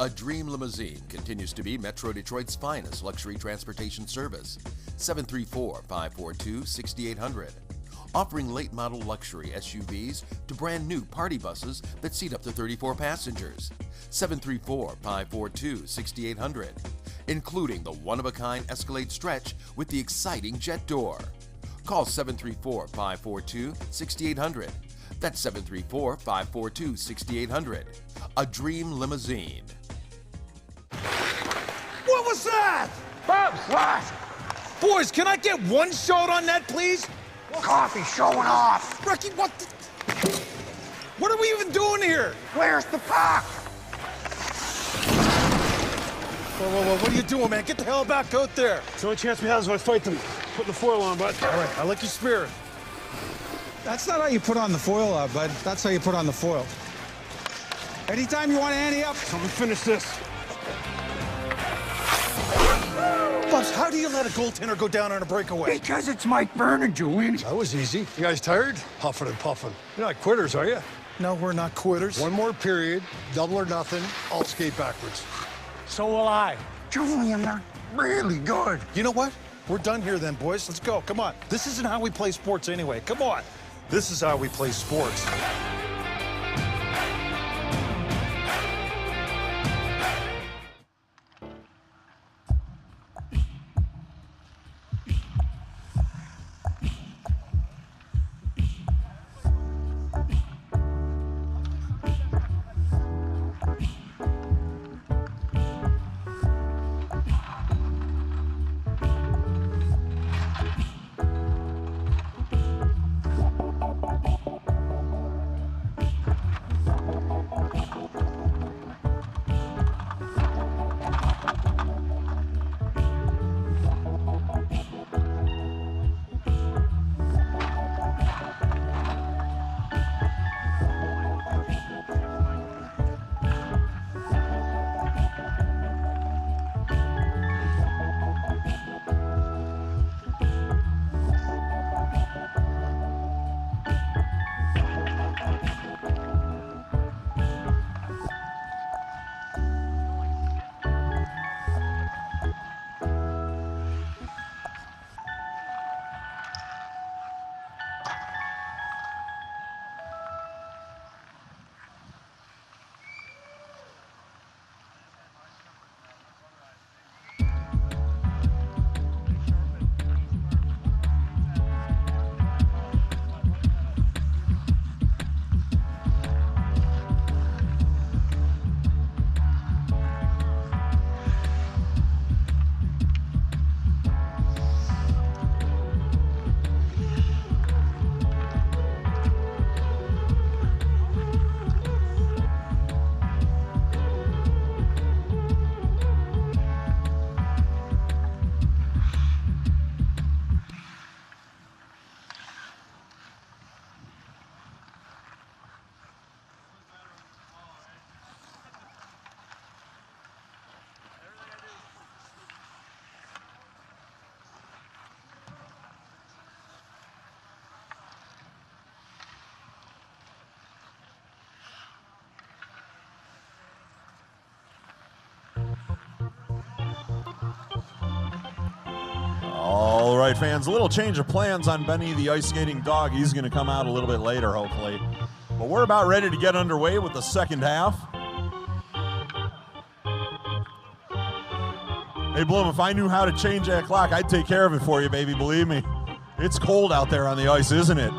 A Dream Limousine continues to be Metro Detroit's finest luxury transportation service. 734-542-6800. Offering late model luxury SUVs to brand new party buses that seat up to 34 passengers. 734-542-6800. Including the one-of-a-kind Escalade Stretch with the exciting jet door. Call 734-542-6800. That's 734-542-6800. A Dream Limousine. What was that? Bubs, what? Boys, can I get one shot on that, please? Coffee showing off. Ricky, what the... What are we even doing here? Where's the puck? Whoa, what are you doing, man? Get the hell back out there. It's the only chance we have is if I fight them. Put the foil on, bud. All right, I like your spirit. That's not how you put on the foil, bud. That's how you put on the foil. Anytime you want to ante up. So we finish this. Bubs, how do you let a goaltender go down on a breakaway? Because it's Mike Vernon, Julian. That was easy. You guys tired? Huffing and puffing. You're not quitters, are you? No, we're not quitters. One more period, double or nothing. I'll skate backwards. So will I. Julian, they're really good. You know what? We're done here then, boys. Let's go. Come on. This isn't how we play sports anyway. Come on. This is how we play sports. right, fans, a little change of plans on Benny the ice skating dog. He's going to come out a little bit later, hopefully. But we're about ready to get underway with the second half. Hey, Bloom, if I knew how to change that clock, I'd take care of it for you, baby. Believe me. It's cold out there on the ice, isn't it?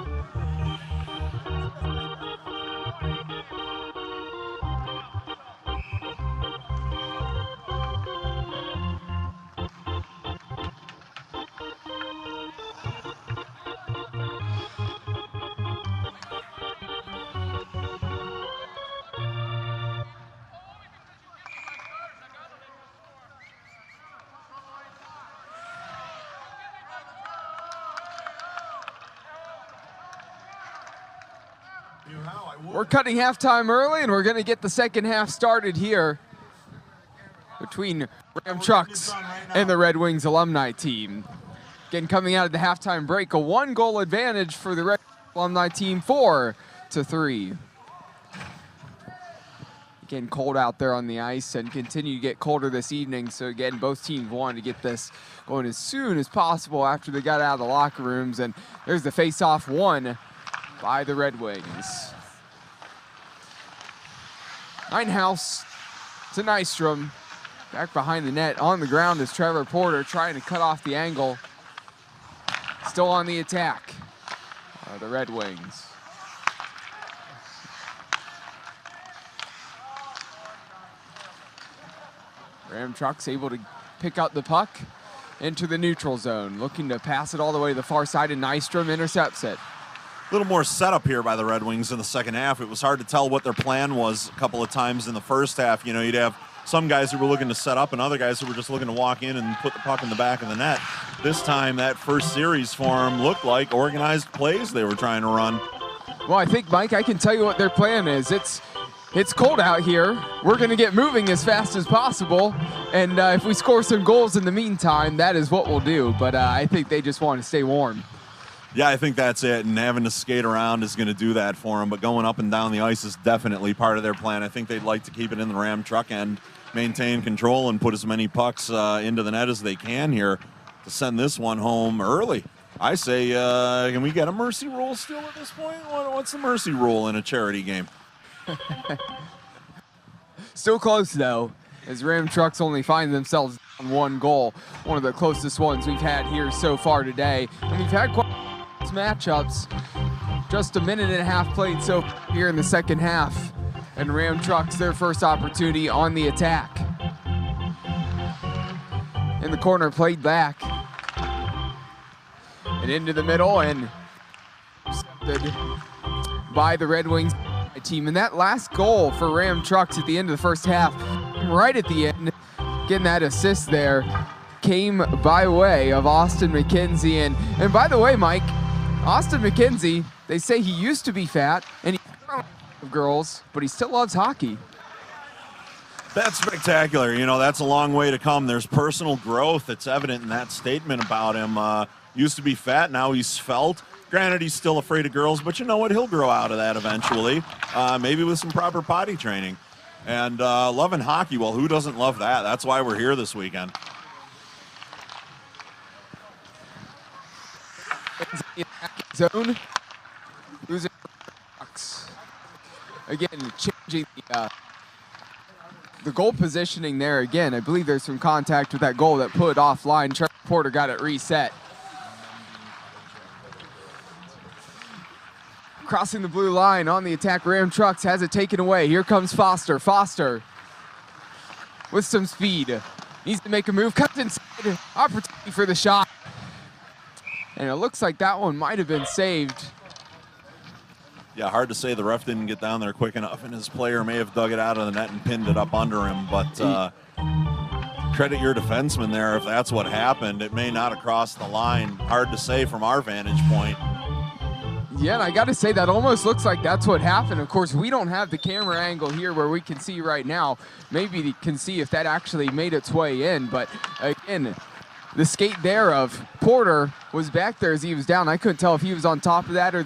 We're cutting halftime early, and we're going to get the second half started here between Ram Trucks and the Red Wings alumni team. Again, coming out of the halftime break, a 1-goal advantage for the Red Wings alumni team, 4-3. Again, cold out there on the ice and continue to get colder this evening. So again, both teams wanted to get this going as soon as possible after they got out of the locker rooms. And there's the face-off won by the Red Wings. Ninehouse to Nystrom. Back behind the net on the ground is Trevor Porter trying to cut off the angle. Still on the attack, the Red Wings. Ram Trucks able to pick out the puck into the neutral zone, looking to pass it all the way to the far side, and Nystrom intercepts it. A little more setup here by the Red Wings in the second half. It was hard to tell what their plan was a couple of times in the first half. You know, you'd have some guys who were looking to set up and other guys who were just looking to walk in and put the puck in the back of the net. This time, that first series for them looked like organized plays they were trying to run. Well, I think, Mike, I can tell you what their plan is. It's cold out here. We're going to get moving as fast as possible. And if we score some goals in the meantime, that is what we'll do. But I think they just want to stay warm. Yeah, I think that's it, and having to skate around is going to do that for them, but going up and down the ice is definitely part of their plan. I think they'd like to keep it in the Ram Truck end, maintain control, and put as many pucks into the net as they can here to send this one home early. I say, can we get a mercy rule still at this point? What's the mercy rule in a charity game? Still close, though, as Ram Trucks only find themselves on 1 goal, one of the closest ones we've had here so far today. And we've had quite matchups. Just a minute and a half played so far here in the second half, and Ram Trucks their first opportunity on the attack. In the corner, played back and into the middle, and by the Red Wings team. And that last goal for Ram Trucks at the end of the first half, right at the end, getting that assist there, came by way of Austin McKenzie. And by the way, Mike, Austin McKenzie, they say he used to be fat and he girls, but he still loves hockey. That's spectacular. You know, that's a long way to come. There's personal growth that's evident in that statement about him. Used to be fat, now he's svelte. Granted, he's still afraid of girls, but you know what? He'll grow out of that eventually, maybe with some proper potty training. And loving hockey, well, who doesn't love that? That's why we're here this weekend. Zone. Losing. Again, changing the goal positioning there again. I believe there's some contact with that goal that put it offline. Trevor Porter got it reset. Crossing the blue line on the attack, Ram Trucks has it taken away. Here comes Foster. Foster with some speed. Needs to make a move. Cuts inside. Opportunity for the shot. And it looks like that one might have been saved. Yeah, hard to say the ref didn't get down there quick enough, and his player may have dug it out of the net and pinned it up under him. But credit your defenseman there if that's what happened. It may not have crossed the line. Hard to say from our vantage point. Yeah, and I got to say that almost looks like that's what happened. Of course, we don't have the camera angle here where we can see right now. Maybe we can see if that actually made its way in. But again, the skate there of Porter was back there as he was down. I couldn't tell if he was on top of that or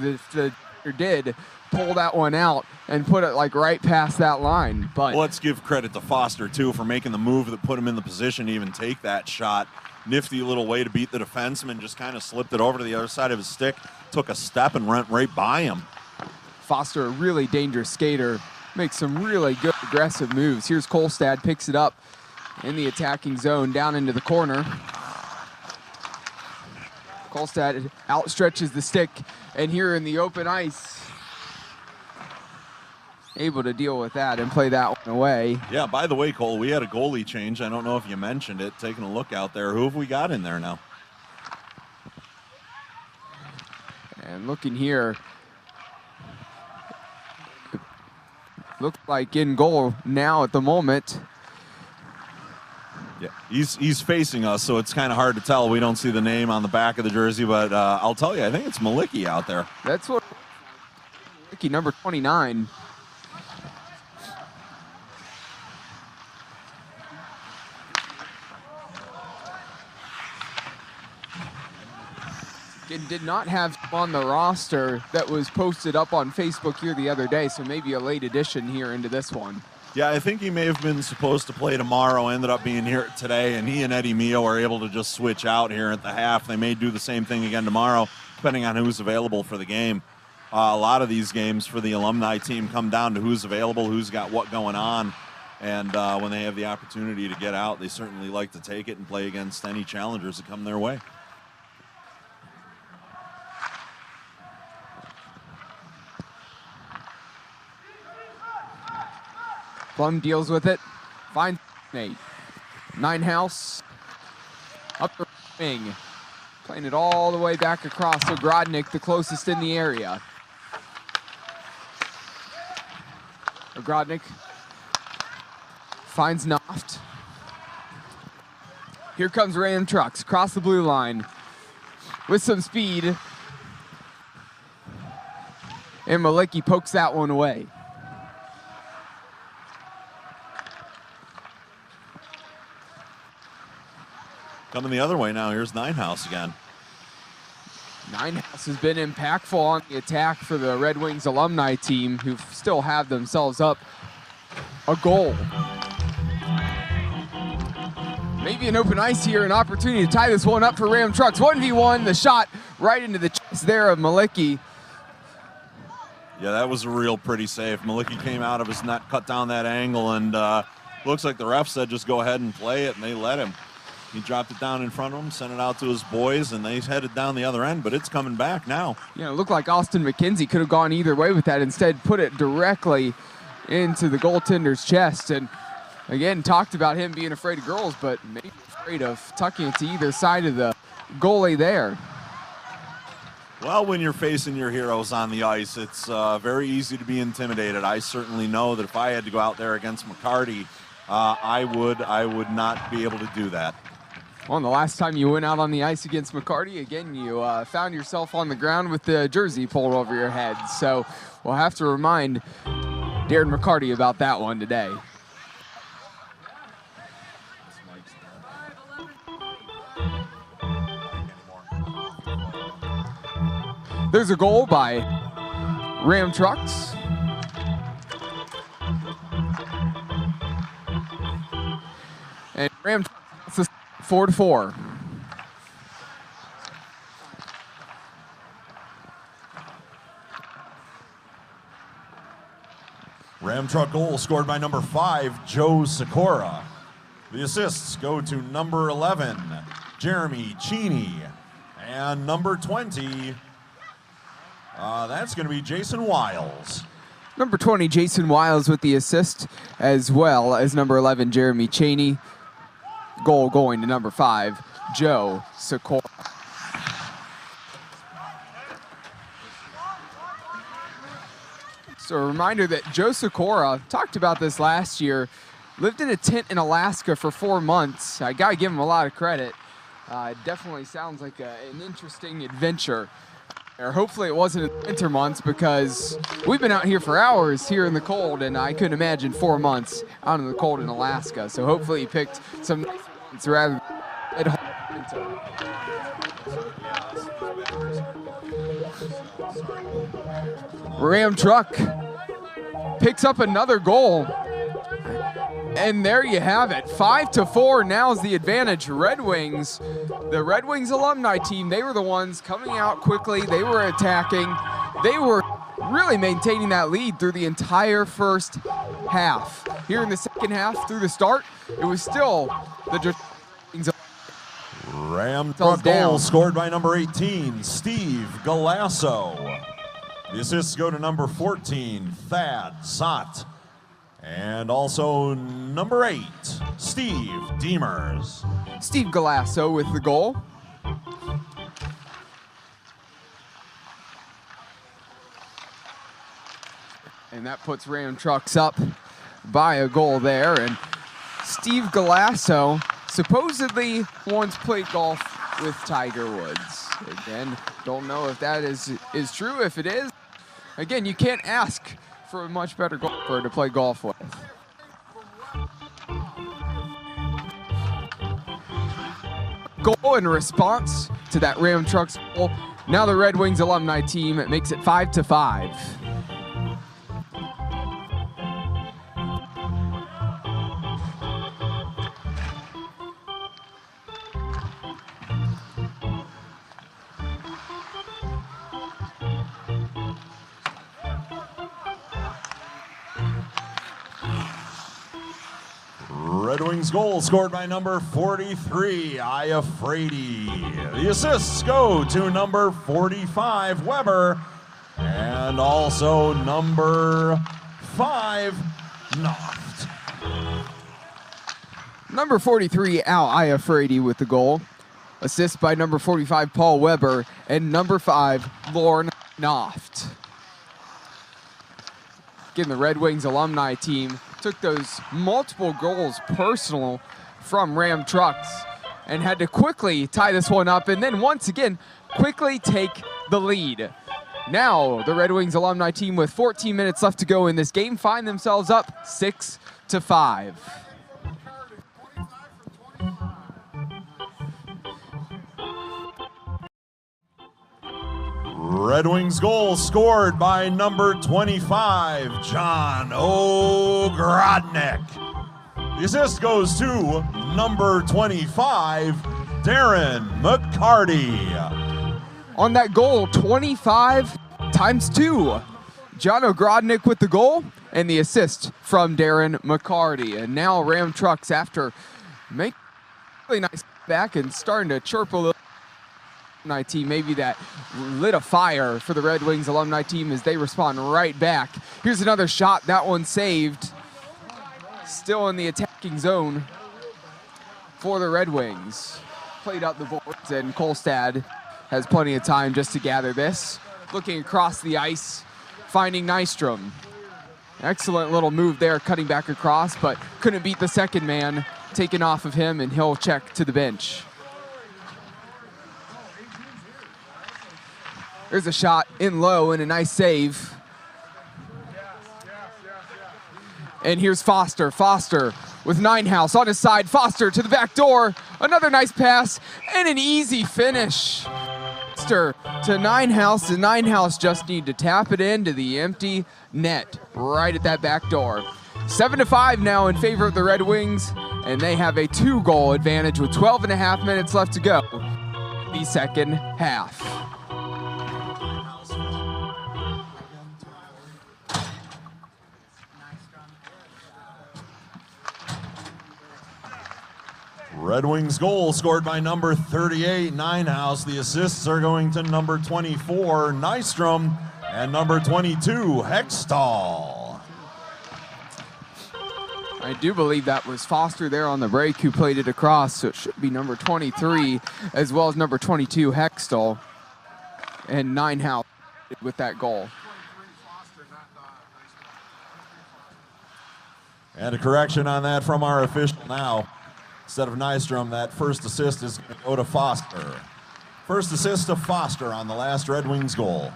did pull that one out and put it like right past that line. But well, let's give credit to Foster too for making the move that put him in the position to even take that shot. nifty little way to beat the defenseman, just kind of slipped it over to the other side of his stick, took a step and went right by him. Foster, a really dangerous skater, makes some really good aggressive moves. Here's Kolstad, picks it up in the attacking zone, down into the corner. Kolstad outstretches the stick, and here in the open ice, able to deal with that and play that one away. Yeah, by the way, Cole, we had a goalie change. I don't know if you mentioned it. Taking a look out there. Who have we got in there now? And looking here, looks like in goal now at the moment. Yeah, he's facing us, so it's kind of hard to tell. We don't see the name on the back of the jersey, but I'll tell you, I think it's Malicki out there. That's what Malicki, number 29. It did not have on the roster that was posted up on Facebook here the other day, so maybe a late addition here into this one. Yeah, I think he may have been supposed to play tomorrow, ended up being here today, and he and Eddie Mio are able to just switch out here at the half. They may do the same thing again tomorrow, depending on who's available for the game. A lot of these games for the alumni team come down to who's available, who's got what going on, and when they have the opportunity to get out, they certainly like to take it and play against any challengers that come their way. Plum deals with it, finds Nate. Ninehouse up the wing, playing it all the way back across. So Grodnick, the closest in the area. Grodnick finds Noft. Here comes Ram Trucks across the blue line with some speed. And Malicki pokes that one away. Coming the other way now, here's Ninehouse again. Ninehouse has been impactful on the attack for the Red Wings alumni team, who still have themselves up a goal. Maybe an open ice here, an opportunity to tie this one up for Ram Trucks. 1v1, the shot right into the chest there of Malicki. Yeah, that was a real pretty save. Malicki came out of his net, cut down that angle, and looks like the ref said just go ahead and play it, and they let him. He dropped it down in front of him, sent it out to his boys, and they headed down the other end, but it's coming back now. Yeah, it looked like Austin McKenzie could have gone either way with that. Instead, put it directly into the goaltender's chest. And again, talked about him being afraid of girls, but maybe afraid of tucking it to either side of the goalie there. Well, when you're facing your heroes on the ice, it's very easy to be intimidated. I certainly know that if I had to go out there against McCarty, I would not be able to do that. Well, and the last time you went out on the ice against McCarty, again, you found yourself on the ground with the jersey pulled over your head. So we'll have to remind Darren McCarty about that one today. There's a goal by Ram Trucks. And Ram Trucks 4-4. Ram Truck goal scored by number 5, Joe Sikora. The assists go to number 11, Jeremy Cheney, and number 20, that's going to be Jason Wiles. Number 20, Jason Wiles with the assist, as well as number 11, Jeremy Cheney. Goal going to number 5, Joe Sikora. So a reminder that Joe Sikora, talked about this last year, lived in a tent in Alaska for 4 months. I gotta give him a lot of credit. It definitely sounds like an interesting adventure. Or hopefully it wasn't in the winter months, because we've been out here for hours here in the cold, and I couldn't imagine 4 months out in the cold in Alaska. So hopefully he picked some months rather than at home. Ram Truck picks up another goal. And there you have it. 5-4 now is the advantage. Red Wings, the Red Wings alumni team, they were the ones coming out quickly. They were attacking. They were really maintaining that lead through the entire first half. Here in the second half, through the start, it was still the Ram Truck goal scored by number 18, Steve Galasso. The assists go to number 14, Thad Sott. And also number 8, Steve Demers. Steve Galasso with the goal. And that puts Ram Trucks up by a goal there. And Steve Galasso supposedly once played golf with Tiger Woods. Again, don't know if that is true. If it is, again, you can't ask for a much better golfer to play golf with. Goal in response to that Ram Trucks goal. Now the Red Wings alumni team makes it 5-5. Red Wings goal scored by number 43, Iafrady. The assists go to number 45, Weber, and also number 5, Noft. Number 43, Al Iafrady with the goal. Assist by number 45, Paul Weber, and number 5, Lorne Noft. Again, the Red Wings alumni team took those multiple goals personal from Ram Trucks and had to quickly tie this one up and then once again quickly take the lead. Now the Red Wings alumni team with 14 minutes left to go in this game find themselves up 6-5. Red Wings goal scored by number 25, John Ogrodnik. The assist goes to number 25, Darren McCarty. On that goal, 25 times 2. John Ogrodnik with the goal and the assist from Darren McCarty. And now Ram Trucks, after making a really nice back and starting to chirp a little team, maybe that lit a fire for the Red Wings alumni team as they respond right back. Here's another shot, that one saved. Still in the attacking zone for the Red Wings. Played out the boards and Kolstad has plenty of time just to gather this. Looking across the ice, finding Nystrom. Excellent little move there, cutting back across, but couldn't beat the second man. Taken off of him and he'll check to the bench. There's a shot in low and a nice save. And here's Foster. Foster with Ninehouse on his side. Foster to the back door. Another nice pass and an easy finish. Foster to Ninehouse. The Ninehouse just need to tap it into the empty net right at that back door. 7-5 now in favor of the Red Wings, and they have a 2-goal advantage with 12.5 minutes left to go in the second half. Red Wings goal scored by number 38, Ninehouse. The assists are going to number 24, Nystrom, and number 22, Hextall. I do believe that was Foster there on the break who played it across, so it should be number 23 as well as number 22, Hextall, and Ninehouse with that goal. And a correction on that from our official now. Instead of Nystrom, that first assist is going to go to Foster. First assist to Foster on the last Red Wings goal.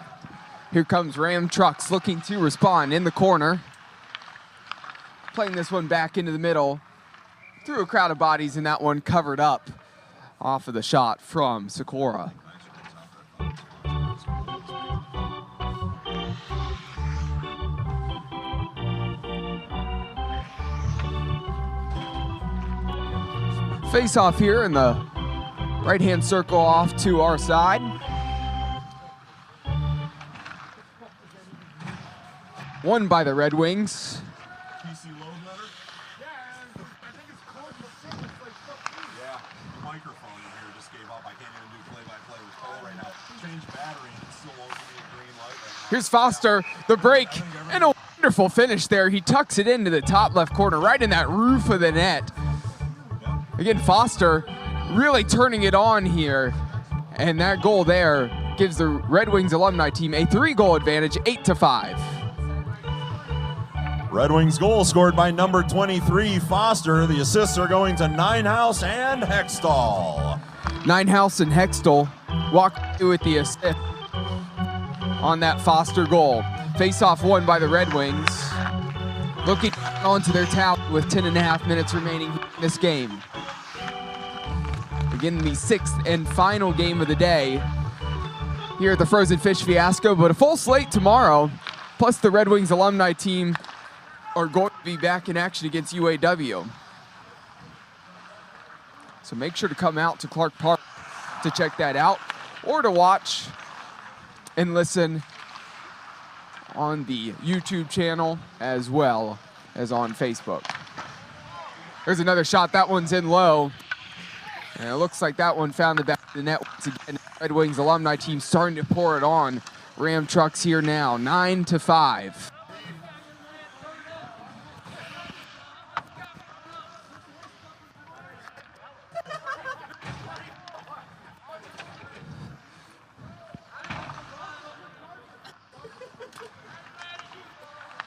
Here comes Ram Trucks looking to respond in the corner. Playing this one back into the middle. Through a crowd of bodies, and that one covered up off of the shot from Sikora. Face off here in the right-hand circle off to our side. Won by the Red Wings. Yeah, the microphone in here just gave up. I can't even do play-by-play with Cole right now. Change battery and it still won't give me a green light right now. Here's Foster, the break, and a wonderful finish there. He tucks it into the top left corner, right in that roof of the net. Again, Foster really turning it on here, and that goal there gives the Red Wings alumni team a 3-goal advantage, 8-5. Red Wings goal scored by number 23, Foster. The assists are going to Ninehouse and Hextall. Ninehouse and Hextall walk away with the assist on that Foster goal. Face-off won by the Red Wings. Looking onto their tally with 10.5 minutes remaining in this game. Again, the 6th and final game of the day here at the Frozen Fish Fiasco, but a full slate tomorrow. Plus the Red Wings alumni team are going to be back in action against UAW. So make sure to come out to Clark Park to check that out, or to watch and listen on the YouTube channel as well as on Facebook. There's another shot. That one's in low. And it looks like that one found the back of the net once again. Red Wings alumni team starting to pour it on. Ram Trucks here now, 9-5.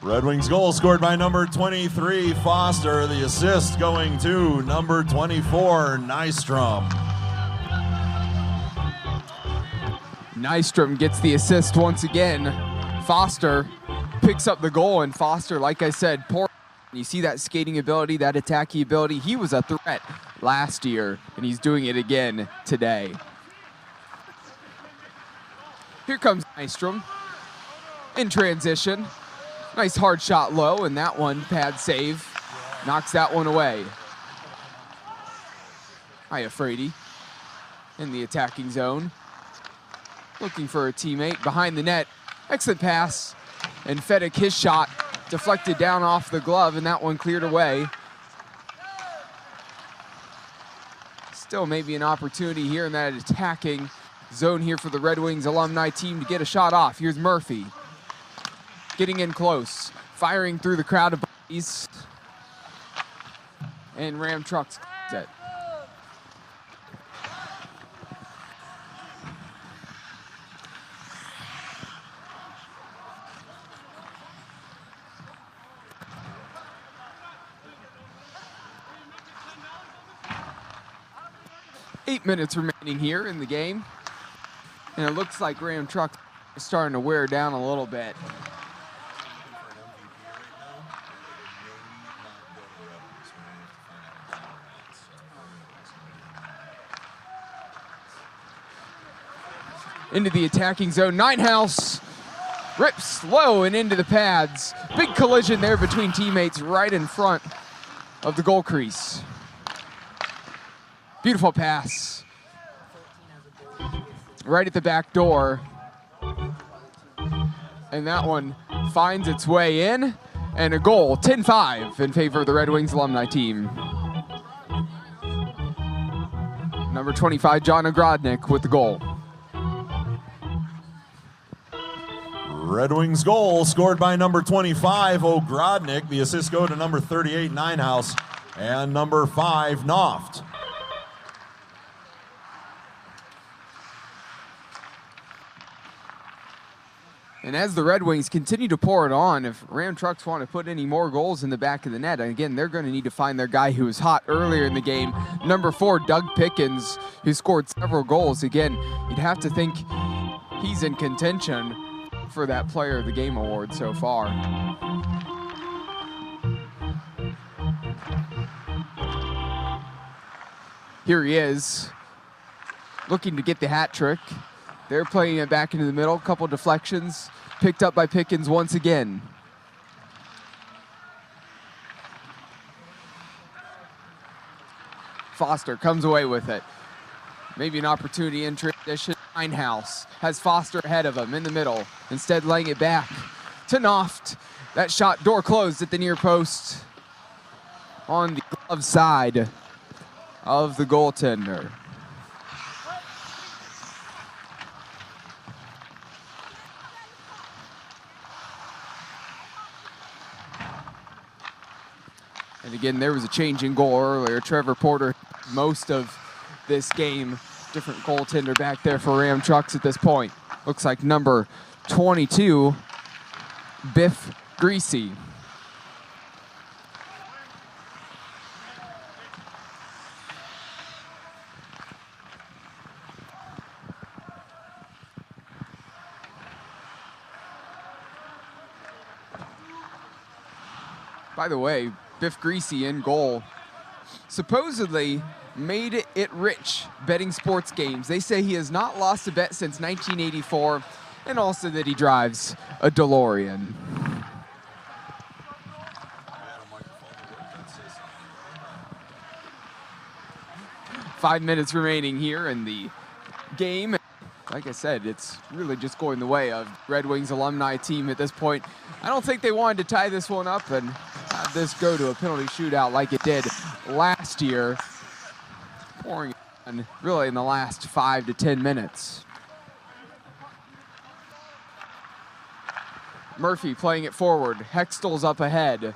Red Wings goal scored by number 23, Foster. The assist going to number 24, Nystrom. Nystrom gets the assist once again. Foster picks up the goal, and Foster, like I said, you see that skating ability, that attacking ability. He was a threat last year, and he's doing it again today. Here comes Nystrom in transition. Nice hard shot low, and that one, pad save, knocks that one away. Iafrady in the attacking zone. Looking for a teammate behind the net. Excellent pass, and Fedek, his shot, deflected down off the glove, and that one cleared away. Still maybe an opportunity here in that attacking zone here for the Red Wings alumni team to get a shot off. Here's Murphy. Getting in close, firing through the crowd of bodies. And Ram Trucks it. Eight minutes remaining here in the game. And it looks like Ram Trucks is starting to wear down a little bit. Into the attacking zone. Ninehouse rips low and into the pads. Big collision there between teammates right in front of the goal crease. Beautiful pass. Right at the back door. And that one finds its way in. And a goal, 10-5 in favor of the Red Wings alumni team. Number 25, John Ogrodnik with the goal. Red Wings goal scored by number 25, Ogrodnik. The assists go to number 38, Ninehouse, and number 5, Noft. And as the Red Wings continue to pour it on, if Ram Trucks want to put any more goals in the back of the net, again, they're going to need to find their guy who was hot earlier in the game. Number 4, Doug Pickens, who scored several goals. Again, you'd have to think he's in contention for that Player of the Game award so far. Here he is, looking to get the hat trick. They're playing it back into the middle. A couple deflections picked up by Pickens once again. Foster comes away with it. Maybe an opportunity in transition. Ninehouse has Foster ahead of him in the middle. Instead laying it back to Noft. That shot door closed at the near post on the glove side of the goaltender. And again, there was a change in goal earlier. Trevor Porter, most of this game, different goaltender back there for Ram Trucks at this point. Looks like number 22, Biff Greasy. By the way, Biff Greasy in goal supposedly made it rich betting sports games. They say he has not lost a bet since 1984, and also that he drives a DeLorean. Five minutes remaining here in the game. Like I said, it's really just going the way of Red Wings alumni team at this point. I don't think they wanted to tie this one up and have this go to a penalty shootout like it did last year, pouring on really in the last 5 to 10 minutes. Murphy playing it forward. Hextall's up ahead.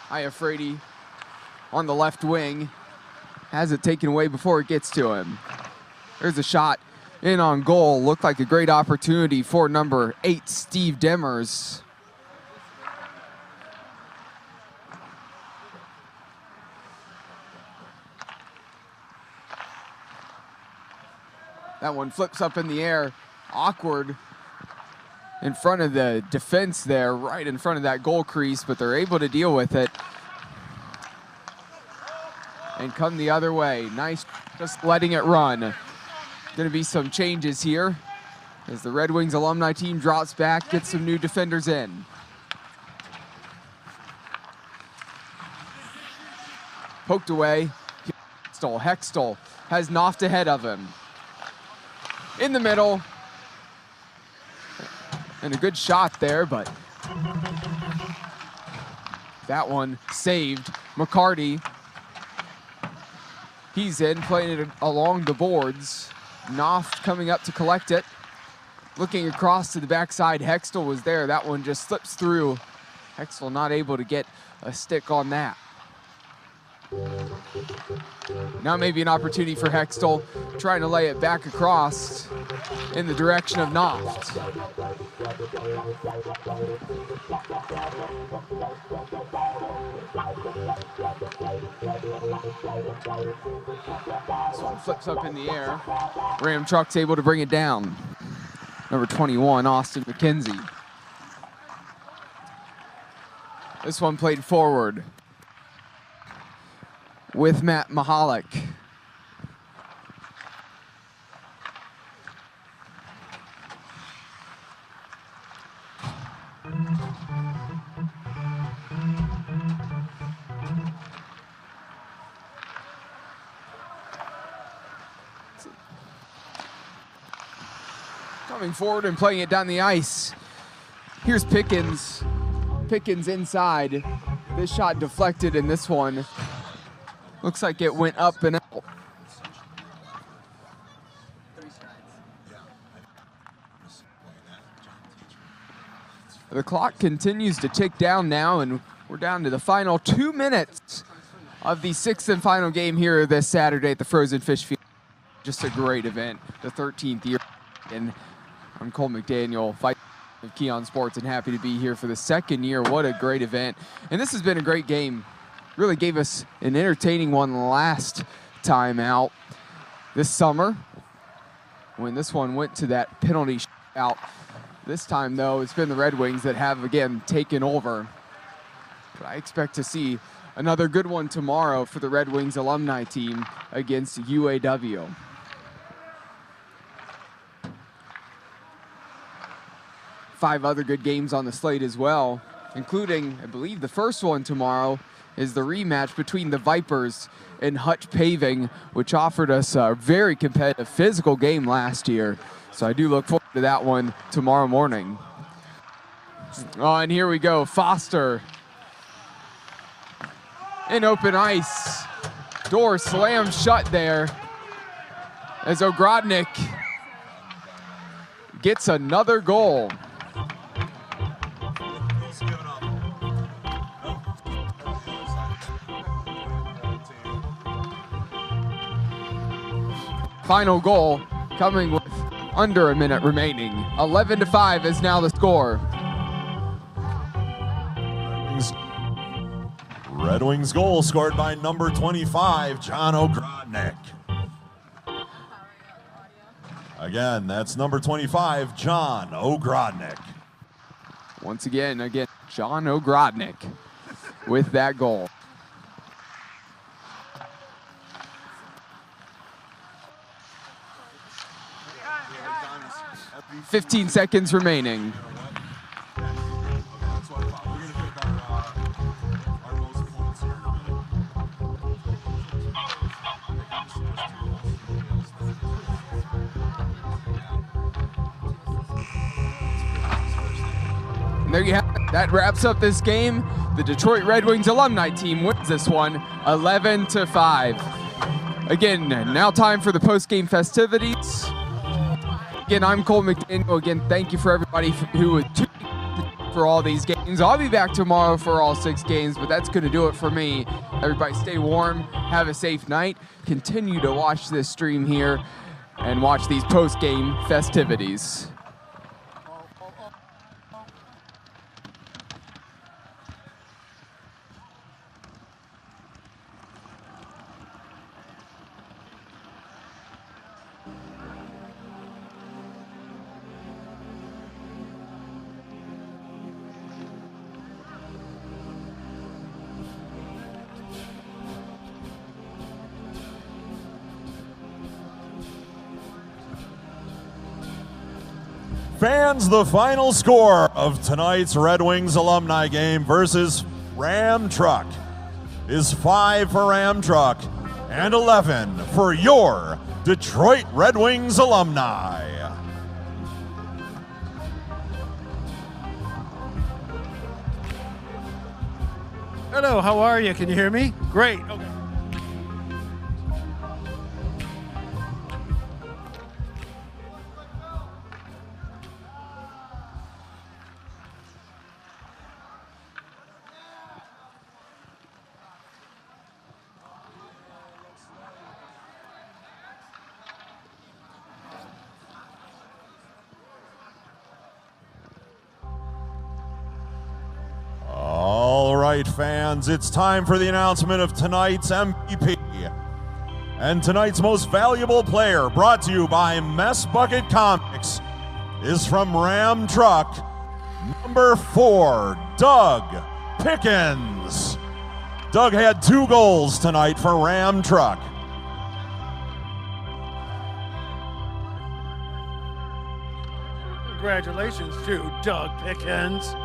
Iafrate on the left wing. Has it taken away before it gets to him. There's a shot in on goal. Looked like a great opportunity for number 8, Steve Demers. That one flips up in the air. Awkward in front of the defense there, right in front of that goal crease, but they're able to deal with it and come the other way. Nice, just letting it run. Going to be some changes here as the Red Wings alumni team drops back, gets some new defenders in. Poked away. Hextall has Noft ahead of him. In the middle. And a good shot there, but that one saved. McCarty. He's in, playing it along the boards. Noft coming up to collect it. Looking across to the backside, Hextall was there. That one just slips through. Hextall not able to get a stick on that. Now maybe an opportunity for Hextall, trying to lay it back across in the direction of Noft. This one flips up in the air. Ram Truck's able to bring it down. Number 21, Austin McKenzie. This one played forward with Matt Mahalik. Coming forward and playing it down the ice. Here's Pickens. Pickens inside. This shot deflected, and this one looks like it went up and out. The clock continues to tick down now, and we're down to the final 2 minutes of the 6th and final game here this Saturday at the Frozen Fish Field. Just a great event, the 13th year. And I'm Cole McDaniel, Vice of Keon Sports, and happy to be here for the 2nd year. What a great event. And this has been a great game. Really gave us an entertaining one last time out this summer when this one went to that penalty shootout. This time, though, it's been the Red Wings that have, again, taken over. But I expect to see another good one tomorrow for the Red Wings alumni team against UAW. Five other good games on the slate as well including, I believe, the first one tomorrow is the rematch between the Vipers and Hutch Paving, which offered us a very competitive physical game last year. So I do look forward to that one tomorrow morning. Oh, and here we go, Foster in open ice. Door slammed shut there as Ogrodnik gets another goal. Final goal coming with under a minute remaining. 11-5 is now the score. Red Wings goal scored by number 25, John Ogrodnik. Again, that's number 25, John Ogrodnik. Once again, John Ogrodnik with that goal. 15 seconds remaining. And there you have it. That wraps up this game. The Detroit Red Wings alumni team wins this one 11-5. Again, now time for the post-game festivities. Again, I'm Cole McDaniel. Again, thank you for everybody who was tuning in for all these games. I'll be back tomorrow for all 6 games, but that's going to do it for me. Everybody stay warm, have a safe night. Continue to watch this stream here and watch these post-game festivities. Fans, the final score of tonight's Red Wings alumni game versus Ram Truck is 5 for Ram Truck and 11 for your Detroit Red Wings alumni. Hello, how are you? Can you hear me? Great. Okay. All right, fans, it's time for the announcement of tonight's MVP. And tonight's most valuable player, brought to you by Mess Bucket Comics, is from Ram Truck, number 4, Doug Pickens. Doug had 2 goals tonight for Ram Truck. Congratulations to Doug Pickens.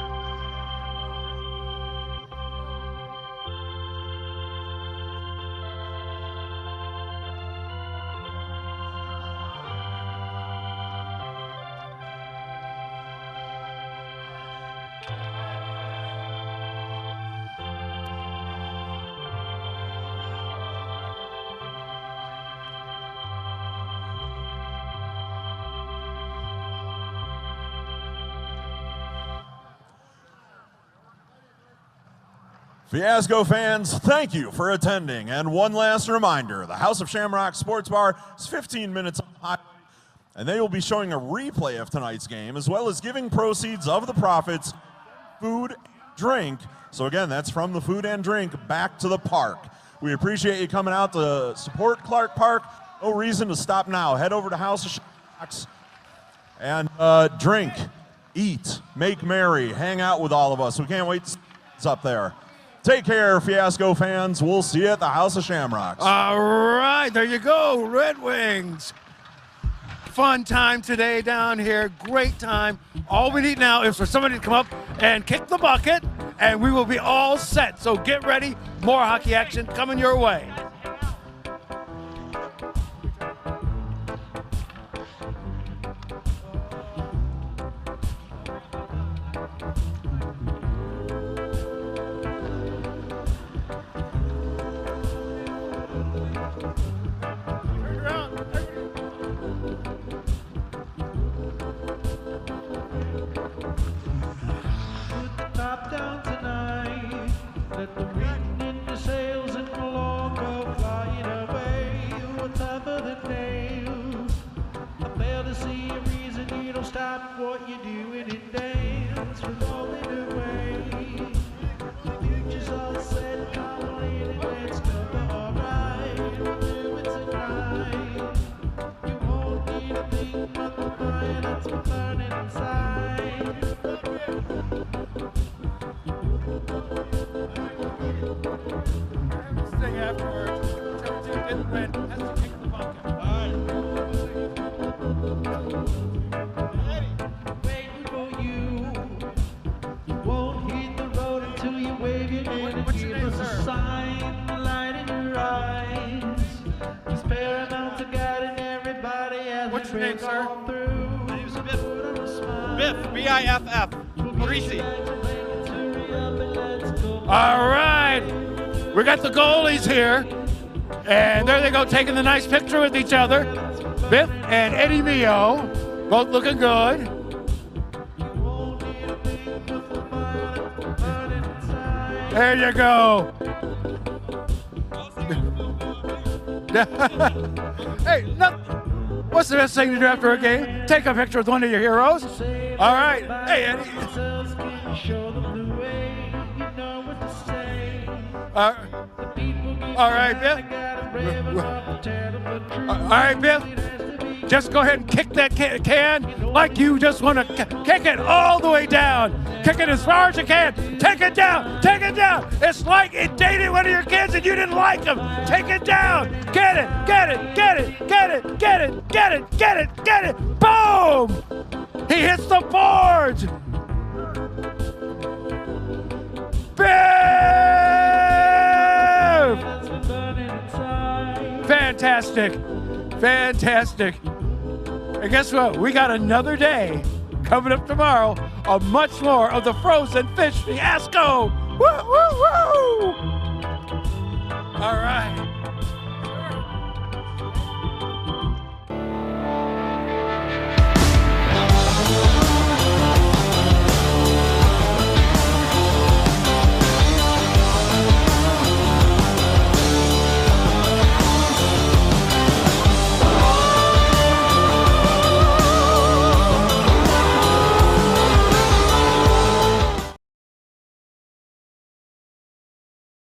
Fiasco fans, thank you for attending. And one last reminder, the House of Shamrock Sports Bar is 15 minutes up high, and they will be showing a replay of tonight's game, as well as giving proceeds of the profits, food, and drink. So again, that's from the food and drink back to the park. We appreciate you coming out to support Clark Park. No reason to stop now. Head over to House of Shamrocks and drink, eat, make merry, hang out with all of us. We can't wait to see what's up there. Take care, Fiasco fans. We'll see you at the House of Shamrocks. All right, there you go, Red Wings. Fun time today down here, great time. All we need now is for somebody to come up and kick the bucket and we will be all set. So get ready. More hockey action coming your way. Top down tonight. Let the wind in the sails and the long go flying away. We're tougher than nails. I fail to see a reason you don't stop what you're doing and dance. We're rolling away. The future's all set. Come on in and let's go. Alright, we'll do it tonight. You won't need a thing but the fire that's burning inside. Thing afterwards. Whichever team didn't win has to kick the bucket. Waiting for you. You won't hit the road until you wave your hand and give us a sign. The light in your eyes. It's paramount to guiding everybody as we break on through. My name's Biff. Biff, B-I-F-F. Greasy. All right. We got the goalies here. And there they go, taking the nice picture with each other. Biff and Eddie Mio, both looking good. There you go. Hey, what's the best thing to do after a game? Take a picture with one of your heroes. All right. Hey, Eddie. All right, Biff. All right, Biff. Just go ahead and kick that can like you just want to kick it all the way down. Kick it as far as you can. Take it down. Take it down. It's like it dated one of your kids and you didn't like him. Take it down. Get it. Get it. Get it. Get it. Get it. Get it. Get it. Get it. Boom! He hits the boards. Biff! Fantastic. Fantastic. And guess what? We got another day coming up tomorrow of much more of the Frozen Fish Fiasco. Woo, woo, woo! All right.